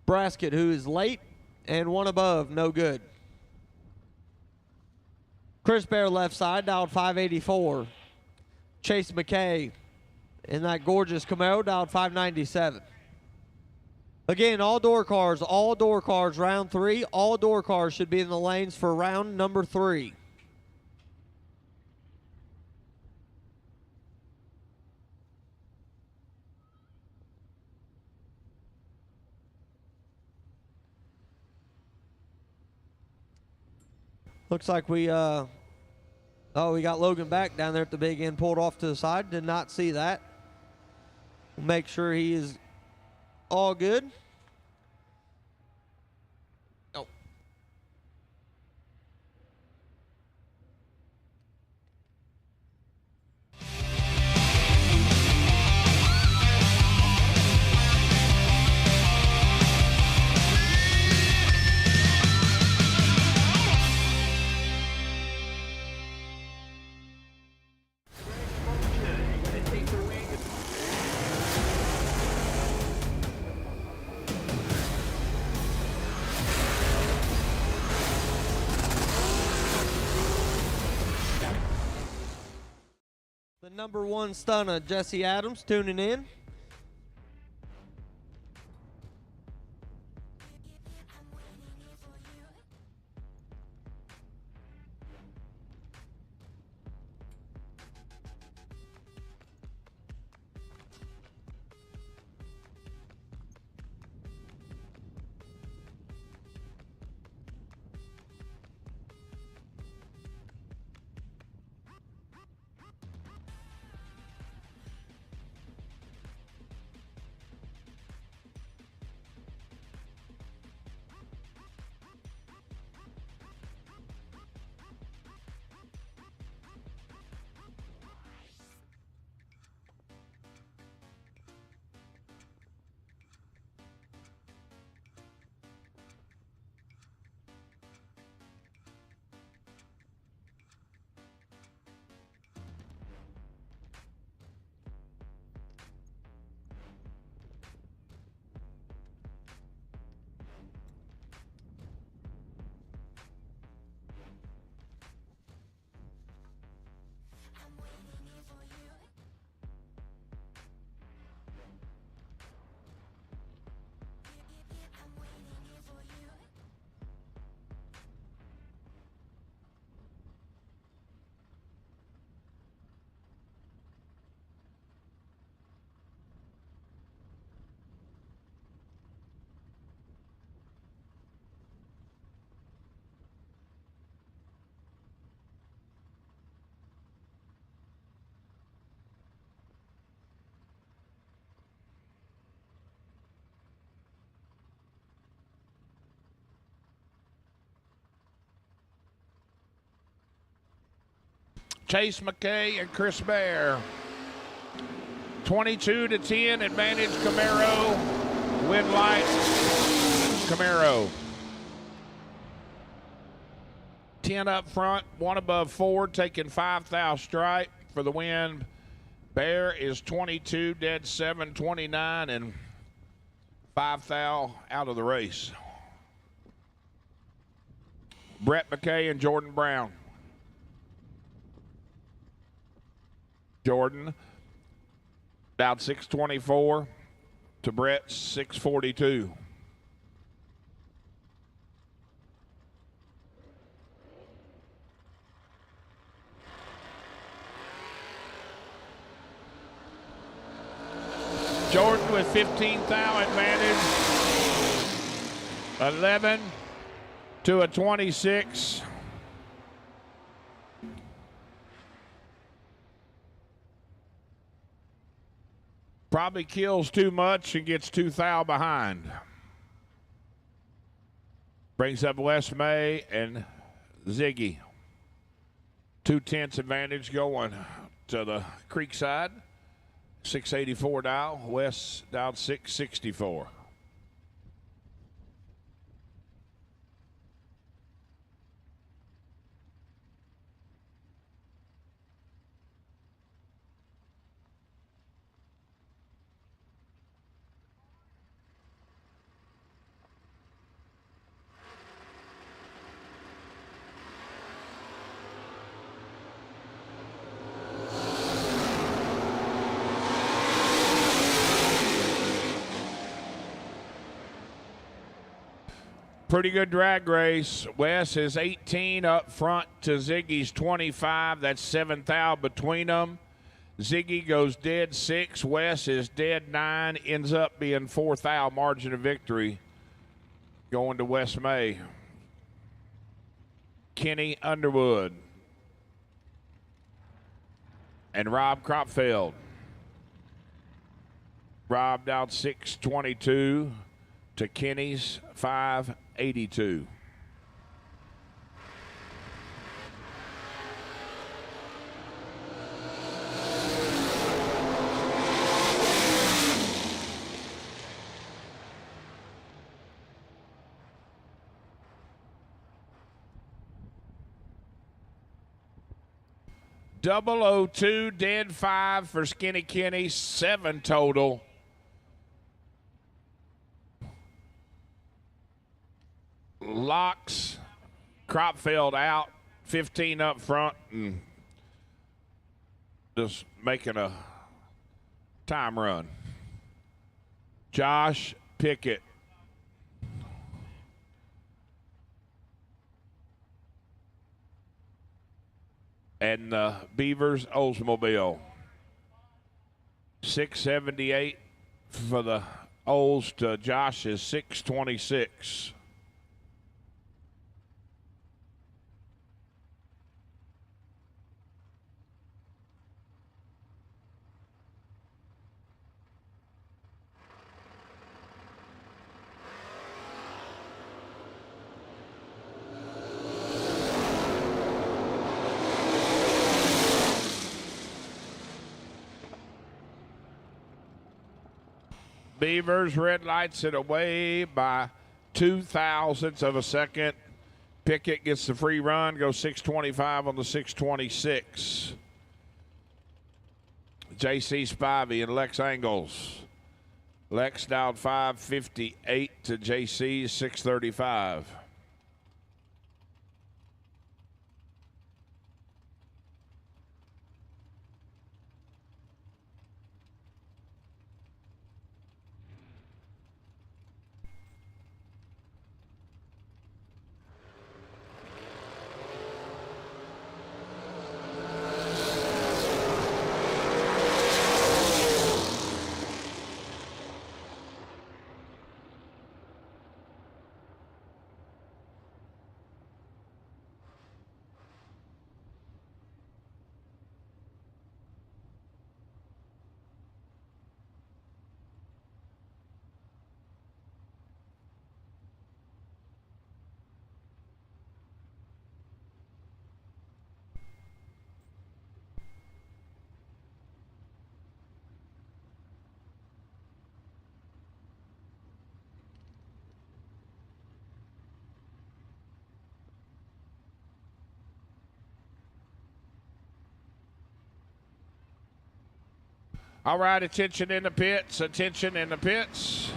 Braskett, who is late, and 1 above, no good. Chris Bear left side, dialed 584. Chase McKay in that gorgeous Camaro, dialed 597. Again, all door cars, round 3. All door cars should be in the lanes for round number 3. Looks like we got Logan back down there at the big end, pulled off to the side. Did not see that. Make sure he is all good. Oh. The number 1 stunner, Jesse Adams, tuning in. Chase McKay and Chris Bear. 22-10, advantage Camaro. Win light, Camaro. 10 up front, 1 above Ford, taking 5 thou stripe for the win. Bear is 22, dead 7, 29, and 5 thou out of the race. Brett McKay and Jordan Brown. Jordan about 624 to Brett 642. Jordan with 15 thou advantage. 11 to a 26. Probably kills too much and gets 2 thou behind. Brings up Wes May and Ziggy. 2/10 advantage going to the creek side. 684 dial. Wes down 664. Pretty good drag race. Wes is 18 up front to Ziggy's 25. That's 7 thou between them. Ziggy goes dead 6. Wes is dead 9. Ends up being 4 thou margin of victory going to Wes May. Kenny Underwood and Rob Cropfield. Rob down 622 to Kenny's 582. .002, dead 5 for Skinny Kenny, 7 total. Locks, Cropfield out, 15 up front, and just making a time run. Josh Pickett. And the Beavers Oldsmobile. 678 for the Olds to Josh's 626. Beavers red lights it away by 0.02 of a second. Pickett gets the free run, goes 625 on the 626. JC Spivey and Lex Angles. Lex down 558 to JC 635. All right, attention in the pits, attention in the pits.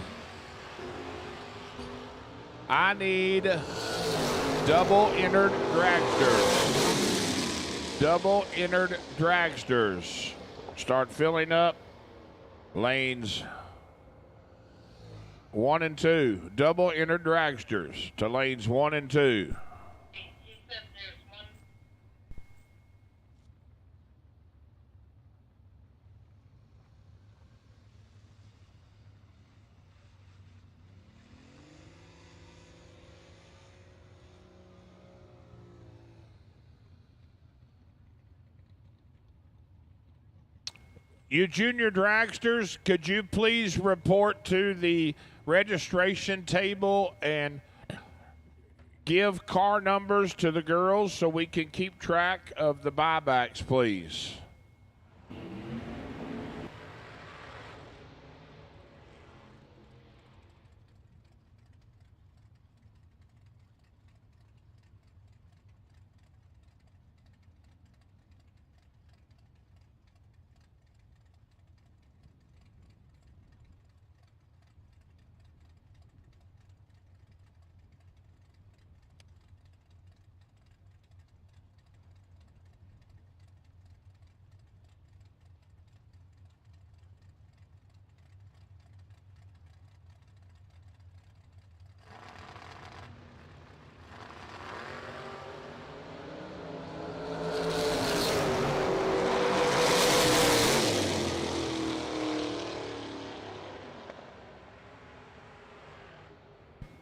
I need double entered dragsters. Double entered dragsters. Start filling up lanes 1 and 2. Double entered dragsters to lanes 1 and 2. You junior dragsters, could you please report to the registration table and give car numbers to the girls so we can keep track of the buybacks, please?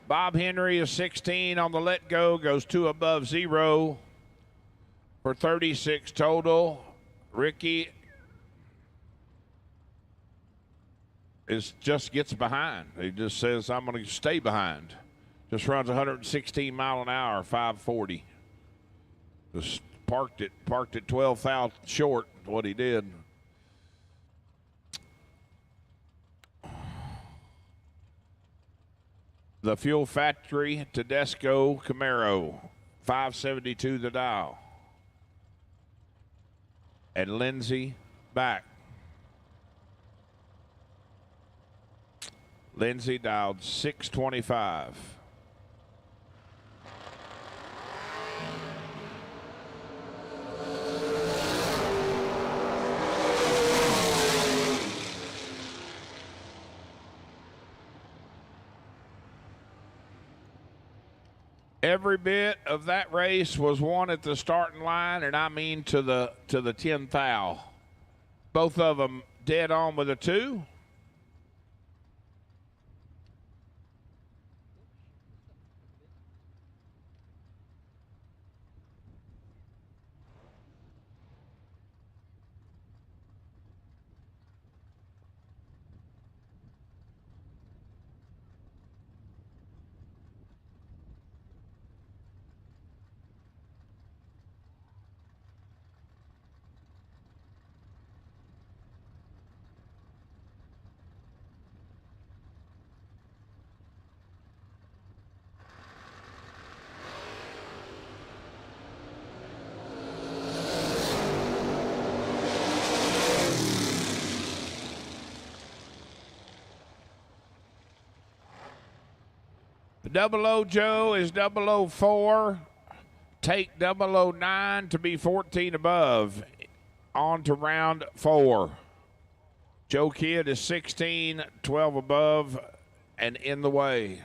Bob Henry is 16 on the let go, goes 2 above 0 for 36 total. Ricky just gets behind. He just says, I'm going to stay behind. Just runs 116 mile an hour, 540. Just parked it 12 thou short, what he did. The Fuel Factory Tedesco Camaro, 572 the dial. And Lindsay back. Lindsay dialed 625. Every bit of that race was won at the starting line, and I mean to the 10th thou. Both of them dead on with a 2. Double O Joe is 004. Take 009 to be 14 above. On to round 4. Joe Kidd is 16, 12 above, and in the way.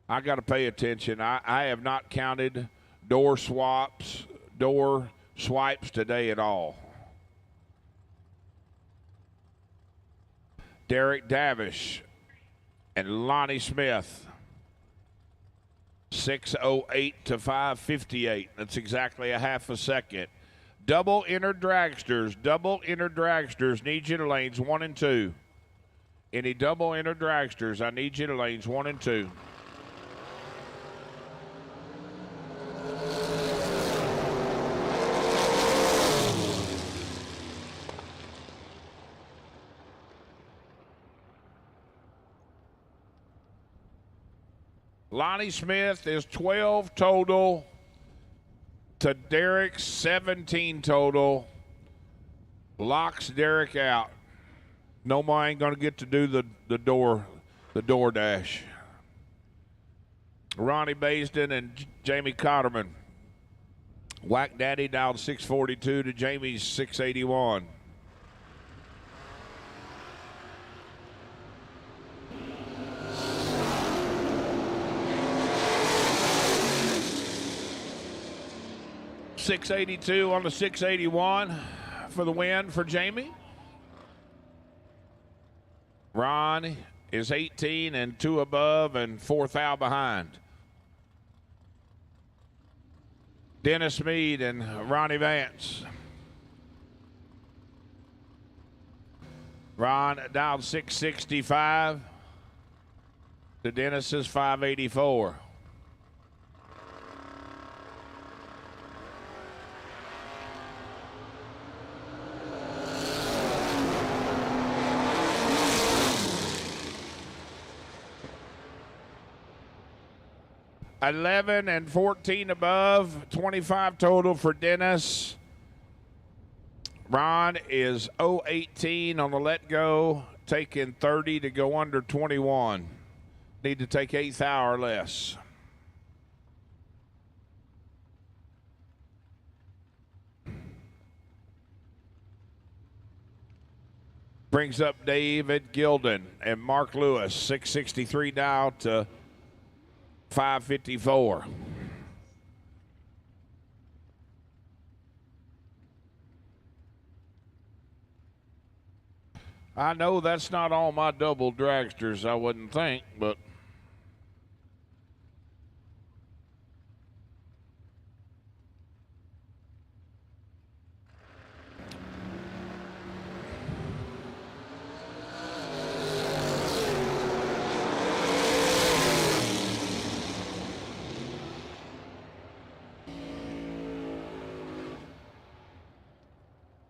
I got to pay attention. I have not counted door swipes today at all. Derek Davish and Lonnie Smith. 6:08 to 5:58. That's exactly a half a second. Double inner dragsters. Need you to lanes 1 and 2. Any double inner dragsters, I need you to lanes 1 and 2. Lonnie Smith is 12 total to Derek's 17 total. Locks Derek out. No more ain't gonna get to do the door dash. Ronnie Baisden and Jamie Cotterman. Whack Daddy down 642 to Jamie's 681. .682 on the 681 for the win for Jamie. Ron is 18 and 2 above and 4 thou behind. Dennis Mead and Ronnie Vance. Ron down 665 to Dennis's 584. $11 and $14 above, 25 total for Dennis. Ron is 018 on the let go, taking 30 to go under 21. Need to take 8th hour or less. Brings up David Gilden and Mark Lewis, 663 now to 554. I know that's not all my double dragsters, I wouldn't think, but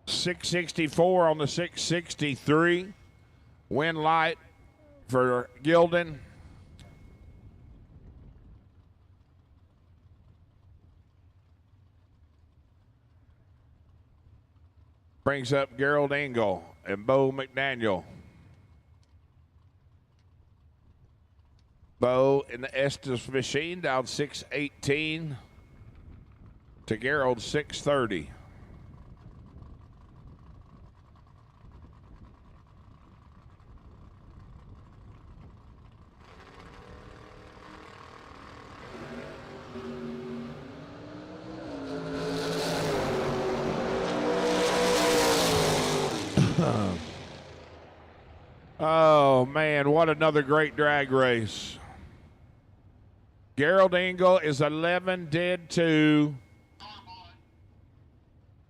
.664 on the 663. Wind light for Gilden. Brings up Gerald Engel and Bo McDaniel. Bo in the Estes machine down 618 to Gerald 630. Oh, man, what another great drag race. Gerald Engel is 11 dead 2.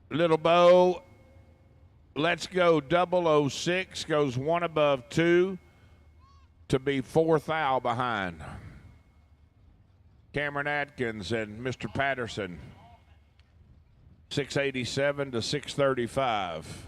Little Bo, let's go 006, goes 1 above 2 to be 4th thou behind. Cameron Atkins and Mr. Patterson, 687 to 635.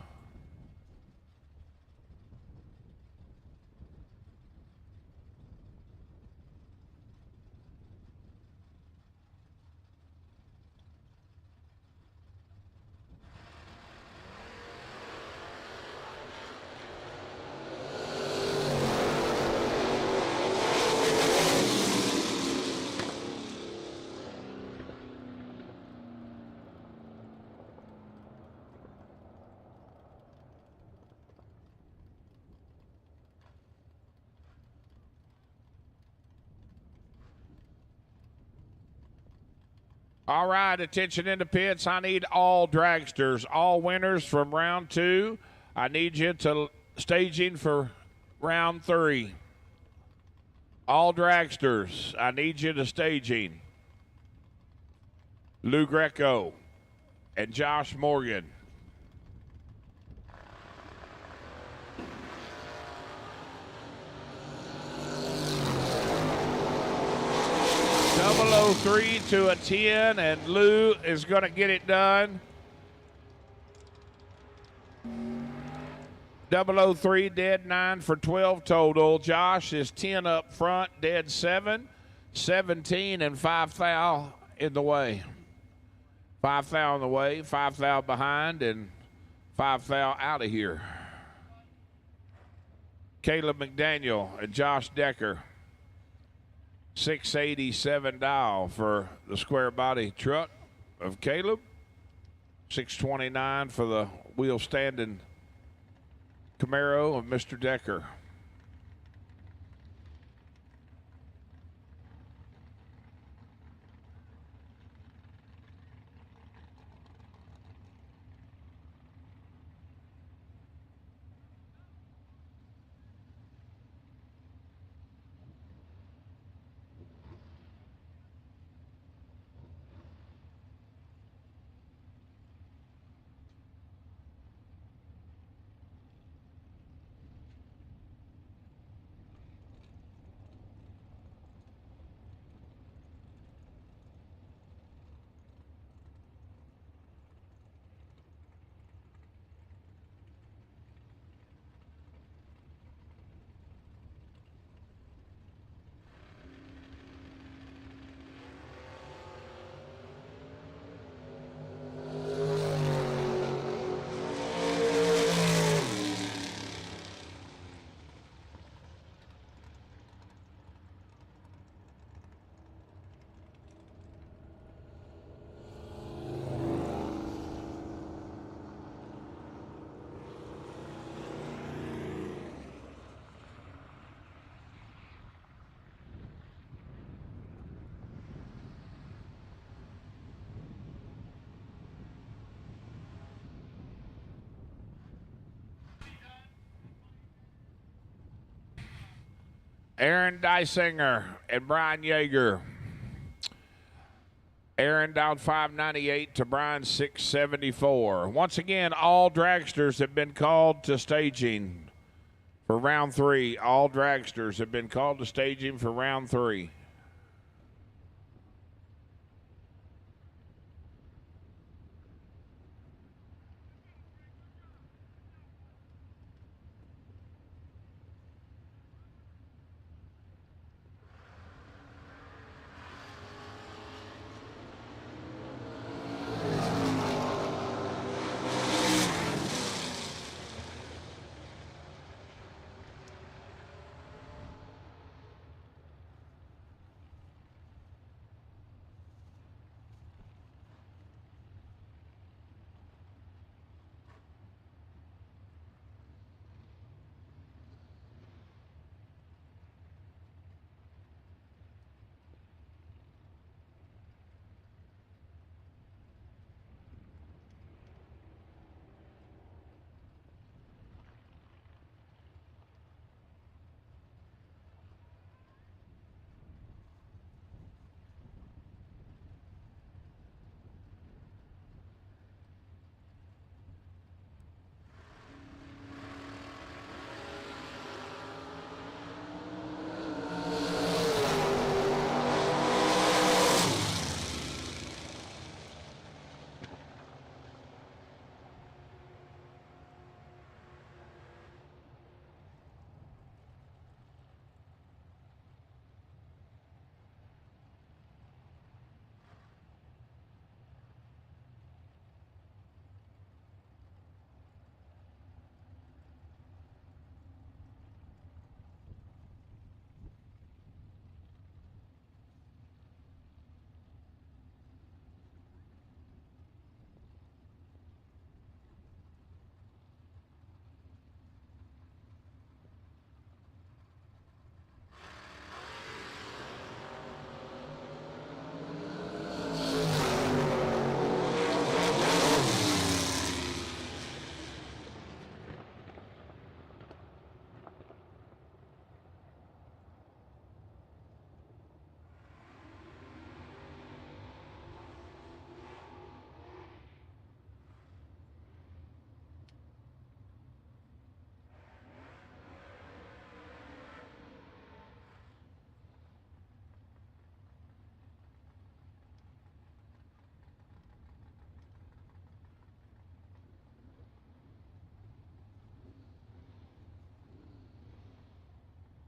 All right, attention in the pits. I need all dragsters, all winners from round 2. I need you to staging for round 3. All dragsters, I need you to staging. Lou Greco and Josh Morgan. Double 03 to a 10, and Lou is going to get it done. 003 dead 9 for 12 total. Josh is 10 up front, dead 7, 17, and 5 thou in the way. 5 thou in the way, 5 thou behind, and 5 thou out of here. Caleb McDaniel and Josh Decker. 687 dial for the square body truck of Caleb. 629 for the wheel standing Camaro of Mr. Decker. Aaron Dysinger and Brian Yeager. Aaron down 598 to Brian 674. Once again, all dragsters have been called to staging for round 3. All dragsters have been called to staging for round 3.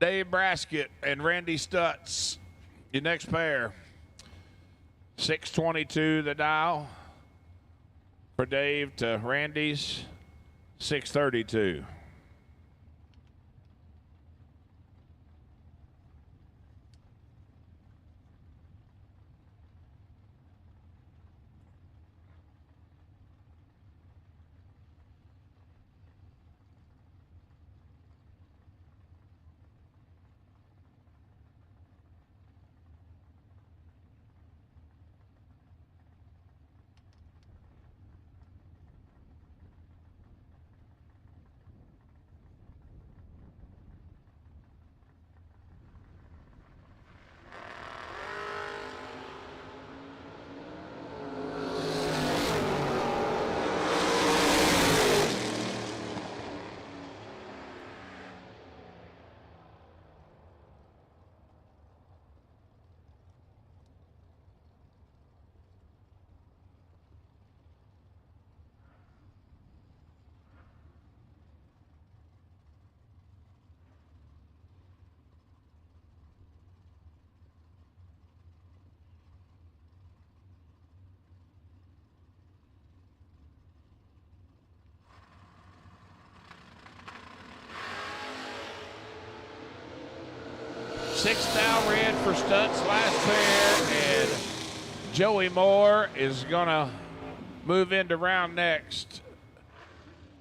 Dave Braskett and Randy Stutz. Your next pair. 622 the dial for Dave to Randy's 632. $6 red for Stutz last pair, and Joey Moore is gonna move into round next.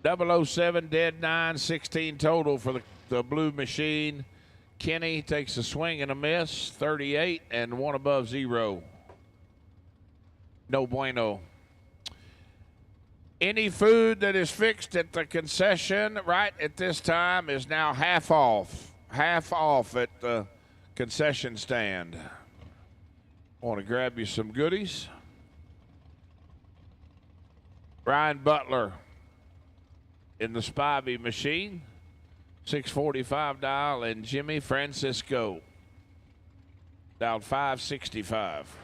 007 dead 9, 16 total for the blue machine. Kenny takes a swing and a miss, 38 and one above zero. No bueno. Any food that is fixed at the concession right at this time is now half off. Half off at the concession stand. Want to grab you some goodies. Ryan Butler in the Spivey machine. 645 dial, and Jimmy Francisco dialed 565.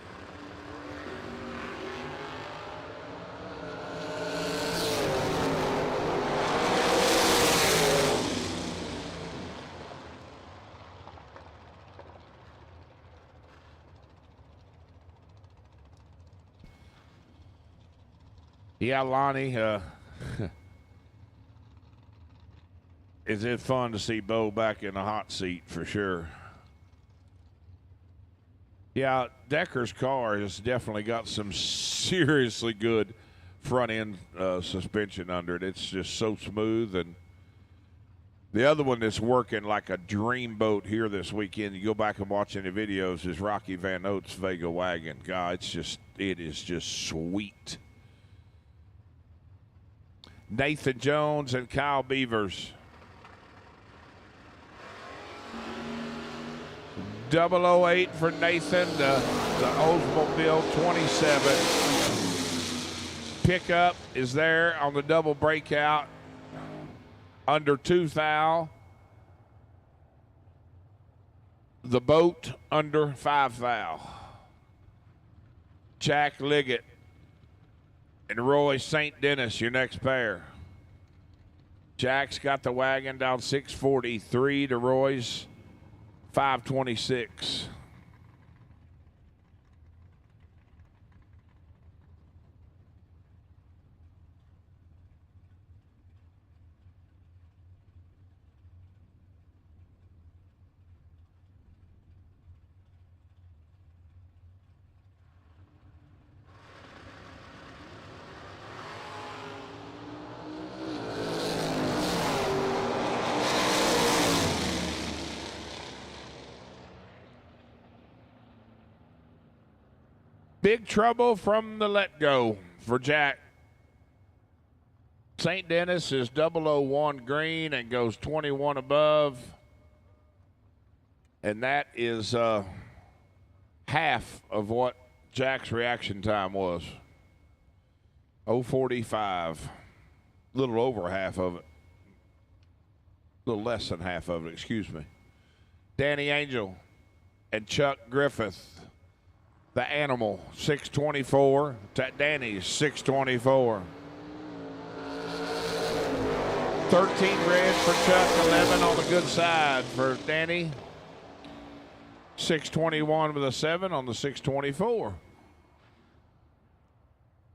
Yeah, Lonnie, is it fun to see Bo back in the hot seat for sure? Yeah, Decker's car has definitely got some seriously good front end suspension under it. It's just so smooth. And the other one that's working like a dreamboat here this weekend, you go back and watch any videos, is Rocky Van Oat's Vega wagon. God, it is just sweet. Nathan Jones and Kyle Beavers. 008 for Nathan, the Oldsmobile 27. Pickup is there on the double breakout. Under 2 thou. The boat under 5 thou. Jack Liggett and Roy St. Dennis, your next pair. Jack's got the wagon down 643 to Roy's 526. Big trouble from the let-go for Jack. St. Dennis is 001 green and goes 21 above. And that is half of what Jack's reaction time was. 045. A little over half of it. A little less than half of it, excuse me. Danny Angel and Chuck Griffith. The Animal, 624. Danny's 624. 13 red for Chuck, 11 on the good side for Danny. 621 with a 7 on the 624.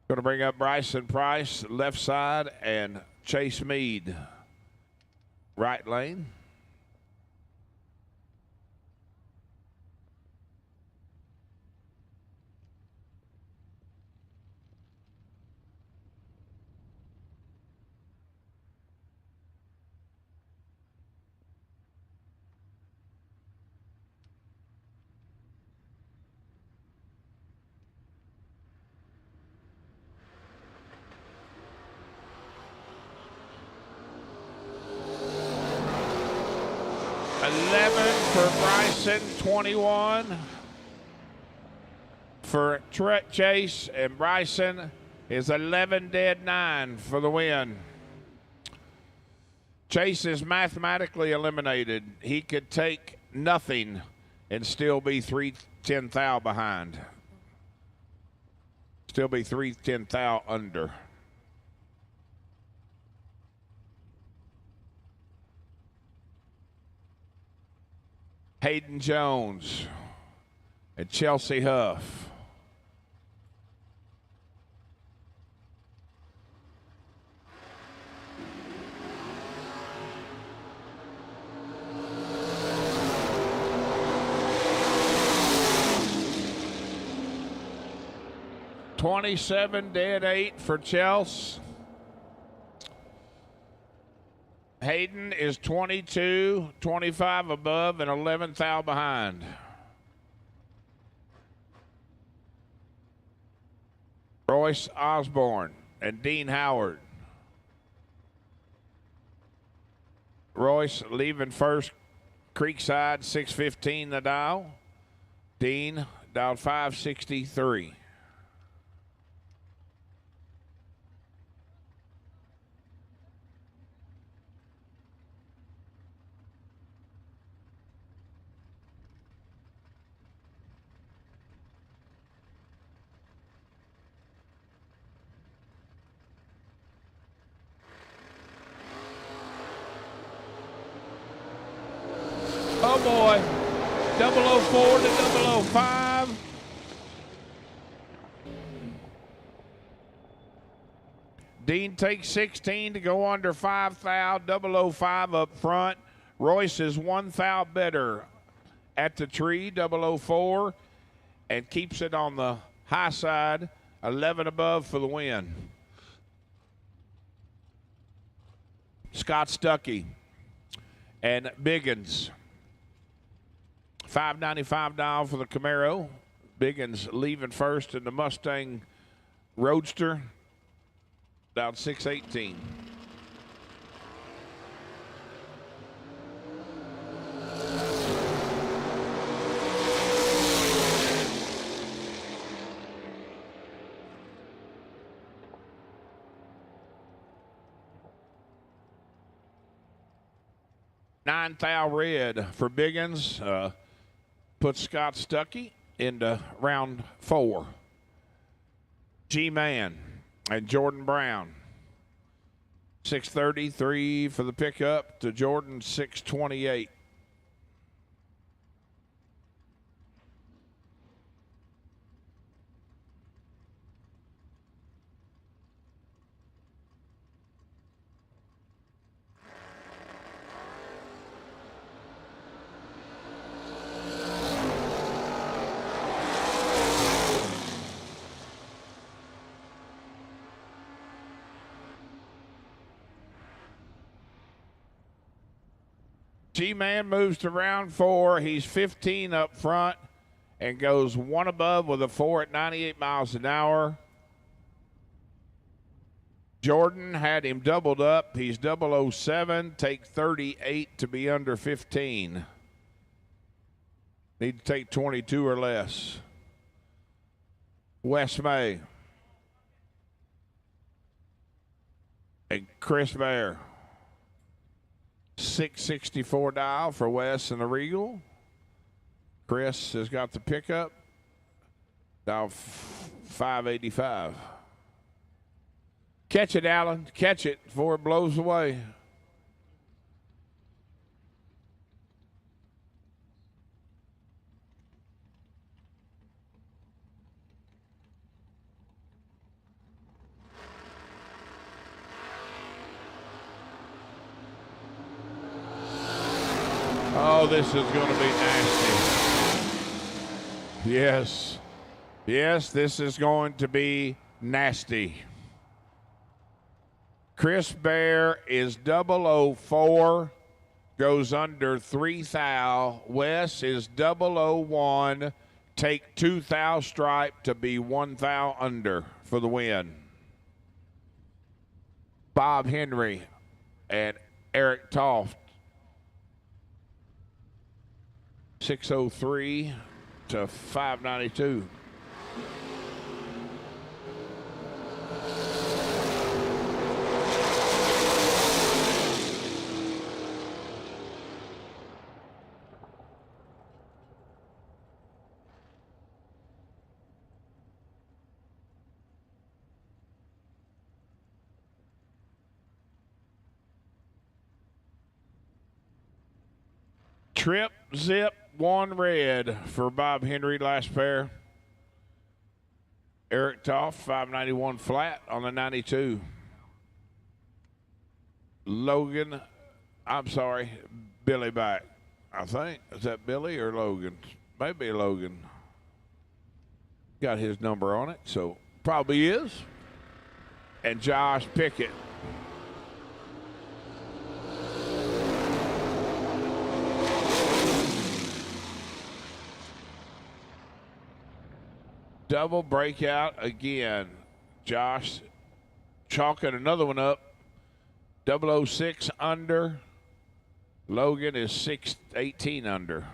Going to bring up Bryson Price, left side, and Chase Mead, right lane. For Bryson, 21 for Chase, and Bryson is 11 dead 9 for the win. Chase is mathematically eliminated. He could take nothing and still be 3/10 thou behind. Still be 3/10 thou under. Hayden Jones and Chelsea Huff. $27 dead 8 for Chelsea. Hayden is 22, 25 above, and 11 thou behind. Royce Osborne and Dean Howard. Royce leaving first, Creekside, 615 the dial. Dean dialed 563. Oh boy, 004 to 005. Dean takes 16 to go under 5 thou, 005 up front. Royce is 1 thou better at the tree, 004, and keeps it on the high side, 11 above for the win. Scott Stuckey and Biggins. $5.95 dial for the Camaro. Biggins leaving first in the Mustang Roadster. Down 618. $9 thou red for Biggins. Put Scott Stuckey into round 4. G-Man and Jordan Brown. 633 for the pickup to Jordan, 628. G-Man moves to round 4. He's 15 up front and goes 1 above with a 4 at 98 miles an hour. Jordan had him doubled up. He's 007. Take 38 to be under 15. Need to take 22 or less. Wes May and Chris Bear. 664 dial for Wes and the Regal. Chris has got the pickup. Dial 585. Catch it, Allen. Catch it before it blows away. Oh, this is going to be nasty. Yes. Yes, this is going to be nasty. Chris Bear is 004, goes under 3 thou. Wes is 001, take 2 thou stripe to be 1 thou under for the win. Bob Henry and Eric Toft, 603 to 592. Trip, zip, 1 red for Bob Henry, last pair. Eric Toft, 591 flat on the 92. Logan, I'm sorry, Billy back, I think. Is that Billy or Logan? Maybe Logan. Got his number on it, so probably is. And Josh Pickett. Double breakout again. Josh chalking another one up. 006 under. Logan is 618 under.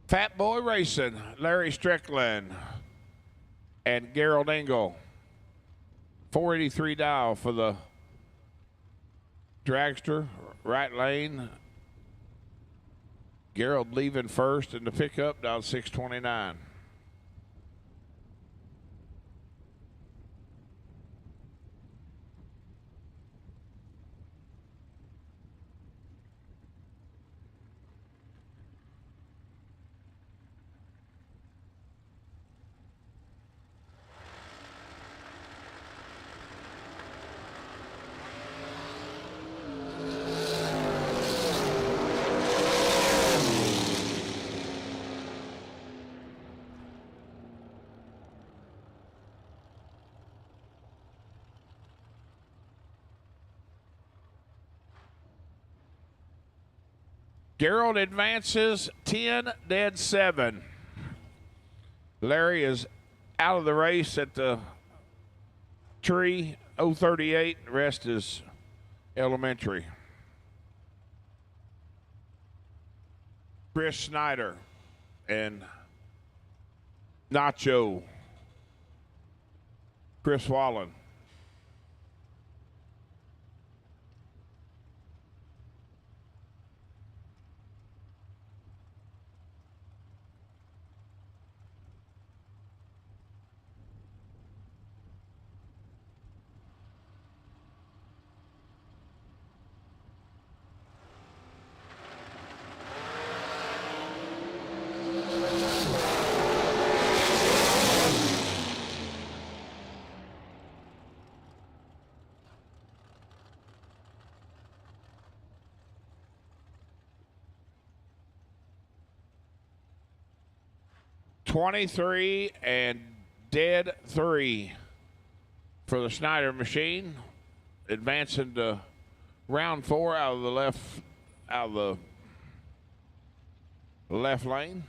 Fat Boy Racing, Larry Strickland and Gerald Engel. 483 dial for the dragster, right lane. Gerald leaving first in the pickup down 629. Gerald advances 10 dead 7. Larry is out of the race at the tree, 038. The rest is elementary. Chris Snyder and Nacho. Chris Wallen. $23 and dead 3 for the Snyder machine, advancing to round 4 out of the left lane.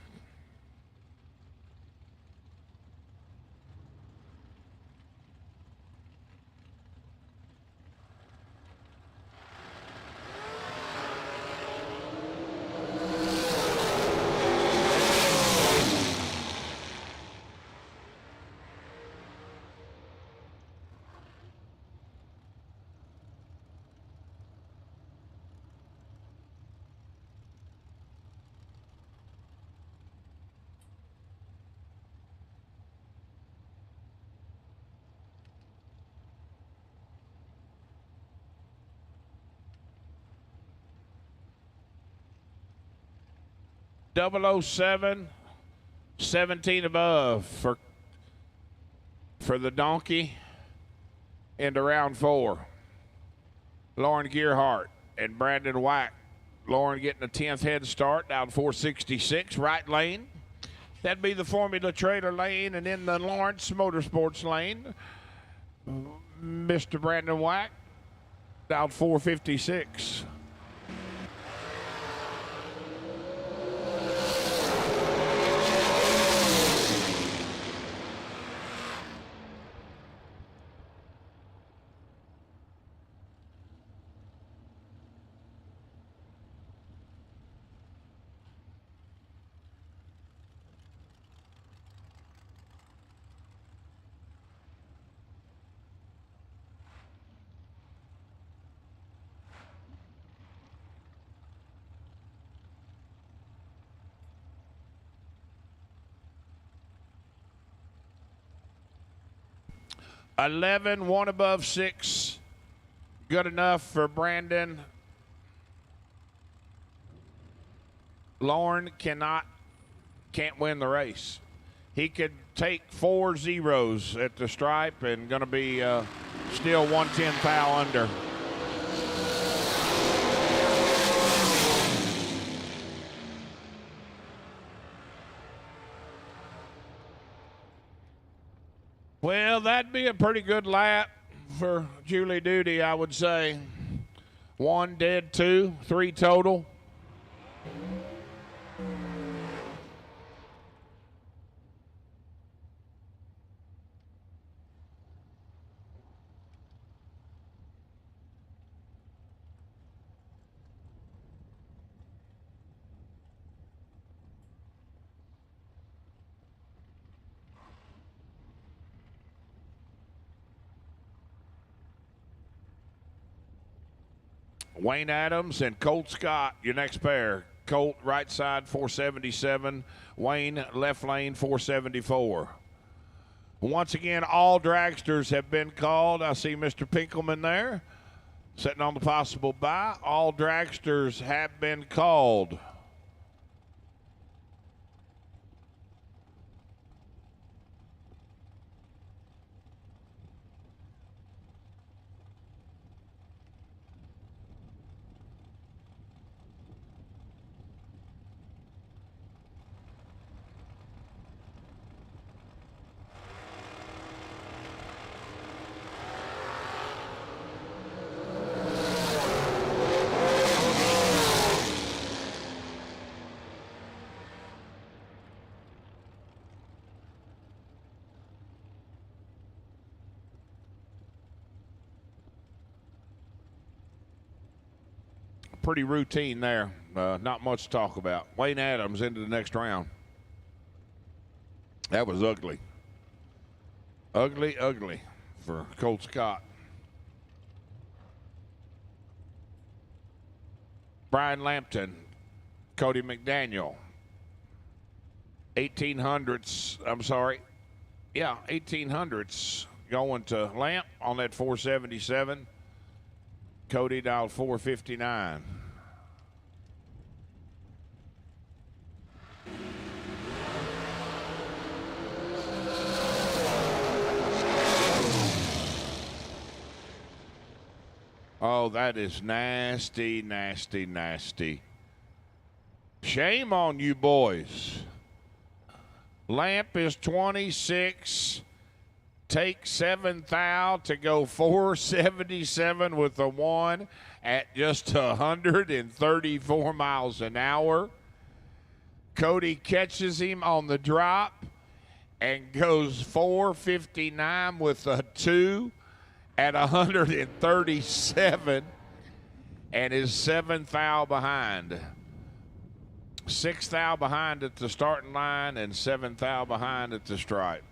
007, 17 above for the donkey into round 4. Lauren Gearhart and Brandon Wack. Lauren getting a 10th head start down 466, right lane. That'd be the Formula Trailer lane, and in the Lawrence Motorsports lane, Mr. Brandon Wack down 456. One above 6. Good enough for Brandon. Lauren can't win the race. He could take 4 zeros at the stripe and going to be still 110 foul under. Well, that'd be a pretty good lap for Julie Duty, I would say. 1 dead, 2, 3 total. Wayne Adams and Colt Scott, your next pair. Colt right side 477, Wayne left lane 474. Once again, all dragsters have been called. I see Mr. Pinkelman there sitting on the possible bye. All dragsters have been called. Pretty routine there. Not much to talk about. Wayne Adams into the next round. That was ugly. Ugly for Colt Scott. Brian Lampton, Cody McDaniel. 1800s, I'm sorry. Yeah, 1800s going to Lamp on that 477. Cody dialed 459. Oh, that is nasty, nasty, nasty. Shame on you boys. Lamp is 26. Take 7 thou to go 477 with a 1 at just 134 miles an hour. Cody catches him on the drop and goes 459 with a 2 at 137 and is 7 thou behind. 6 thou behind at the starting line and 7 thou behind at the stripe.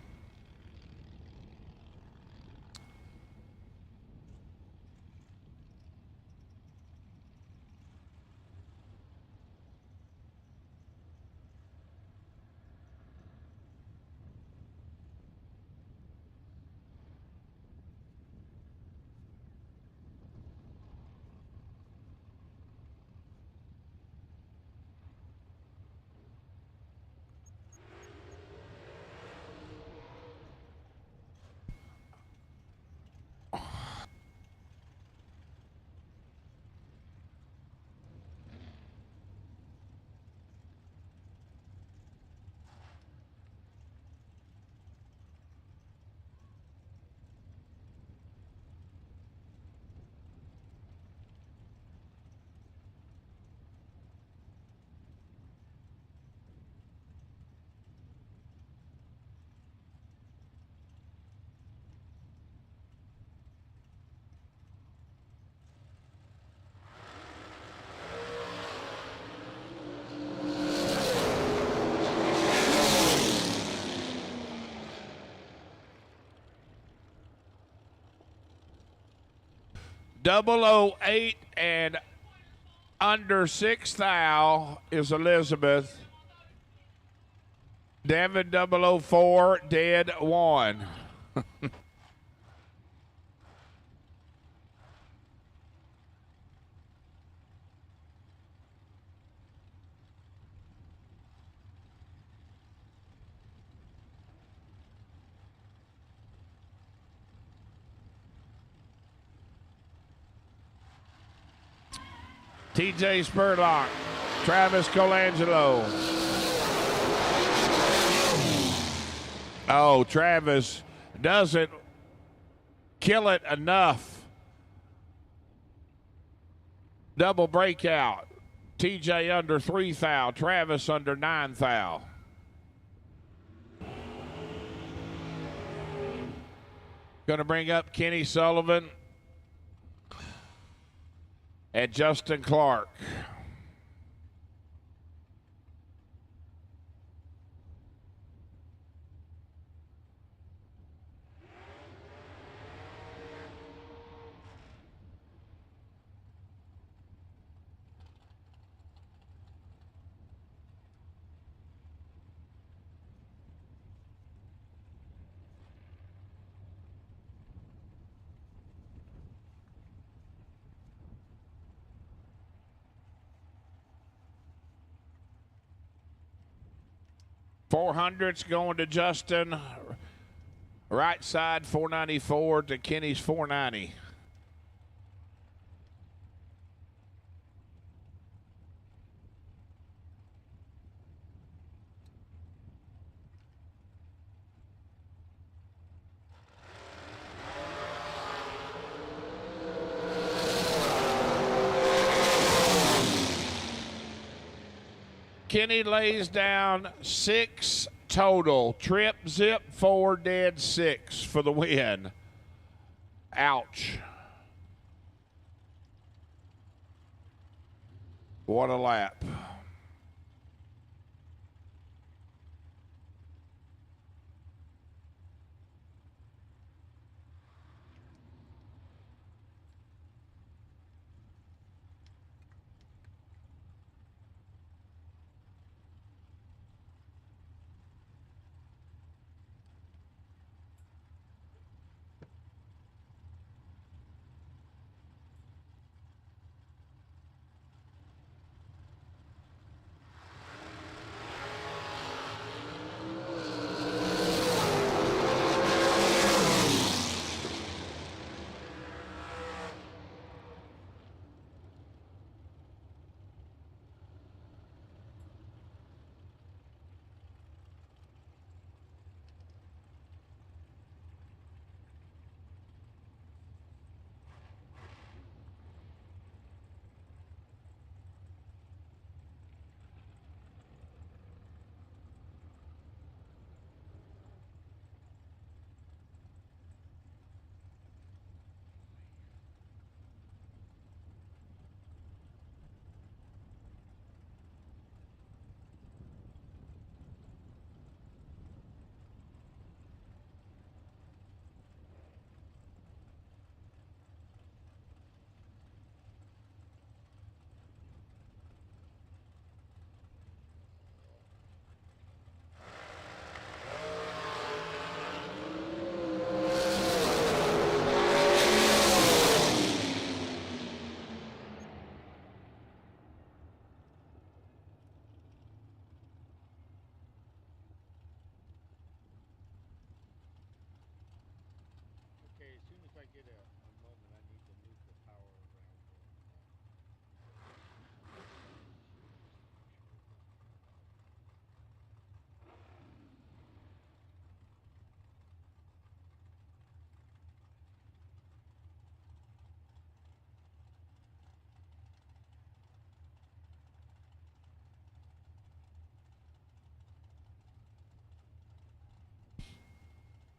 008 and under 6 thou is Elizabeth. Devin 004, dead 1. TJ Spurlock, Travis Colangelo. Oh, Travis doesn't kill it enough. Double breakout. TJ under 3 thou, Travis under 9 thou. Going to bring up Kenny Sullivan and Justin Clark. $400's going to Justin. Right side 494 to Kenny's 490. Kenny lays down 6 total. Trip, zip, 4, dead 6 for the win. Ouch. What a lap.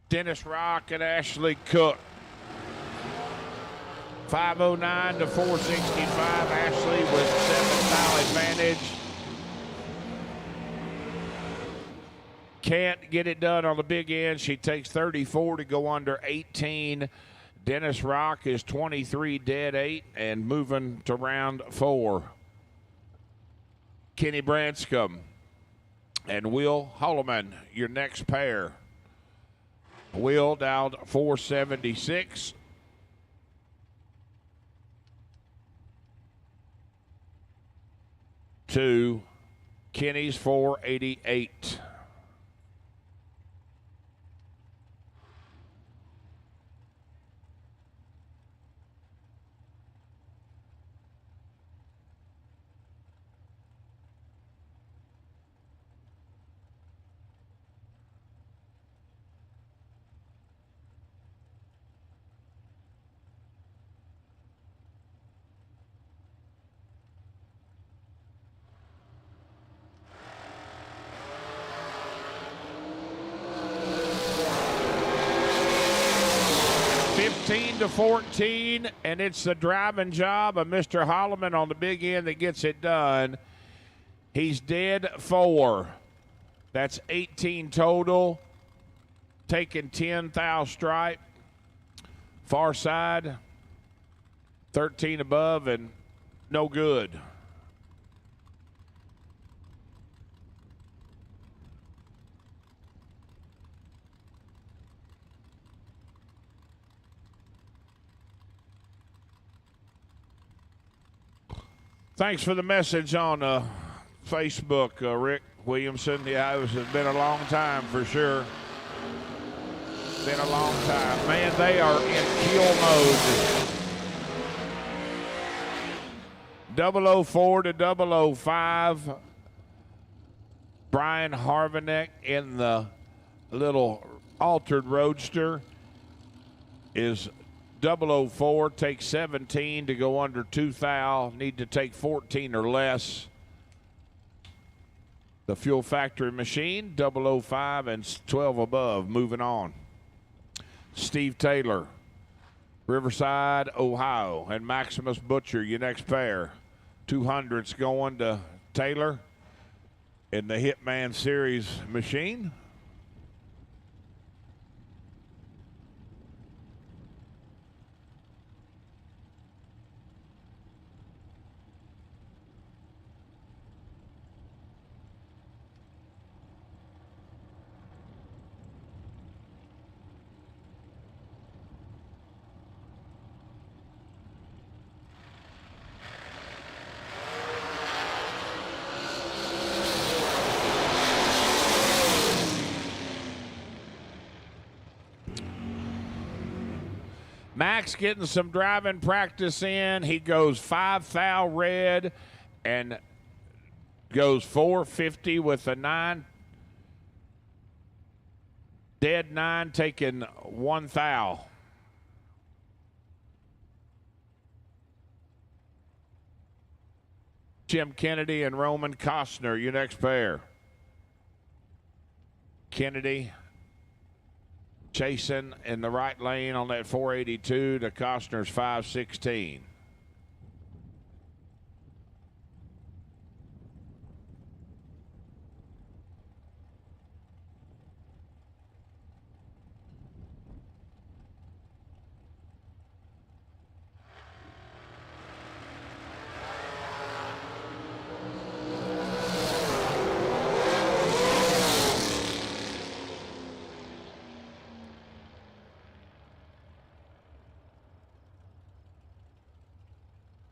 Dennis Rock and Ashley Cook. 509 to 465. Ashley with 7 thou advantage. Can't get it done on the big end. She takes 34 to go under 18. Dennis Rock is 23 dead 8 and moving to round 4. Kenny Branscombe and Will Holloman, your next pair. Will down 476. To Kenny's 488. To 14, and it's the driving job of Mr. Holloman on the big end that gets it done. He's dead 4. That's 18 total. Taking 10 thou stripe. Far side, 13 above, and no good. Thanks for the message on Facebook, Rick Williamson. Yeah, it's been a long time for sure. Been a long time. Man, they are in kill mode. 004 to 005. Brian Harvanek in the little altered roadster is 004, take 17 to go under 2 thou. Need to take 14 or less. The Fuel Factory Machine, 005 and 12 above. Moving on. Steve Taylor, Riverside, Ohio, and Maximus Butcher, your next pair. 200s going to Taylor in the Hitman Series machine. Max getting some driving practice in. He goes 5 thou red and goes 450 with a 9. Dead 9 taking 1 thou. Jim Kennedy and Roman Costner, your next pair. Kennedy chasing in the right lane on that 482 to Costner's 516.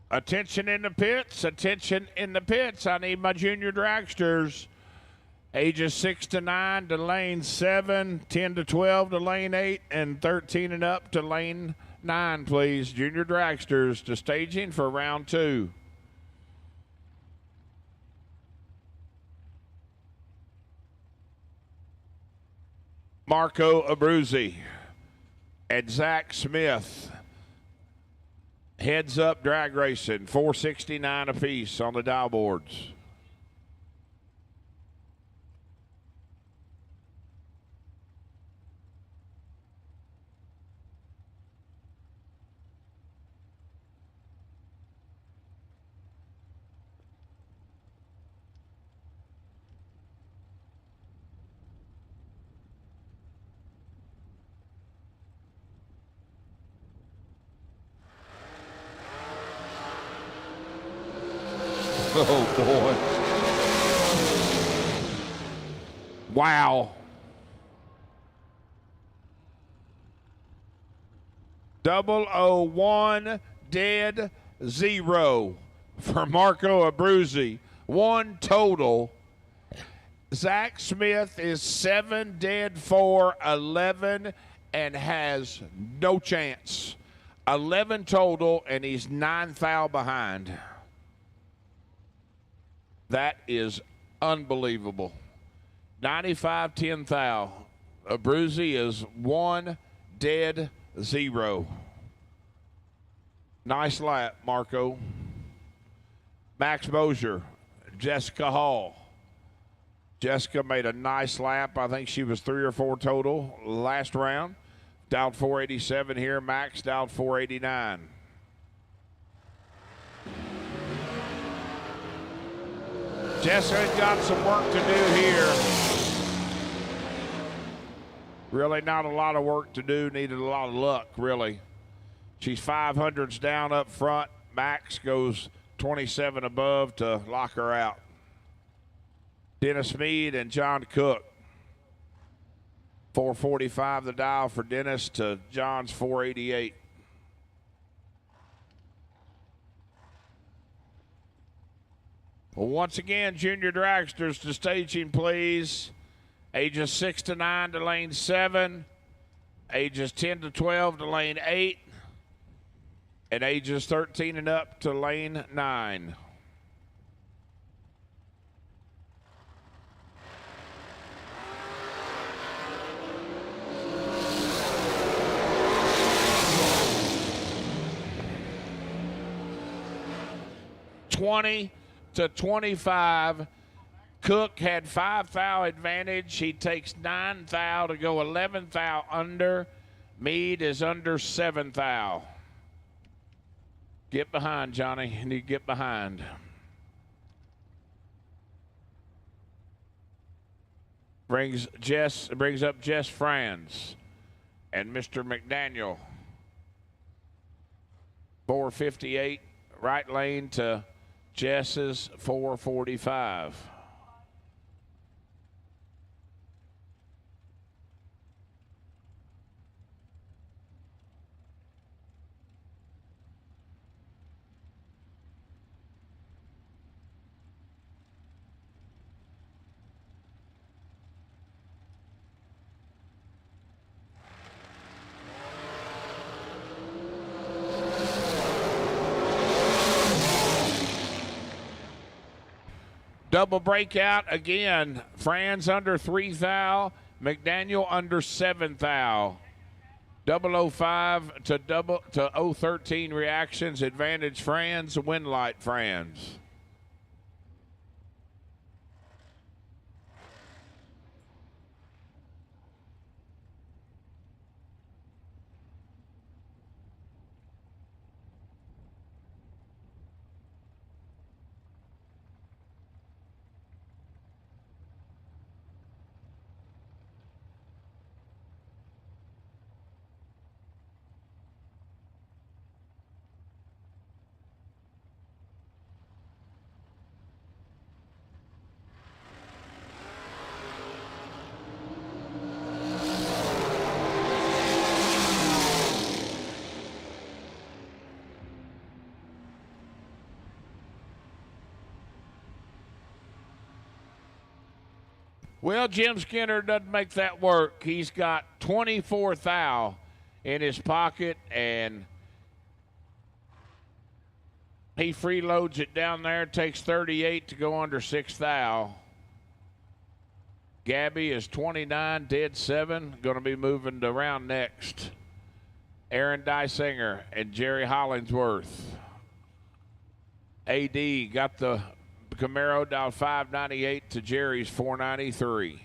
Attention in the pits, attention in the pits. I need my junior dragsters. Ages 6 to 9 to lane 7, 10 to 12 to lane 8, and 13 and up to lane 9, please. Junior dragsters to staging for round 2. Marco Abruzzi and Zach Smith. Heads up drag racing, 469 apiece on the dial boards. Oh, boy. Wow. 001 dead 0 for Marco Abruzzi. 1 total. Zach Smith is 7 dead 4, 11, and has no chance. 11 total, and he's 9 thou behind. That is unbelievable. 95, 10 thou. Abruzzi is 1 dead 0. Nice lap, Marco. Max Mosier, Jessica Hall. Jessica made a nice lap. I think she was 3 or 4 total last round. Down 487 here. Max down 489. Jessica's got some work to do here. Really not a lot of work to do. Needed a lot of luck, really. She's 500s down up front. Max goes 27 above to lock her out. Dennis Mead and John Cook. 445 the dial for Dennis to John's 488. Well, once again, Junior Dragsters to staging, please. Ages 6 to 9 to lane 7. Ages 10 to 12 to lane 8. And ages 13 and up to lane 9. $20 to 25. Cook had 5 thou advantage. He takes 9 thou to go 11 thou under. Mead is under 7 thou. Get behind, Johnny. You need to get behind. Brings up Jess Franz and Mr. McDaniel. 458, right lane to Jess's 445. Double breakout again. Franz under 3 thou. McDaniel under 7 thou. 005 to 013 reactions. Advantage Franz. Win light Franz. Well, Jim Skinner doesn't make that work. He's got 24 thou in his pocket, and he freeloads it down there, takes 38 to go under 6 thou. Gabby is 29, dead 7, going to be moving to round next. Aaron Dysinger and Jerry Hollingsworth. AD got the Camaro down 598 to Jerry's 493.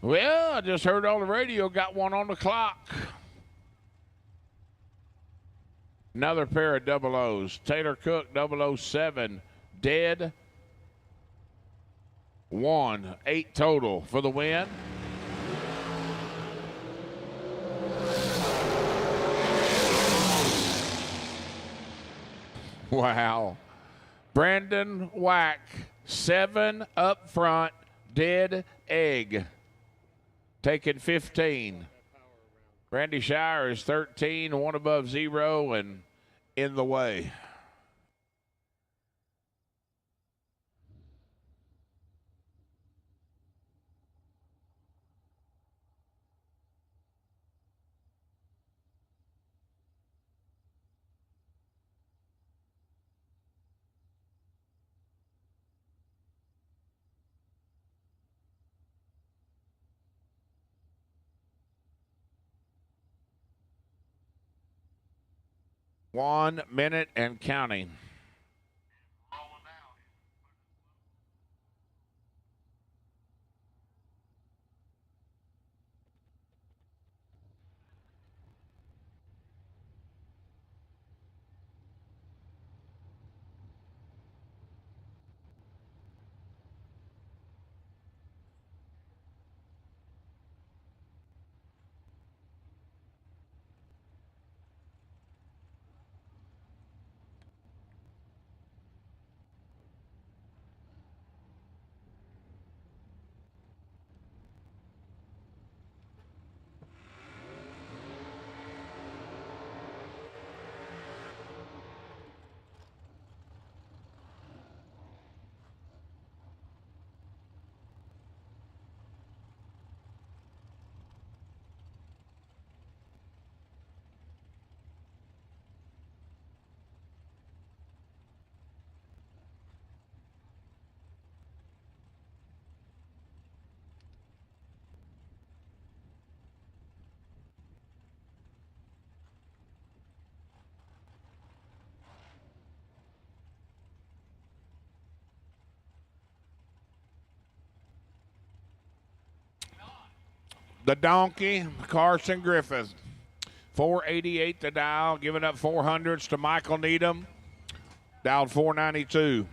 Well, I just heard on the radio, got one on the clock. Another pair of double O's. Taylor Cook, 007, dead. 1, 8 total for the win. Wow. Brandon Wack, 7 up front, dead egg. Taking 15. Randy Shire is 13, 1 above 0, and in the way. One minute and counting. The donkey, Carson Griffith. 488 to dial, giving up 400s to Michael Needham. Dialed 492.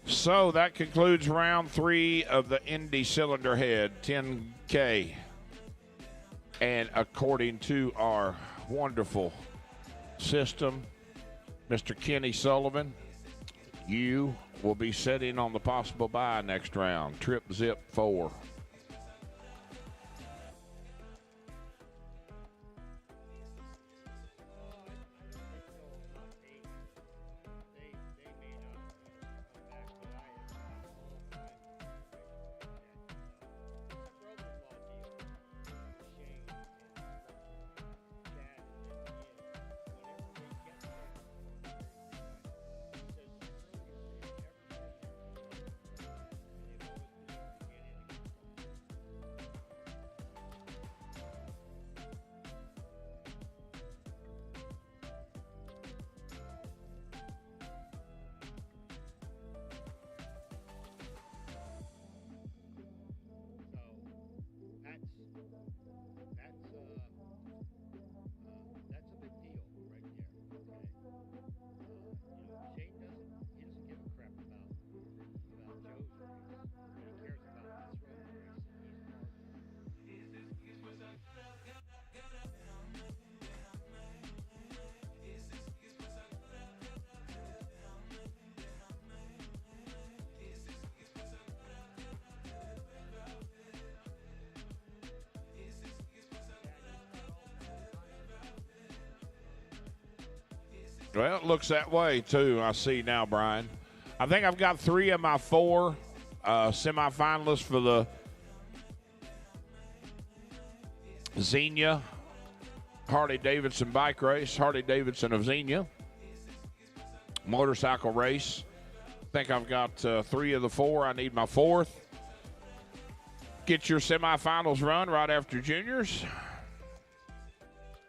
So that concludes round 3 of the Indy Cylinder Head 10K. And according to our wonderful system, Mr. Kenny Sullivan, you will be sitting on the possible bye next round. Trip Zip 4. Well, it looks that way, too, I see now, Brian. I think I've got 3 of my 4 semifinalists for the Xenia Harley Davidson bike race, Harley Davidson of Xenia motorcycle race. I think I've got 3 of the 4. I need my 4th. Get your semifinals run right after juniors.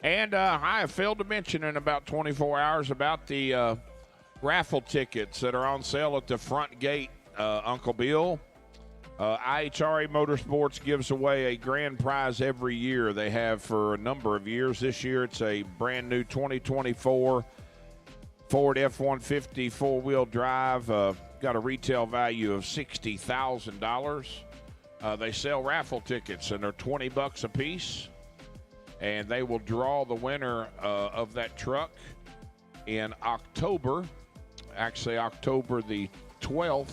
And I have failed to mention in about 24 hours about the raffle tickets that are on sale at the front gate, Uncle Bill. IHRA Motorsports gives away a grand prize every year. They have for a number of years. This year it's a brand new 2024 Ford F-150 four-wheel drive. Got a retail value of $60,000. They sell raffle tickets, and they're $20 a piece. And they will draw the winner of that truck in October. Actually, October the 12th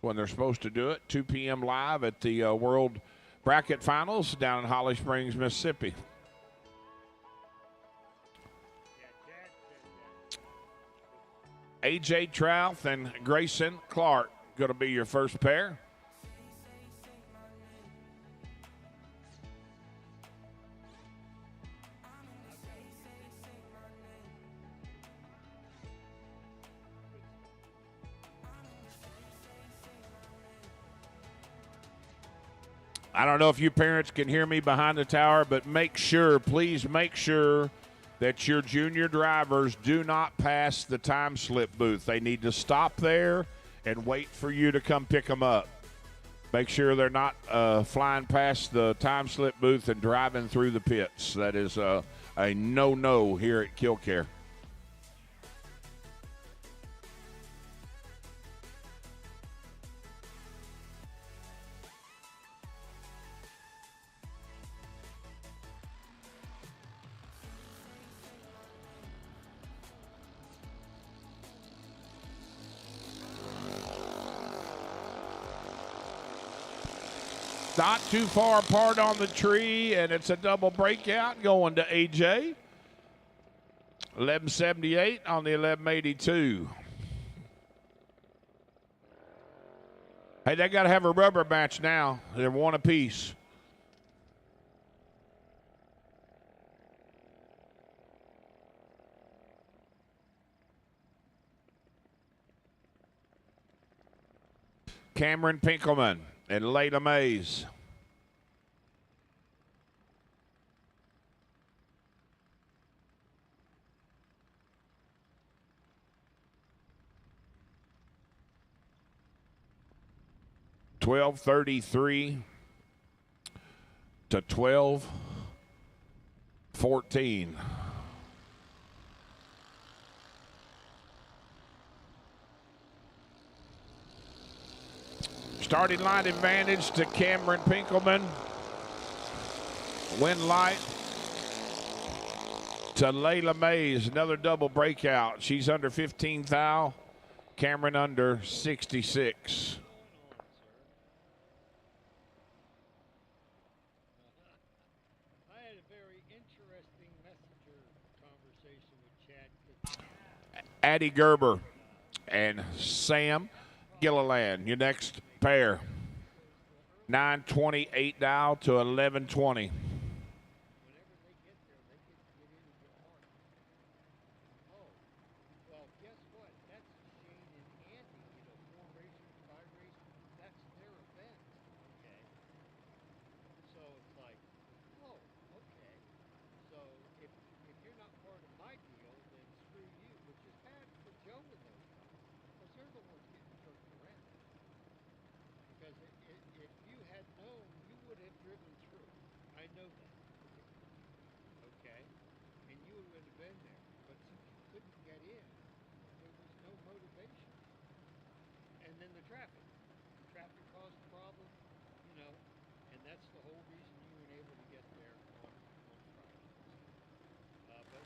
when they're supposed to do it. 2 p.m. live at the World Bracket Finals down in Holly Springs, Mississippi. A.J. Trouth and Grayson Clark going to be your first pair. I don't know if you parents can hear me behind the tower, but make sure, please make sure that your junior drivers do not pass the time slip booth. They need to stop there and wait for you to come pick them up. Make sure they're not flying past the time slip booth and driving through the pits. That is a no-no here at Killcare. Not too far apart on the tree, and it's a double breakout going to AJ. 1178 on the 1182. Hey, they got to have a rubber match now. They're one apiece. Cameron Pinkelman and Layla Mays. $12.33 to 12.14. Starting line advantage to Cameron Pinkelman. Win light to Layla Mays. Another double breakout. She's under 15 thou. Cameron under 66. I had a very interesting messenger conversation with Chad. Addie Gerber and Sam Gilliland, your next pair. 9:28 now to 11:20. Well, guess what? That's Shane and Andy, you know, 4 racing, 5 racing. That's their event. Okay. So it's like, oh, okay. So if you're not part of my deal, then screw you, which is bad for Joe and those guys, because they're the ones getting jerked around. Because if you had known, you would have driven through. I know that. Okay? And you would have been there. But since you couldn't get in, there was no motivation. And then the traffic. The traffic caused a problem, you know, and that's the whole reason you weren't able to get there on Friday.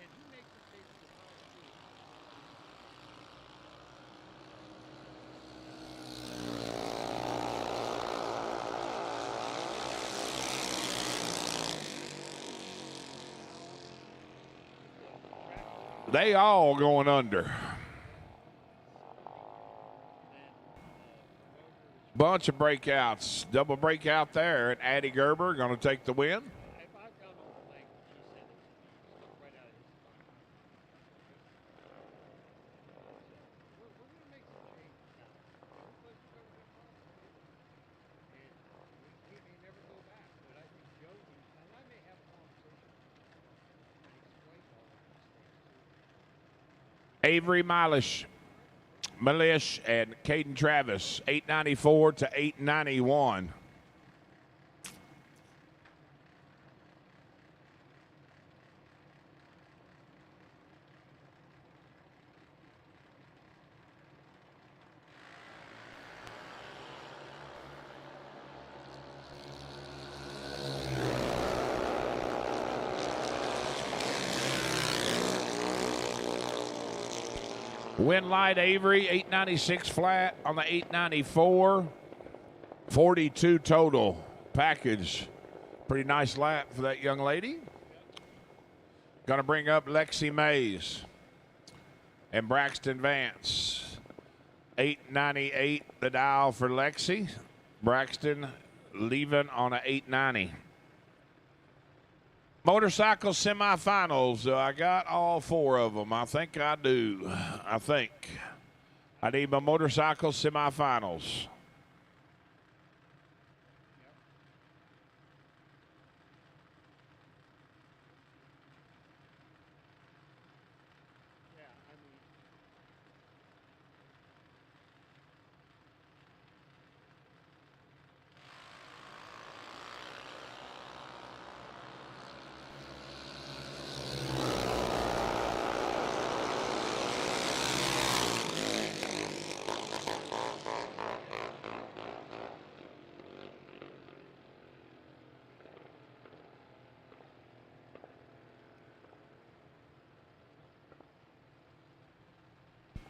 And he makes it take the time to do it. They all going under. Bunch of breakouts. Double breakout there, and Addie Gerber going to take the win. Avery Milish and Caden Travis, 894 to 891. Win light Avery, 896 flat on the 894. 42 total package. Pretty nice lap for that young lady. Going to bring up Lexi Mays and Braxton Vance. 898 the dial for Lexi. Braxton leaving on a 890. Motorcycle semifinals. I got all 4 of them. I think I do. I need my motorcycle semifinals.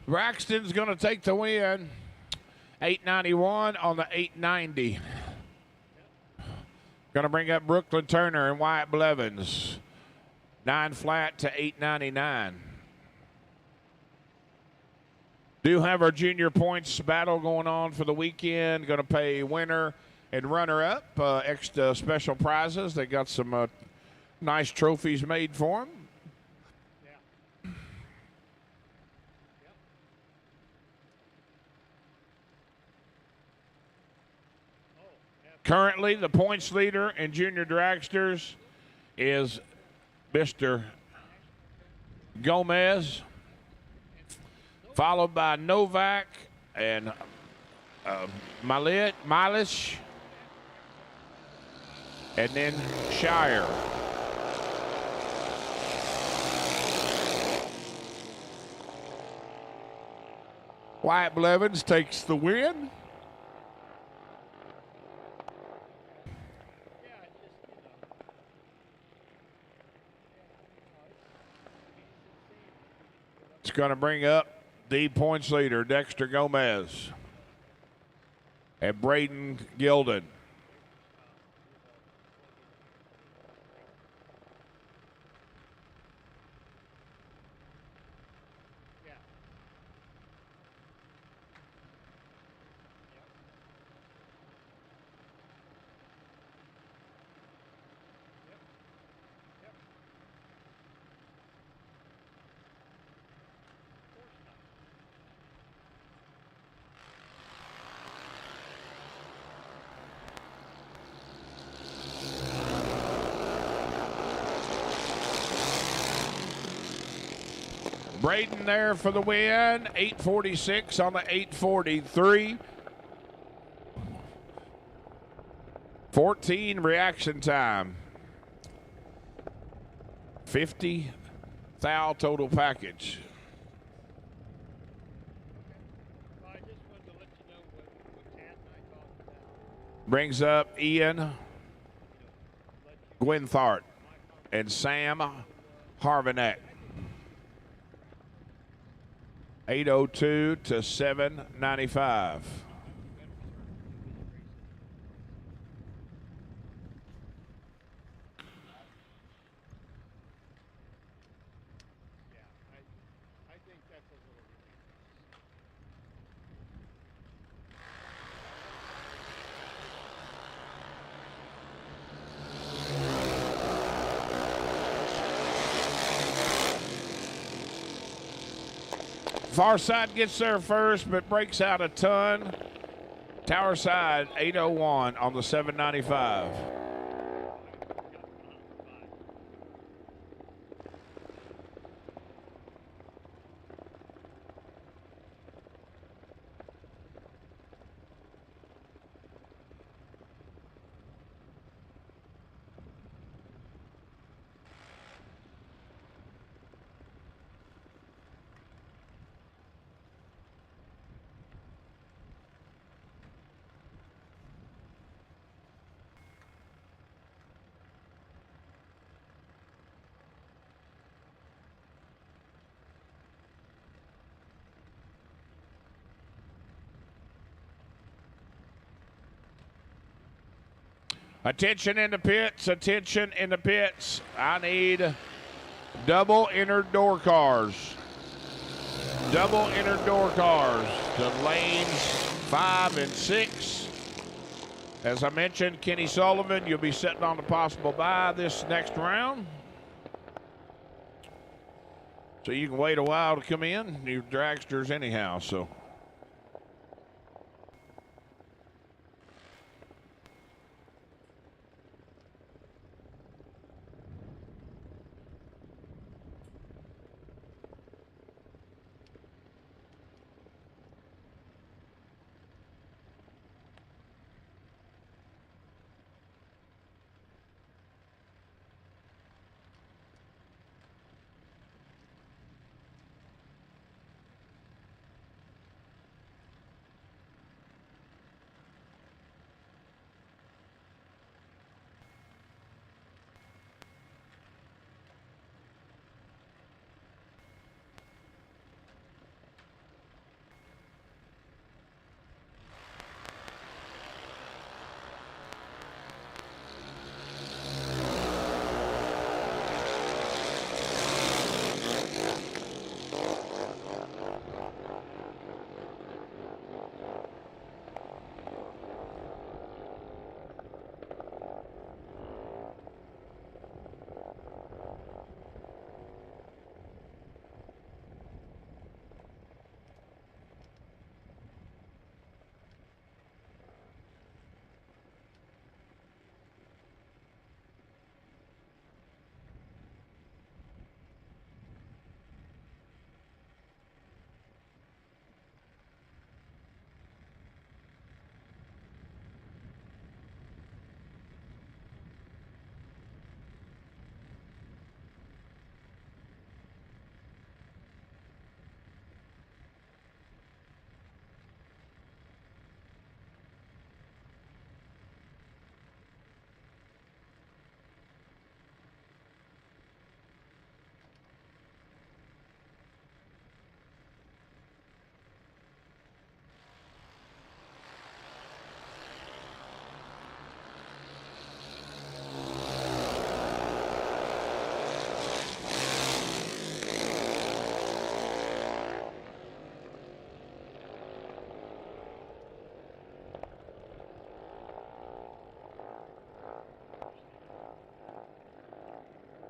Braxton's going to take the win. 891 on the 890. Going to bring up Brooklyn Turner and Wyatt Blevins. 9 flat to 8.99. Do have our junior points battle going on for the weekend. Going to pay winner and runner-up extra special prizes. They got some nice trophies made for them. Currently, the points leader in junior dragsters is Mr. Gomez, followed by Novak and Milish, and then Shire. Wyatt Blevins takes the win. It's going to bring up the points leader, Dexter Gomez, and Braden Gilden. Braden there for the win, 846 on the 843. 14 reaction time. 50 thou total package. Brings up Ian Gwynthart and Sam Harvinek. 802 to 795. Far side gets there first, but breaks out a ton. Tower side, 801 on the 795. Attention in the pits, attention in the pits. I need double inner door cars. Double inner door cars to lanes 5 and 6. As I mentioned, Kenny Sullivan, you'll be sitting on the possible bye this next round. So you can wait a while to come in. New dragsters anyhow, so.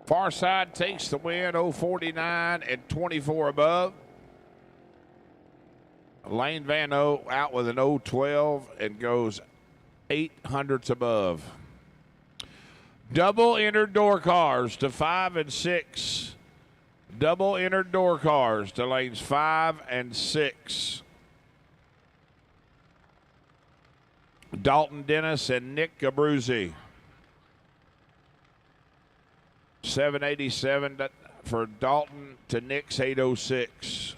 Far side takes the win, 049 and 24 above. Lane Van O out with an 012 and goes 800ths above. Double entered door cars to 5 and 6. Double entered door cars to lanes 5 and 6. Dalton Dennis and Nick Gabruzzi. 787 for Dalton to Nick's 806.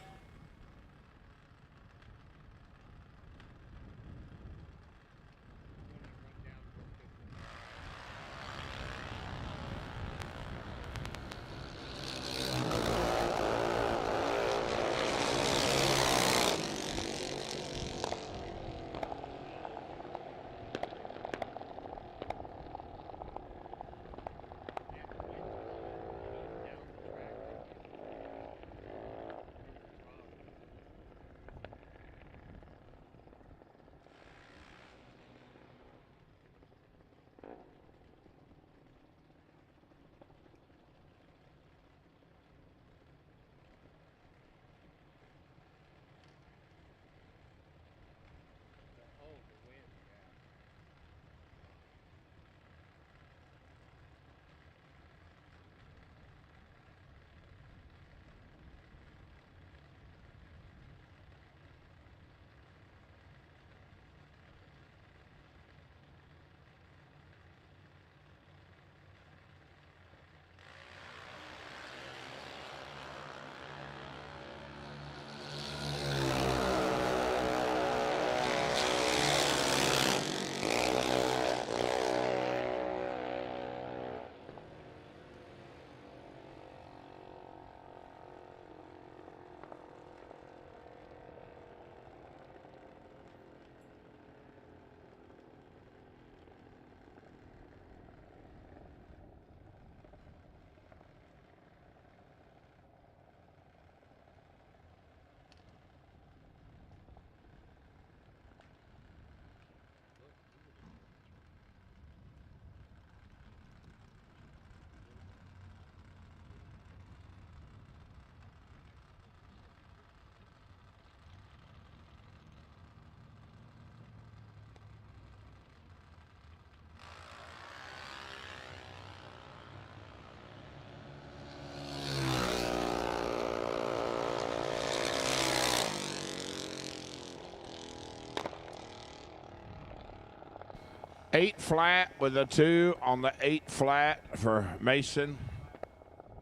Eight flat with a 2 on the 8 flat for Mason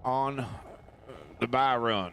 on the bye run.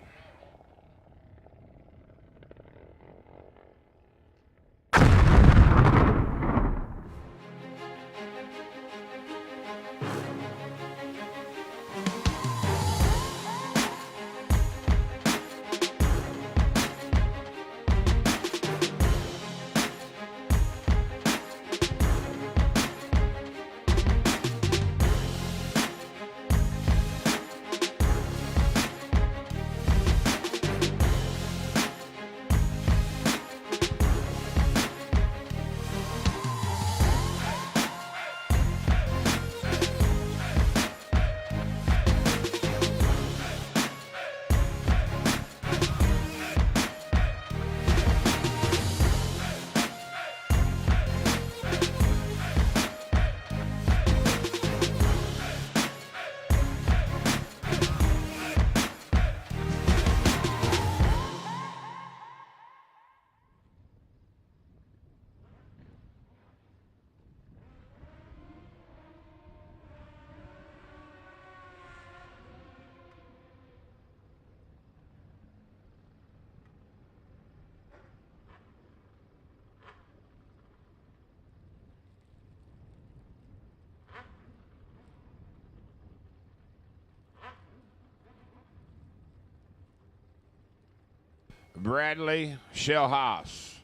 Bradley Shellhaas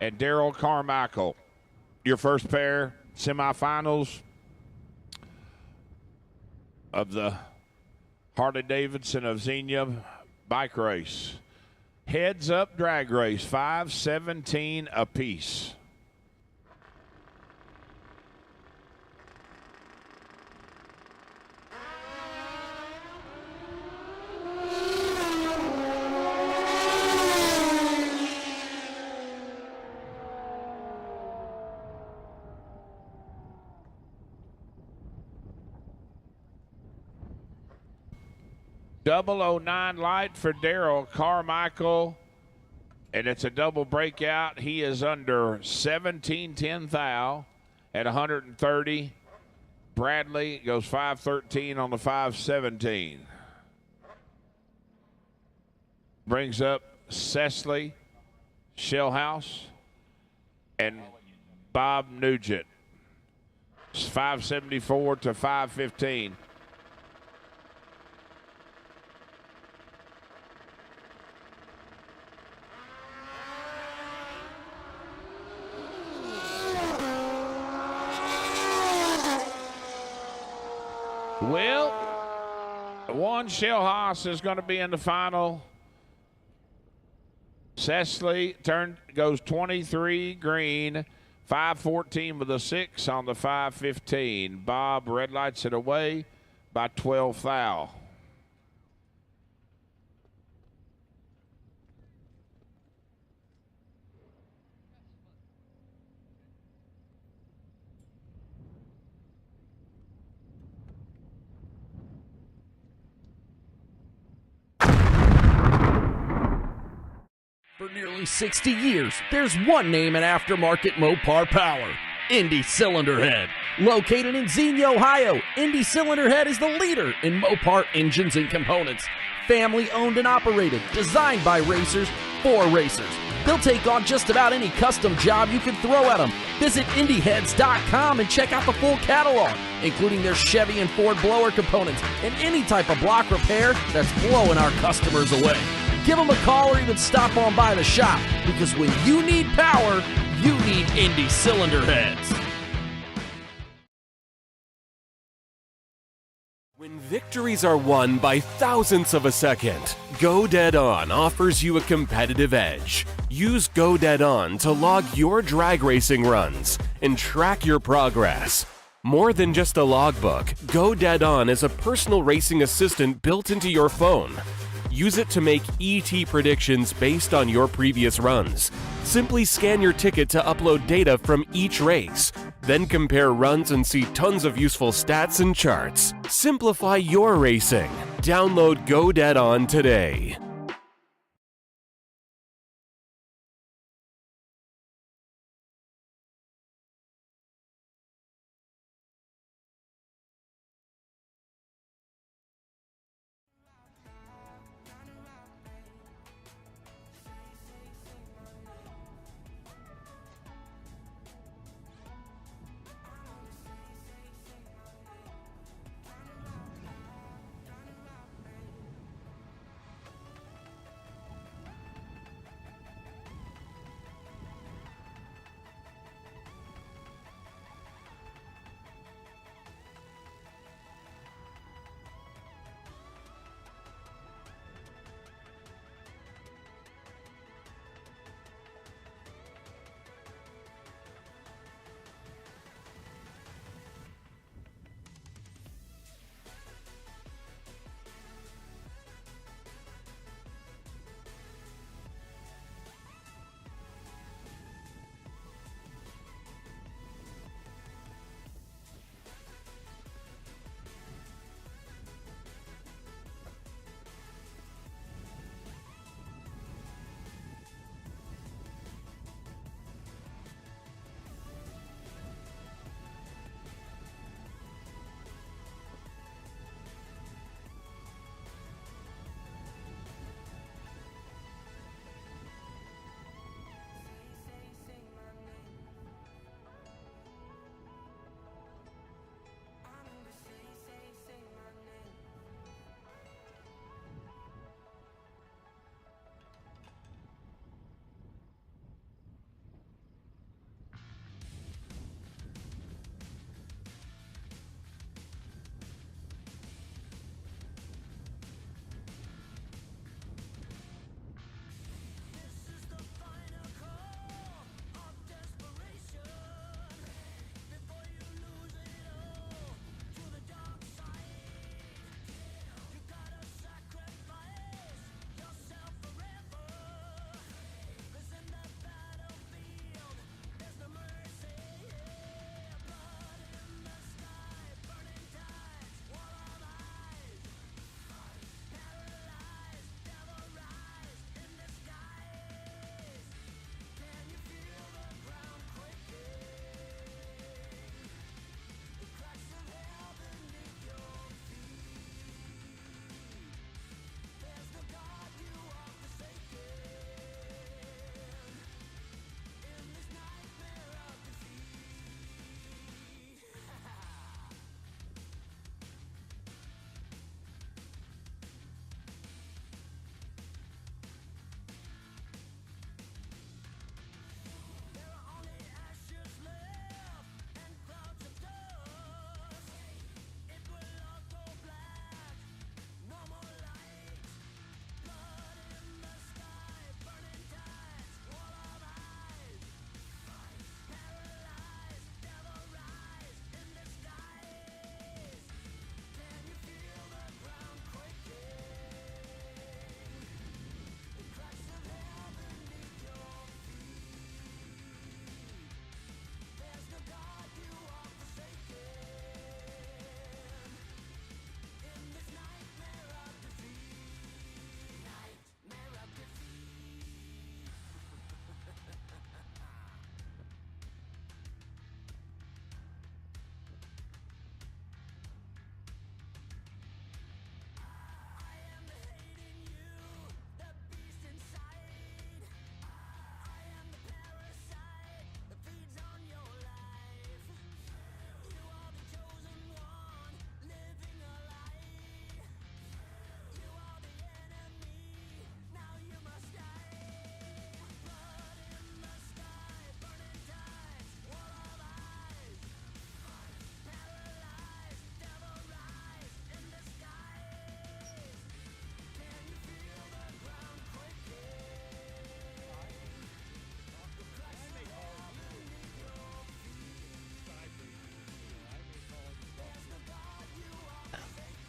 and Daryl Carmichael. Your first pair, semifinals of the Harley Davidson of Xenia bike race. Heads up drag race, 5:17 apiece. 009 light for Daryl Carmichael, and it's a double breakout. He is under 17-10 thou at 130. Bradley goes 513 on the 517. Brings up Cecily Shellhouse and Bob Nugent. It's 574 to 515. Well, one Shellhouse is going to be in the final. Cecily goes 23 green, 514 with a 6 on the 515. Bob red lights it away by 12 thou. For nearly 60 years, there's one name in aftermarket Mopar power: INDY Cylinder Head. Located in Xenia, Ohio, INDY Cylinder Head is the leader in Mopar engines and components. Family owned and operated, designed by racers for racers. They'll take on just about any custom job you can throw at them. Visit INDYheads.com and check out the full catalog, including their Chevy and Ford blower components and any type of block repair that's blowing our customers away. Give them a call or even stop on by the shop, because when you need power, you need INDY Cylinder Heads. When victories are won by thousandths of a second, Go Dead On offers you a competitive edge. Use Go Dead On to log your drag racing runs and track your progress. More than just a logbook, Go Dead On is a personal racing assistant built into your phone. Use it to make ET predictions based on your previous runs. Simply scan your ticket to upload data from each race. Then compare runs and see tons of useful stats and charts. Simplify your racing. Download Go Dead On today.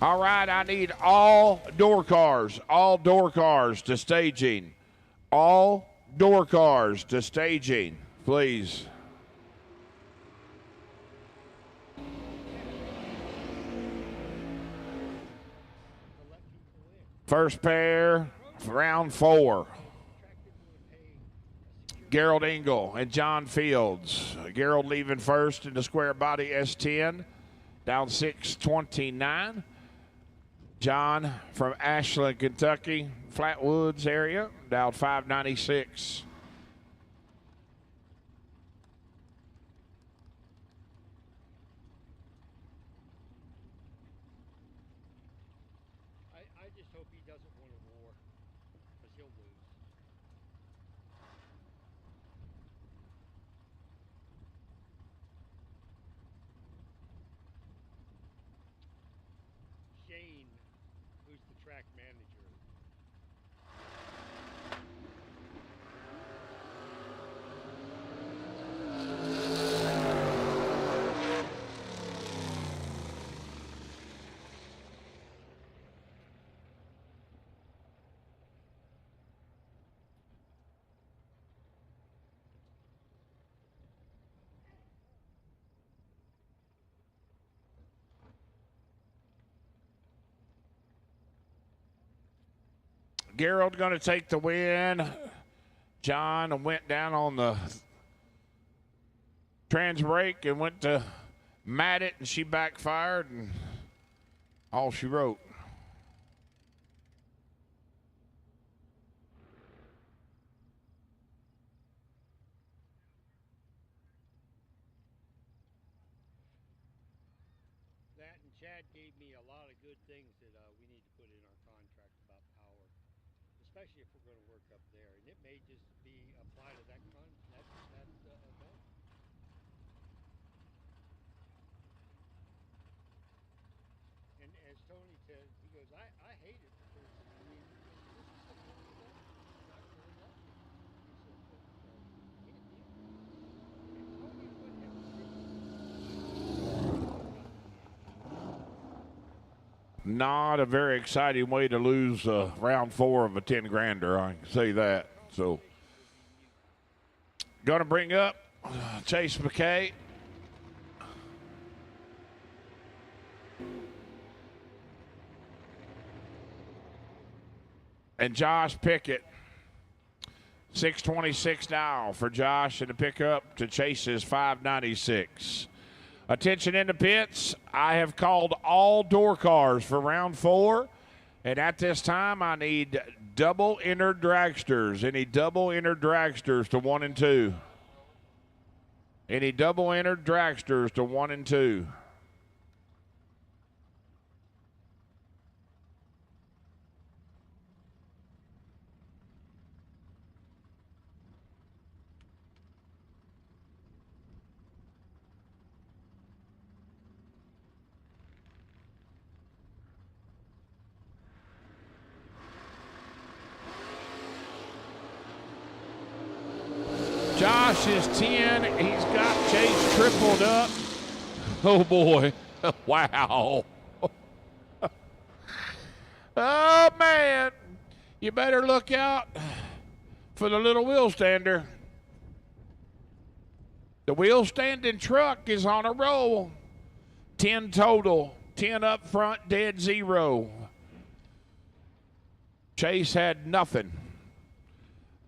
All right, I need all door cars to staging. All door cars to staging, please. First pair, round 4. Gerald Engel and John Fields. Gerald leaving first in the square body S10, down 629. John from Ashland, Kentucky, Flatwoods area, down 596. I just hope he doesn't want a war, because he'll lose. Shane, who's the track manager. Gerald going to take the win. John went down on the trans brake and went to mat it, and she backfired, and all she wrote. That and Chad gave me a lot of good things that we need to put in our contract about power, especially if we're going to work up there. And it may just be apply to that event. And as Tony said, he goes, I hate it because I mean, this is something that it's not really lucky. He said, but you can't do it. And Tony wouldn't have Not a very exciting way to lose round 4 of a 10 grander, I can say that. So, going to bring up Chase McKay. And Josh Pickett. 626 now for Josh in the pickup to Chase's 596. Attention in the pits. I have called all door cars for round 4. And at this time, I need double entered dragsters. Any double entered dragsters to 1 and 2? Any double entered dragsters to 1 and 2? Josh is 10. He's got Chase tripled up. Oh, boy. Wow. Oh, man. You better look out for the little wheel stander. The wheel standing truck is on a roll. 10 total. 10 up front, dead 0. Chase had nothing.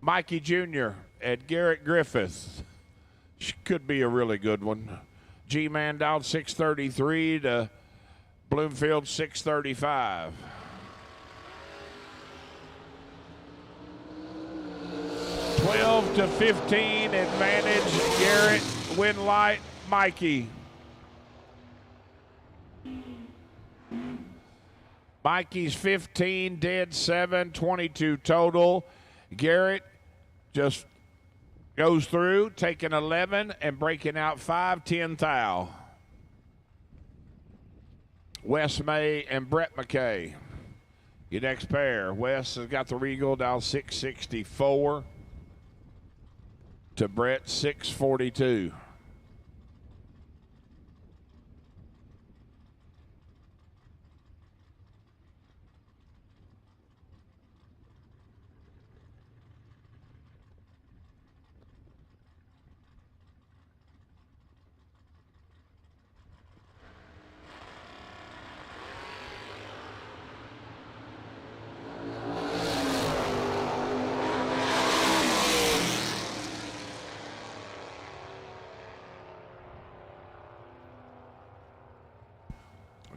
Mikey Jr. at Garrett Griffith. Could be a really good one. G-Man down 633 to Bloomfield 635. $12 to $15 advantage. Garrett, Winlight, Mikey. Mikey's 15, dead 7, 22 total. Garrett just goes through, taking 11 and breaking out 5, 10 thou. Wes May and Brett McKay. Your next pair. Wes has got the Regal down 664 to Brett 642.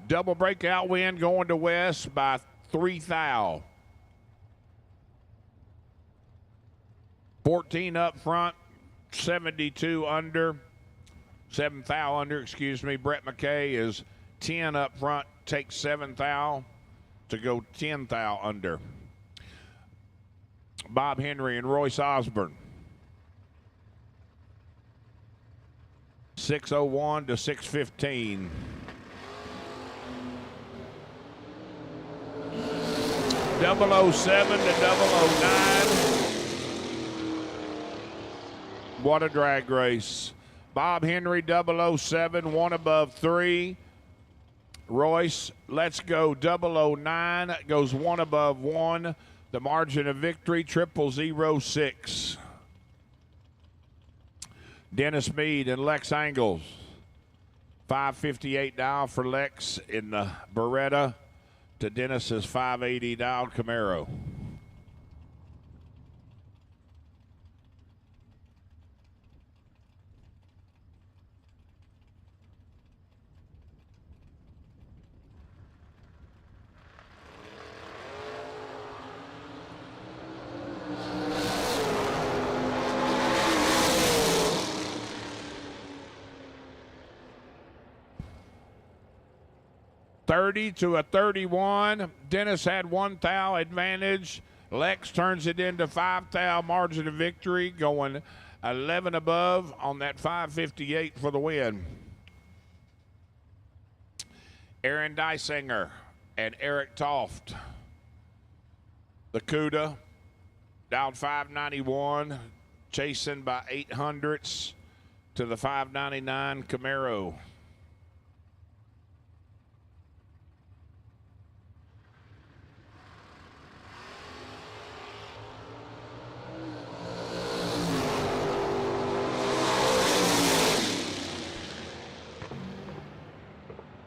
Double breakout win going to West by 3 thou. 14 up front, 72 under. 7 thou under, excuse me. Brett McKay is 10 up front, takes 7 thou to go 10 thou under. Bob Henry and Royce Osborne. 6:01 to 6:15. .007 to .009. What a drag race. Bob Henry, 007, 1 above 3. Royce, let's go, 009, goes 1 above 1. The margin of victory, 0006. Dennis Mead and Lex Angles. 558 down for Lex in the Beretta to Dennis's 580 down Camaro. .30 to a 31. Dennis had 1 thou advantage. Lex turns it into 5 thou margin of victory, going 11 above on that 558 for the win. Aaron Dysinger and Eric Toft. The CUDA down 591, chasing by 800ths to the 599 Camaro.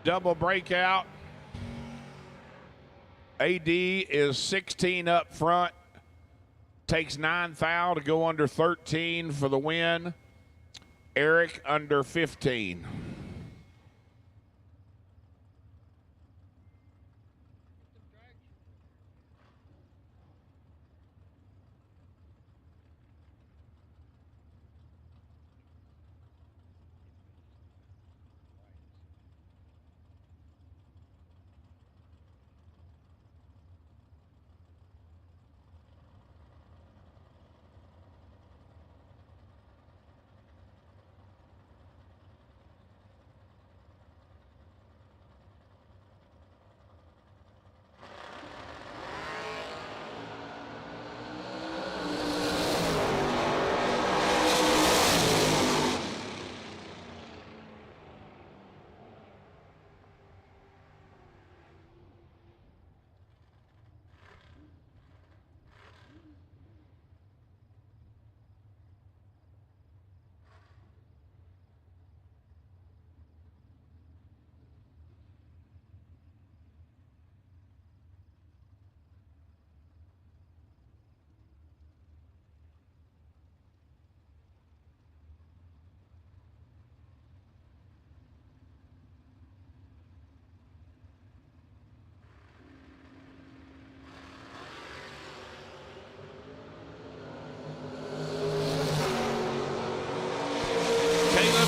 Double breakout. AD is 16 up front. Takes 9 thou to go under 13 for the win. Eric under 15.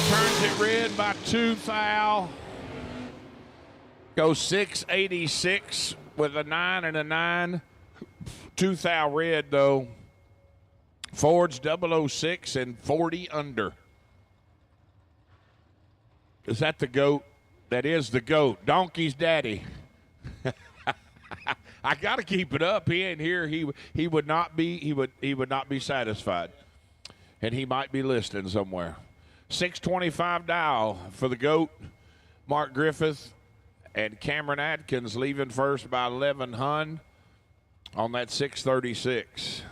Turns it red by 2 thou. Goes 686 with a 9 and a 9. 2 thou red though. Ford's 006 and 40 under. Is that the GOAT? That is the GOAT. Donkey's daddy. I got to keep it up. He ain't here. He would not be satisfied, and he might be listening somewhere. 625 dial for the GOAT. Mark Griffith and Cameron Atkins leaving first by 11 hun on that 636.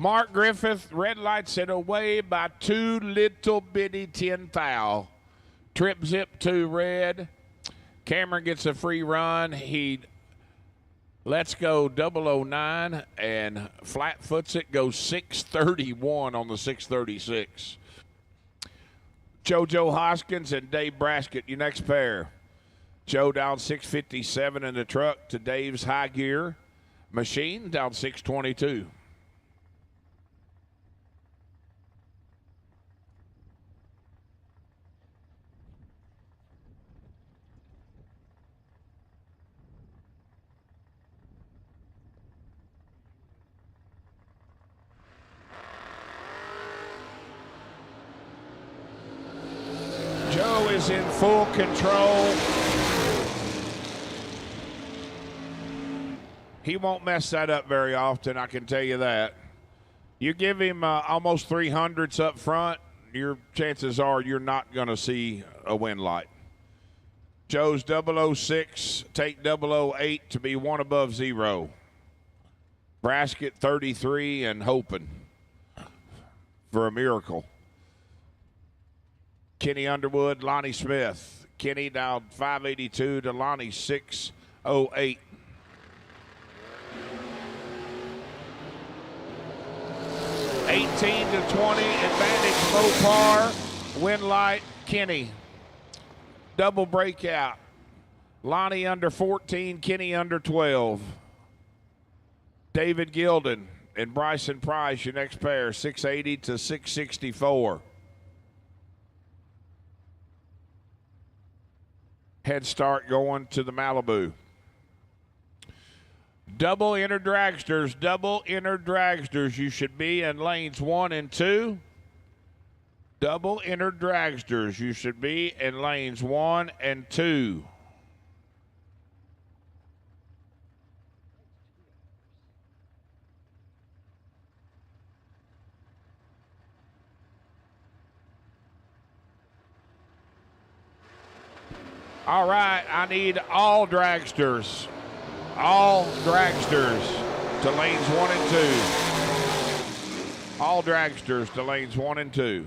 Mark Griffith, red lights and away by 2 little bitty 10 thou. Trip zip 2 red. Cameron gets a free run. He lets go 009 and flat foots it, goes 631 on the 636. JoJo Hoskins and Dave Braskett, your next pair. Joe down 657 in the truck to Dave's high gear. Machine down 622. Joe is in full control. He won't mess that up very often, I can tell you that. You give him almost 300s up front, your chances are you're not going to see a win light. Joe's 006, take 008 to be 1 above 0. Braskett 33 and hoping for a miracle. Kenny Underwood, Lonnie Smith. Kenny down 582 to Lonnie 608. $18 to 20, advantage Mopar, win light, Kenny. Double breakout. Lonnie under 14, Kenny under 12. David Gilden and Bryson Price, your next pair, 680 to 664. Head start going to the Malibu. Double inner dragsters, double inner dragsters. You should be in lanes 1 and 2. Double inner dragsters. You should be in lanes 1 and 2. All right, I need all dragsters. All dragsters to lanes 1 and 2. All dragsters to lanes 1 and 2.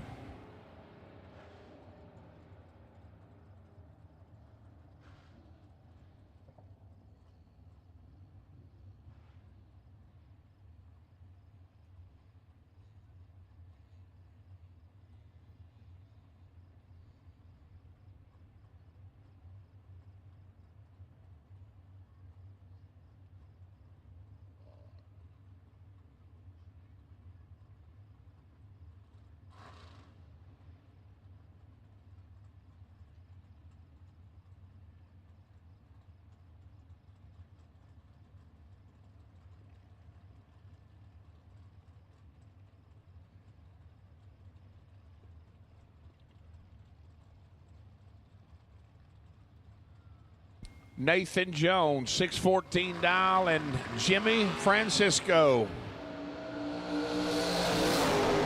Nathan Jones, 614 dial, and Jimmy Francisco.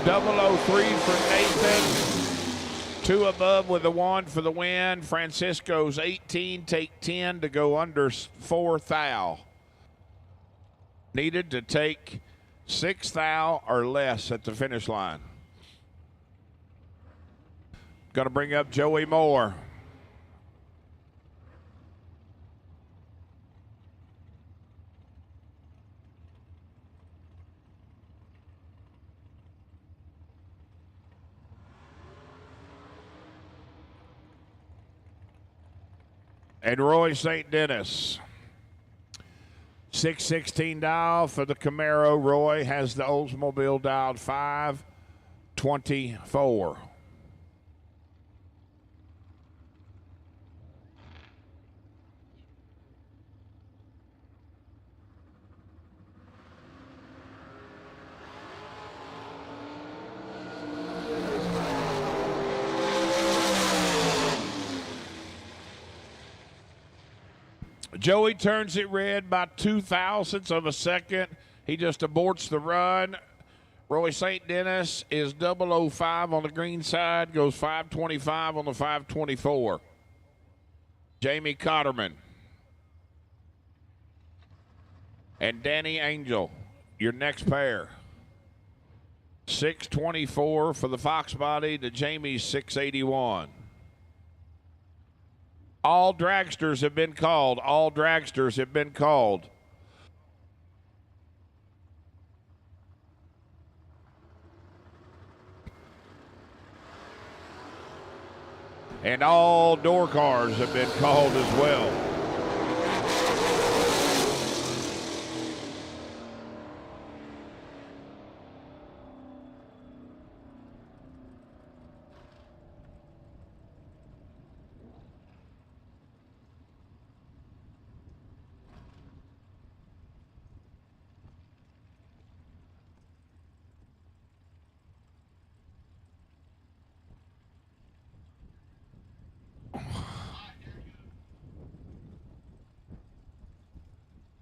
003 for Nathan. 2 above with a 1 for the win. Francisco's 18, take 10 to go under 4 thou. Needed to take 6 thou or less at the finish line. Going to bring up Joey Moore. And Roy St. Dennis. 616 dial for the Camaro. Roy has the Oldsmobile dialed 524. Joey turns it red by 0.02 of a second. He just aborts the run. Roy St. Dennis is 005 on the green side, goes 525 on the 524. Jamie Cotterman and Danny Angel, your next pair. 624 for the Fox body to Jamie's 681. All dragsters have been called. All dragsters have been called. And all door cars have been called as well.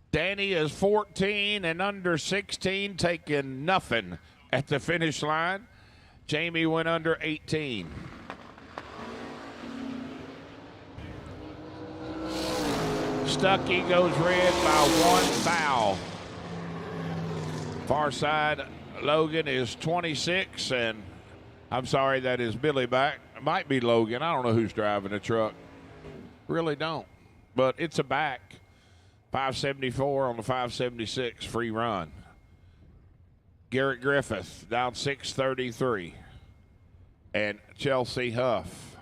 Danny is 14 and under 16, taking nothing at the finish line. Jamie went under 18. Stuckey goes red by 1 foul. Far side, Logan is 26, and I'm sorry, that is Billy back. It might be Logan. I don't know who's driving the truck. Really don't. But it's a back. 574 on the 576 free run. Garrett Griffith down 633. And Chelsea Huff.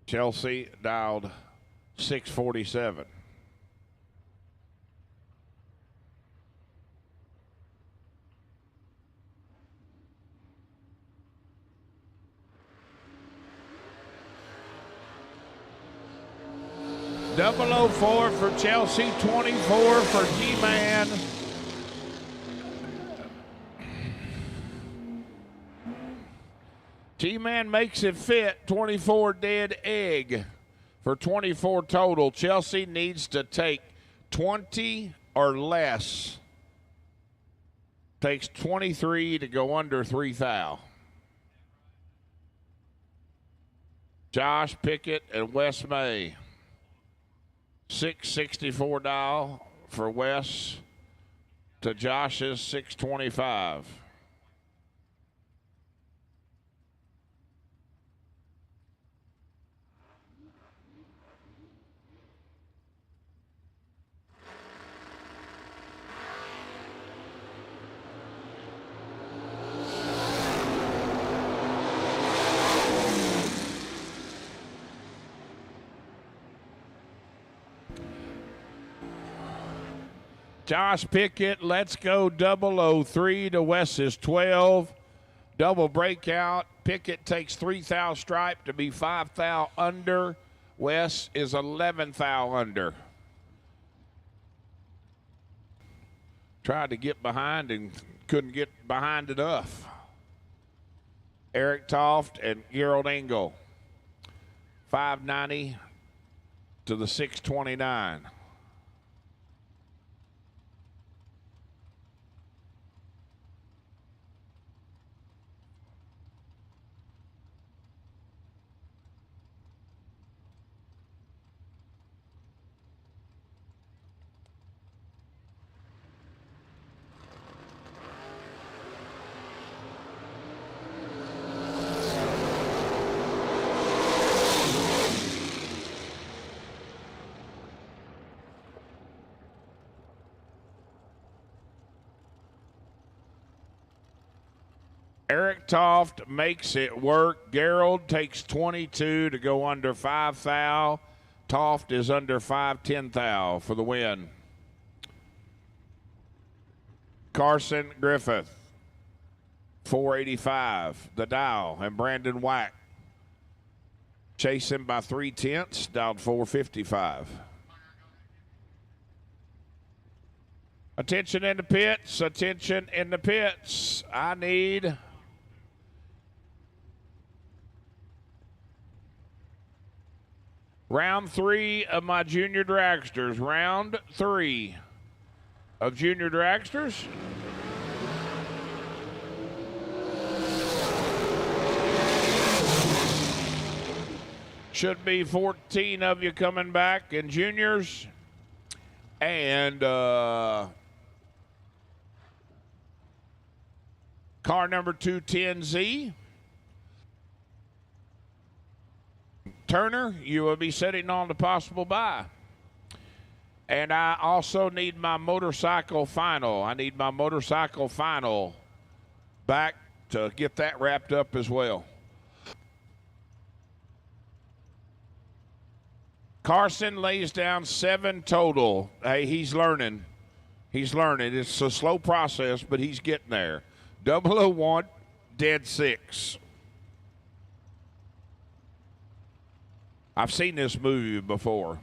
Chelsea dialed 647. .004 for Chelsea, 24 for G-Man. G-Man makes it fit, 24 dead egg for 24 total. Chelsea needs to take 20 or less. Takes 23 to go under 3 thou. Josh Pickett and Wes May. 664 dial for Wes to Josh's 625. Josh Pickett, let's go 003 to Wes's 12. Double breakout. Pickett takes 3 thou stripe to be 5 thou under. Wes is 11 thou under. Tried to get behind and couldn't get behind enough. Eric Toft and Gerald Engel. 590 to the 629. Eric Toft makes it work. Gerald takes 22 to go under 5 thou. Toft is under 510 thou for the win. Carson Griffith, 485, the dial, and Brandon Wack chase him by 3/10, dialed 455. Attention in the pits, attention in the pits. I need round 3 of my junior dragsters. Round 3 of junior dragsters. Should be 14 of you coming back in juniors. And Car number 210Z. Turner, you will be sitting on the possible buy. And I also need my motorcycle final. I need my motorcycle final back to get that wrapped up as well. Carson lays down 7 total. Hey, he's learning. He's learning. It's a slow process, but he's getting there. 001, dead 6. I've seen this movie before.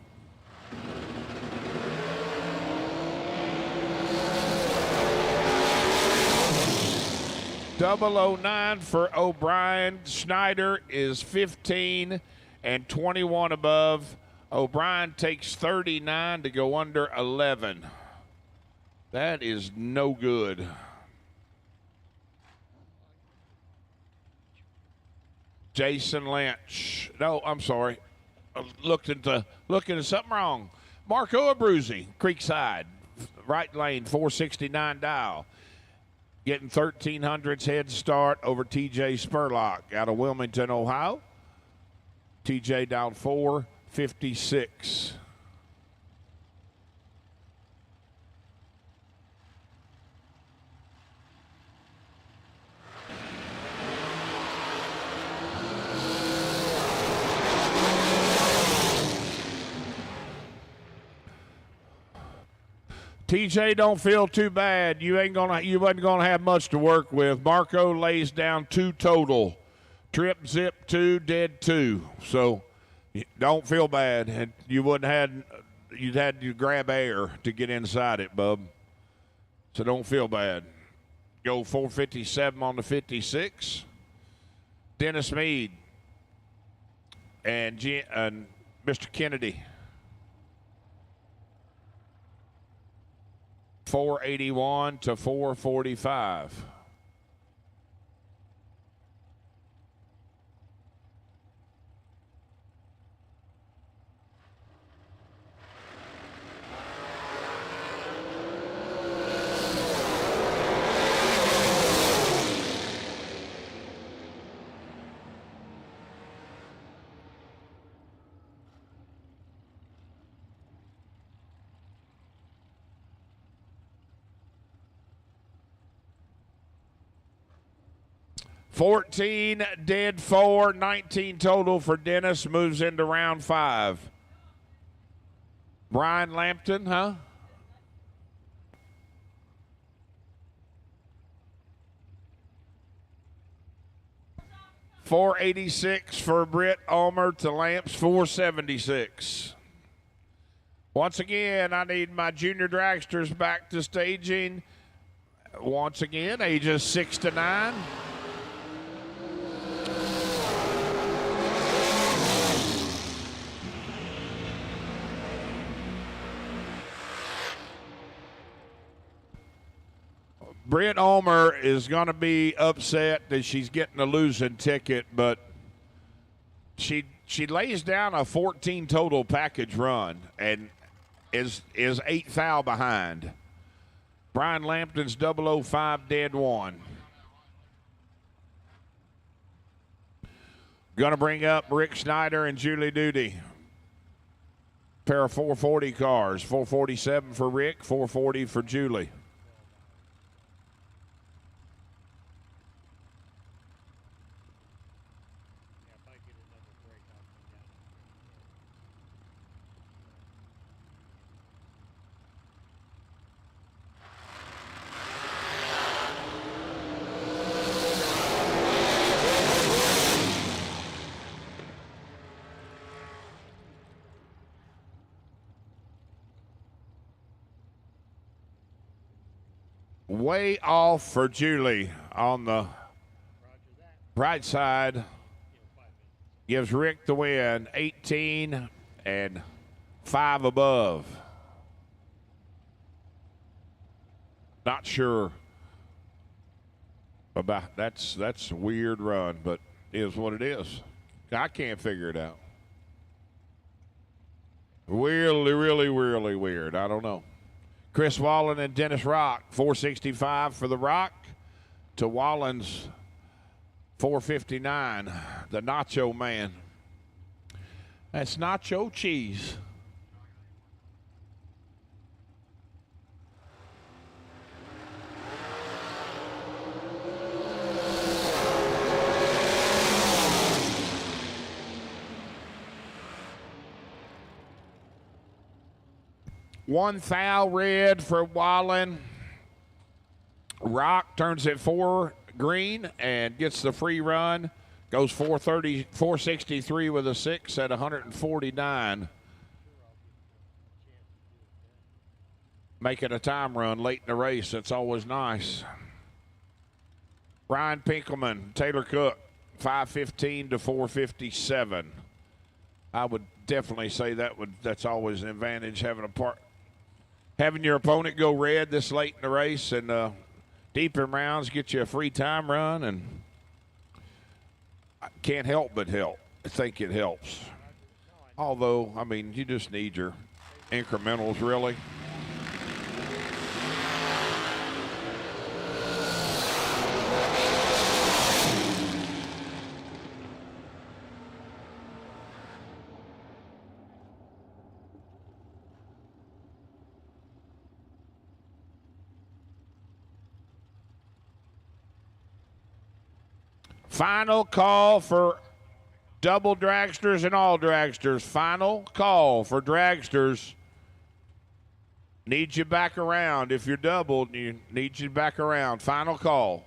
.009 for O'Brien. Schneider is 15 and 21 above. O'Brien takes 39 to go under 11. That is no good. Jason Lynch. No, I'm sorry. Looking at something wrong. Marco Abruzzi, Creekside, right lane, 469 dial. Getting 1300's head start over TJ Spurlock out of Wilmington, Ohio. TJ down 456. TJ don't feel too bad. You wasn't gonna have much to work with. Marco lays down 2 total. Trip, zip 2, dead 2. So don't feel bad. And you'd had to grab air to get inside it, bub. So don't feel bad. Go 457 on the 56. Dennis Mead and Mr. Kennedy. 481 to 445. $14 dead 4, 19 total for Dennis. Moves into round 5. Brian Lampton, huh? $486 for Britt Ulmer to Lamps, 476. Once again, I need my junior dragsters back to staging. Once again, ages 6 to 9. Britt Ulmer is going to be upset that she's getting a losing ticket, but she lays down a 14 total package run and is 8 thou behind. Brian Lampton's 005 dead 1. Going to bring up Rick Snyder and Julie Duty. Pair of 440 cars. 447 for Rick, 440 for Julie. Way off for Julie on the right side. Gives Rick the win, 18 and 5 above. Not sure about that's a weird run, but it is what it is. I can't figure it out. Really, really, really weird. I don't know. Chris Wallen and Dennis Rock, 465 for the Rock, to Wallen's 459, the Nacho Man. That's nacho cheese. One thou red for Wallen. Rock turns it 4 green and gets the free run. Goes 463 with a 6 at 149. Making a time run late in the race. That's always nice. Ryan Pinkelman, Taylor Cook, 515 to 457. I would definitely say that's always an advantage having your opponent go red this late in the race, and deep in rounds get you a free time run, and I can't help but help. I think it helps. Although, I mean, you just need your incrementals, really. Final call for double dragsters and all dragsters. Final call for dragsters. Need you back around. If you're doubled, you need you back around. Final call.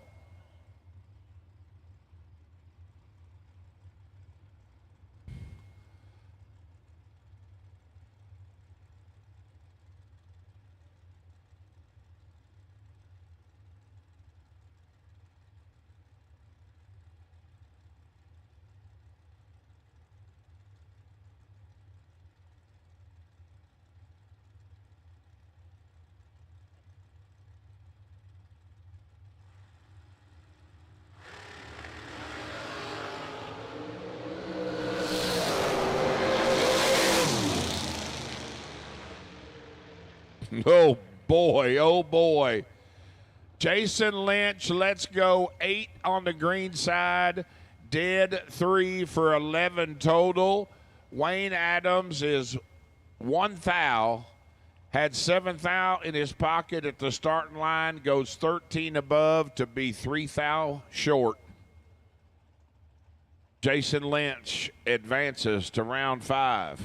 Oh, boy. Oh, boy. Jason Lynch, let's go 8 on the green side. Dead 3 for 11 total. Wayne Adams is 1 thou. Had 7 thou in his pocket at the starting line. Goes 13 above to be 3 thou short. Jason Lynch advances to round 5.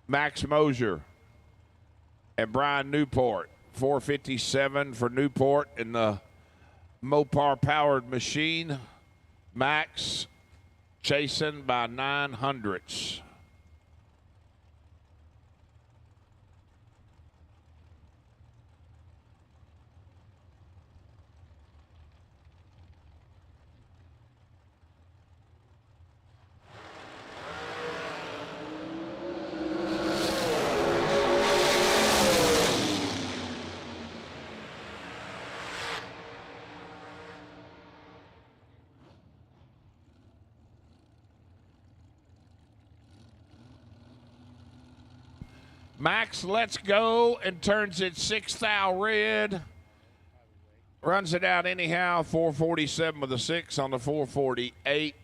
Max Mosier and Brian Newport, 457 for Newport in the Mopar-powered machine. Max chasing by 900ths. Max lets go and turns it 6 thou red. Runs it out anyhow, 447 with a 6 on the 448.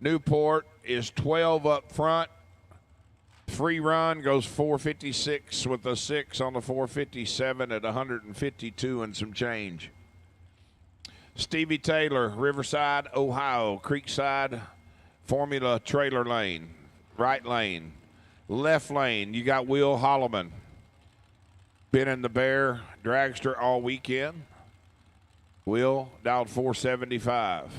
Newport is 12 up front. Free run goes 456 with a 6 on the 457 at 152 and some change. Stevie Taylor, Riverside, Ohio, Creekside, Formula Trailer Lane, right lane. Left lane, you got Will Holloman. Been in the Bear Dragster all weekend. Will dialed 475.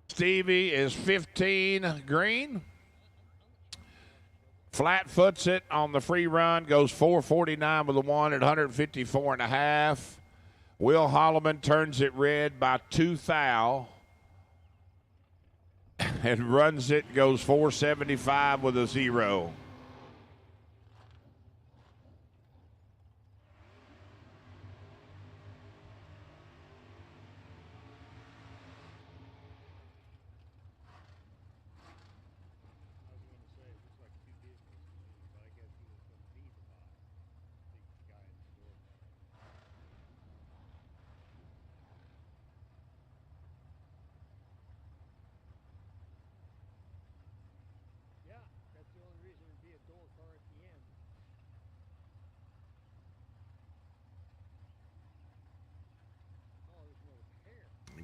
Stevie is 15 green. Flat foots it on the free run, goes 449 with a 1 at 154 and a half. Will Holloman turns it red by 2 thou. and runs it, goes 475 with a 0.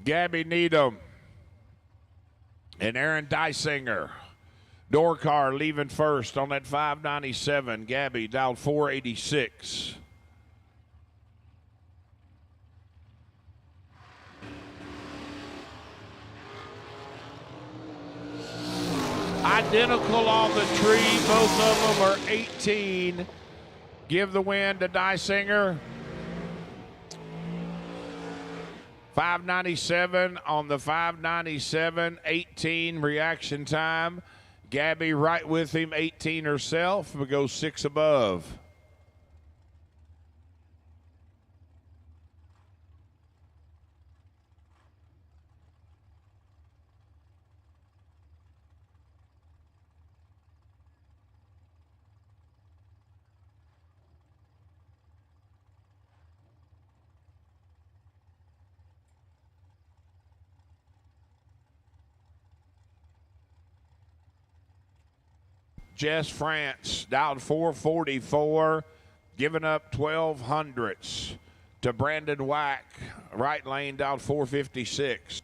Gabby Needham and Aaron Dysinger. Door car leaving first on that 597. Gabby down 486. Identical on the tree. Both of them are 18. Give the win to Dysinger. 597 on the 597, 18 reaction time. Gabby right with him, 18 herself, but goes 6 above. Jess France down 444, giving up 12 hundredths to Brandon Wack. Right lane down 456.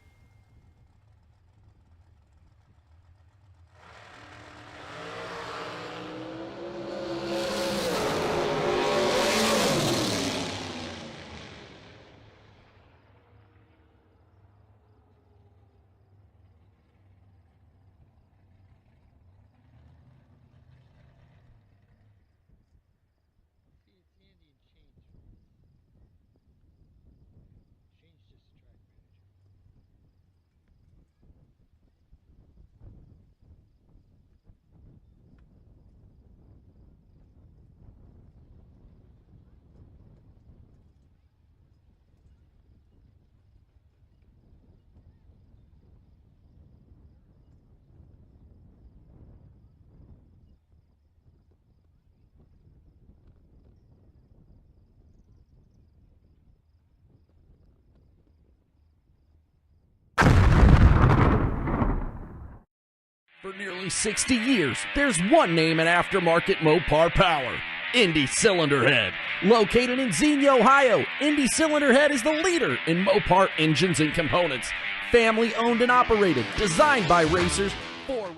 For nearly 60 years, there's one name in aftermarket Mopar power, INDY Cylinder Head. Located in Xenia, Ohio, INDY Cylinder Head is the leader in Mopar engines and components. Family owned and operated, designed by racers for...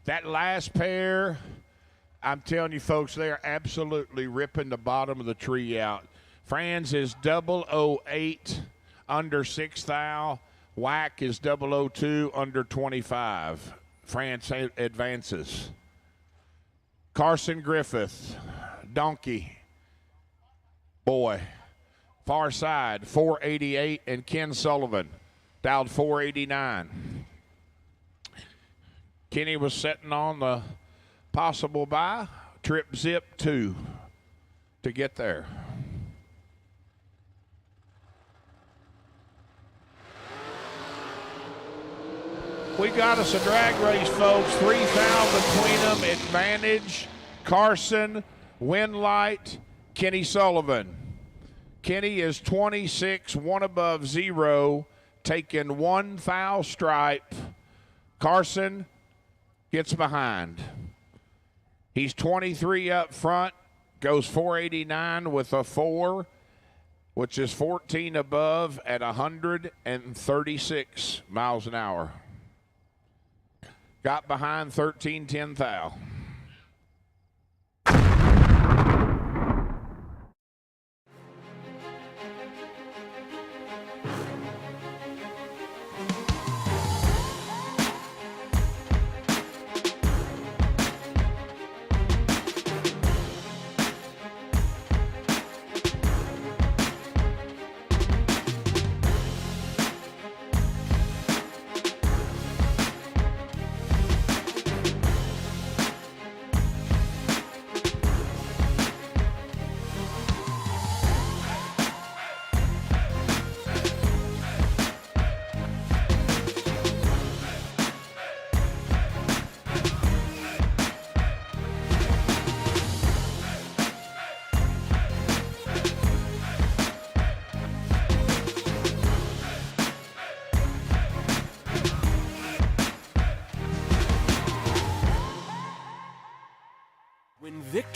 That last pair, I'm telling you folks, they are absolutely ripping the bottom of the tree out. Franz is 008 under 6 thou. Whack is 002 under 25. France advances. Carson Griffith, Donkey, Boy, far side, 488, and Ken Sullivan, down 489. Kenny was sitting on the possible buy, trip zip 2 to get there. We got us a drag race, folks. 3 thou between them. Advantage, Carson, Winlight, Kenny Sullivan. Kenny is 26, 1 above 0, taking 1 thou stripe. Carson gets behind. He's 23 up front, goes 489 with a 4, which is 14 above at 136 miles an hour. Got behind 13-10 thou.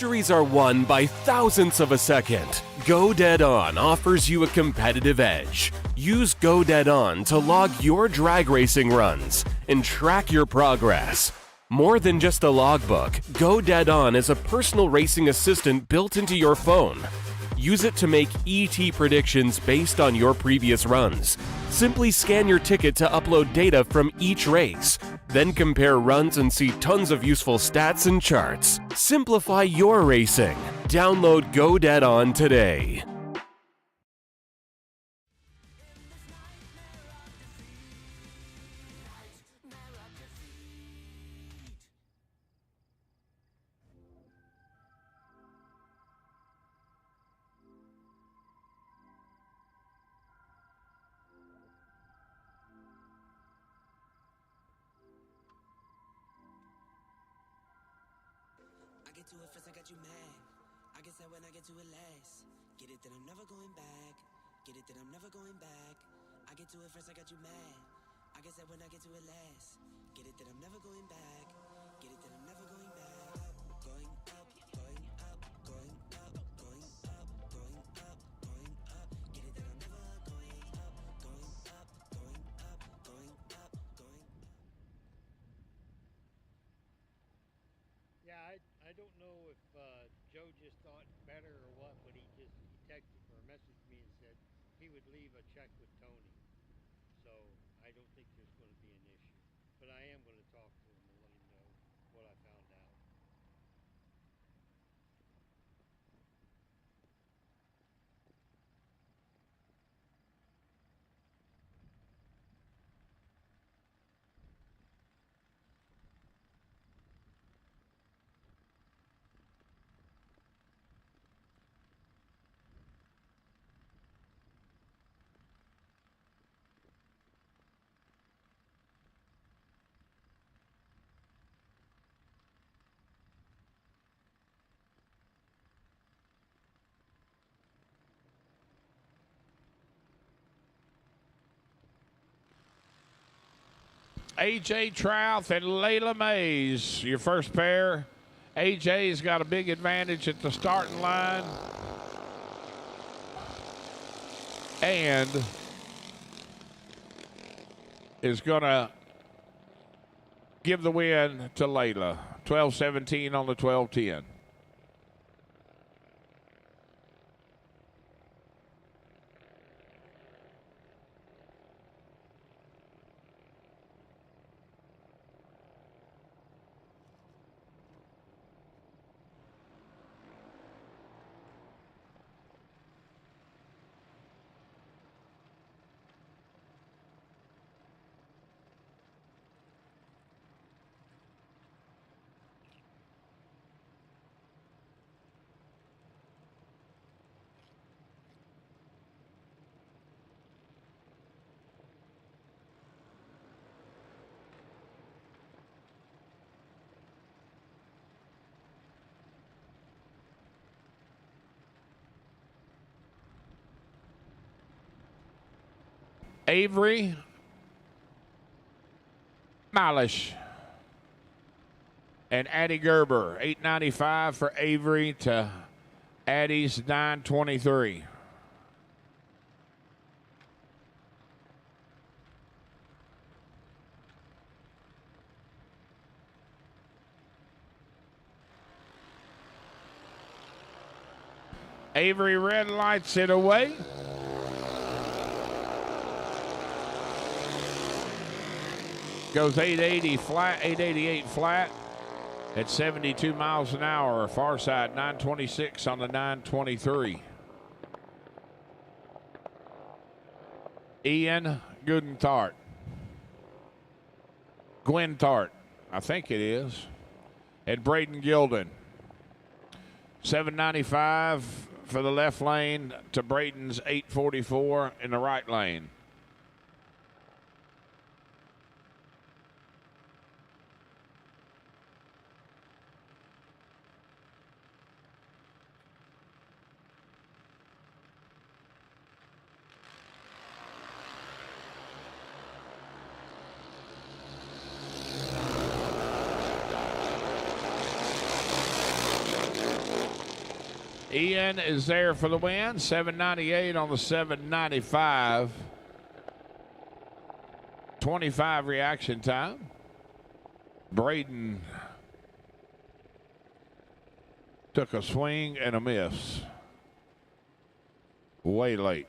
victories are won by thousandths of a second, Go Dead On offers you a competitive edge. Use Go Dead On to log your drag racing runs and track your progress. More than just a logbook, Go Dead On is a personal racing assistant built into your phone. Use it to make ET predictions based on your previous runs. Simply scan your ticket to upload data from each race. Then compare runs and see tons of useful stats and charts. Simplify your racing. Download Go Dead On today. I get to it first, I got you mad. I guess that when I get to it last. Get it that I'm never going back. Get it that I'm never going back. I get to it first, I got you mad. I guess that when I get to it last. Get it that I'm never going back. Get it that I'm never going back. Going up, going up, going up, going up, going up, going up. Get it that I'm never going up, going up, going up, going up, going up. Yeah, I don't know if Joe just thought better or what, but he texted or messaged me and said he would leave a check with Tony. So I don't think there's going to be an issue. But I am going to talk to him and let him know what I found out. AJ Trouth and Layla Mays, your first pair. AJ's got a big advantage at the starting line. And is going to give the win to Layla. 12-17 on the 12-10. Avery Malish and Addie Gerber. $8.95 for Avery to Addie's $9.23. Avery red lights it away. Goes 880 flat, 888 flat at 72 miles an hour. Far side 926 on the 923. Ian Gudenthart. Gwynthart, I think it is. And Braden Gilden. $7.95 for the left lane to Braden's $8.44 in the right lane. Ian is there for the win. 798 on the 795. 25 reaction time. Braden took a swing and a miss. Way late.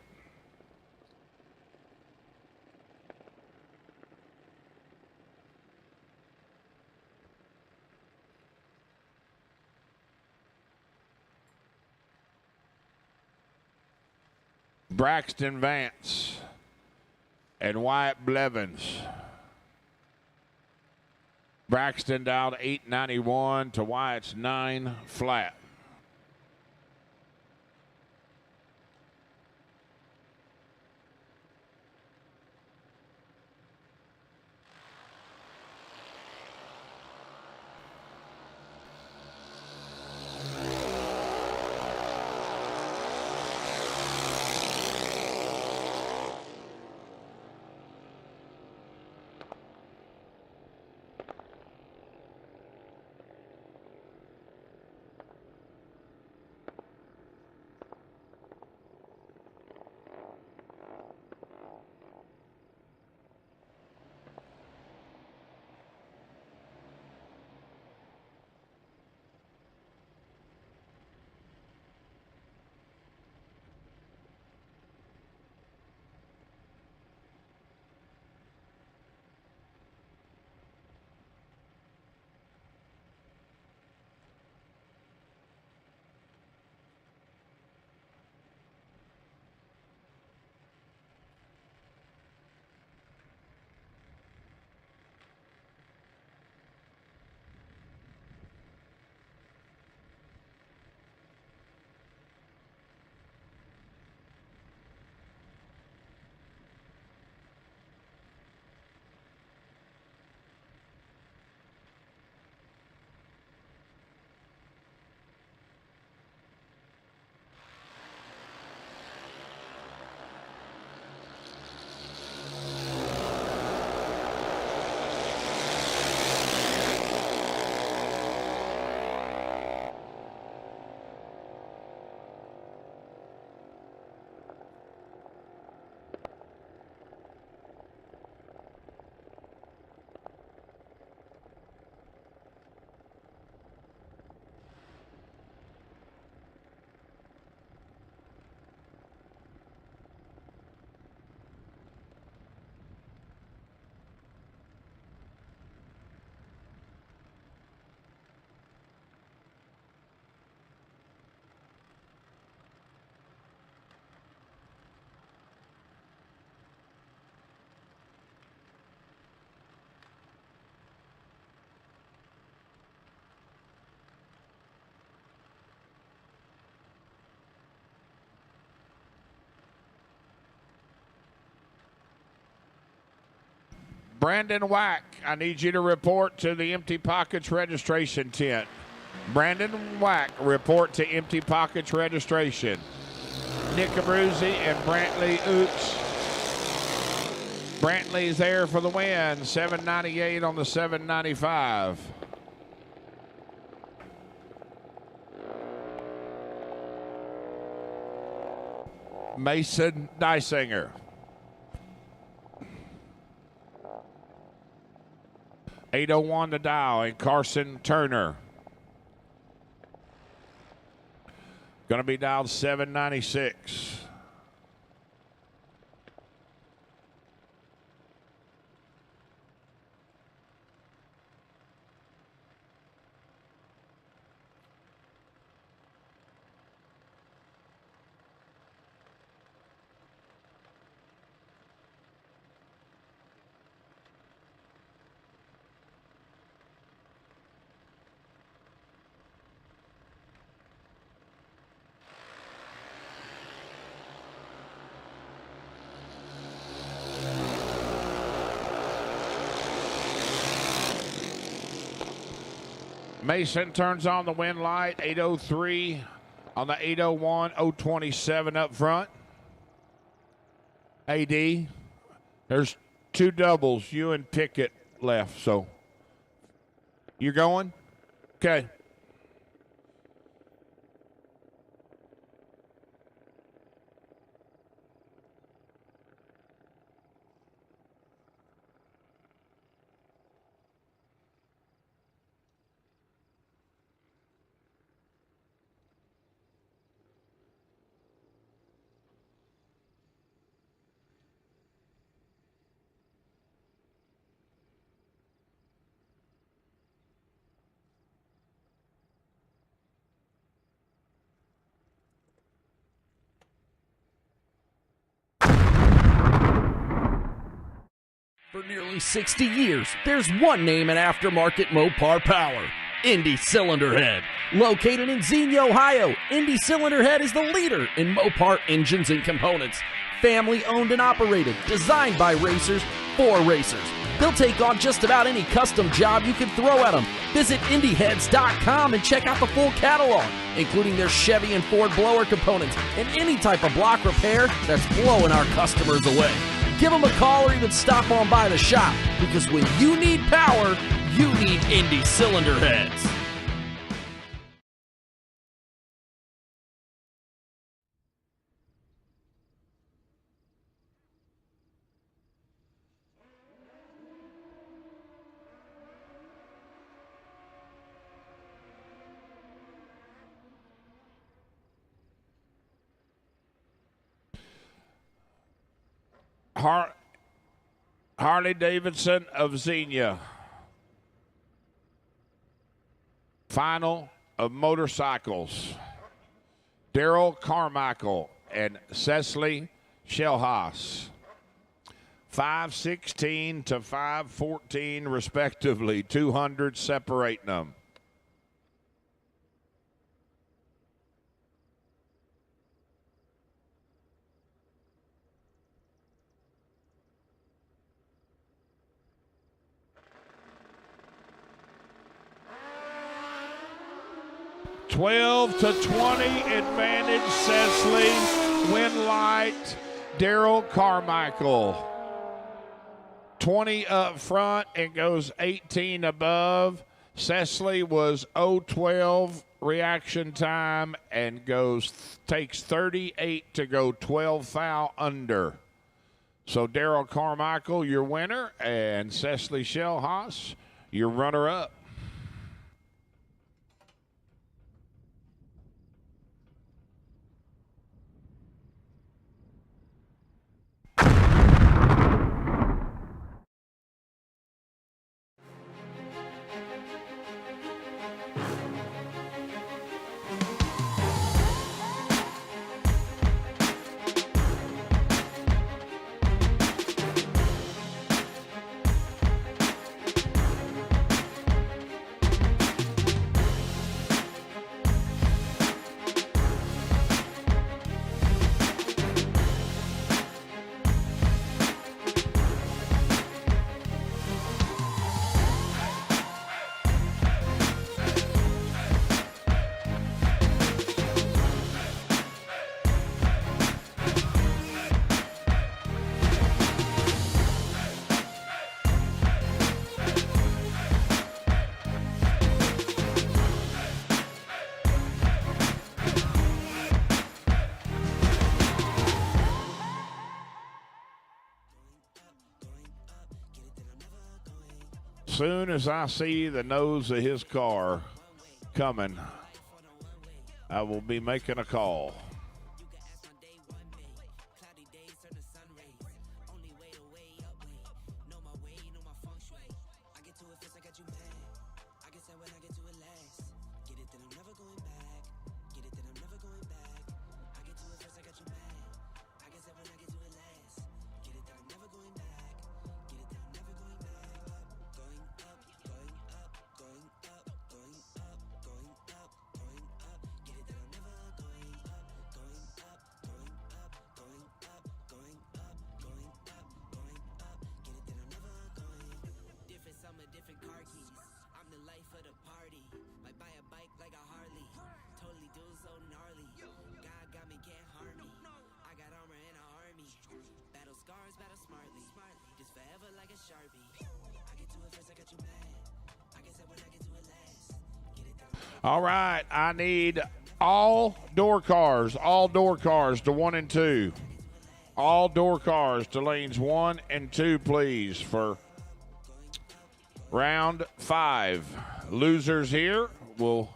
Braxton Vance and Wyatt Blevins. Braxton dialed 891 to Wyatt's 9 flat. Brandon Wack, I need you to report to the Empty Pockets registration tent. Brandon Wack, report to Empty Pockets registration. Nick Abruzzi and Brantley Oots. Brantley's there for the win. 798 on the 795. Mason Dysinger. 801 to dial, and Carson Turner. Going to be dialed 796. Mason turns on the win light, 803 on the 801, 027 up front. AD, there's two doubles, you and Pickett left, so you're going? Okay. For nearly 60 years, there's one name in aftermarket Mopar power: INDY Cylinder Head. Located in Xenia, Ohio, INDY Cylinder Head is the leader in Mopar engines and components. Family owned and operated, designed by racers for racers. They'll take on just about any custom job you can throw at them. Visit INDYheads.com and check out the full catalog, including their Chevy and Ford blower components and any type of block repair that's blowing our customers away. Give them a call or even stop on by the shop, because when you need power, you need INDY Cylinder Heads. Harley Davidson of Xenia. Final of motorcycles. Daryl Carmichael and Cecily Shellhaas. 516 to 514 respectively. 200 separating them. $12 to $20 advantage, Cecily. Win light, Daryl Carmichael. 20 up front and goes 18 above. Cecily was 0-12 reaction time and takes 38 to go 12 foul under. So Daryl Carmichael, your winner, and Cecily Shellhaas, your runner-up. Soon as I see the nose of his car coming, I will be making a call. All right, I need all door cars to 1 and 2. All door cars to lanes 1 and 2, please, for round 5. Losers here will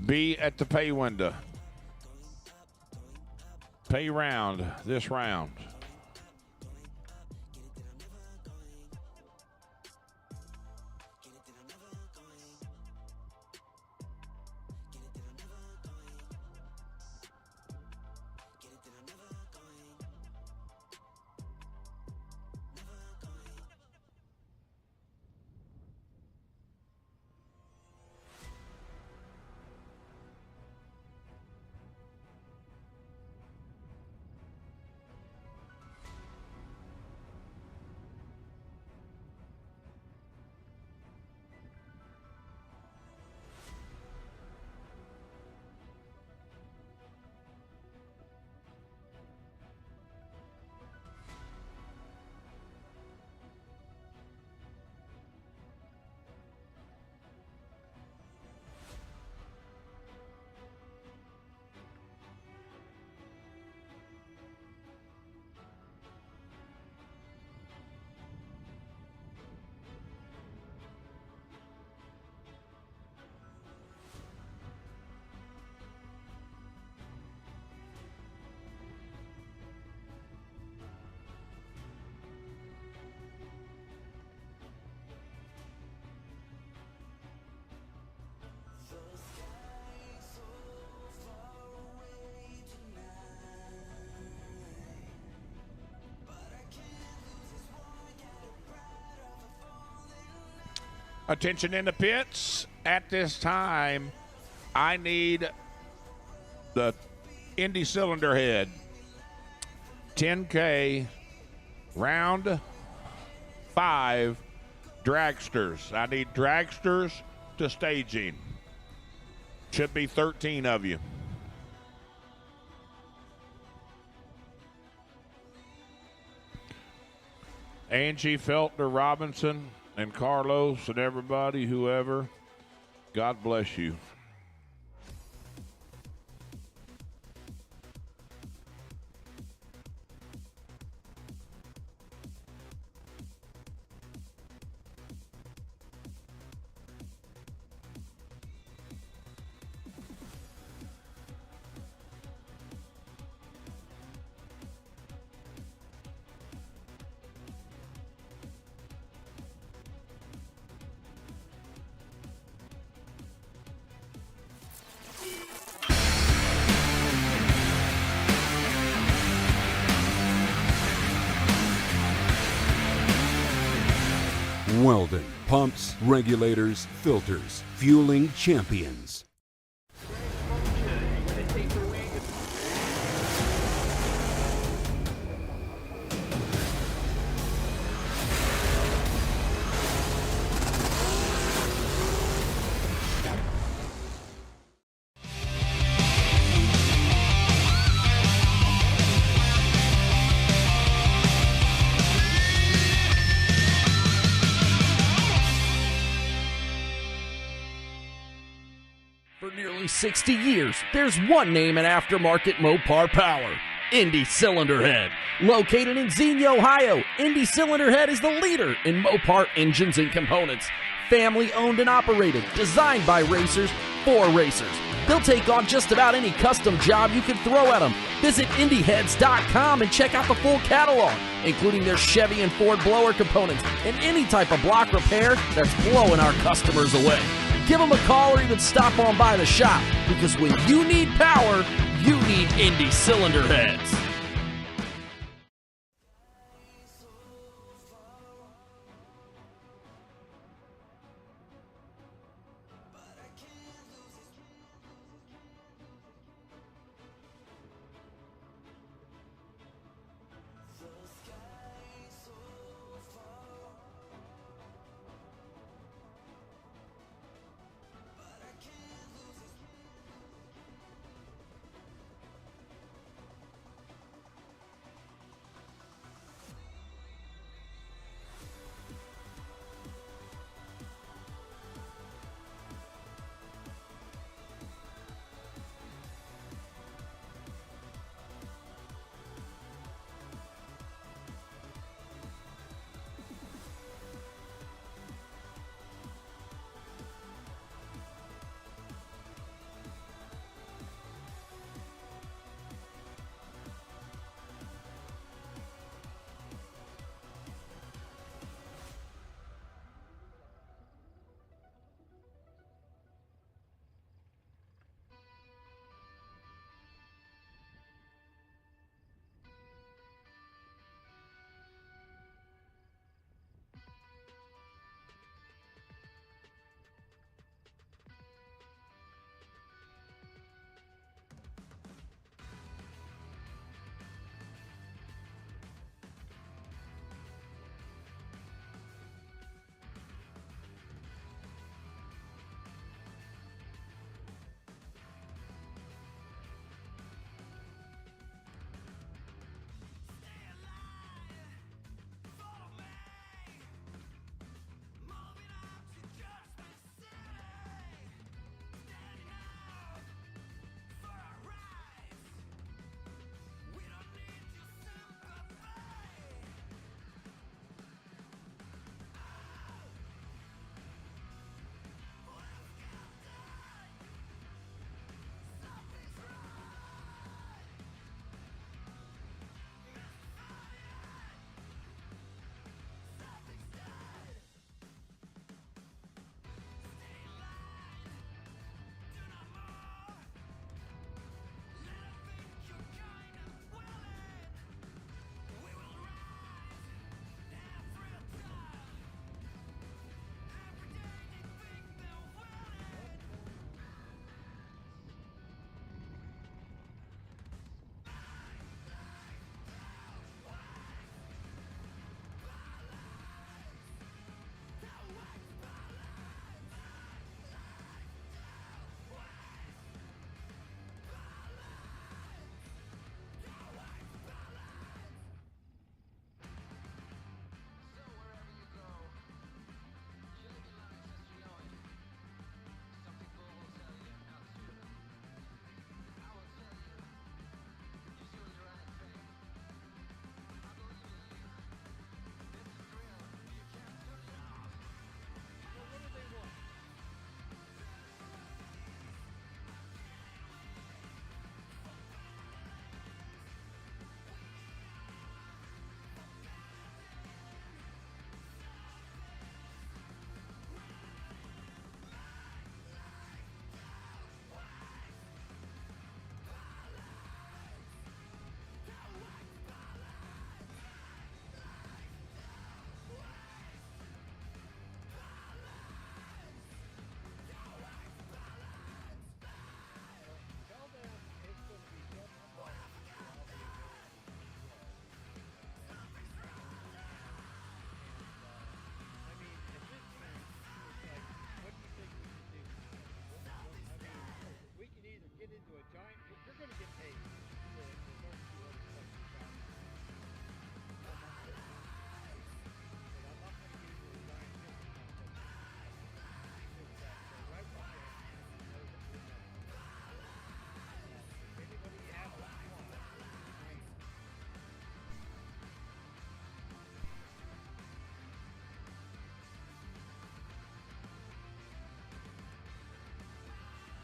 be at the pay window. Pay round this round. Attention in the pits. At this time, I need the Indy cylinder head. 10K, round 5, dragsters. I need dragsters to staging. Should be 13 of you. Angie, Feltner, Robinson, and Carlos, and everybody, whoever, God bless you. Weldon, pumps, regulators, filters, fueling champions. For nearly 60 years, there's one name in aftermarket Mopar power: Indy Cylinder Head. Located in Xenia, Ohio, Indy Cylinder Head is the leader in Mopar engines and components. Family owned and operated, designed by racers for racers. They'll take on just about any custom job you can throw at them. Visit IndyHeads.com and check out the full catalog, including their Chevy and Ford blower components and any type of block repair that's blowing our customers away. Give them a call or even stop on by the shop, because when you need power, you need Indy Cylinder Heads.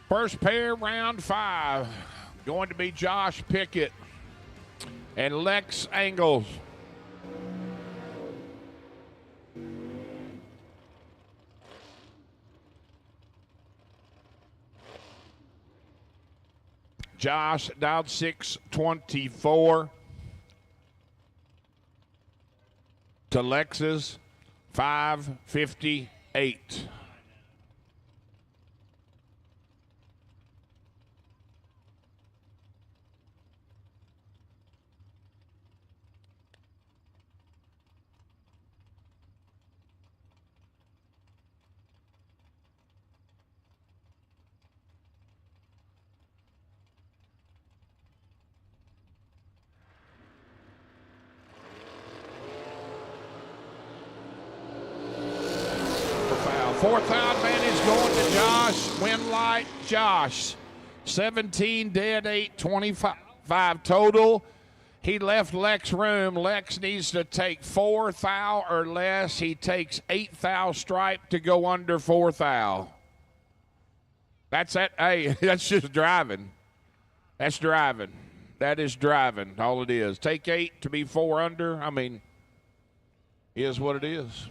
First pair, round 5, going to be Josh Pickett and Lex Angles. Josh dialed 624 to Lex's 558. Fourth out advantage going to Josh. Win light, Josh. 17 dead, 8, 25 total. He left Lex room. Lex needs to take 4 thou or less. He takes 8 thou stripe to go under 4 thou. That's that. Hey, that's just driving. That's driving. That is driving. All it is. Take 8 to be 4 under. I mean, is what it is.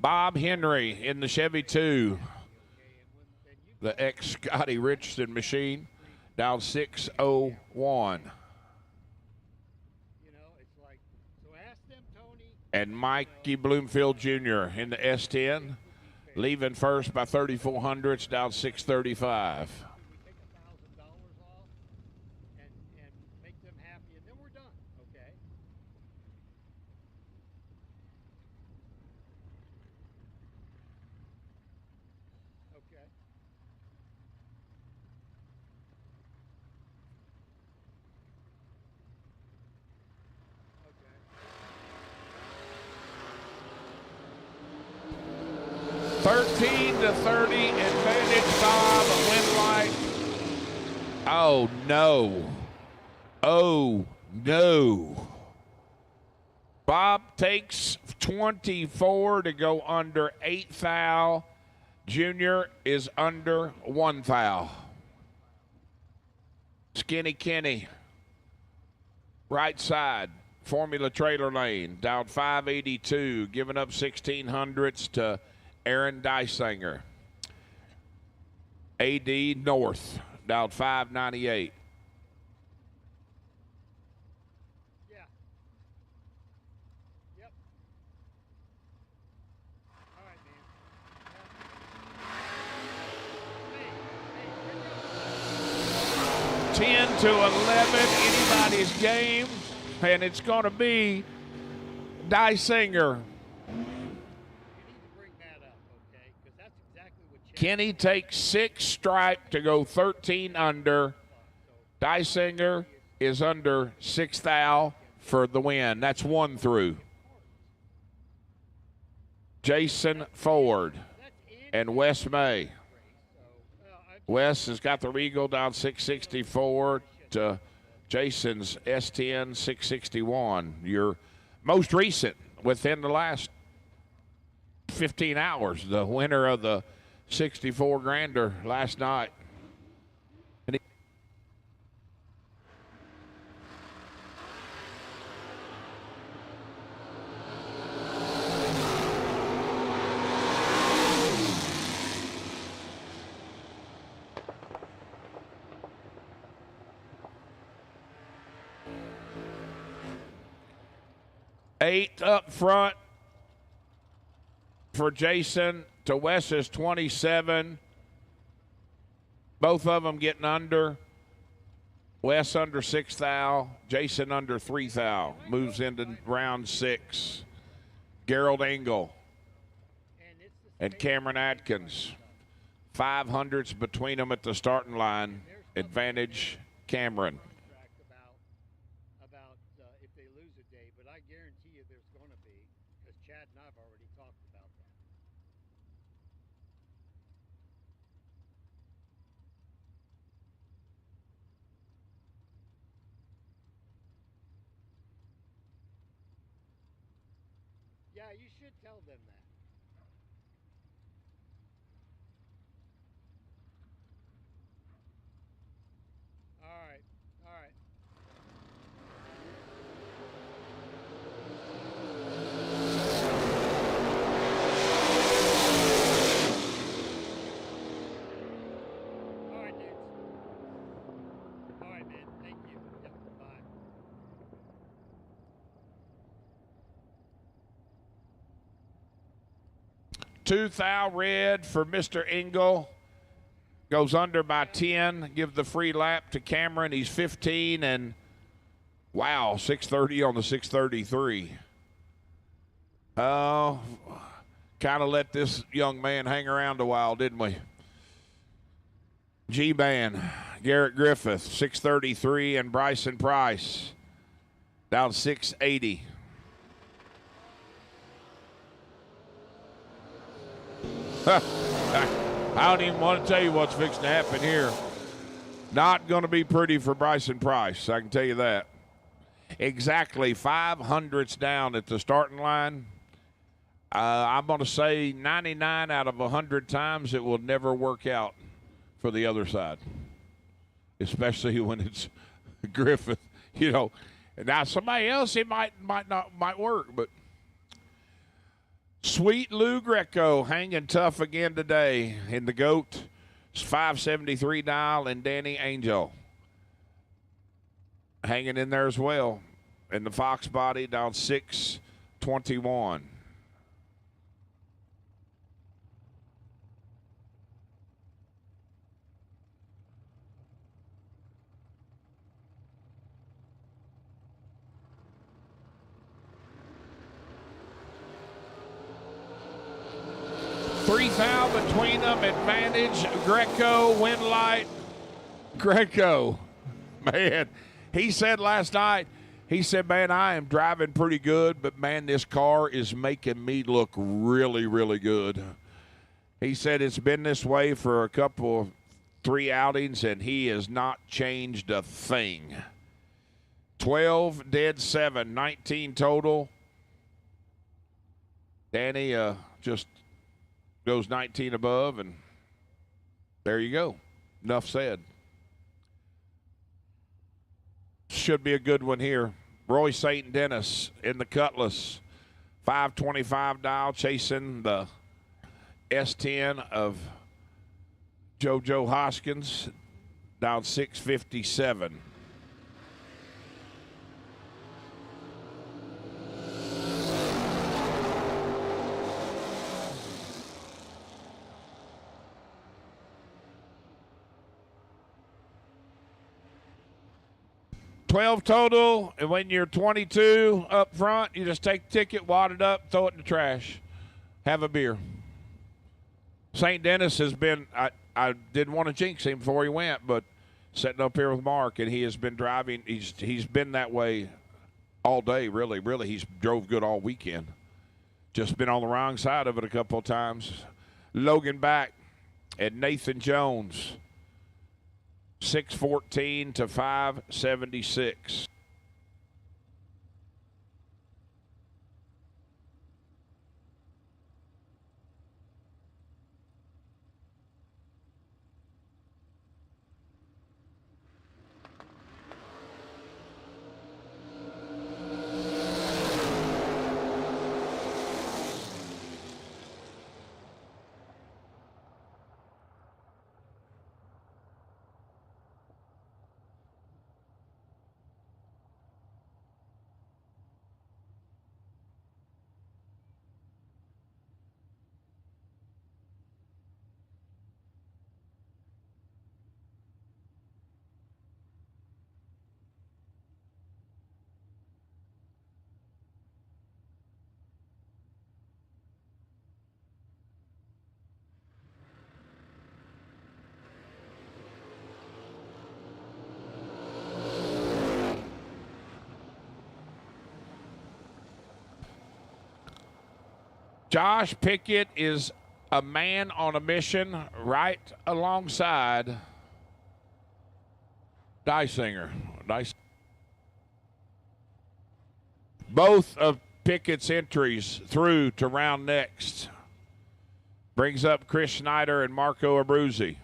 Bob Henry in the Chevy 2. The ex-Scotty Richardson machine. Down 601. And Mikey Bloomfield Jr. in the S10. Leaving first by 3,400. Down 635. To 30, advantage Bob, win light. Oh no. Oh no. Bob takes 24 to go under 8 thou. Junior is under 1 thou. Skinny Kenny. Right side. Formula trailer lane. Down 582. Giving up 1600s to Aaron Dysinger. AD North, down 598. Yeah. Yep. All right, man. 10 to 11, anybody's game, and it's going to be Dysinger. Kenny takes 6 stripe to go 13 under. Dysinger is under 6 thou for the win. That's 1 through. Jason Ford and Wes May. Wes has got the Regal down 664 to Jason's S10 661. Your most recent within the last 15 hours. The winner of the 64 grander last night. And eight up front for Jason to Wes's 27. Both of them getting under. Wes under 6 thou. Jason under 3 thou. Moves into round 6. Gerald Engel and Cameron Atkins. 500s between them at the starting line. Advantage Cameron. About if they lose a day, Yeah, you should tell them that. All right. All right. All right, dudes. All right, man. Thank you. Yep. Bye. Two thou red for Mr. Engel. Goes under by 10. Give the free lap to Cameron. He's 15 and wow, 630 on the 633. Oh, kind of let this young man hang around a while, didn't we? G-Ban, Garrett Griffith, 633, and Bryson Price down 680. I don't even want to tell you what's fixing to happen here. Not going to be pretty for Bryson Price, I can tell you that. Exactly 500ths down at the starting line. I'm going to say 99 out of 100 times it will never work out for the other side, especially when it's Griffith. You know, now somebody else it might work, but Sweet Lou Greco hanging tough again today in the GOAT. It's 573 dial and Danny Angel hanging in there as well. And the Fox body down 621. Three thou between them, advantage, Greco, wind light. Greco, man, he said last night, he said, man, I am driving pretty good, but man, this car is making me look really, really good. He said it's been this way for a couple, 3 outings, and he has not changed a thing. 12, dead 7, 19 total. Danny just goes 19 above, and there you go. Enough said. Should be a good one here. Roy St. Dennis in the Cutlass. 525 dial, chasing the S10 of JoJo Hoskins, down 657. $12 total, and when you're 22 up front, you just take the ticket, wad it up, throw it in the trash, have a beer. St. Dennis has been, I didn't want to jinx him before he went, but sitting up here with Mark, and he has been driving, he's been that way all day, really. He's drove good all weekend. Just been on the wrong side of it a couple of times. Logan back and Nathan Jones. 614 to 576. Josh Pickett is a man on a mission right alongside Dysinger. Both of Pickett's entries through to round next. Brings up Chris Schneider and Marco Abruzzi.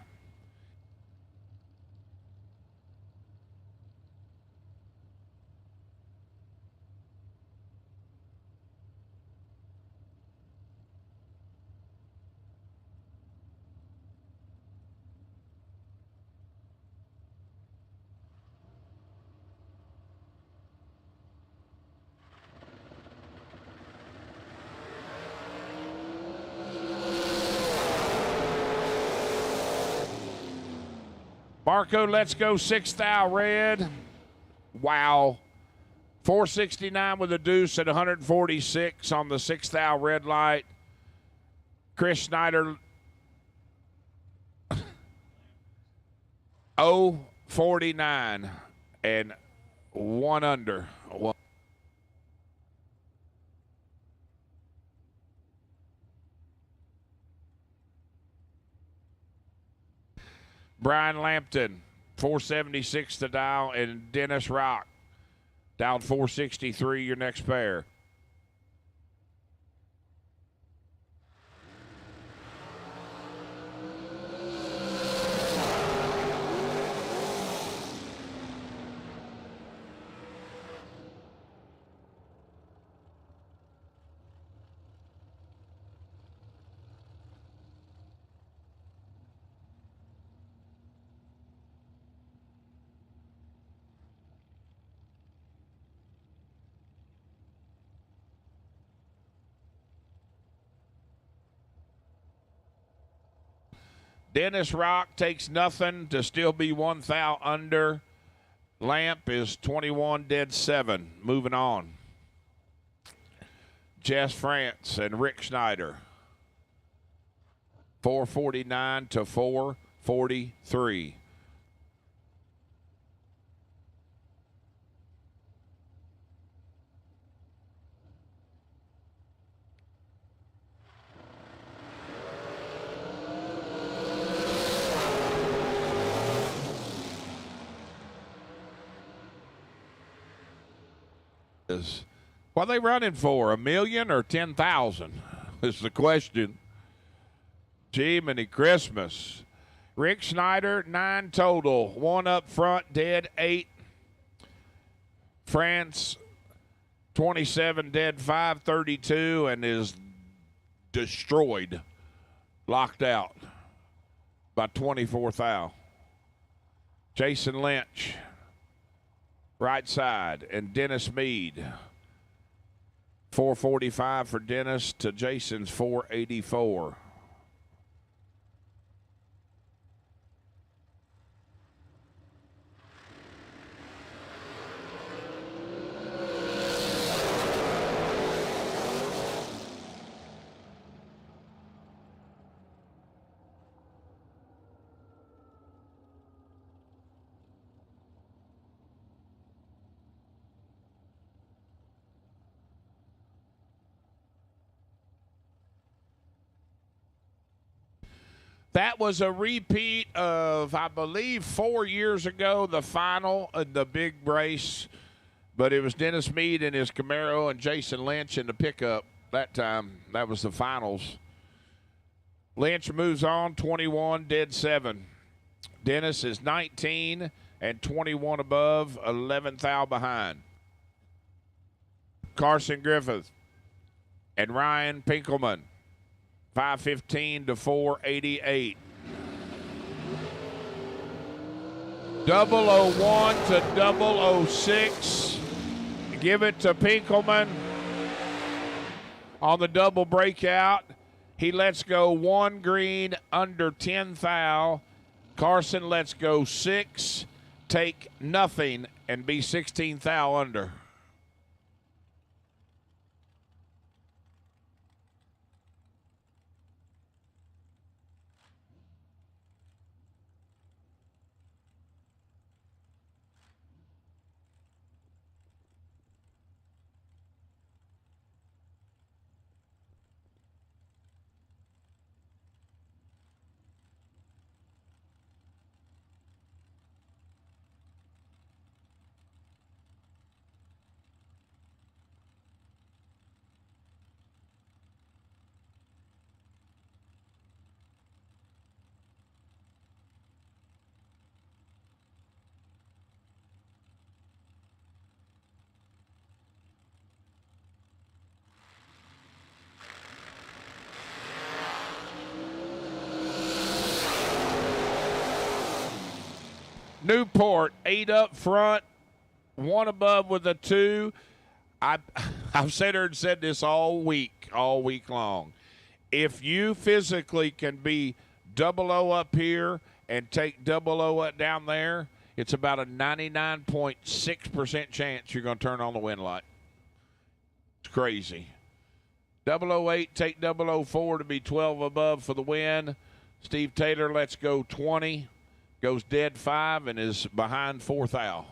Marco, let's go 6th thou red. Wow. 469 with a deuce at 146 on the 6th thou red light. Chris Schneider 049 and 1 under. Brian Lampton, 476 to dial, and Dennis Rock, down 463, your next pair. Dennis Rock takes nothing to still be 1 thou under. Lamp is 21 dead 7. Moving on. Jess France and Rick Schneider. 449 to 443. What are they running for? $1 million or 10,000 is the question. Gee, many Christmas. Rick Schneider, 9 total. 1 up front, dead 8. France, 27 dead 5, 32, and is destroyed, locked out by 24 thou. Jason Lynch, right side, and Dennis Mead. 445 for Dennis to Jason's 484. That was a repeat of, I believe, 4 years ago, the final of the big race. But it was Dennis Mead in his Camaro and Jason Lynch in the pickup that time. That was the finals. Lynch moves on, 21, dead 7. Dennis is 19 and 21 above, 11 thou behind. Carson Griffith and Ryan Pinkelman. 515 to 488. 001 to 006. Give it to Pinkelman on the double breakout. He lets go 1 green under 10 thou. Carson lets go 6, take nothing, and be 16 thou under. Newport, 8 up front, 1 above with a 2. I've said her and said this all week long. If you physically can be 00 up here and take 00 up down there, it's about a 99.6% chance you're going to turn on the wind light. It's crazy. 008, take 004 to be 12 above for the win. Steve Taylor lets go 20, goes dead 5, and is behind 4th thou.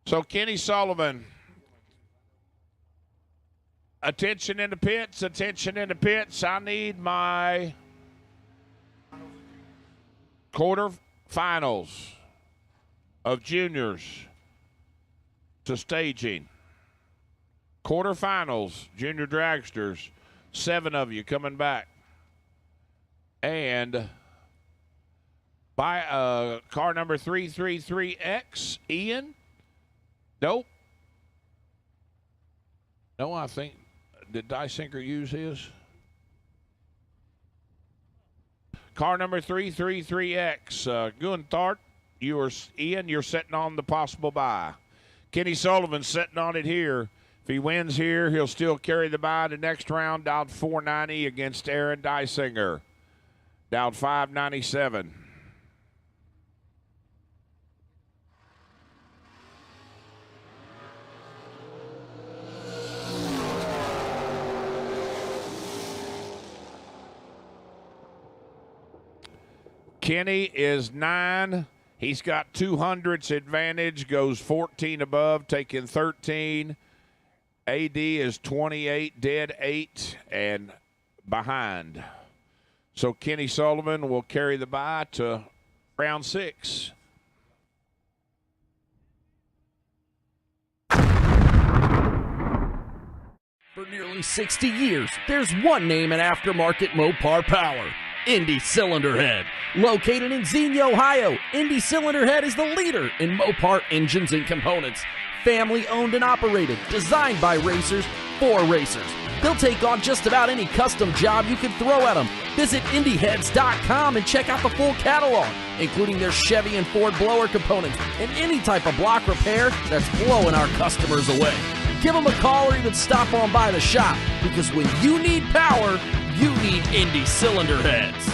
So Kenny Sullivan, attention in the pits, attention in the pits. I need my quarterfinals of juniors to staging. Quarterfinals, Junior Dragsters, 7 of you coming back. And by car number 333X, Ian. Nope. No, I think, did Dysinker use his? Car number 333X, Guntart, Ian, you're sitting on the possible bye. Kenny Sullivan sitting on it here. If he wins here, he'll still carry the bye to next round, down 490 against Aaron Dysinger. Down 597. Kenny is 9. He's got 200s advantage, goes 14 above, taking 13. AD is 28, dead 8, and behind. So Kenny Sullivan will carry the bye to round 6. For nearly 60 years, there's one name in aftermarket Mopar power. INDY Cylinder Head. Located in Xenia, Ohio, INDY Cylinder Head is the leader in Mopar engines and components. Family owned and operated, designed by racers for racers. They'll take on just about any custom job you can throw at them. Visit INDYheads.com and check out the full catalog, including their Chevy and Ford blower components and any type of block repair that's blowing our customers away. Give them a call or even stop on by the shop, because when you need power, you need INDY Cylinder Heads.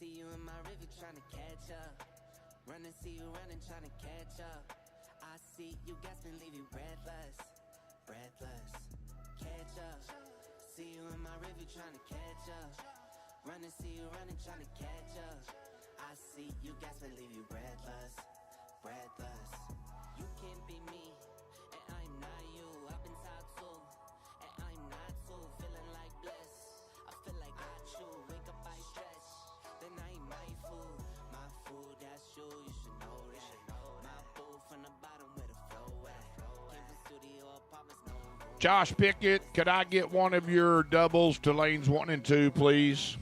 See you in my river trying to catch up. Run and see you running, trying to catch up. I see you gasping, leave you breathless. Breathless. Catch up. See you in my river trying to catch up. Run and see you running, trying to catch up. I see you gasping, leave you breathless. Breathless. You can't be me, and I'm not you. I've been talked to, and I'm not too. Feeling like bliss. I feel like I chew. Wake up, I stretch. Then I ain't my food. My food, that's you. You should know that. My boo from the bottom where the flow at. Came from studio apartments, no room. Josh Pickett, could I get one of your doubles to lanes 1 and 2, please?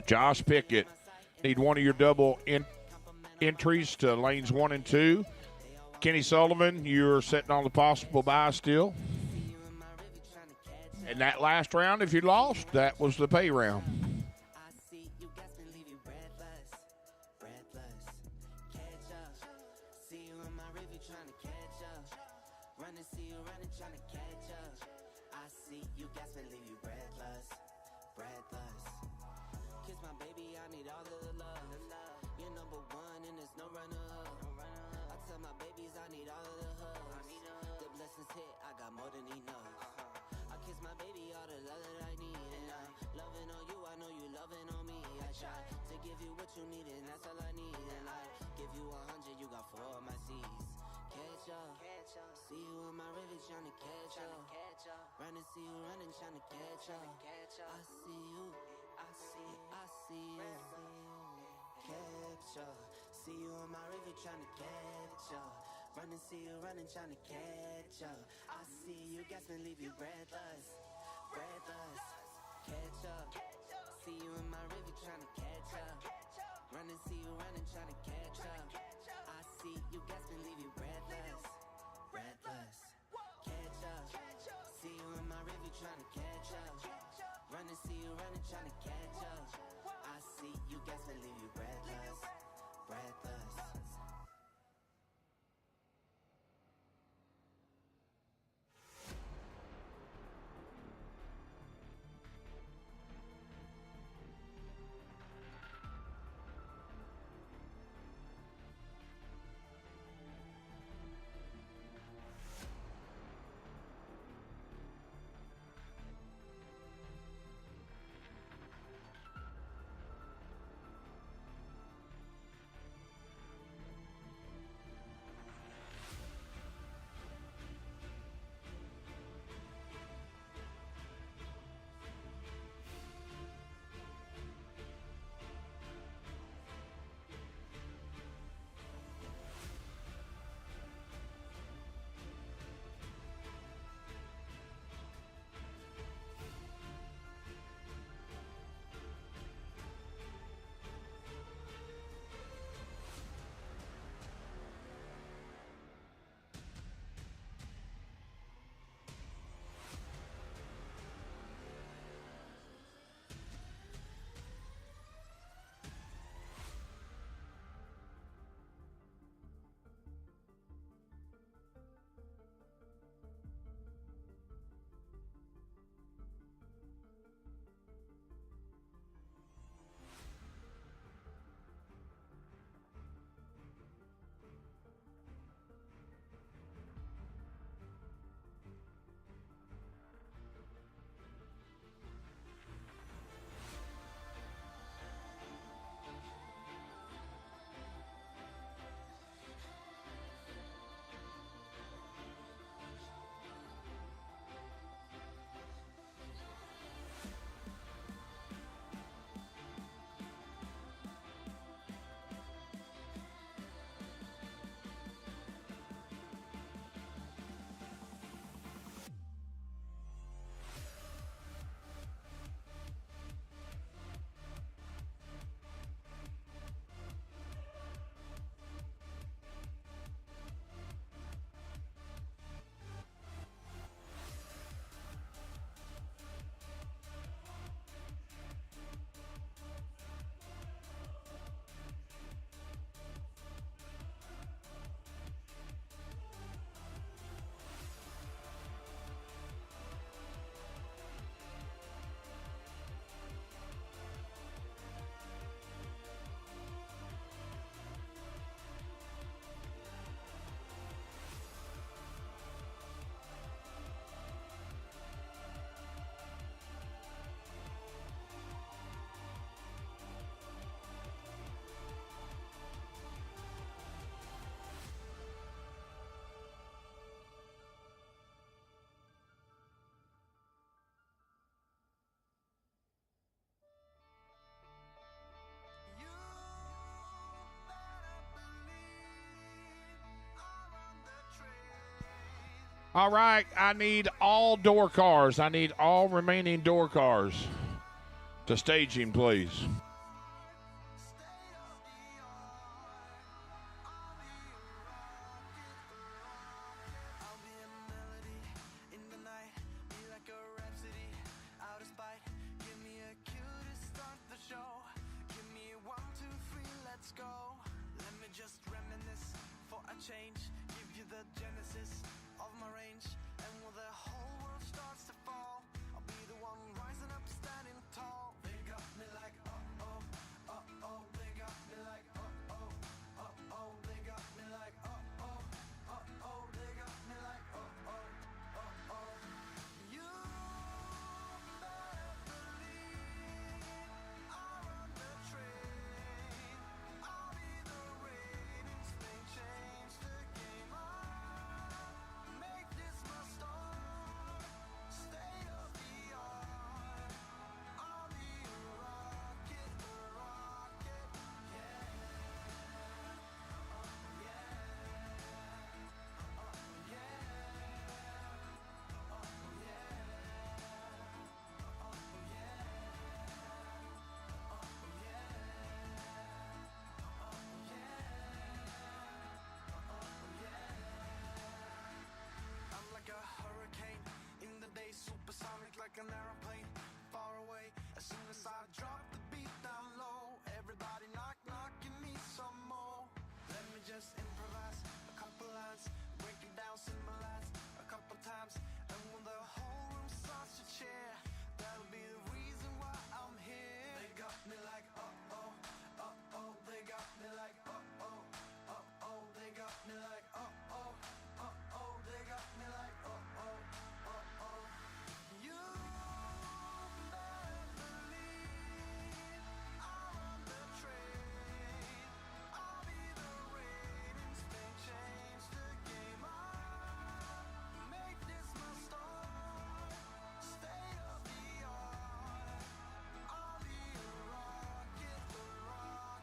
Josh Pickett, need one of your double entries to lanes 1 and 2. Kenny Sullivan, you're sitting on the possible buy still. And that last round, if you lost, that was the pay round. I see you gasping, leave you breathless. Breathless. Catch up. See you in my river trying to catch up. Run and see you running, trying to catch up. I see you gasping, leave you breathless. Breathless. Kiss my baby, I need all of the love. You're number one and there's no runner-up. I tell my babies I need all of the hugs. The blessings hit, I got more than enough. I kiss my baby, all the love that I need. And I'm loving on you, I know you loving on me. I try to give you what you need, and that's all I need. And I give you 100, you got 4 of my C's. Catch up, see you in my river trying to catch up. Run and see you running, trying to catch up. I see you, I see you, I see you. Catch up, see you in my river trying to catch up. Run and see you running, trying to catch up. I see you gasping, leave you breathless. Breathless. Catch up, see you in my river trying to catch up. Run and see you running, trying to catch up. I see you gasping, leave you breathless. Breathless. Catch up, see you in my river trying to catch up. Run and see you running, trying to catch up. I see you gasping, leave you breathless. Breathless. All right, I need all door cars. I need all remaining door cars to staging, please. Change, give you the genesis of my range, and when the whole world starts to fall, I'll be the one rising up, standing tall. They got me like oh, they got me like oh, they got me like oh, they got me like oh. You better believe I'll run the train. I'll be the reigning spring change the game. Make this my start. State of the art. I'll be a rocket, yeah. I'm like a hurricane in the day, supersonic like an aeroplane, far away. As soon as I drop the beat down low, everybody knock, give me some more. Let me just improvise a couple lines, break it down, symbolize a couple times, and when the whole room starts to cheer, that'll be the reason why I'm here. They got me like oh, they got me like oh, they got me like oh, they got me like oh. You better believe I'm on the train. I'll be the reigning spring change the game. Make this my start. State of the art. I'll be a rocket, I'll be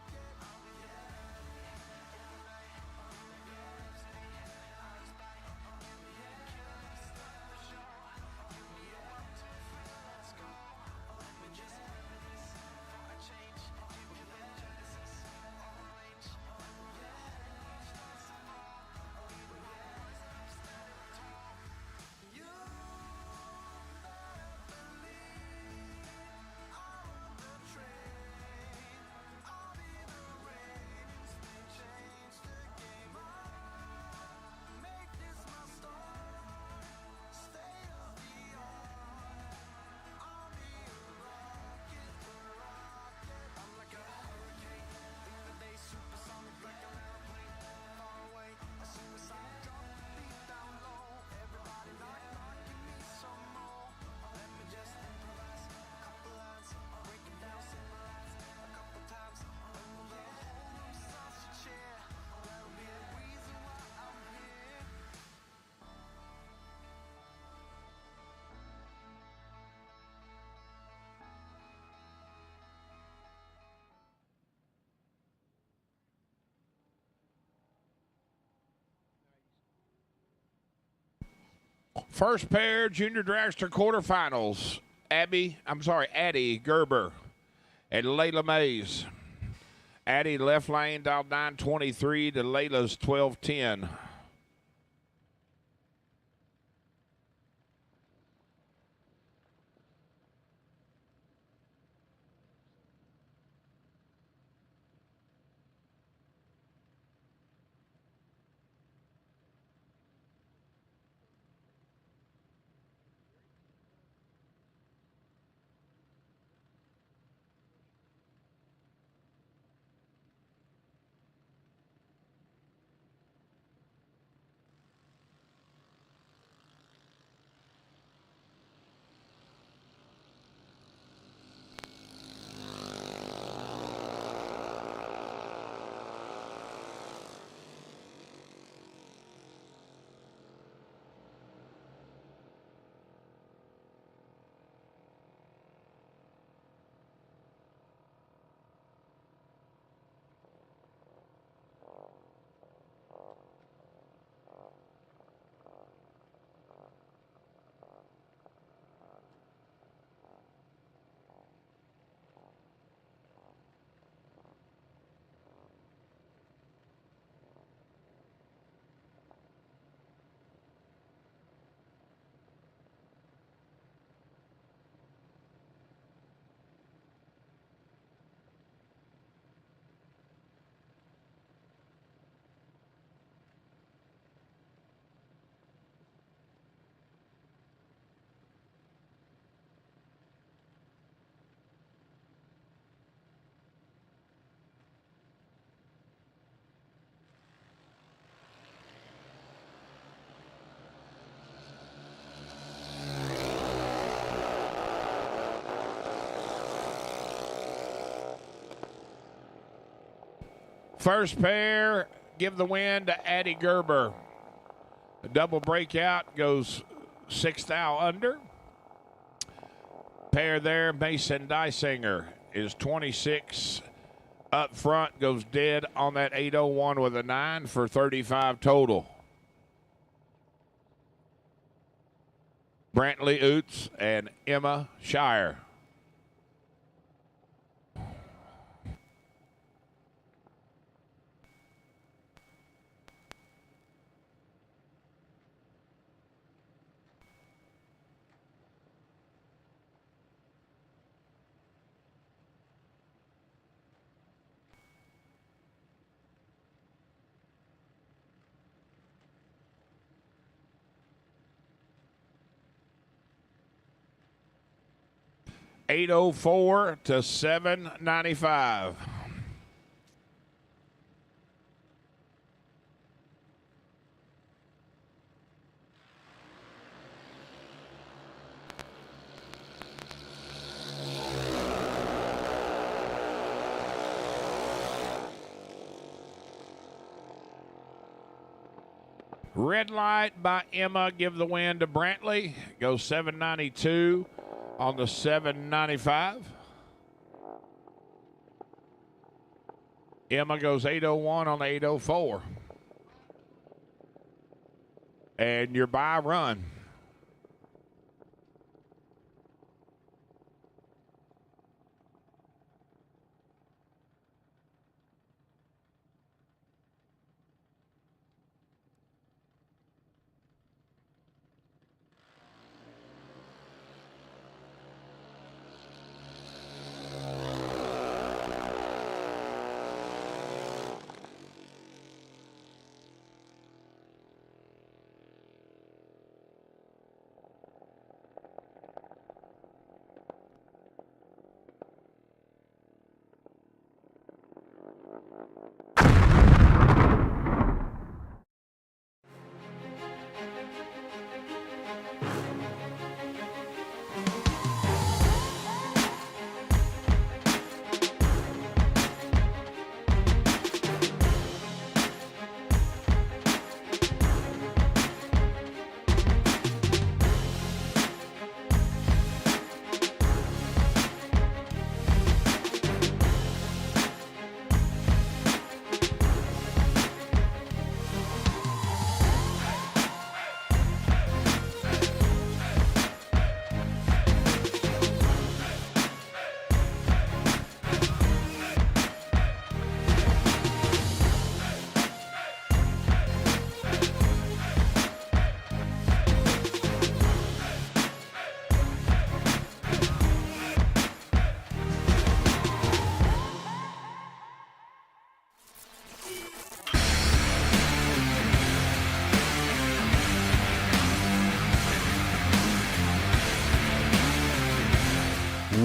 First pair, Junior Dragster quarterfinals. Addie Gerber and Layla Mays. Addie left lane dialed 923 to Layla's 1210. First pair, give the win to Addie Gerber. A double breakout goes 6th thou under. Pair there, Mason Dysinger is 26 up front, goes dead on that 801 with a 9 for 35 total. Brantley Oots and Emma Shire. $804 to $795. Red light by Emma, give the win to Brantley. Goes 792 on the 795. Emma goes 801 on the 804. And your bye run.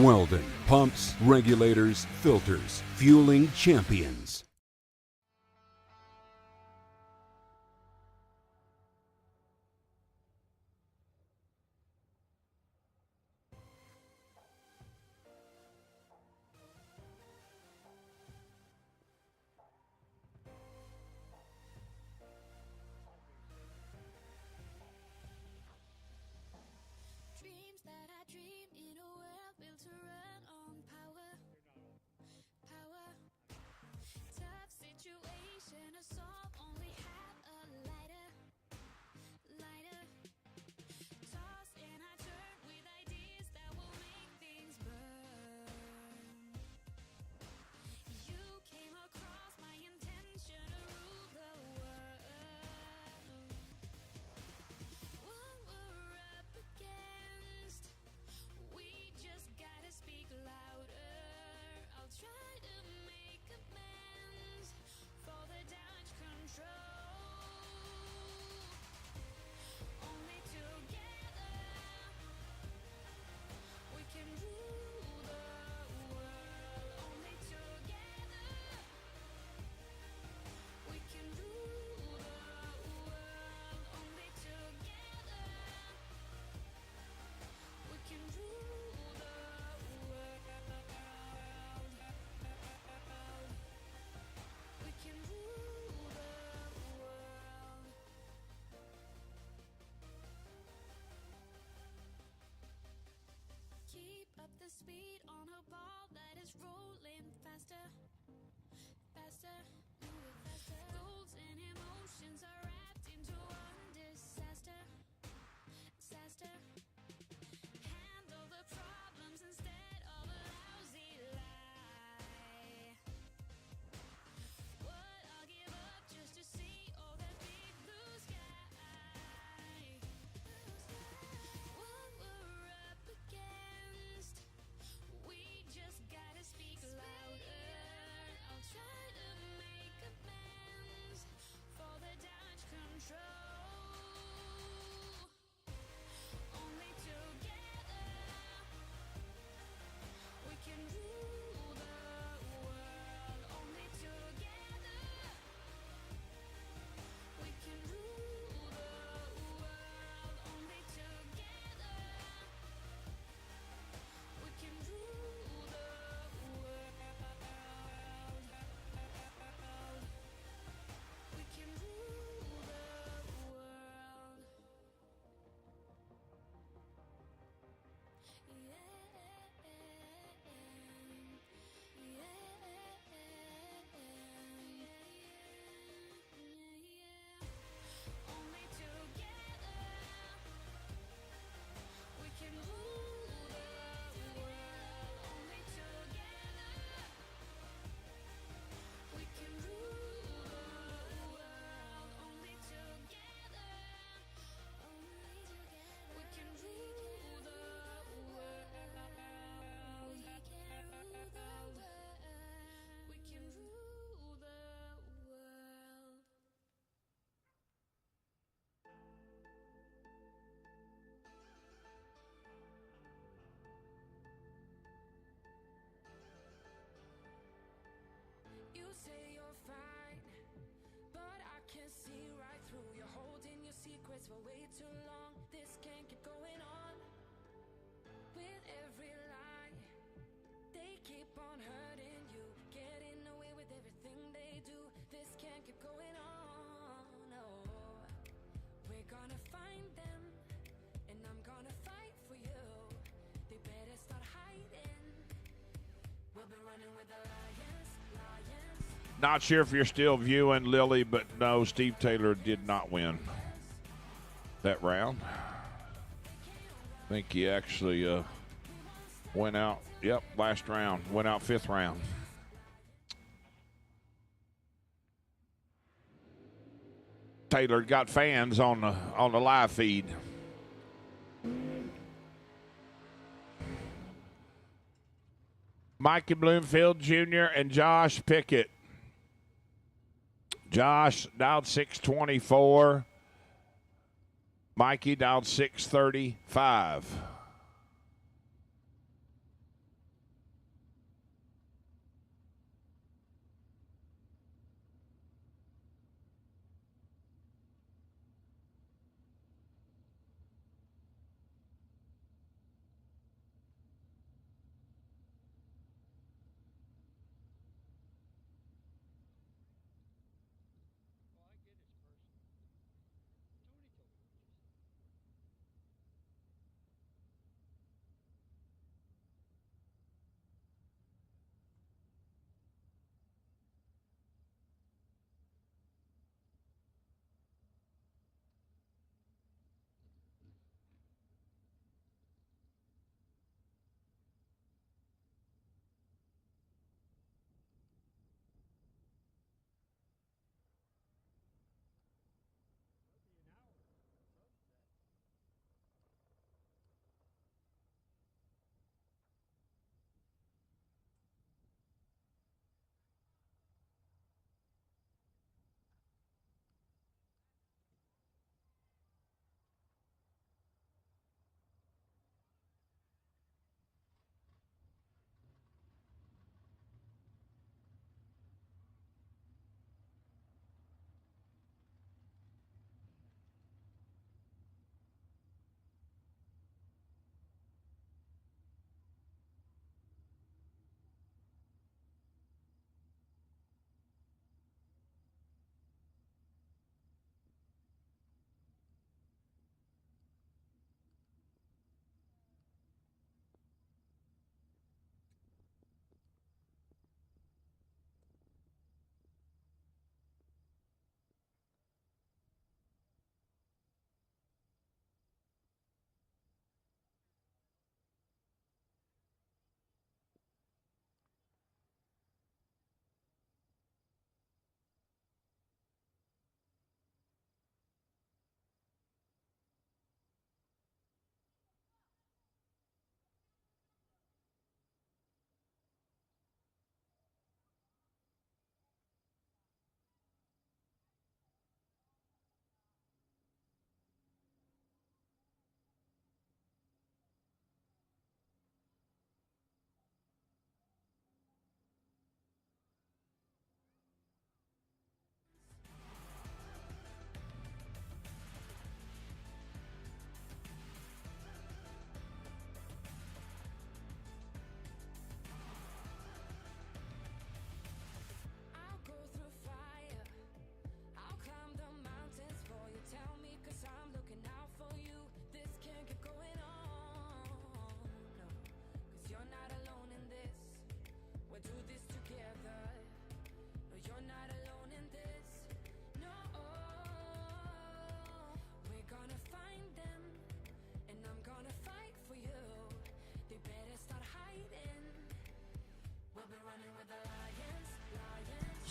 Weldon Pumps, Regulators, Filters, Fueling Champions. Dreams that I dream in a world built to run on power. speed on a ball that is rolling faster, faster, moving faster. Goals and emotions are wrapped into one disaster, disaster. Handle the problems instead of a lousy lie. What I'll give up just to see all that big blue sky. What we're up against, we just gotta speak louder. I'll try to make amends for the damage control. Only together we can rule the world. Only together we can rule the world. Only together we can rule the world. We can rule the world. Only together we can rule the world. Only together we can rule the world. Only together we can rule the world. We can rule the world. We can rule the world. You say you're fine, but I can see right through. You're holding your secrets for way too long. This can't keep going on. With every lie, they keep on hurting you, getting away with everything they do. This can't keep going on. No, we're gonna find them, and I'm gonna fight for you. They better start hiding. We'll be running with the lions, lions. Not sure if you're still viewing, Lily, but no, Steve Taylor did not win that round. I think he actually went out, last round, went out 5th round. Taylor got fans on the live feed. Mikey Bloomfield Jr. and Josh Pickett. Josh dialed 624. Mikey dialed 635.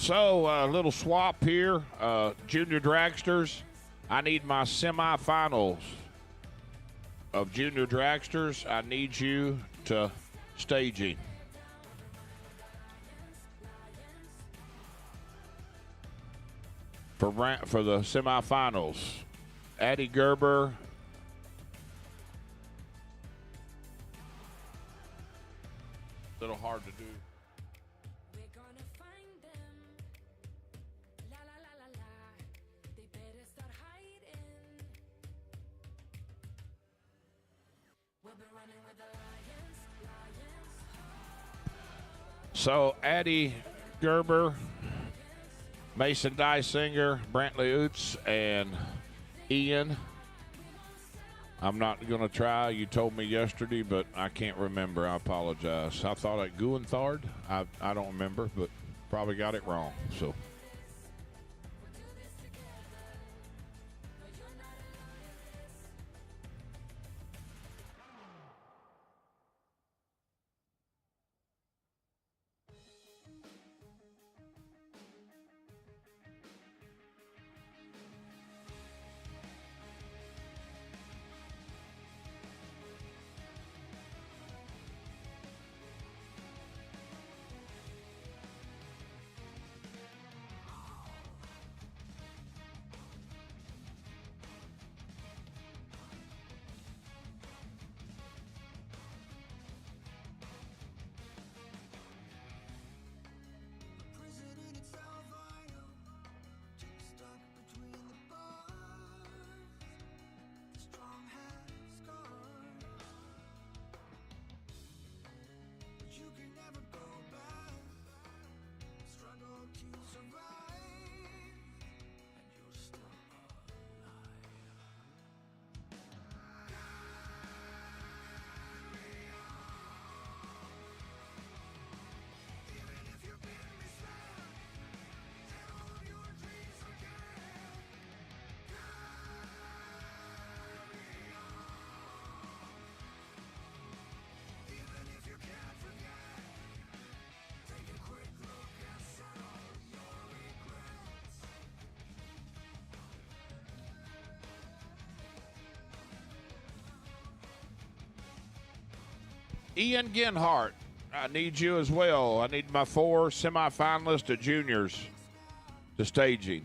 So a little swap here. Junior Dragsters. I need my semifinals of Junior Dragsters. I need you to staging. For the semifinals. Addie Gerber. Little hard to do. So Addie Gerber, Mason Dysinger, Brantley Oots, and Ian. I'm not going to try. You told me yesterday, but I can't remember. I apologize. I thought at Guenthard. I don't remember, but probably got it wrong. So. Ian Genhart, I need you as well. I need my 4 semifinalists at juniors to staging.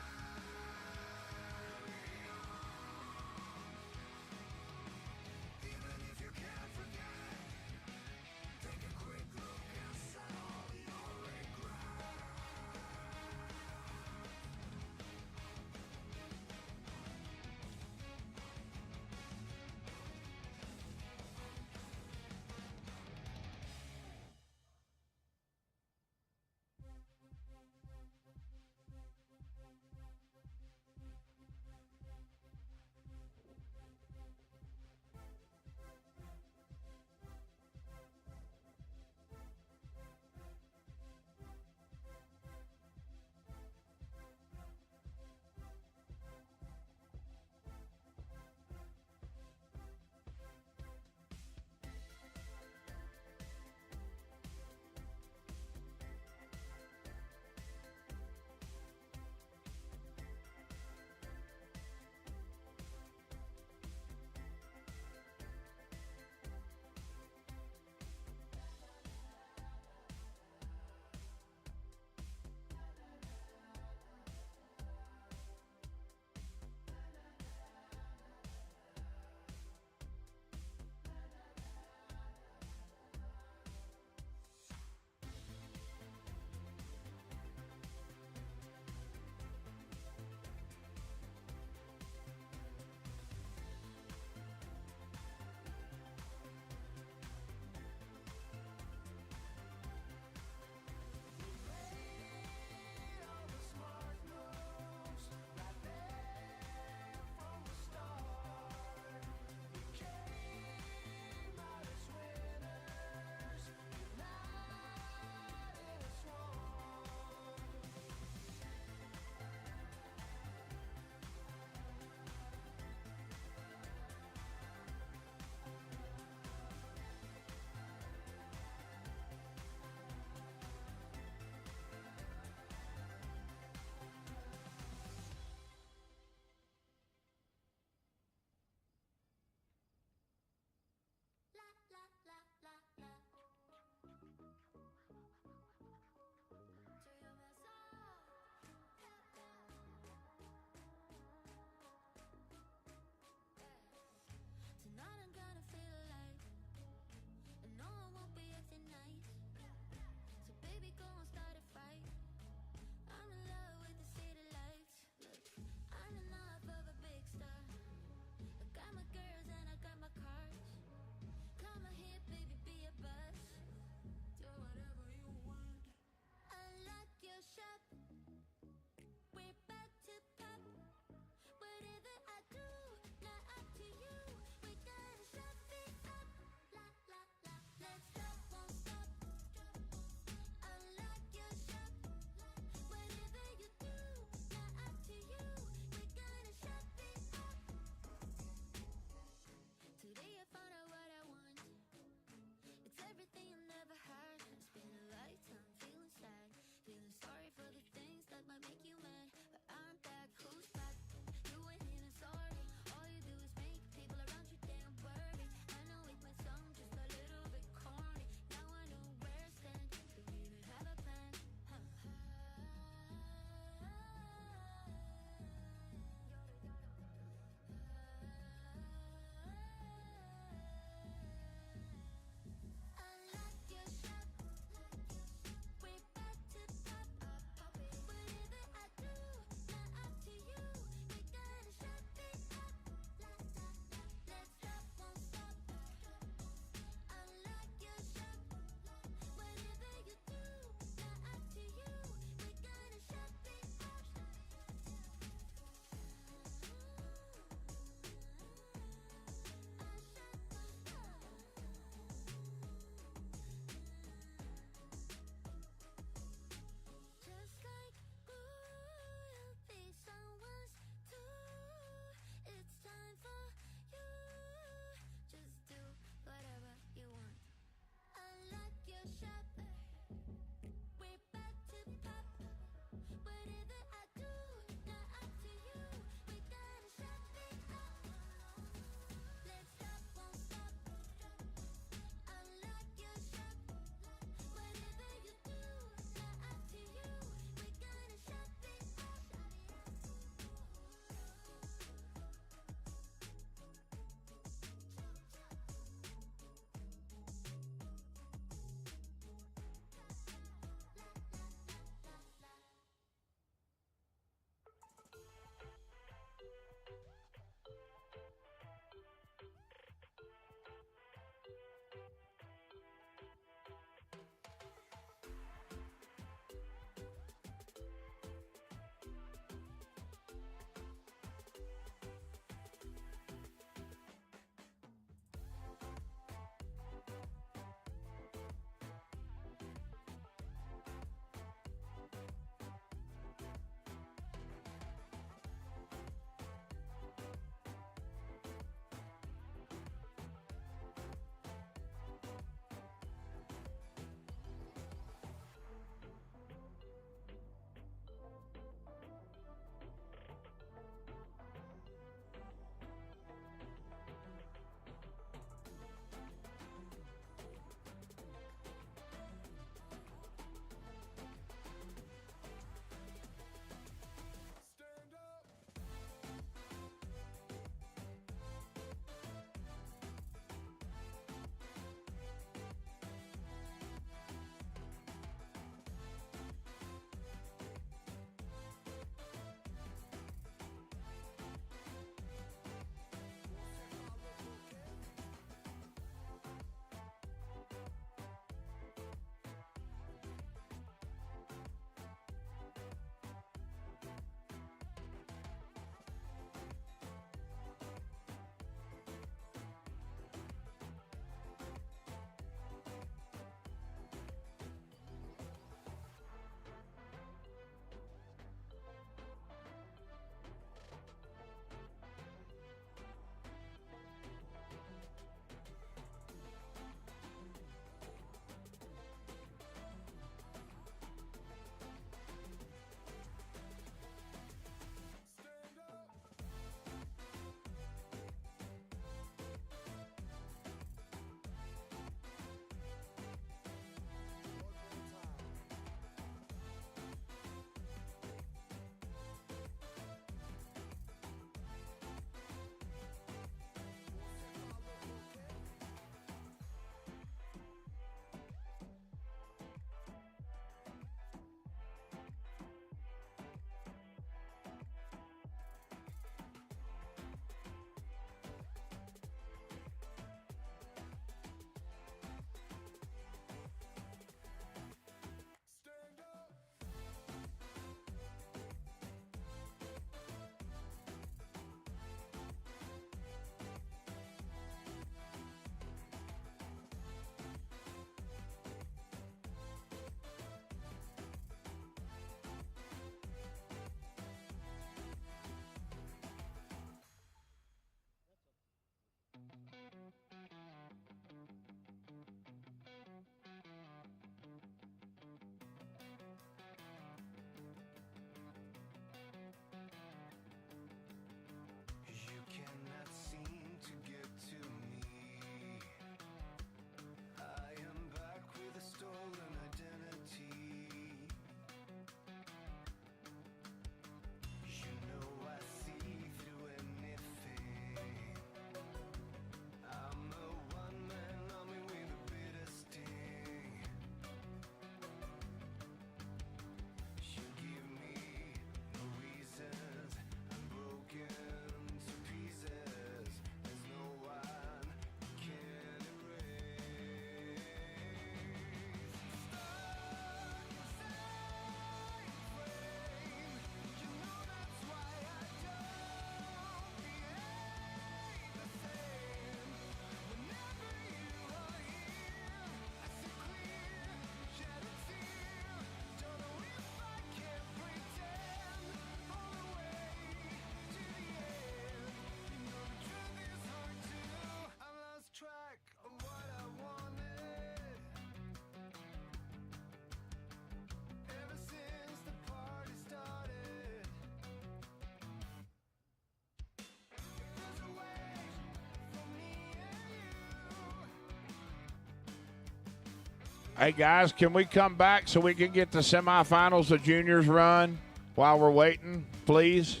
Hey, guys, can we come back so we can get the semifinals of juniors run while we're waiting, please?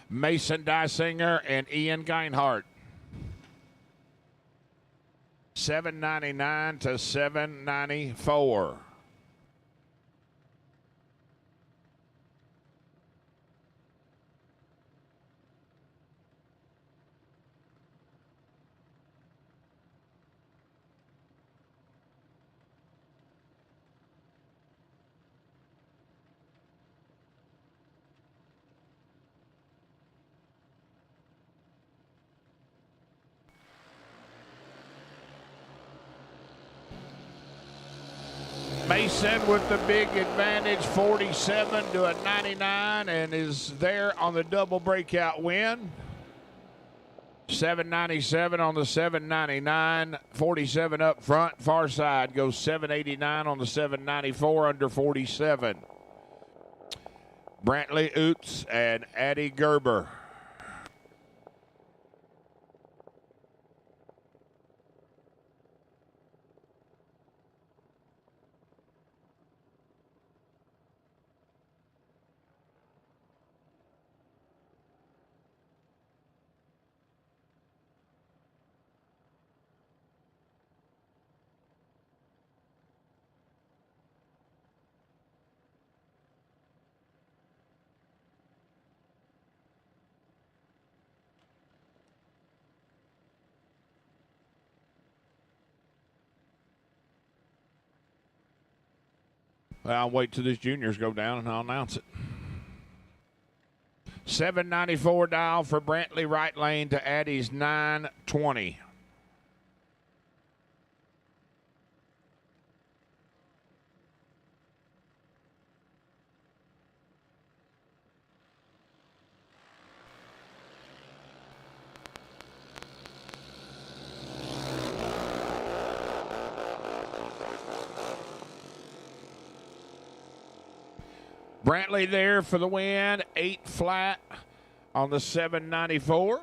Mason Dysinger and Ian Geinhardt. 799 to 794. Mason with the big advantage, 47 to a 99, and is there on the double breakout win. 797 on the 799, 47 up front. Far side goes 789 on the 794 under 47. Brantley Oots and Addie Gerber. Well, I'll wait till these juniors go down and I'll announce it. 794 dial for Brantley, right lane to Addie's 920. Brantley there for the win, 8 flat on the 794.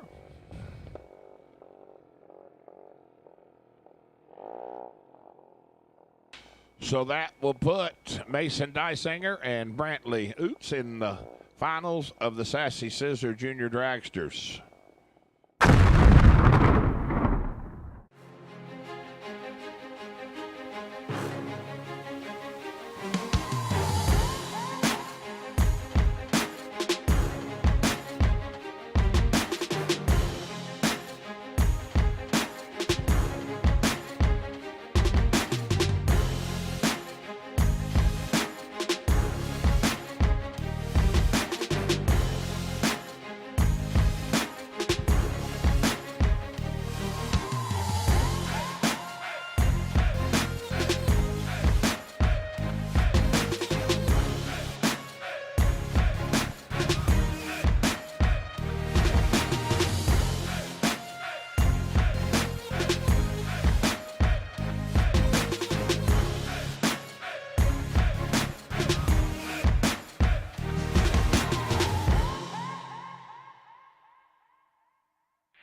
So that will put Mason Dysinger and Brantley Oots in the finals of the Sassy Jr Dragsters.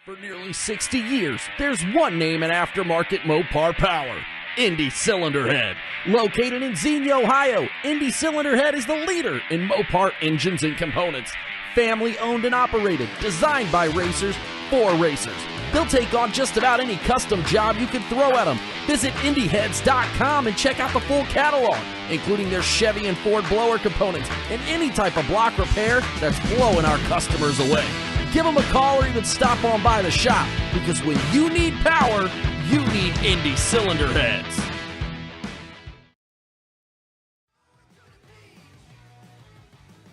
For nearly 60 years, there's one name in aftermarket Mopar power, INDY Cylinder Head. Located in Xenia, Ohio, INDY Cylinder Head is the leader in Mopar engines and components. Family owned and operated, designed by racers for racers. They'll take on just about any custom job you can throw at them. Visit INDYheads.com and check out the full catalog, including their Chevy and Ford blower components and any type of block repair that's blowing our customers away. Give them a call or even stop on by the shop, because when you need power, you need INDY Cylinder Heads.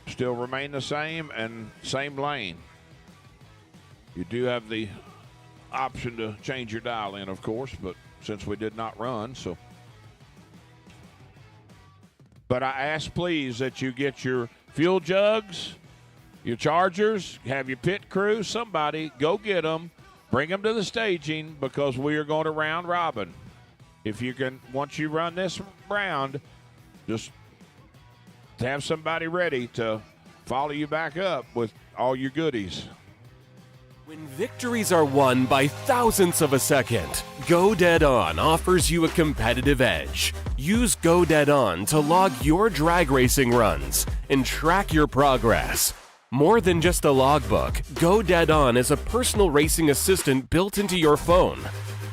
Still remain the same and same lane. You do have the option to change your dial in, of course, but since we did not run, so. But I ask, please, that you get your fuel jugs, your chargers, have your pit crew, somebody, go get them, bring them to the staging, because we are going to round robin. If you can, once you run this round, just have somebody ready to follow you back up with all your goodies. When victories are won by thousandths of a second, Go Dead On offers you a competitive edge. Use Go Dead On to log your drag racing runs and track your progress. More than just a logbook, Go Dead On is a personal racing assistant built into your phone.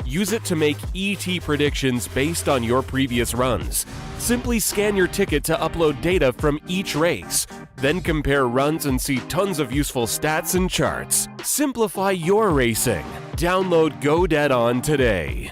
Use it to make ET predictions based on your previous runs. Simply scan your ticket to upload data from each race. Then compare runs and see tons of useful stats and charts. Simplify your racing. Download Go Dead On today.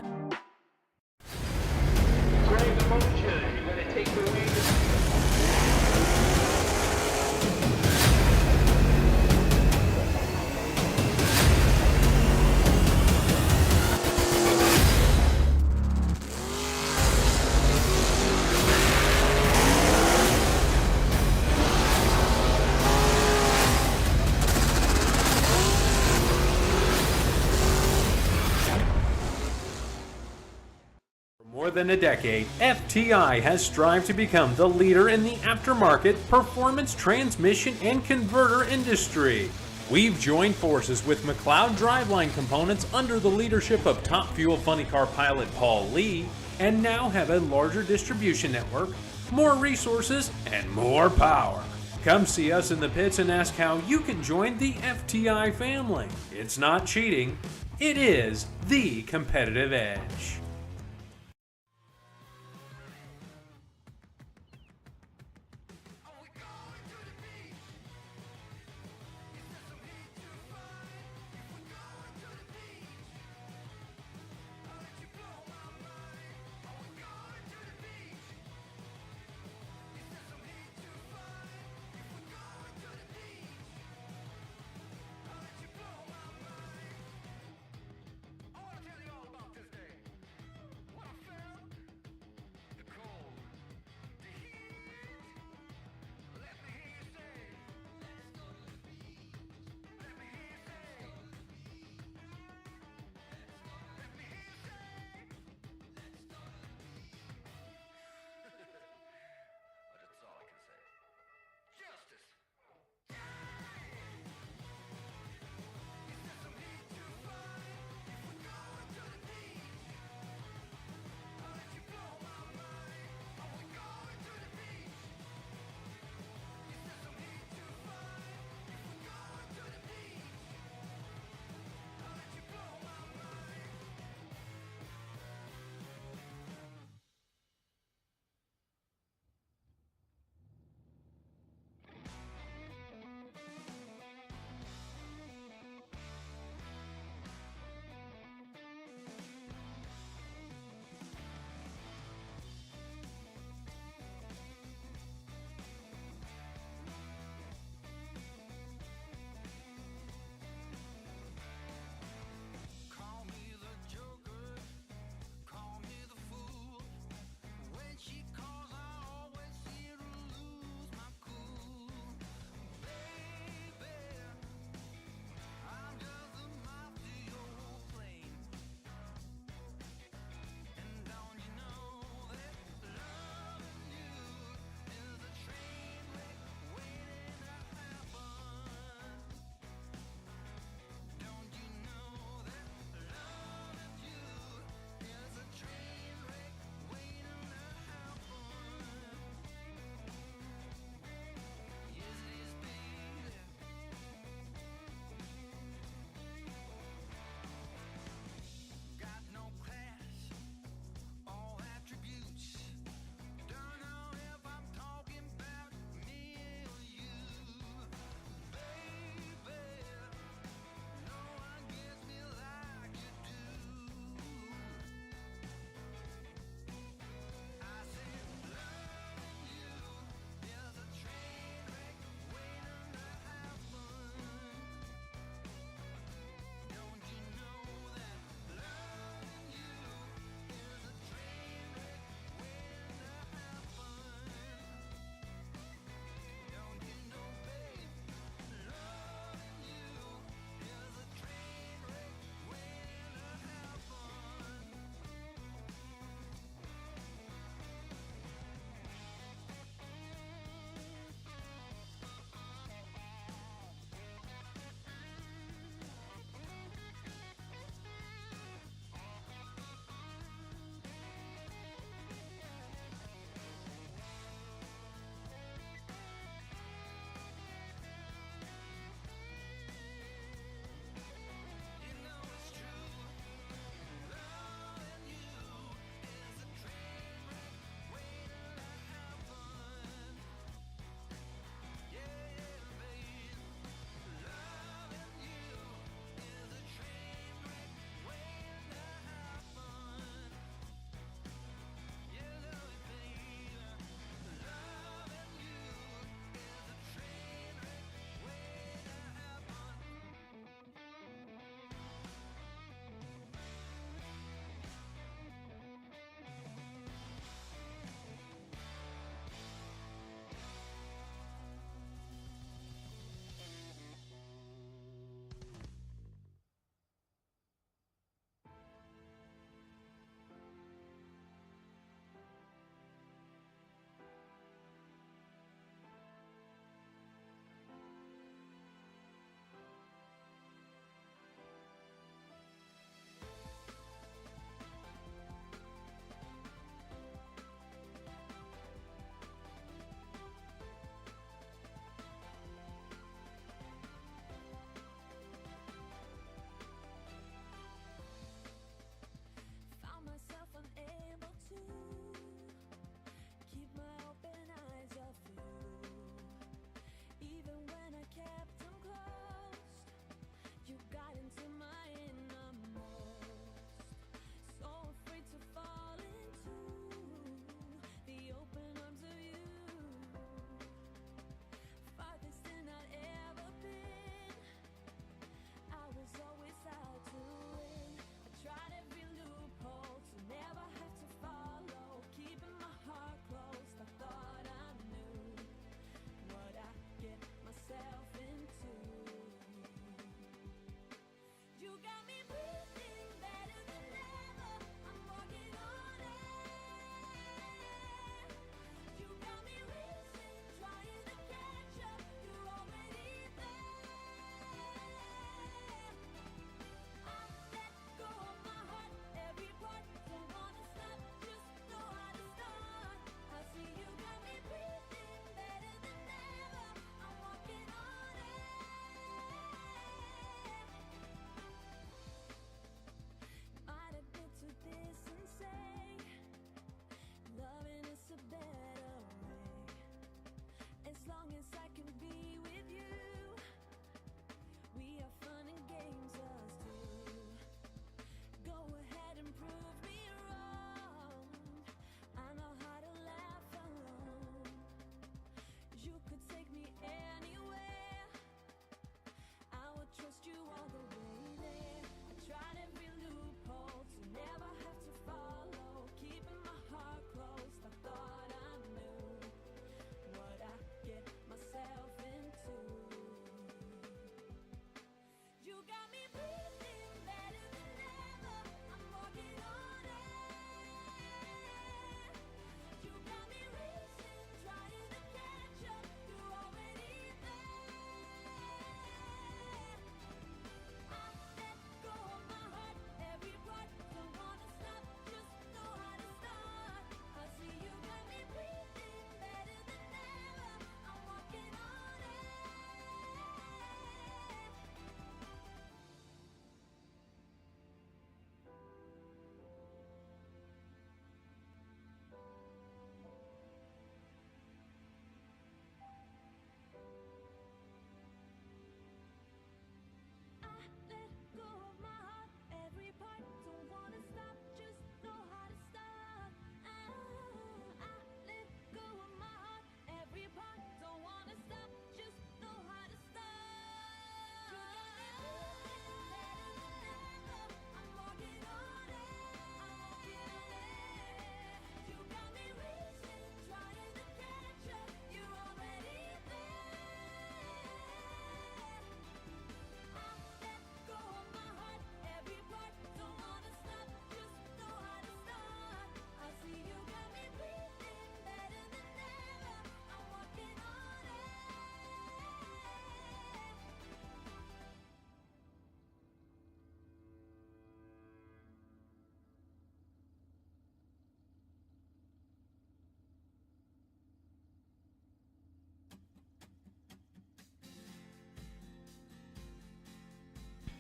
More than a decade, FTI has strived to become the leader in the aftermarket performance transmission and converter industry. We've joined forces with McLeod Driveline Components under the leadership of Top Fuel Funny Car pilot Paul Lee, and now have a larger distribution network, more resources, and more power. Come see us in the pits and ask how you can join the FTI family. It's not cheating, it is the competitive edge.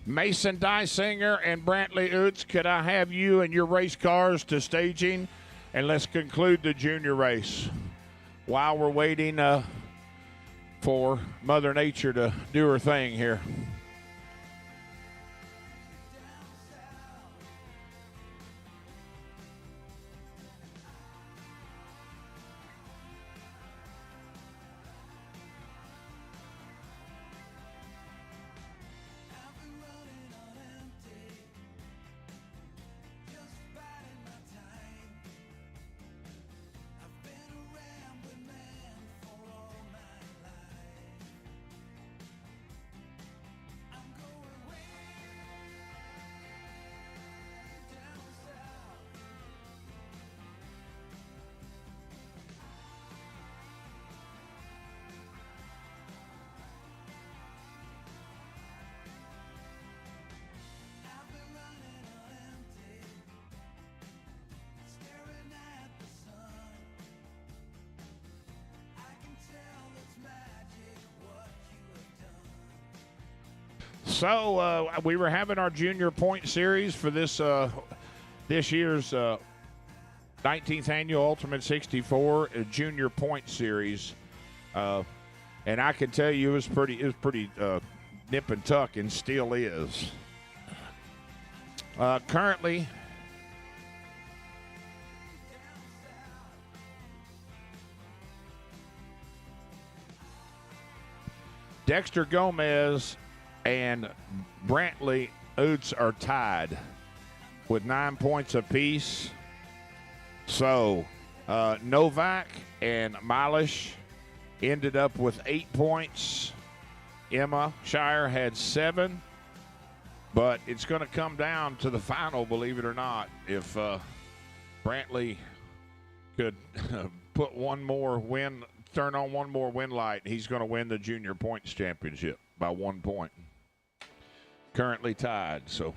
Mason Dysinger and Brantley Oots, could I have you and your race cars to staging? And let's conclude the junior race while we're waiting for Mother Nature to do her thing here. So we were having our junior point series for this year's 19th annual Ultimate 64 junior point series, and I can tell you it was pretty nip and tuck, and still is. Currently, Dexter Gomez and Brantley Oots are tied with 9 points apiece. So Novak and Milish ended up with 8 points. Emma Shire had 7. But it's going to come down to the final, believe it or not. If Brantley could put one more win, turn on one more win light, he's going to win the junior points championship by 1 point. Currently tied, so.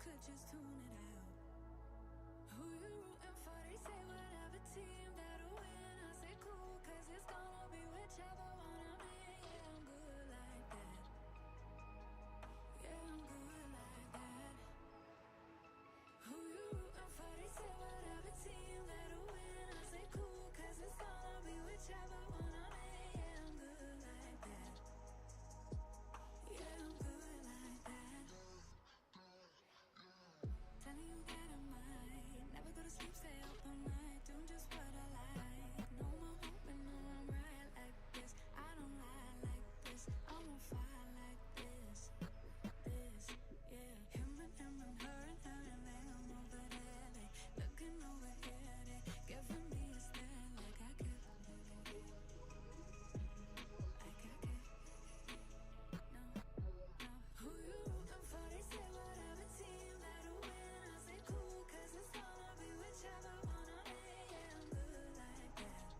could just tune it out. Who you rooting for? They say whatever team that'll win. I say cool, cause it's gonna be whichever one I'm in. Yeah, I'm good like that. Yeah, I'm good like that. Who you rooting for? They say whatever team that'll win. I say cool, cause it's gonna be whichever one I'm in. Yeah, I'm good like that. Yeah, I'm good like that. Telling you that I might never go to sleep, stay up all night, doing just what I like. No more hoping, no, I'm right like this. I don't lie like this. I won't fight like this. This, yeah. Him and her and them over there. They looking over here. They giving me a stare like I care. Like I care. No, no. Who you rooting for? They say whatever team that'll win. I say cool, cause it's gonna be whichever one I'm in. Yeah, I'm good like that.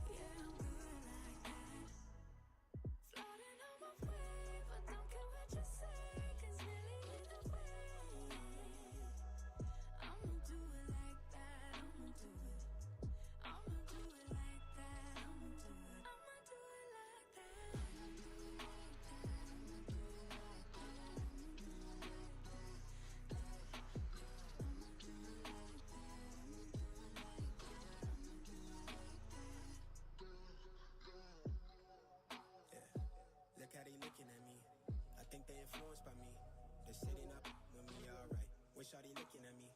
Yeah, I'm good like that. Floating on my way, but don't care what you say, cause really either way, I'ma do it like that. I'ma do it. I'ma do it like that. I'ma do it. I'ma do it like that. I'ma do it like that. I'ma do it like that. I'ma do it like that. I'ma do it like that. I'ma do it like that. I'ma do it like that. Yeah, look how they looking at me. I think they influenced by me. They're sitting up with me, alright. Wish how they looking at me.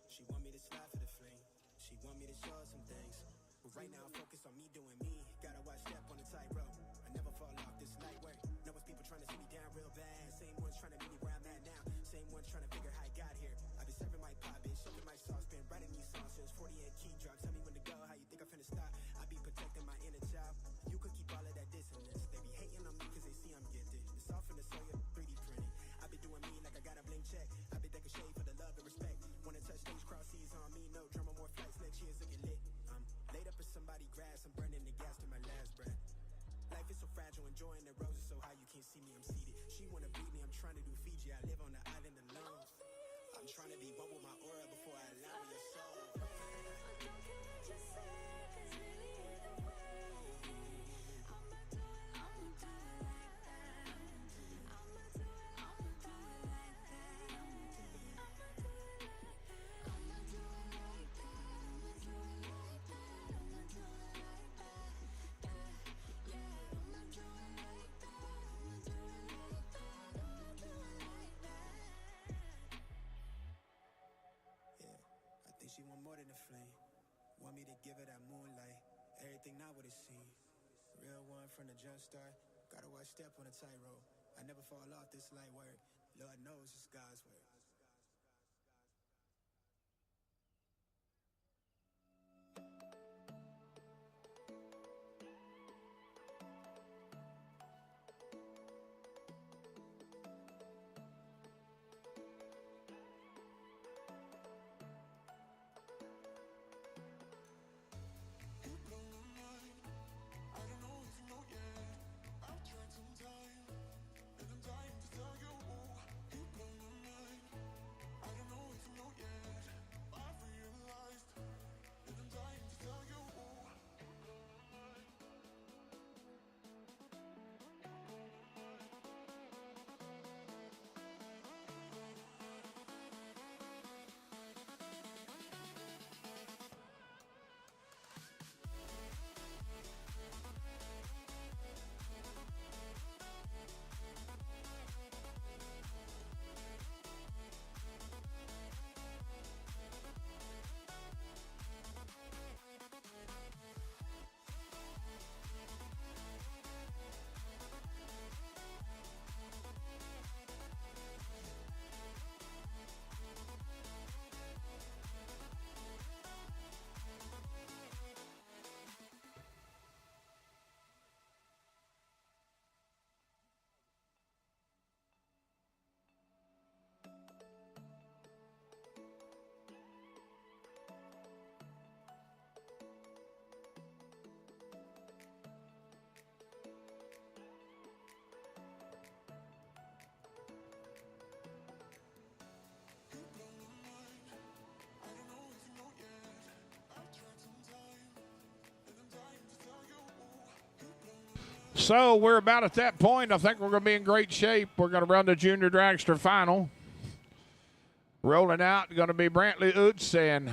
She want me to slide for the flame. She want me to show her some things. But right now, focus on me doing me. Gotta watch step on the tightrope. I never fall off this light work. Know it's people trying to see me down real bad. Same ones trying to meet me where I'm at now. Same ones trying to figure how I got here. I've been serving my pop, bitch, shaking my sauce, been writing these songs since 48 key drop. Tell me when to go, how you think I'm finna stop? I be protecting my inner child. You could keep all of that dissonance. They be hating on me cause they see I'm gifted. It's all from the soil, 3D printing. I be doing me like I got a blank check. I be taking shade for the love and respect. Wanna touch stage, cross seas on me, no drama, more flights, next year's looking lit. I'm laid up in somebody's grass, I'm burning the gas to my last breath. Life is so fragile, enjoying the roses so high you can't see me, I'm seated. She wanna beat me, I'm trying to do Fiji, I live on the island alone. I'm trying to be one with my aura before I allow your soul. But don't care what you say, cause really either way, I'ma do it like that. I'ma do it like that. I'ma do it like that. I'ma do it like that. I'ma do it like that. I'ma do it like that. Yeah, I'ma do it like that. I'ma do it like that. I'ma do it like that. Yeah, I think she want more than a flame. Want me to give her that moonlight. Everything not what it seems. Real one from the jump start. Gotta watch step on a tightrope. I never fall off this light work. Lord knows it's God's word. I've tried some time, and I'm dying to tell you, you blow my mind. So we're about at that point. I think we're going to be in great shape. We're going to run the Junior Dragster final. Rolling out, going to be Brantley Utz and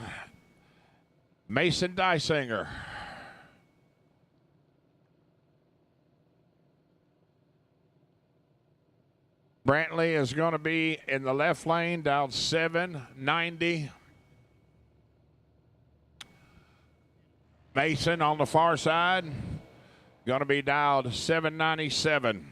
Mason Dysinger. Brantley is going to be in the left lane, down 790. Mason on the far side, going to be dialed 797.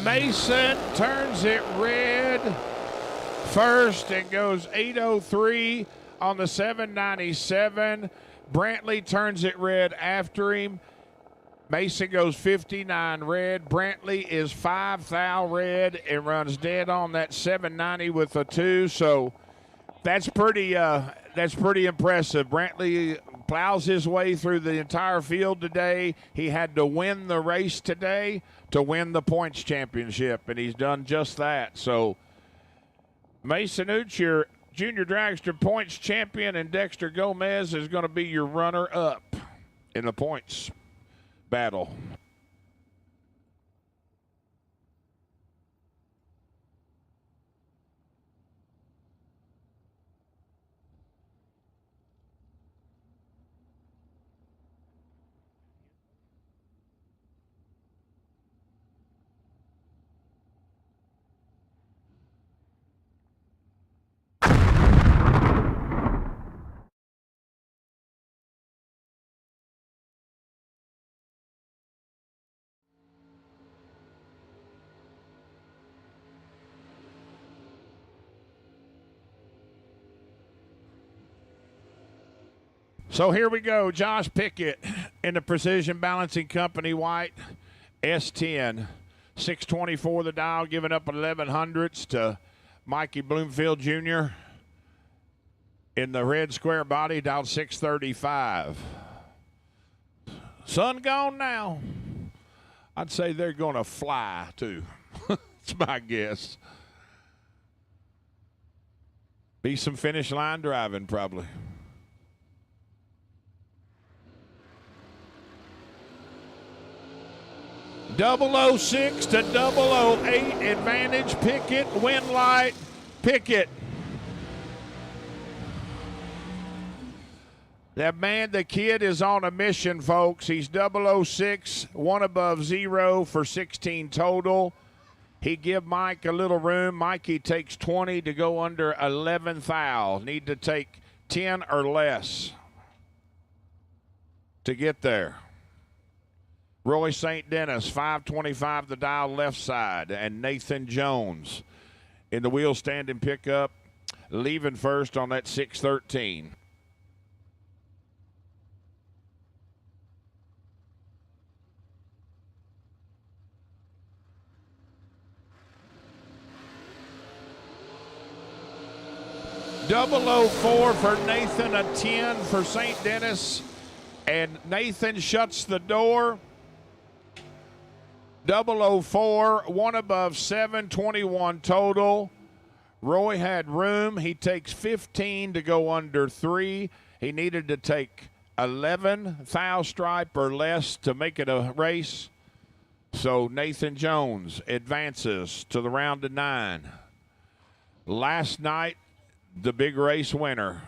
Mason turns it red first and goes 803 on the 797. Brantley turns it red after him. Mason goes 59 red. Brantley is 5 thou red and runs dead on that 790 with a 2. So that's pretty impressive. Brantley plows his way through the entire field today. He had to win the race today to win the points championship, and he's done just that. So Mason Utz, your Junior Dragster points champion, and Dexter Gomez is going to be your runner-up in the points battle. So here we go. Josh Pickett in the Precision Balancing Company white S10. 624 the dial, giving up 1100s to Mikey Bloomfield Jr. in the red square body, dialed 635. Sun gone now. I'd say they're going to fly, too. That's my guess. Be some finish line driving, probably. 006 to 008 advantage. Pickett, win light. Pickett. That man, the kid, is on a mission, folks. He's 006, one above 0 for 16 total. He give Mike a little room. Mikey takes 20 to go under 11 thou. Need to take 10 or less to get there. Roy St. Dennis, 525 the dial left side. And Nathan Jones in the wheel standing pickup, leaving first on that 613. Double 04 for Nathan, a 10 for St. Dennis. And Nathan shuts the door. 004, one above 721 total. Roy had room. He takes 15 to go under 3. He needed to take 11 thou stripe or less to make it a race. So Nathan Jones advances to the round of 9. Last night, the big race winner,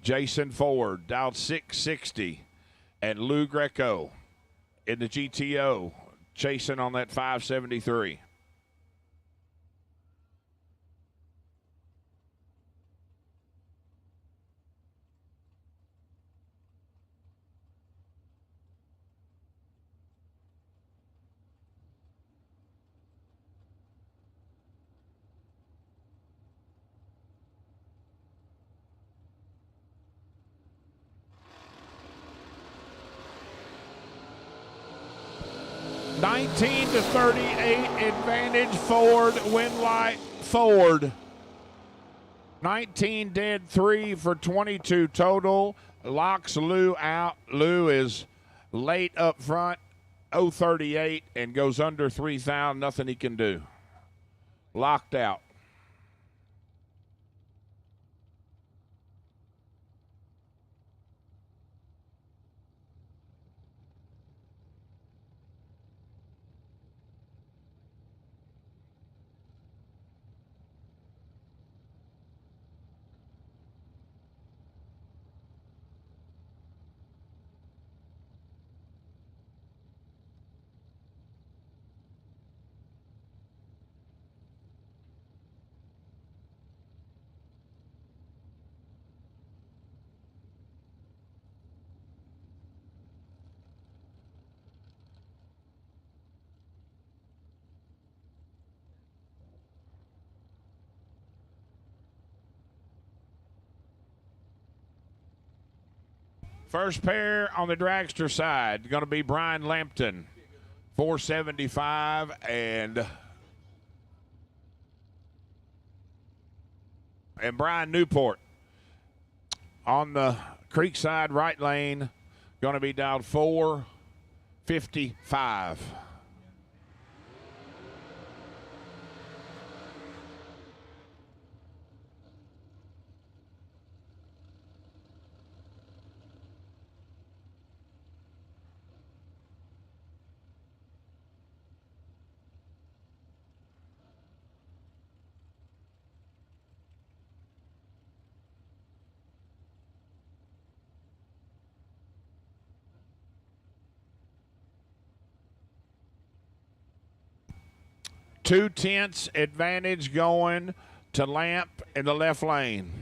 Jason Ford, dialed 660, and Lou Greco in the GTO, chasing on that 573. (19 to 38) advantage Ford, win light Ford. 19 dead, 3 for 22 total. Locks Lou out. Lou is late up front, 038, and goes under 3,000. Nothing he can do. Locked out. First pair on the dragster side, going to be Brian Lampton, 475, and Brian Newport. On the Creekside right lane, going to be dialed 455. Two-tenths advantage going to Lamp in the left lane.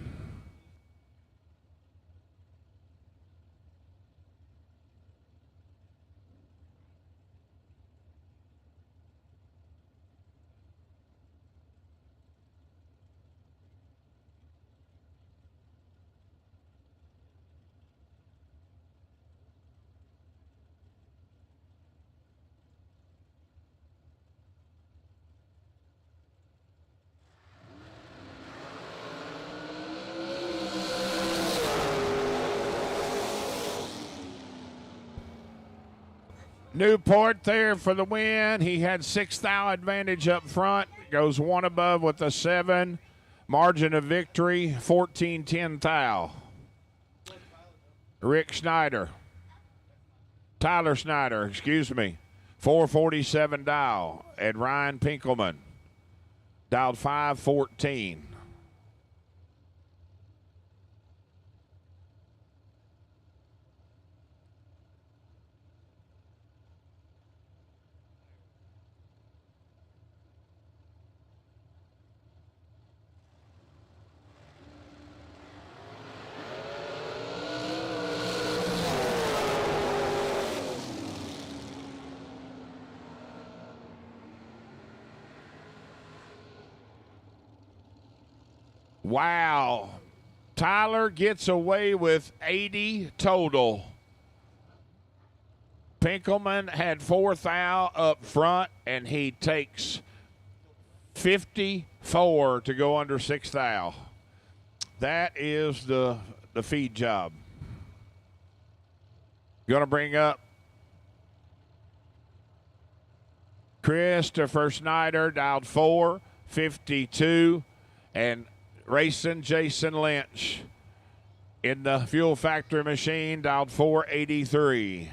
Newport there for the win. He had 6,000 advantage up front. Goes one above with a 7. Margin of victory, 14-10 thou. Rick Schneider. Tyler Snyder, excuse me. 447 dial. And Ryan Pinkelman. Dialed 514. Wow. Tyler gets away with 80 total. Pinkelman had 4,000 up front, and he takes 54 to go under 6,000. That is the feed job. Going to bring up Christopher Snyder, dialed 452, and racing Jason Lynch in the fuel factory machine, dialed 483.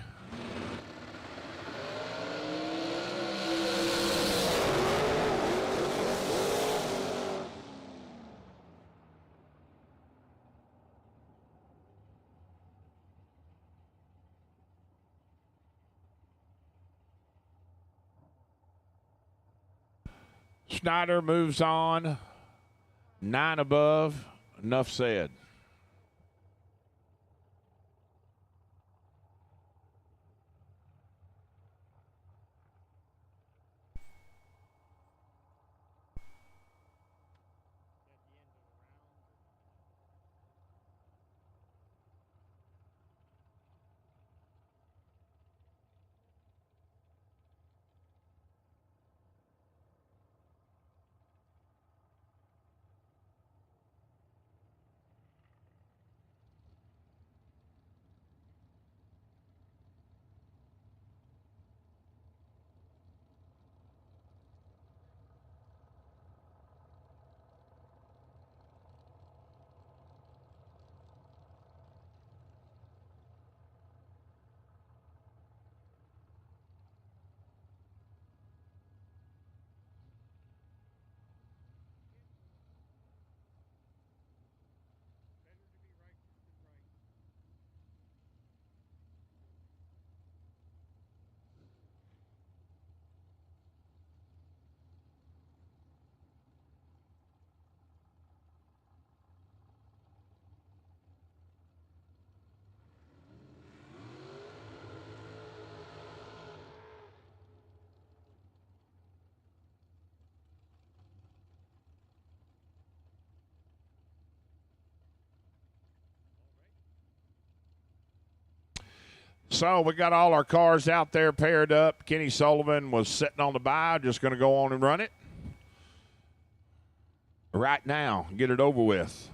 Schneider moves on. 9 above. Enough said. So we got all our cars out there paired up. Kenny Sullivan was sitting on the bye, just going to go on and run it right now, get it over with.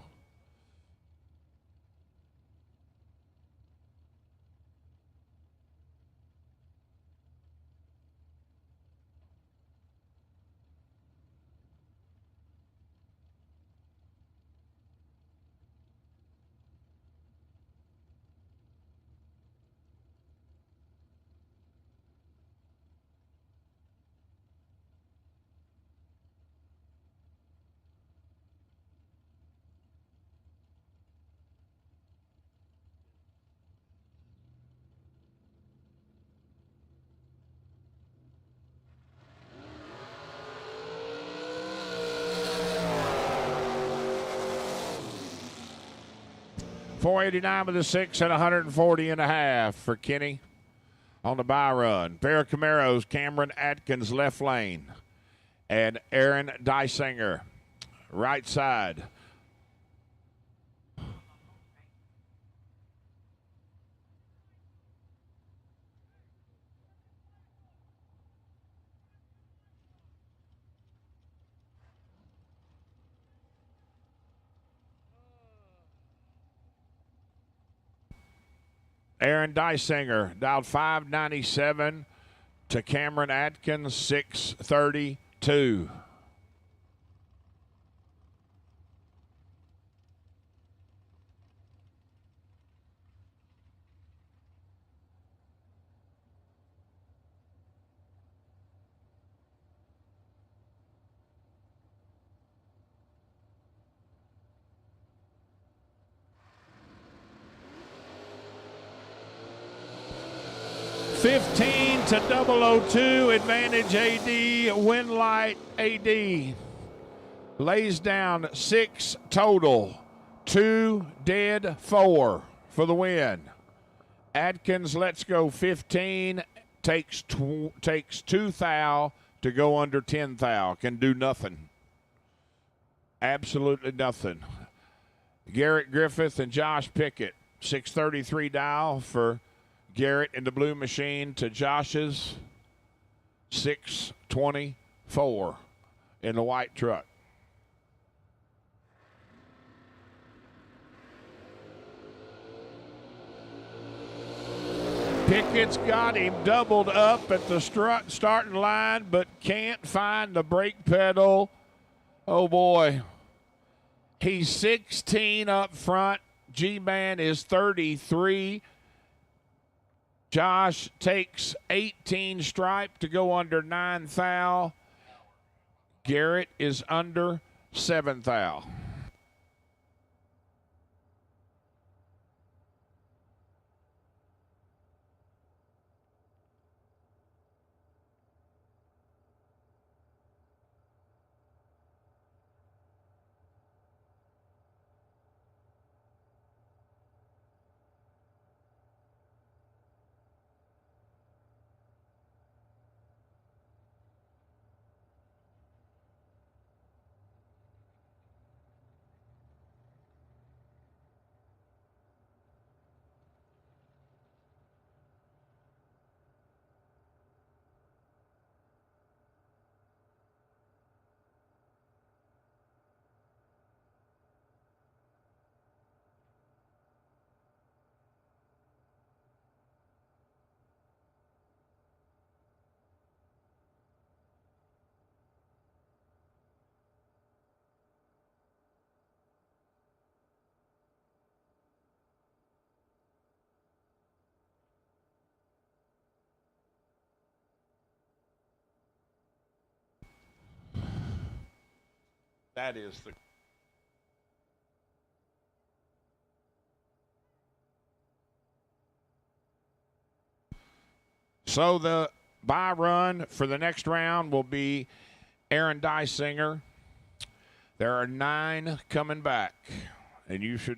$489 with the 6 and 140 and a half for Kenny on the bye run. Pair of Camaros, Cameron Atkins left lane, and Aaron Dysinger right side. Aaron Dysinger dialed 597 to Cameron Atkins 632. $15 to 002, advantage AD, Winlight AD. Lays down 6 total, 2 dead, 4 for the win. Atkins lets go 15, takes 2 thou to go under 10 thou, can do nothing. Absolutely nothing. Garrett Griffith and Josh Pickett, 633 dial for Garrett in the blue machine to Josh's 624 in the white truck. Pickett's got him doubled up at the starting line, but can't find the brake pedal. Oh, boy. He's 16 up front. G-Man is 33. Josh takes 18 stripe to go under 9 thou. Garrett is under 7 thou. That is the. So the bye run for the next round will be Aaron Dysinger. There are 9 coming back, and you should.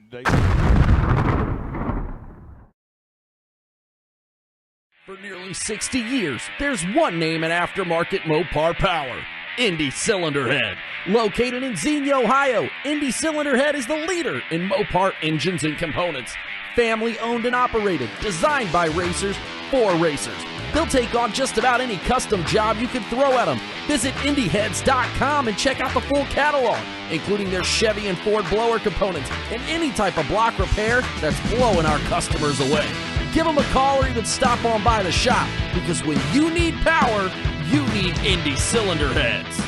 For nearly 60 years, there's one name in aftermarket Mopar power: INDY Cylinder Head. Located in Xenia, Ohio, INDY Cylinder Head is the leader in Mopar engines and components. Family owned and operated, designed by racers for racers. They'll take on just about any custom job you can throw at them. Visit INDYheads.com and check out the full catalog, including their Chevy and Ford blower components and any type of block repair that's blowing our customers away. Give them a call or even stop on by the shop, because when you need power, you need INDY Cylinder Heads.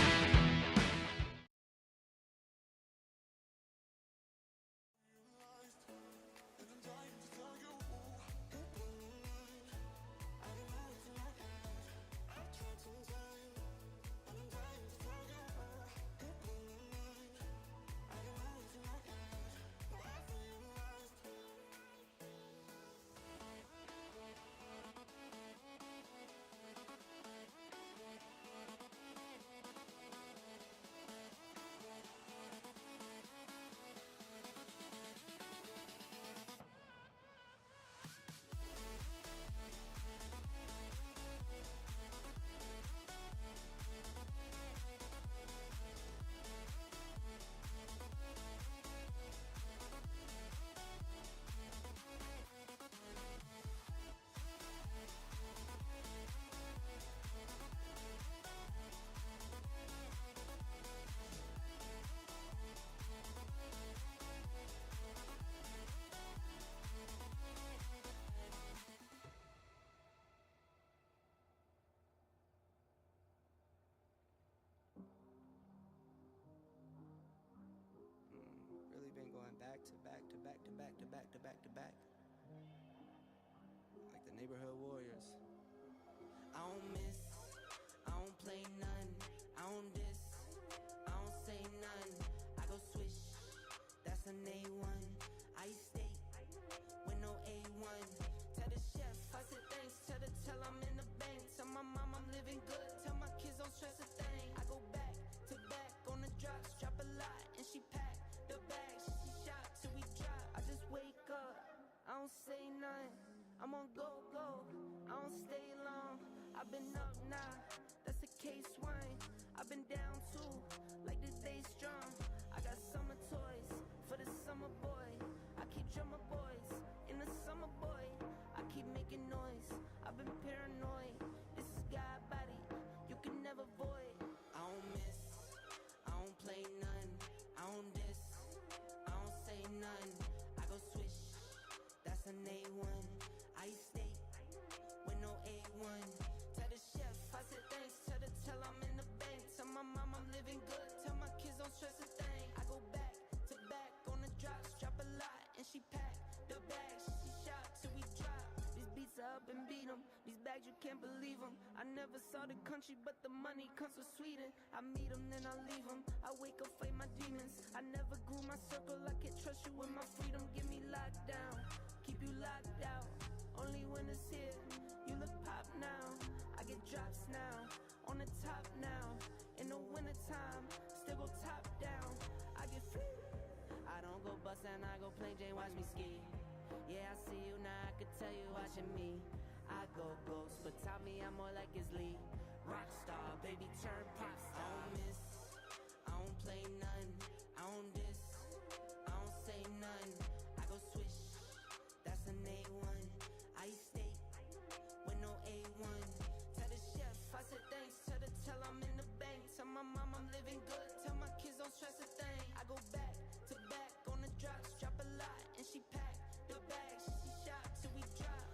Really been going back to back to back to back to back to back to back. Like the neighborhood warriors. I don't miss, I don't play none, I don't diss, I don't say none. I go swish, that's an A1. I stay with no A1. Tell the chef, I said thanks, tell I'm in the bank. Tell my mom I'm living good, tell my kids don't stress a thing. I go back to back on the drops, drop a lot and she pack the bags, she shot till we drop. I just wake up, I don't say nothing. I'm on go, I don't stay long. I've been up now, that's a case wine. I've been down too, like this day strong. I got summer toys for the summer boy. I keep drummer boys in the summer boy. I keep making noise, I've been paranoid. This is God body, you can never void. I don't miss, I don't play none, I don't diss, I don't say none. I go swish, that's an A1. I stay with no A1. Tell the chef, I said thanks, tell I'm in the bank. Tell my mom I'm living good, tell my kids don't stress a thing. I go back to back on the drops, drop a lot and she pack the bags, she shot till we drop. These beats are up and beat 'em, these bags you can't believe 'em. I never saw the country but the money comes from Sweden. I meet 'em then I leave 'em, I wake up fight my demons. I never grew my circle, I can't trust you with my freedom. Give me lockdown, keep you locked out. Only when it's here, you look pop now. I get drops now, on the top now. In the wintertime, still go top down. I get free. I don't go bust and I go plain Jane, watch me ski. Yeah, I see you now, I could tell you watching me. I go ghost, but tell me I'm more like his Lee. Rockstar, baby, turn pop star. I don't miss, I don't play none, I don't diss, I don't say none. I go swish, that's an A1. I stay with no A1. Tell the chef, I said thanks, tell I'm in the bank. Tell my mom I'm living good, tell my kids don't stress a thing. I go back to back on the drops, drop a lot and she pack the bags, she shot till we drop.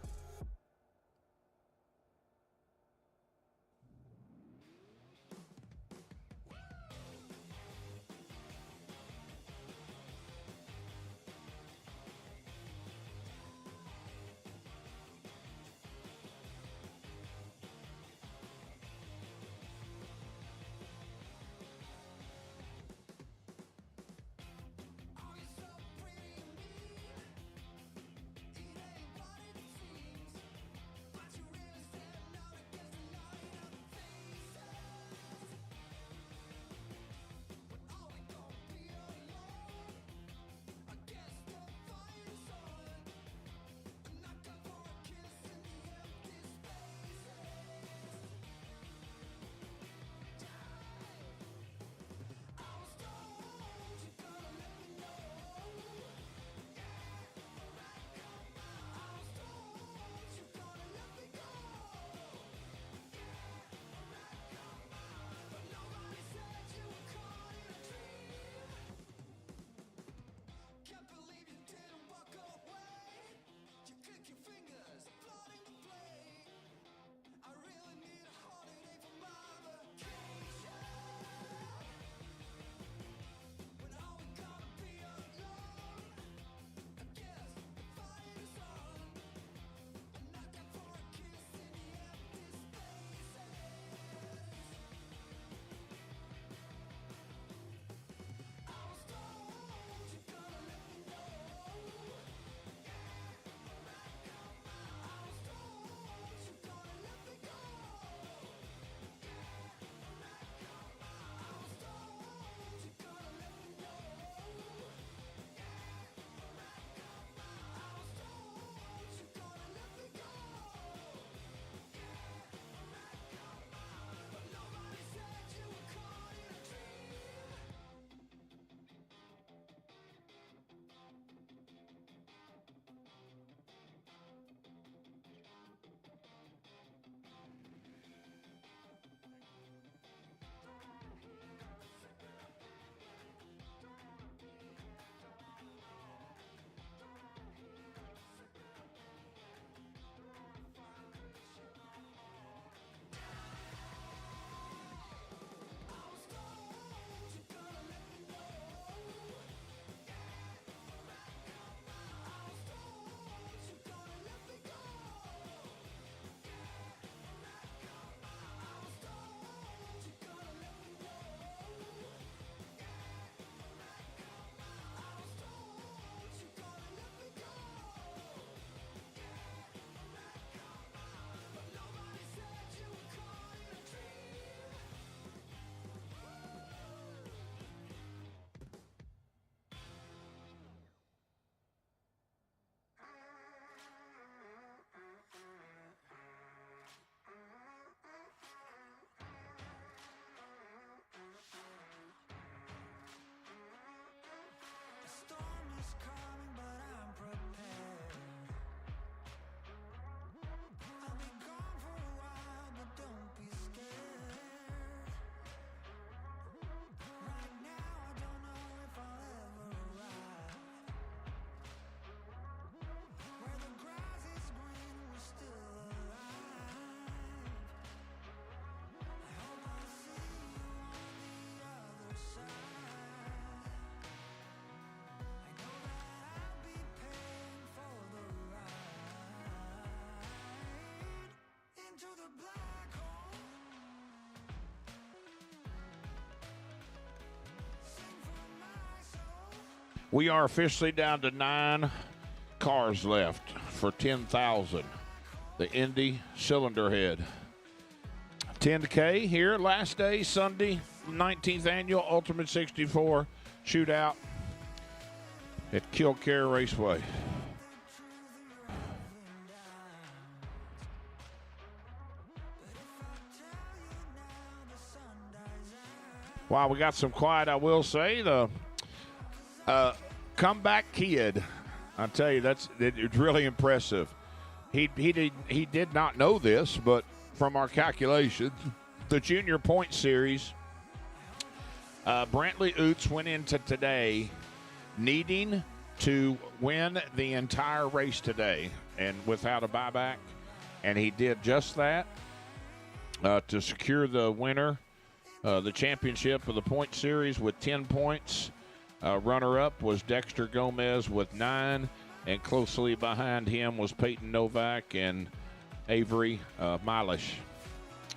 We are officially down to 9 cars left for 10,000. The Indy cylinder head. 10K here, last day, Sunday, 19th annual Ultimate 64 shootout at Killcare Raceway. Wow, we got some quiet, I will say. The comeback kid, I tell you, it's really impressive. He did not know this, but from our calculations, the junior point series, Brantley Oots went into today needing to win the entire race today and without a buyback, and he did just that to secure the winner, the championship of the point series with 10 points. Runner-up was Dexter Gomez with 9, and closely behind him was Peyton Novak and Avery Milish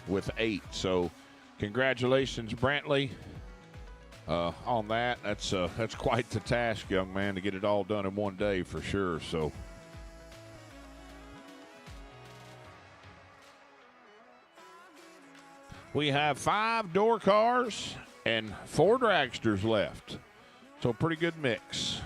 with 8. So congratulations, Brantley, on that. That's quite the task, young man, to get it all done in one day for sure. So we have 5 door cars and 4 dragsters left. So pretty good mix.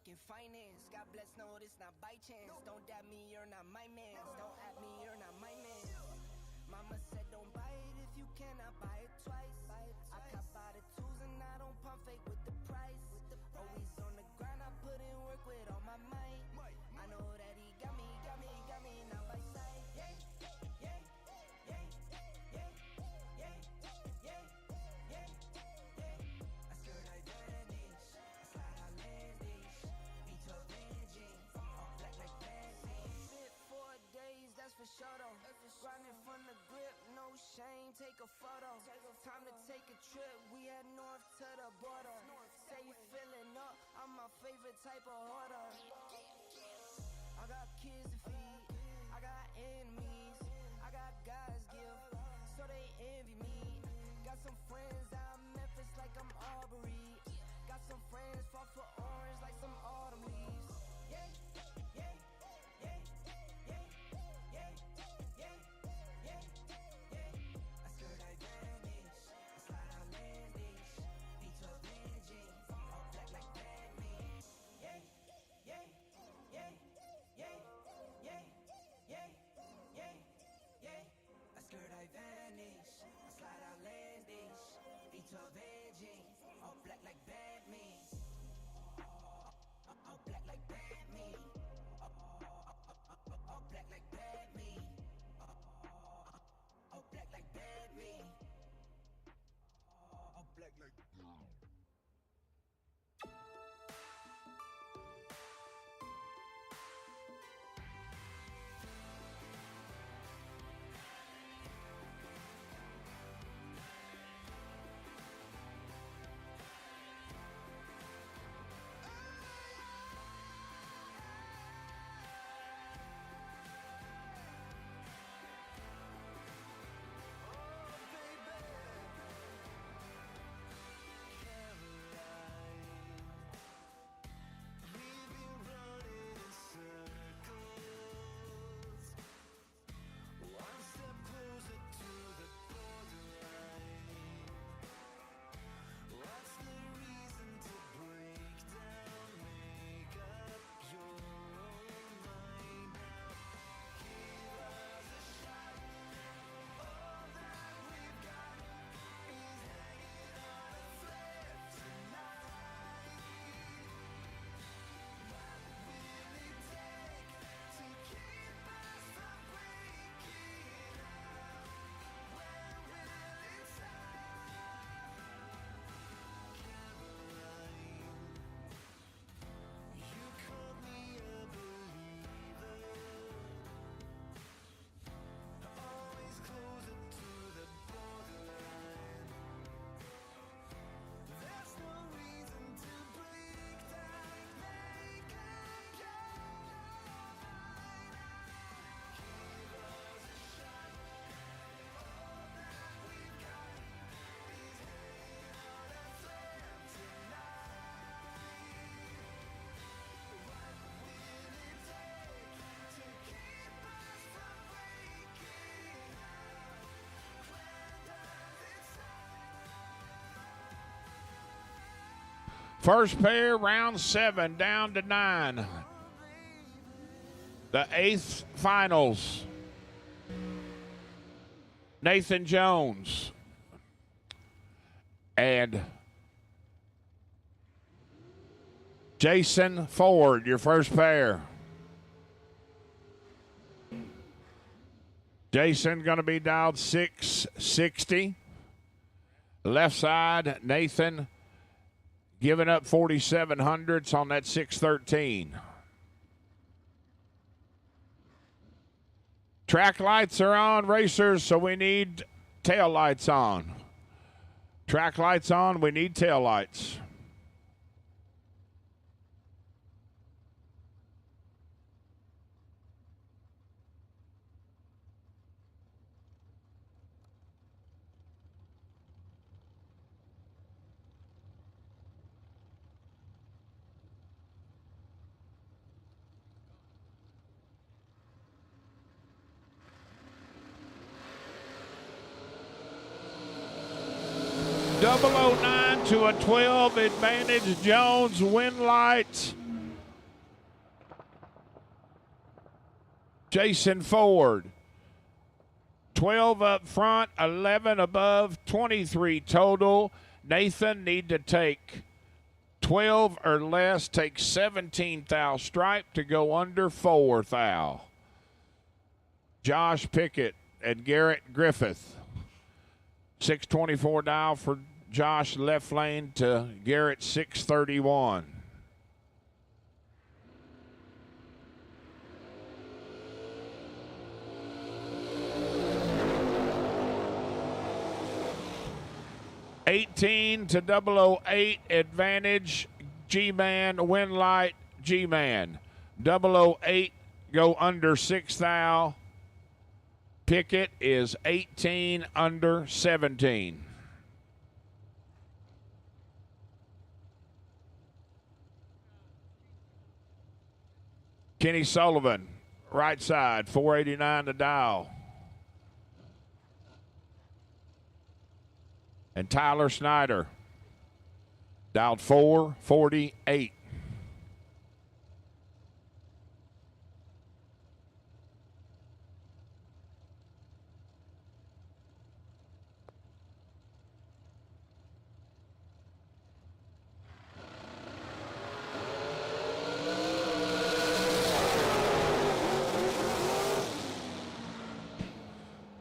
In finance, God bless, no, it's not by chance. Don't dab me, you're not my man. Don't at me, you're not my man. Mama said don't buy it if you cannot buy it twice. I cop by the tools and I don't pump fake with the price. Always on the grind, I put in work with all my might. I know that he got me now by sight. Yeah, yeah, yeah, yeah, yeah, yeah, yeah, yeah, yeah. I skirt I vanish, I slide I land this. Fit 4 days, that's for sure though. Grinding from the grip, no shame, take a photo. Time to take a trip, we head north to the border. Say you feeling up, I'm my favorite type of hoarder. I got kids to feed, I got enemies, I got God's gift, so they envy me. Got some friends out Memphis like I'm Aubrey. Got some friends fought for orange like some autumn leaves. Yeah, yeah, yeah, yeah, yeah, yeah, yeah, yeah. I skirt I vanish, I slide I land this. Beats of engine, all black like Batman. Yeah, yeah, yeah, yeah, yeah, yeah, yeah, yeah. I skirt I vanish, I slide I land this. Beats of engine, all black like Batman. All black like Batman. All black like Batman. All black like Batman. All black like First pair, round 7, down to 9. The 8th finals. Nathan Jones and Jason Ford, your first pair. Jason going to be dialed 660. Left side, Nathan giving up 4,700s on that 613. Track lights are on, racers, so we need tail lights on. Track lights on, we need tail lights. .009 to a 12 advantage. Jones win lights. Jason Ford. 12 up front, 11 above, 23 total. Nathan need to take 12 or less, take 17 thou stripe to go under 4 thou. Josh Pickett and Garrett Griffith. 624 dial for Josh, left lane to Garrett 631. $18 to 008 advantage. G-Man win light. G-Man 008 go under 6 thou. Pickett is 18 under 17. Kenny Sullivan, right side, 489 to dial. And Tyler Snyder, dialed 448.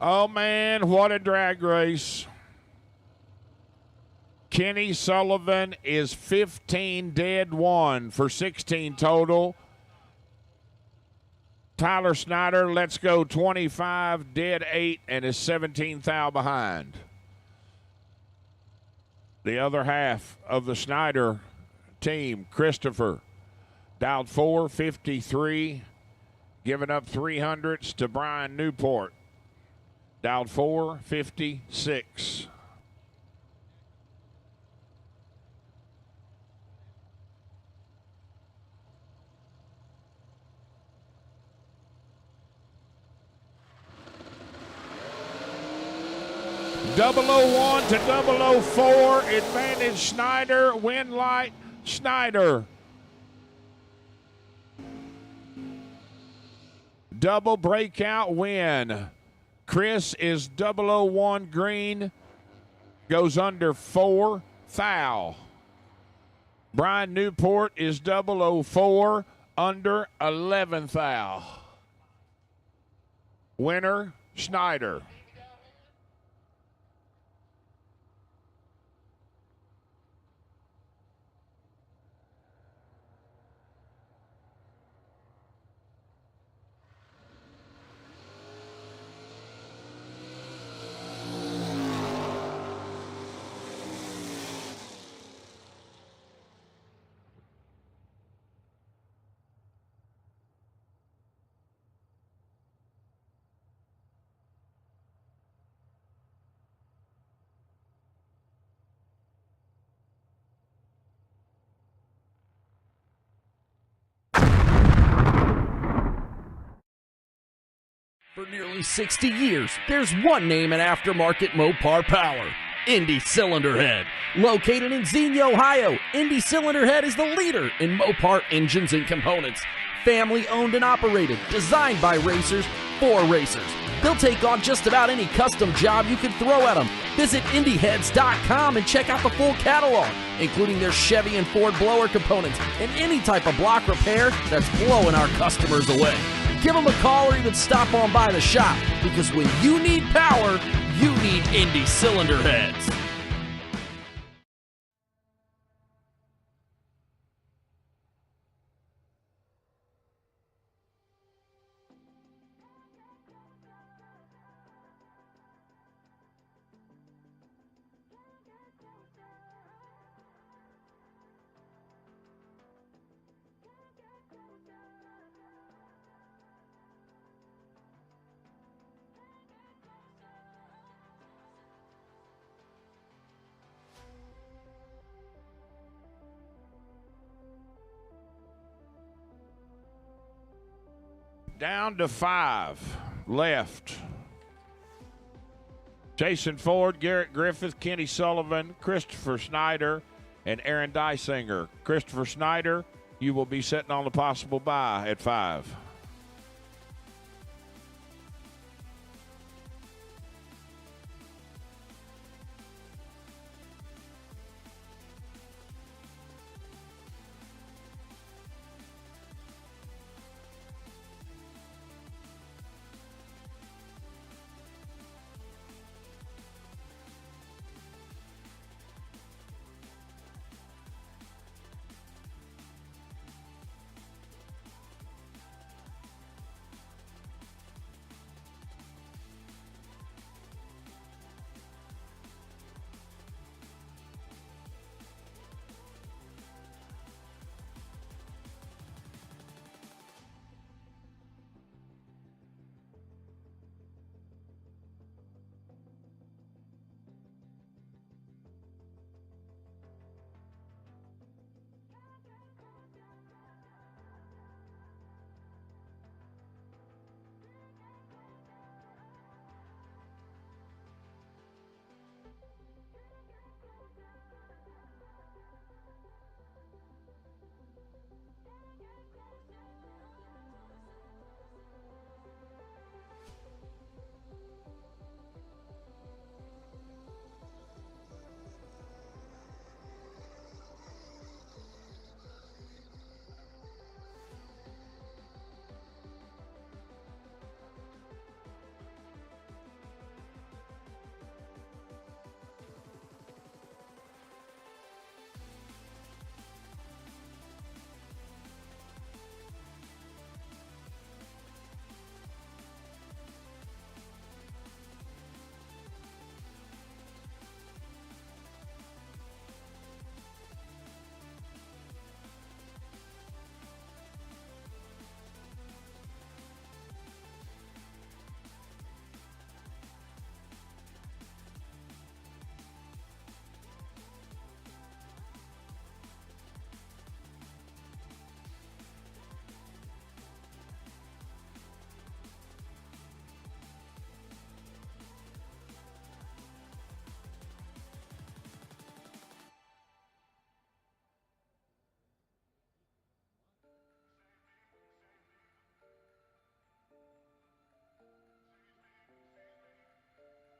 Oh, man, what a drag race. Kenny Sullivan is 15 dead 1 for 16 total. Tyler Snyder, let's go 25 dead 8 and is 17 thou behind. The other half of the Snyder team, Christopher, dialed 453, giving up 300s to Brian Newport. Dialed 456. .001 to .004 advantage Snyder, win light Snyder. Double breakout win. Chris is 001 green, goes under 4 thou. Brian Newport is 004 under 11 thou. Winner, Snyder. For nearly 60 years, there's one name in aftermarket Mopar power: Indy Cylinder Head. Located in Xenia, Ohio, Indy Cylinder Head is the leader in Mopar engines and components. Family owned and operated, designed by racers for racers. They'll take on just about any custom job you can throw at them. Visit IndyHeads.com and check out the full catalog, including their Chevy and Ford blower components and any type of block repair that's blowing our customers away. Give them a call or even stop on by the shop, because when you need power, you need Indy Cylinder Heads. Down to 5 left. Jason Ford, Garrett Griffith, Kenny Sullivan, Christopher Snyder, and Aaron Dysinger. Christopher Snyder, you will be sitting on the possible bye at 5.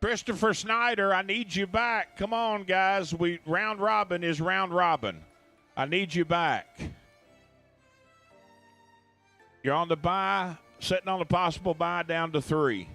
Christopher Snyder, I need you back. Come on, guys. Round robin is round robin. I need you back. You're on the bye, sitting on the possible bye down to 3.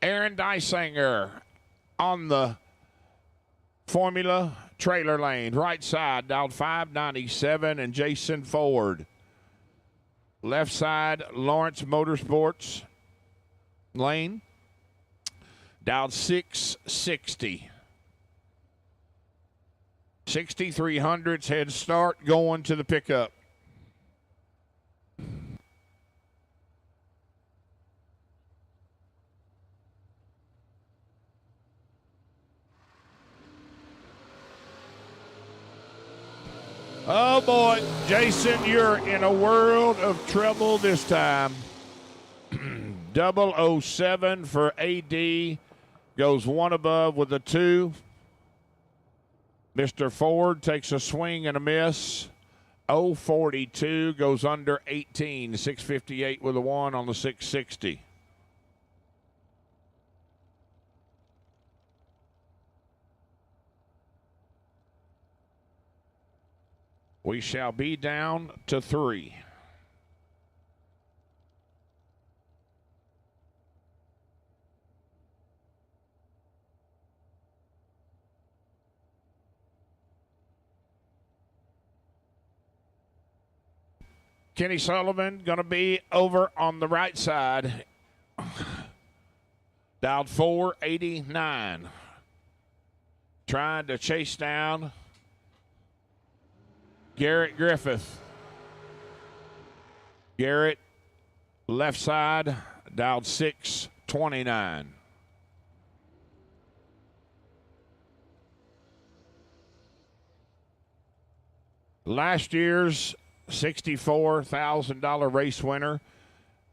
Aaron Dysinger on the Formula trailer lane. Right side, dialed 597, and Jason Ford. Left side, Lawrence Motorsports lane, dialed 660. 6300's head start going to the pickup. Oh boy, Jason, you're in a world of trouble this time. 007 for AD goes one above with a 2. Mr. Ford takes a swing and a miss. 042 goes under 18. 658 with a 1 on the 660. We shall be down to 3. Kenny Sullivan going to be over on the right side. Dialed 489. Trying to chase down Garrett Griffith. Garrett, left side, dialed 629. Last year's $64,000 race winner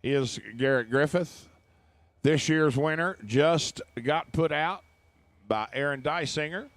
is Garrett Griffith. This year's winner just got put out by Aaron Dysinger.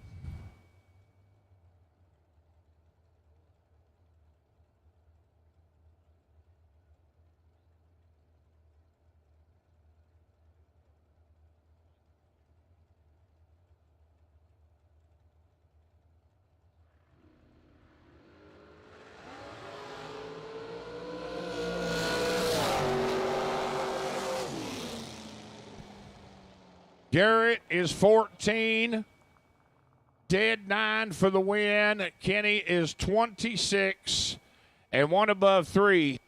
Garrett is 14. Dead 9 for the win. Kenny is 26 and 1 above 3.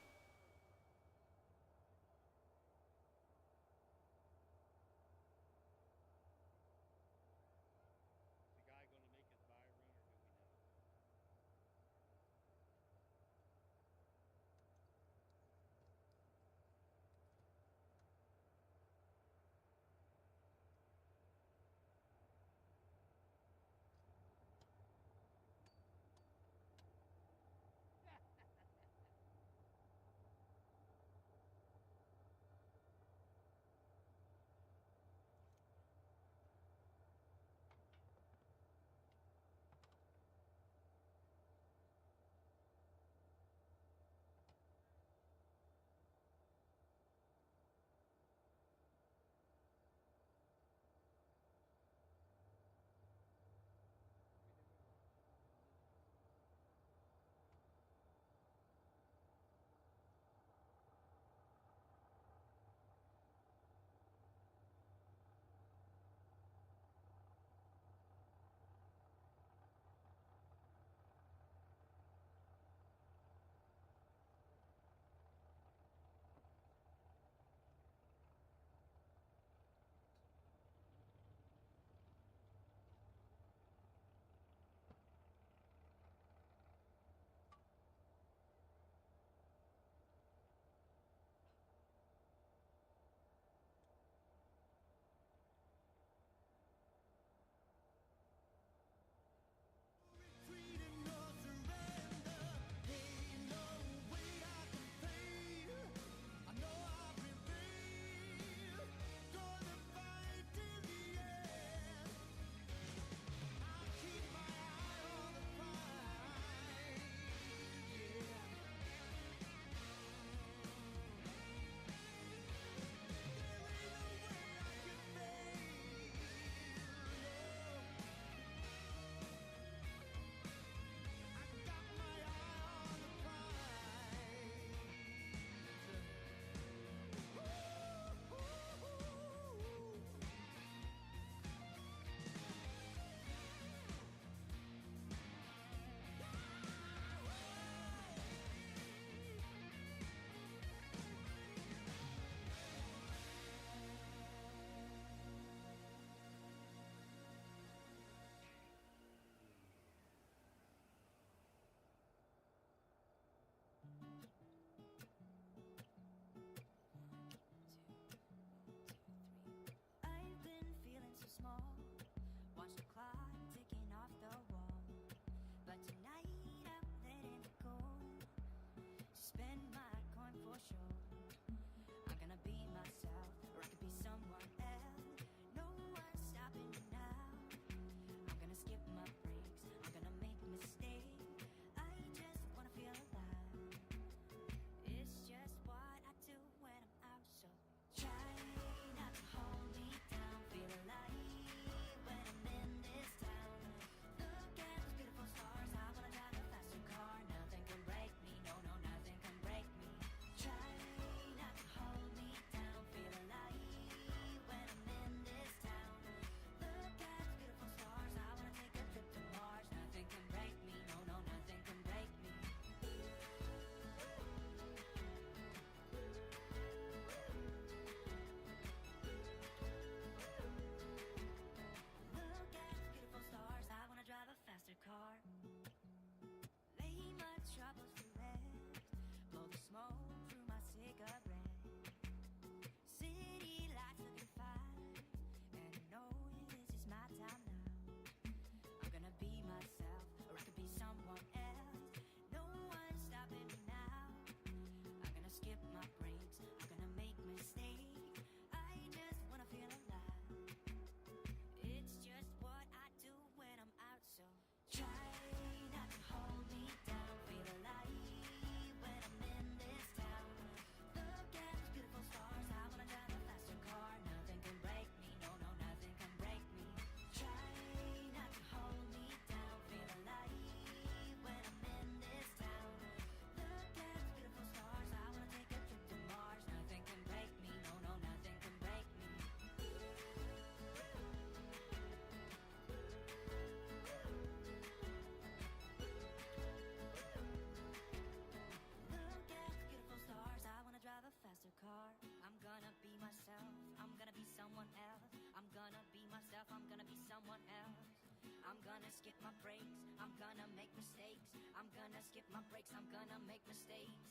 skip my breaks, I'm gonna make mistakes.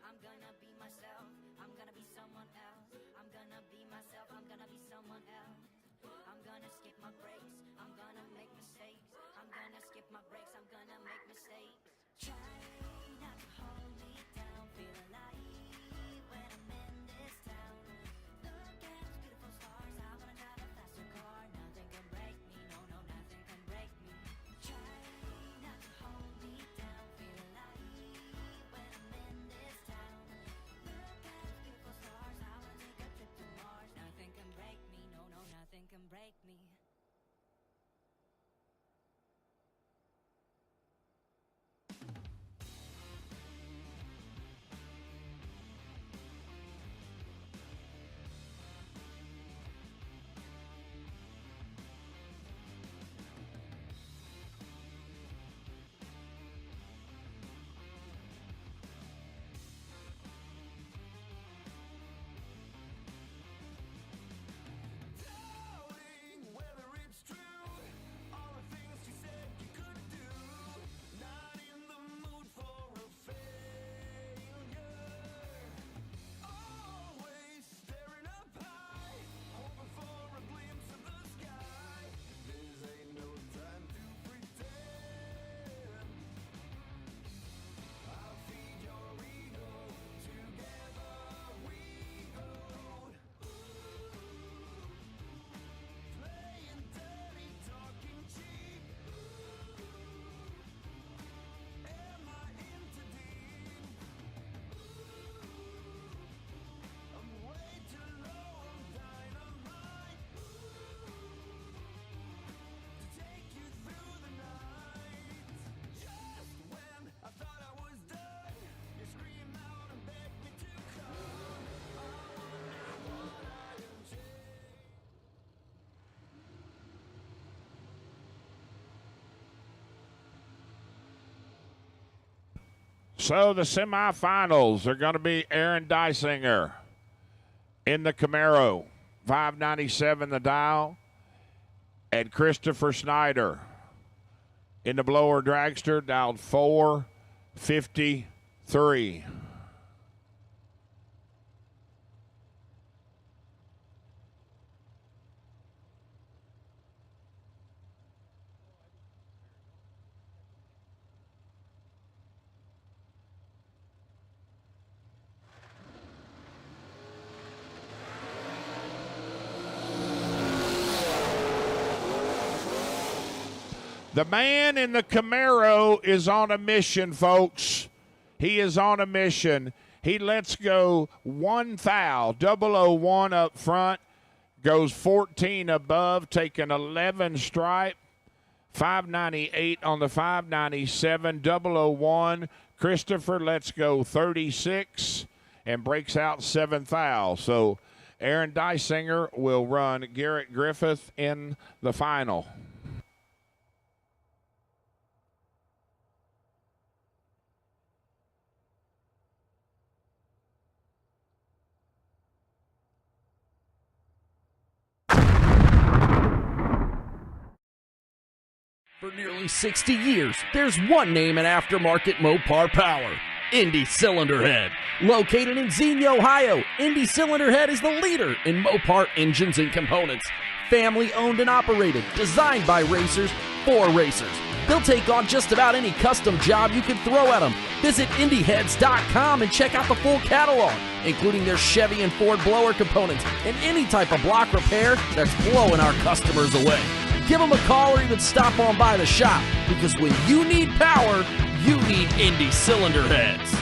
I'm gonna be myself, I'm gonna be someone else. I'm gonna be myself, I'm gonna be someone else. I'm gonna skip my breaks, I'm gonna make mistakes. I'm gonna skip my breaks, I'm gonna make mistakes. Try not to hold me down, feel alive when I'm in this town. Look at those beautiful stars, I wanna drive a faster car. Nothing can break me, no, no, nothing can break me. Try not to hold me down, feel alive when I'm in this town. Look at those beautiful stars, I wanna take a trip to Mars. Nothing can break me, no, no, nothing can break me. So the semifinals are going to be Aaron Dysinger in the Camaro, 597 the dial, and Christopher Snyder in the blower dragster, dialed 453. The man in the Camaro is on a mission, folks. He is on a mission. He lets go one thou, 001 up front, goes 14 above, taking 11 stripe, 598 on the 597, 001. Christopher lets go 36 and breaks out 7 thou. So Aaron Dysinger will run Garrett Griffith in the final. For nearly 60 years, there's one name in aftermarket Mopar power, INDY Cylinder Head. Located in Xenia, Ohio, INDY Cylinder Head is the leader in Mopar engines and components. Family owned and operated, designed by racers for racers. They'll take on just about any custom job you can throw at them. Visit INDYheads.com and check out the full catalog, including their Chevy and Ford blower components and any type of block repair that's blowing our customers away. Give them a call or even stop on by the shop, because when you need power, you need INDY Cylinder Heads.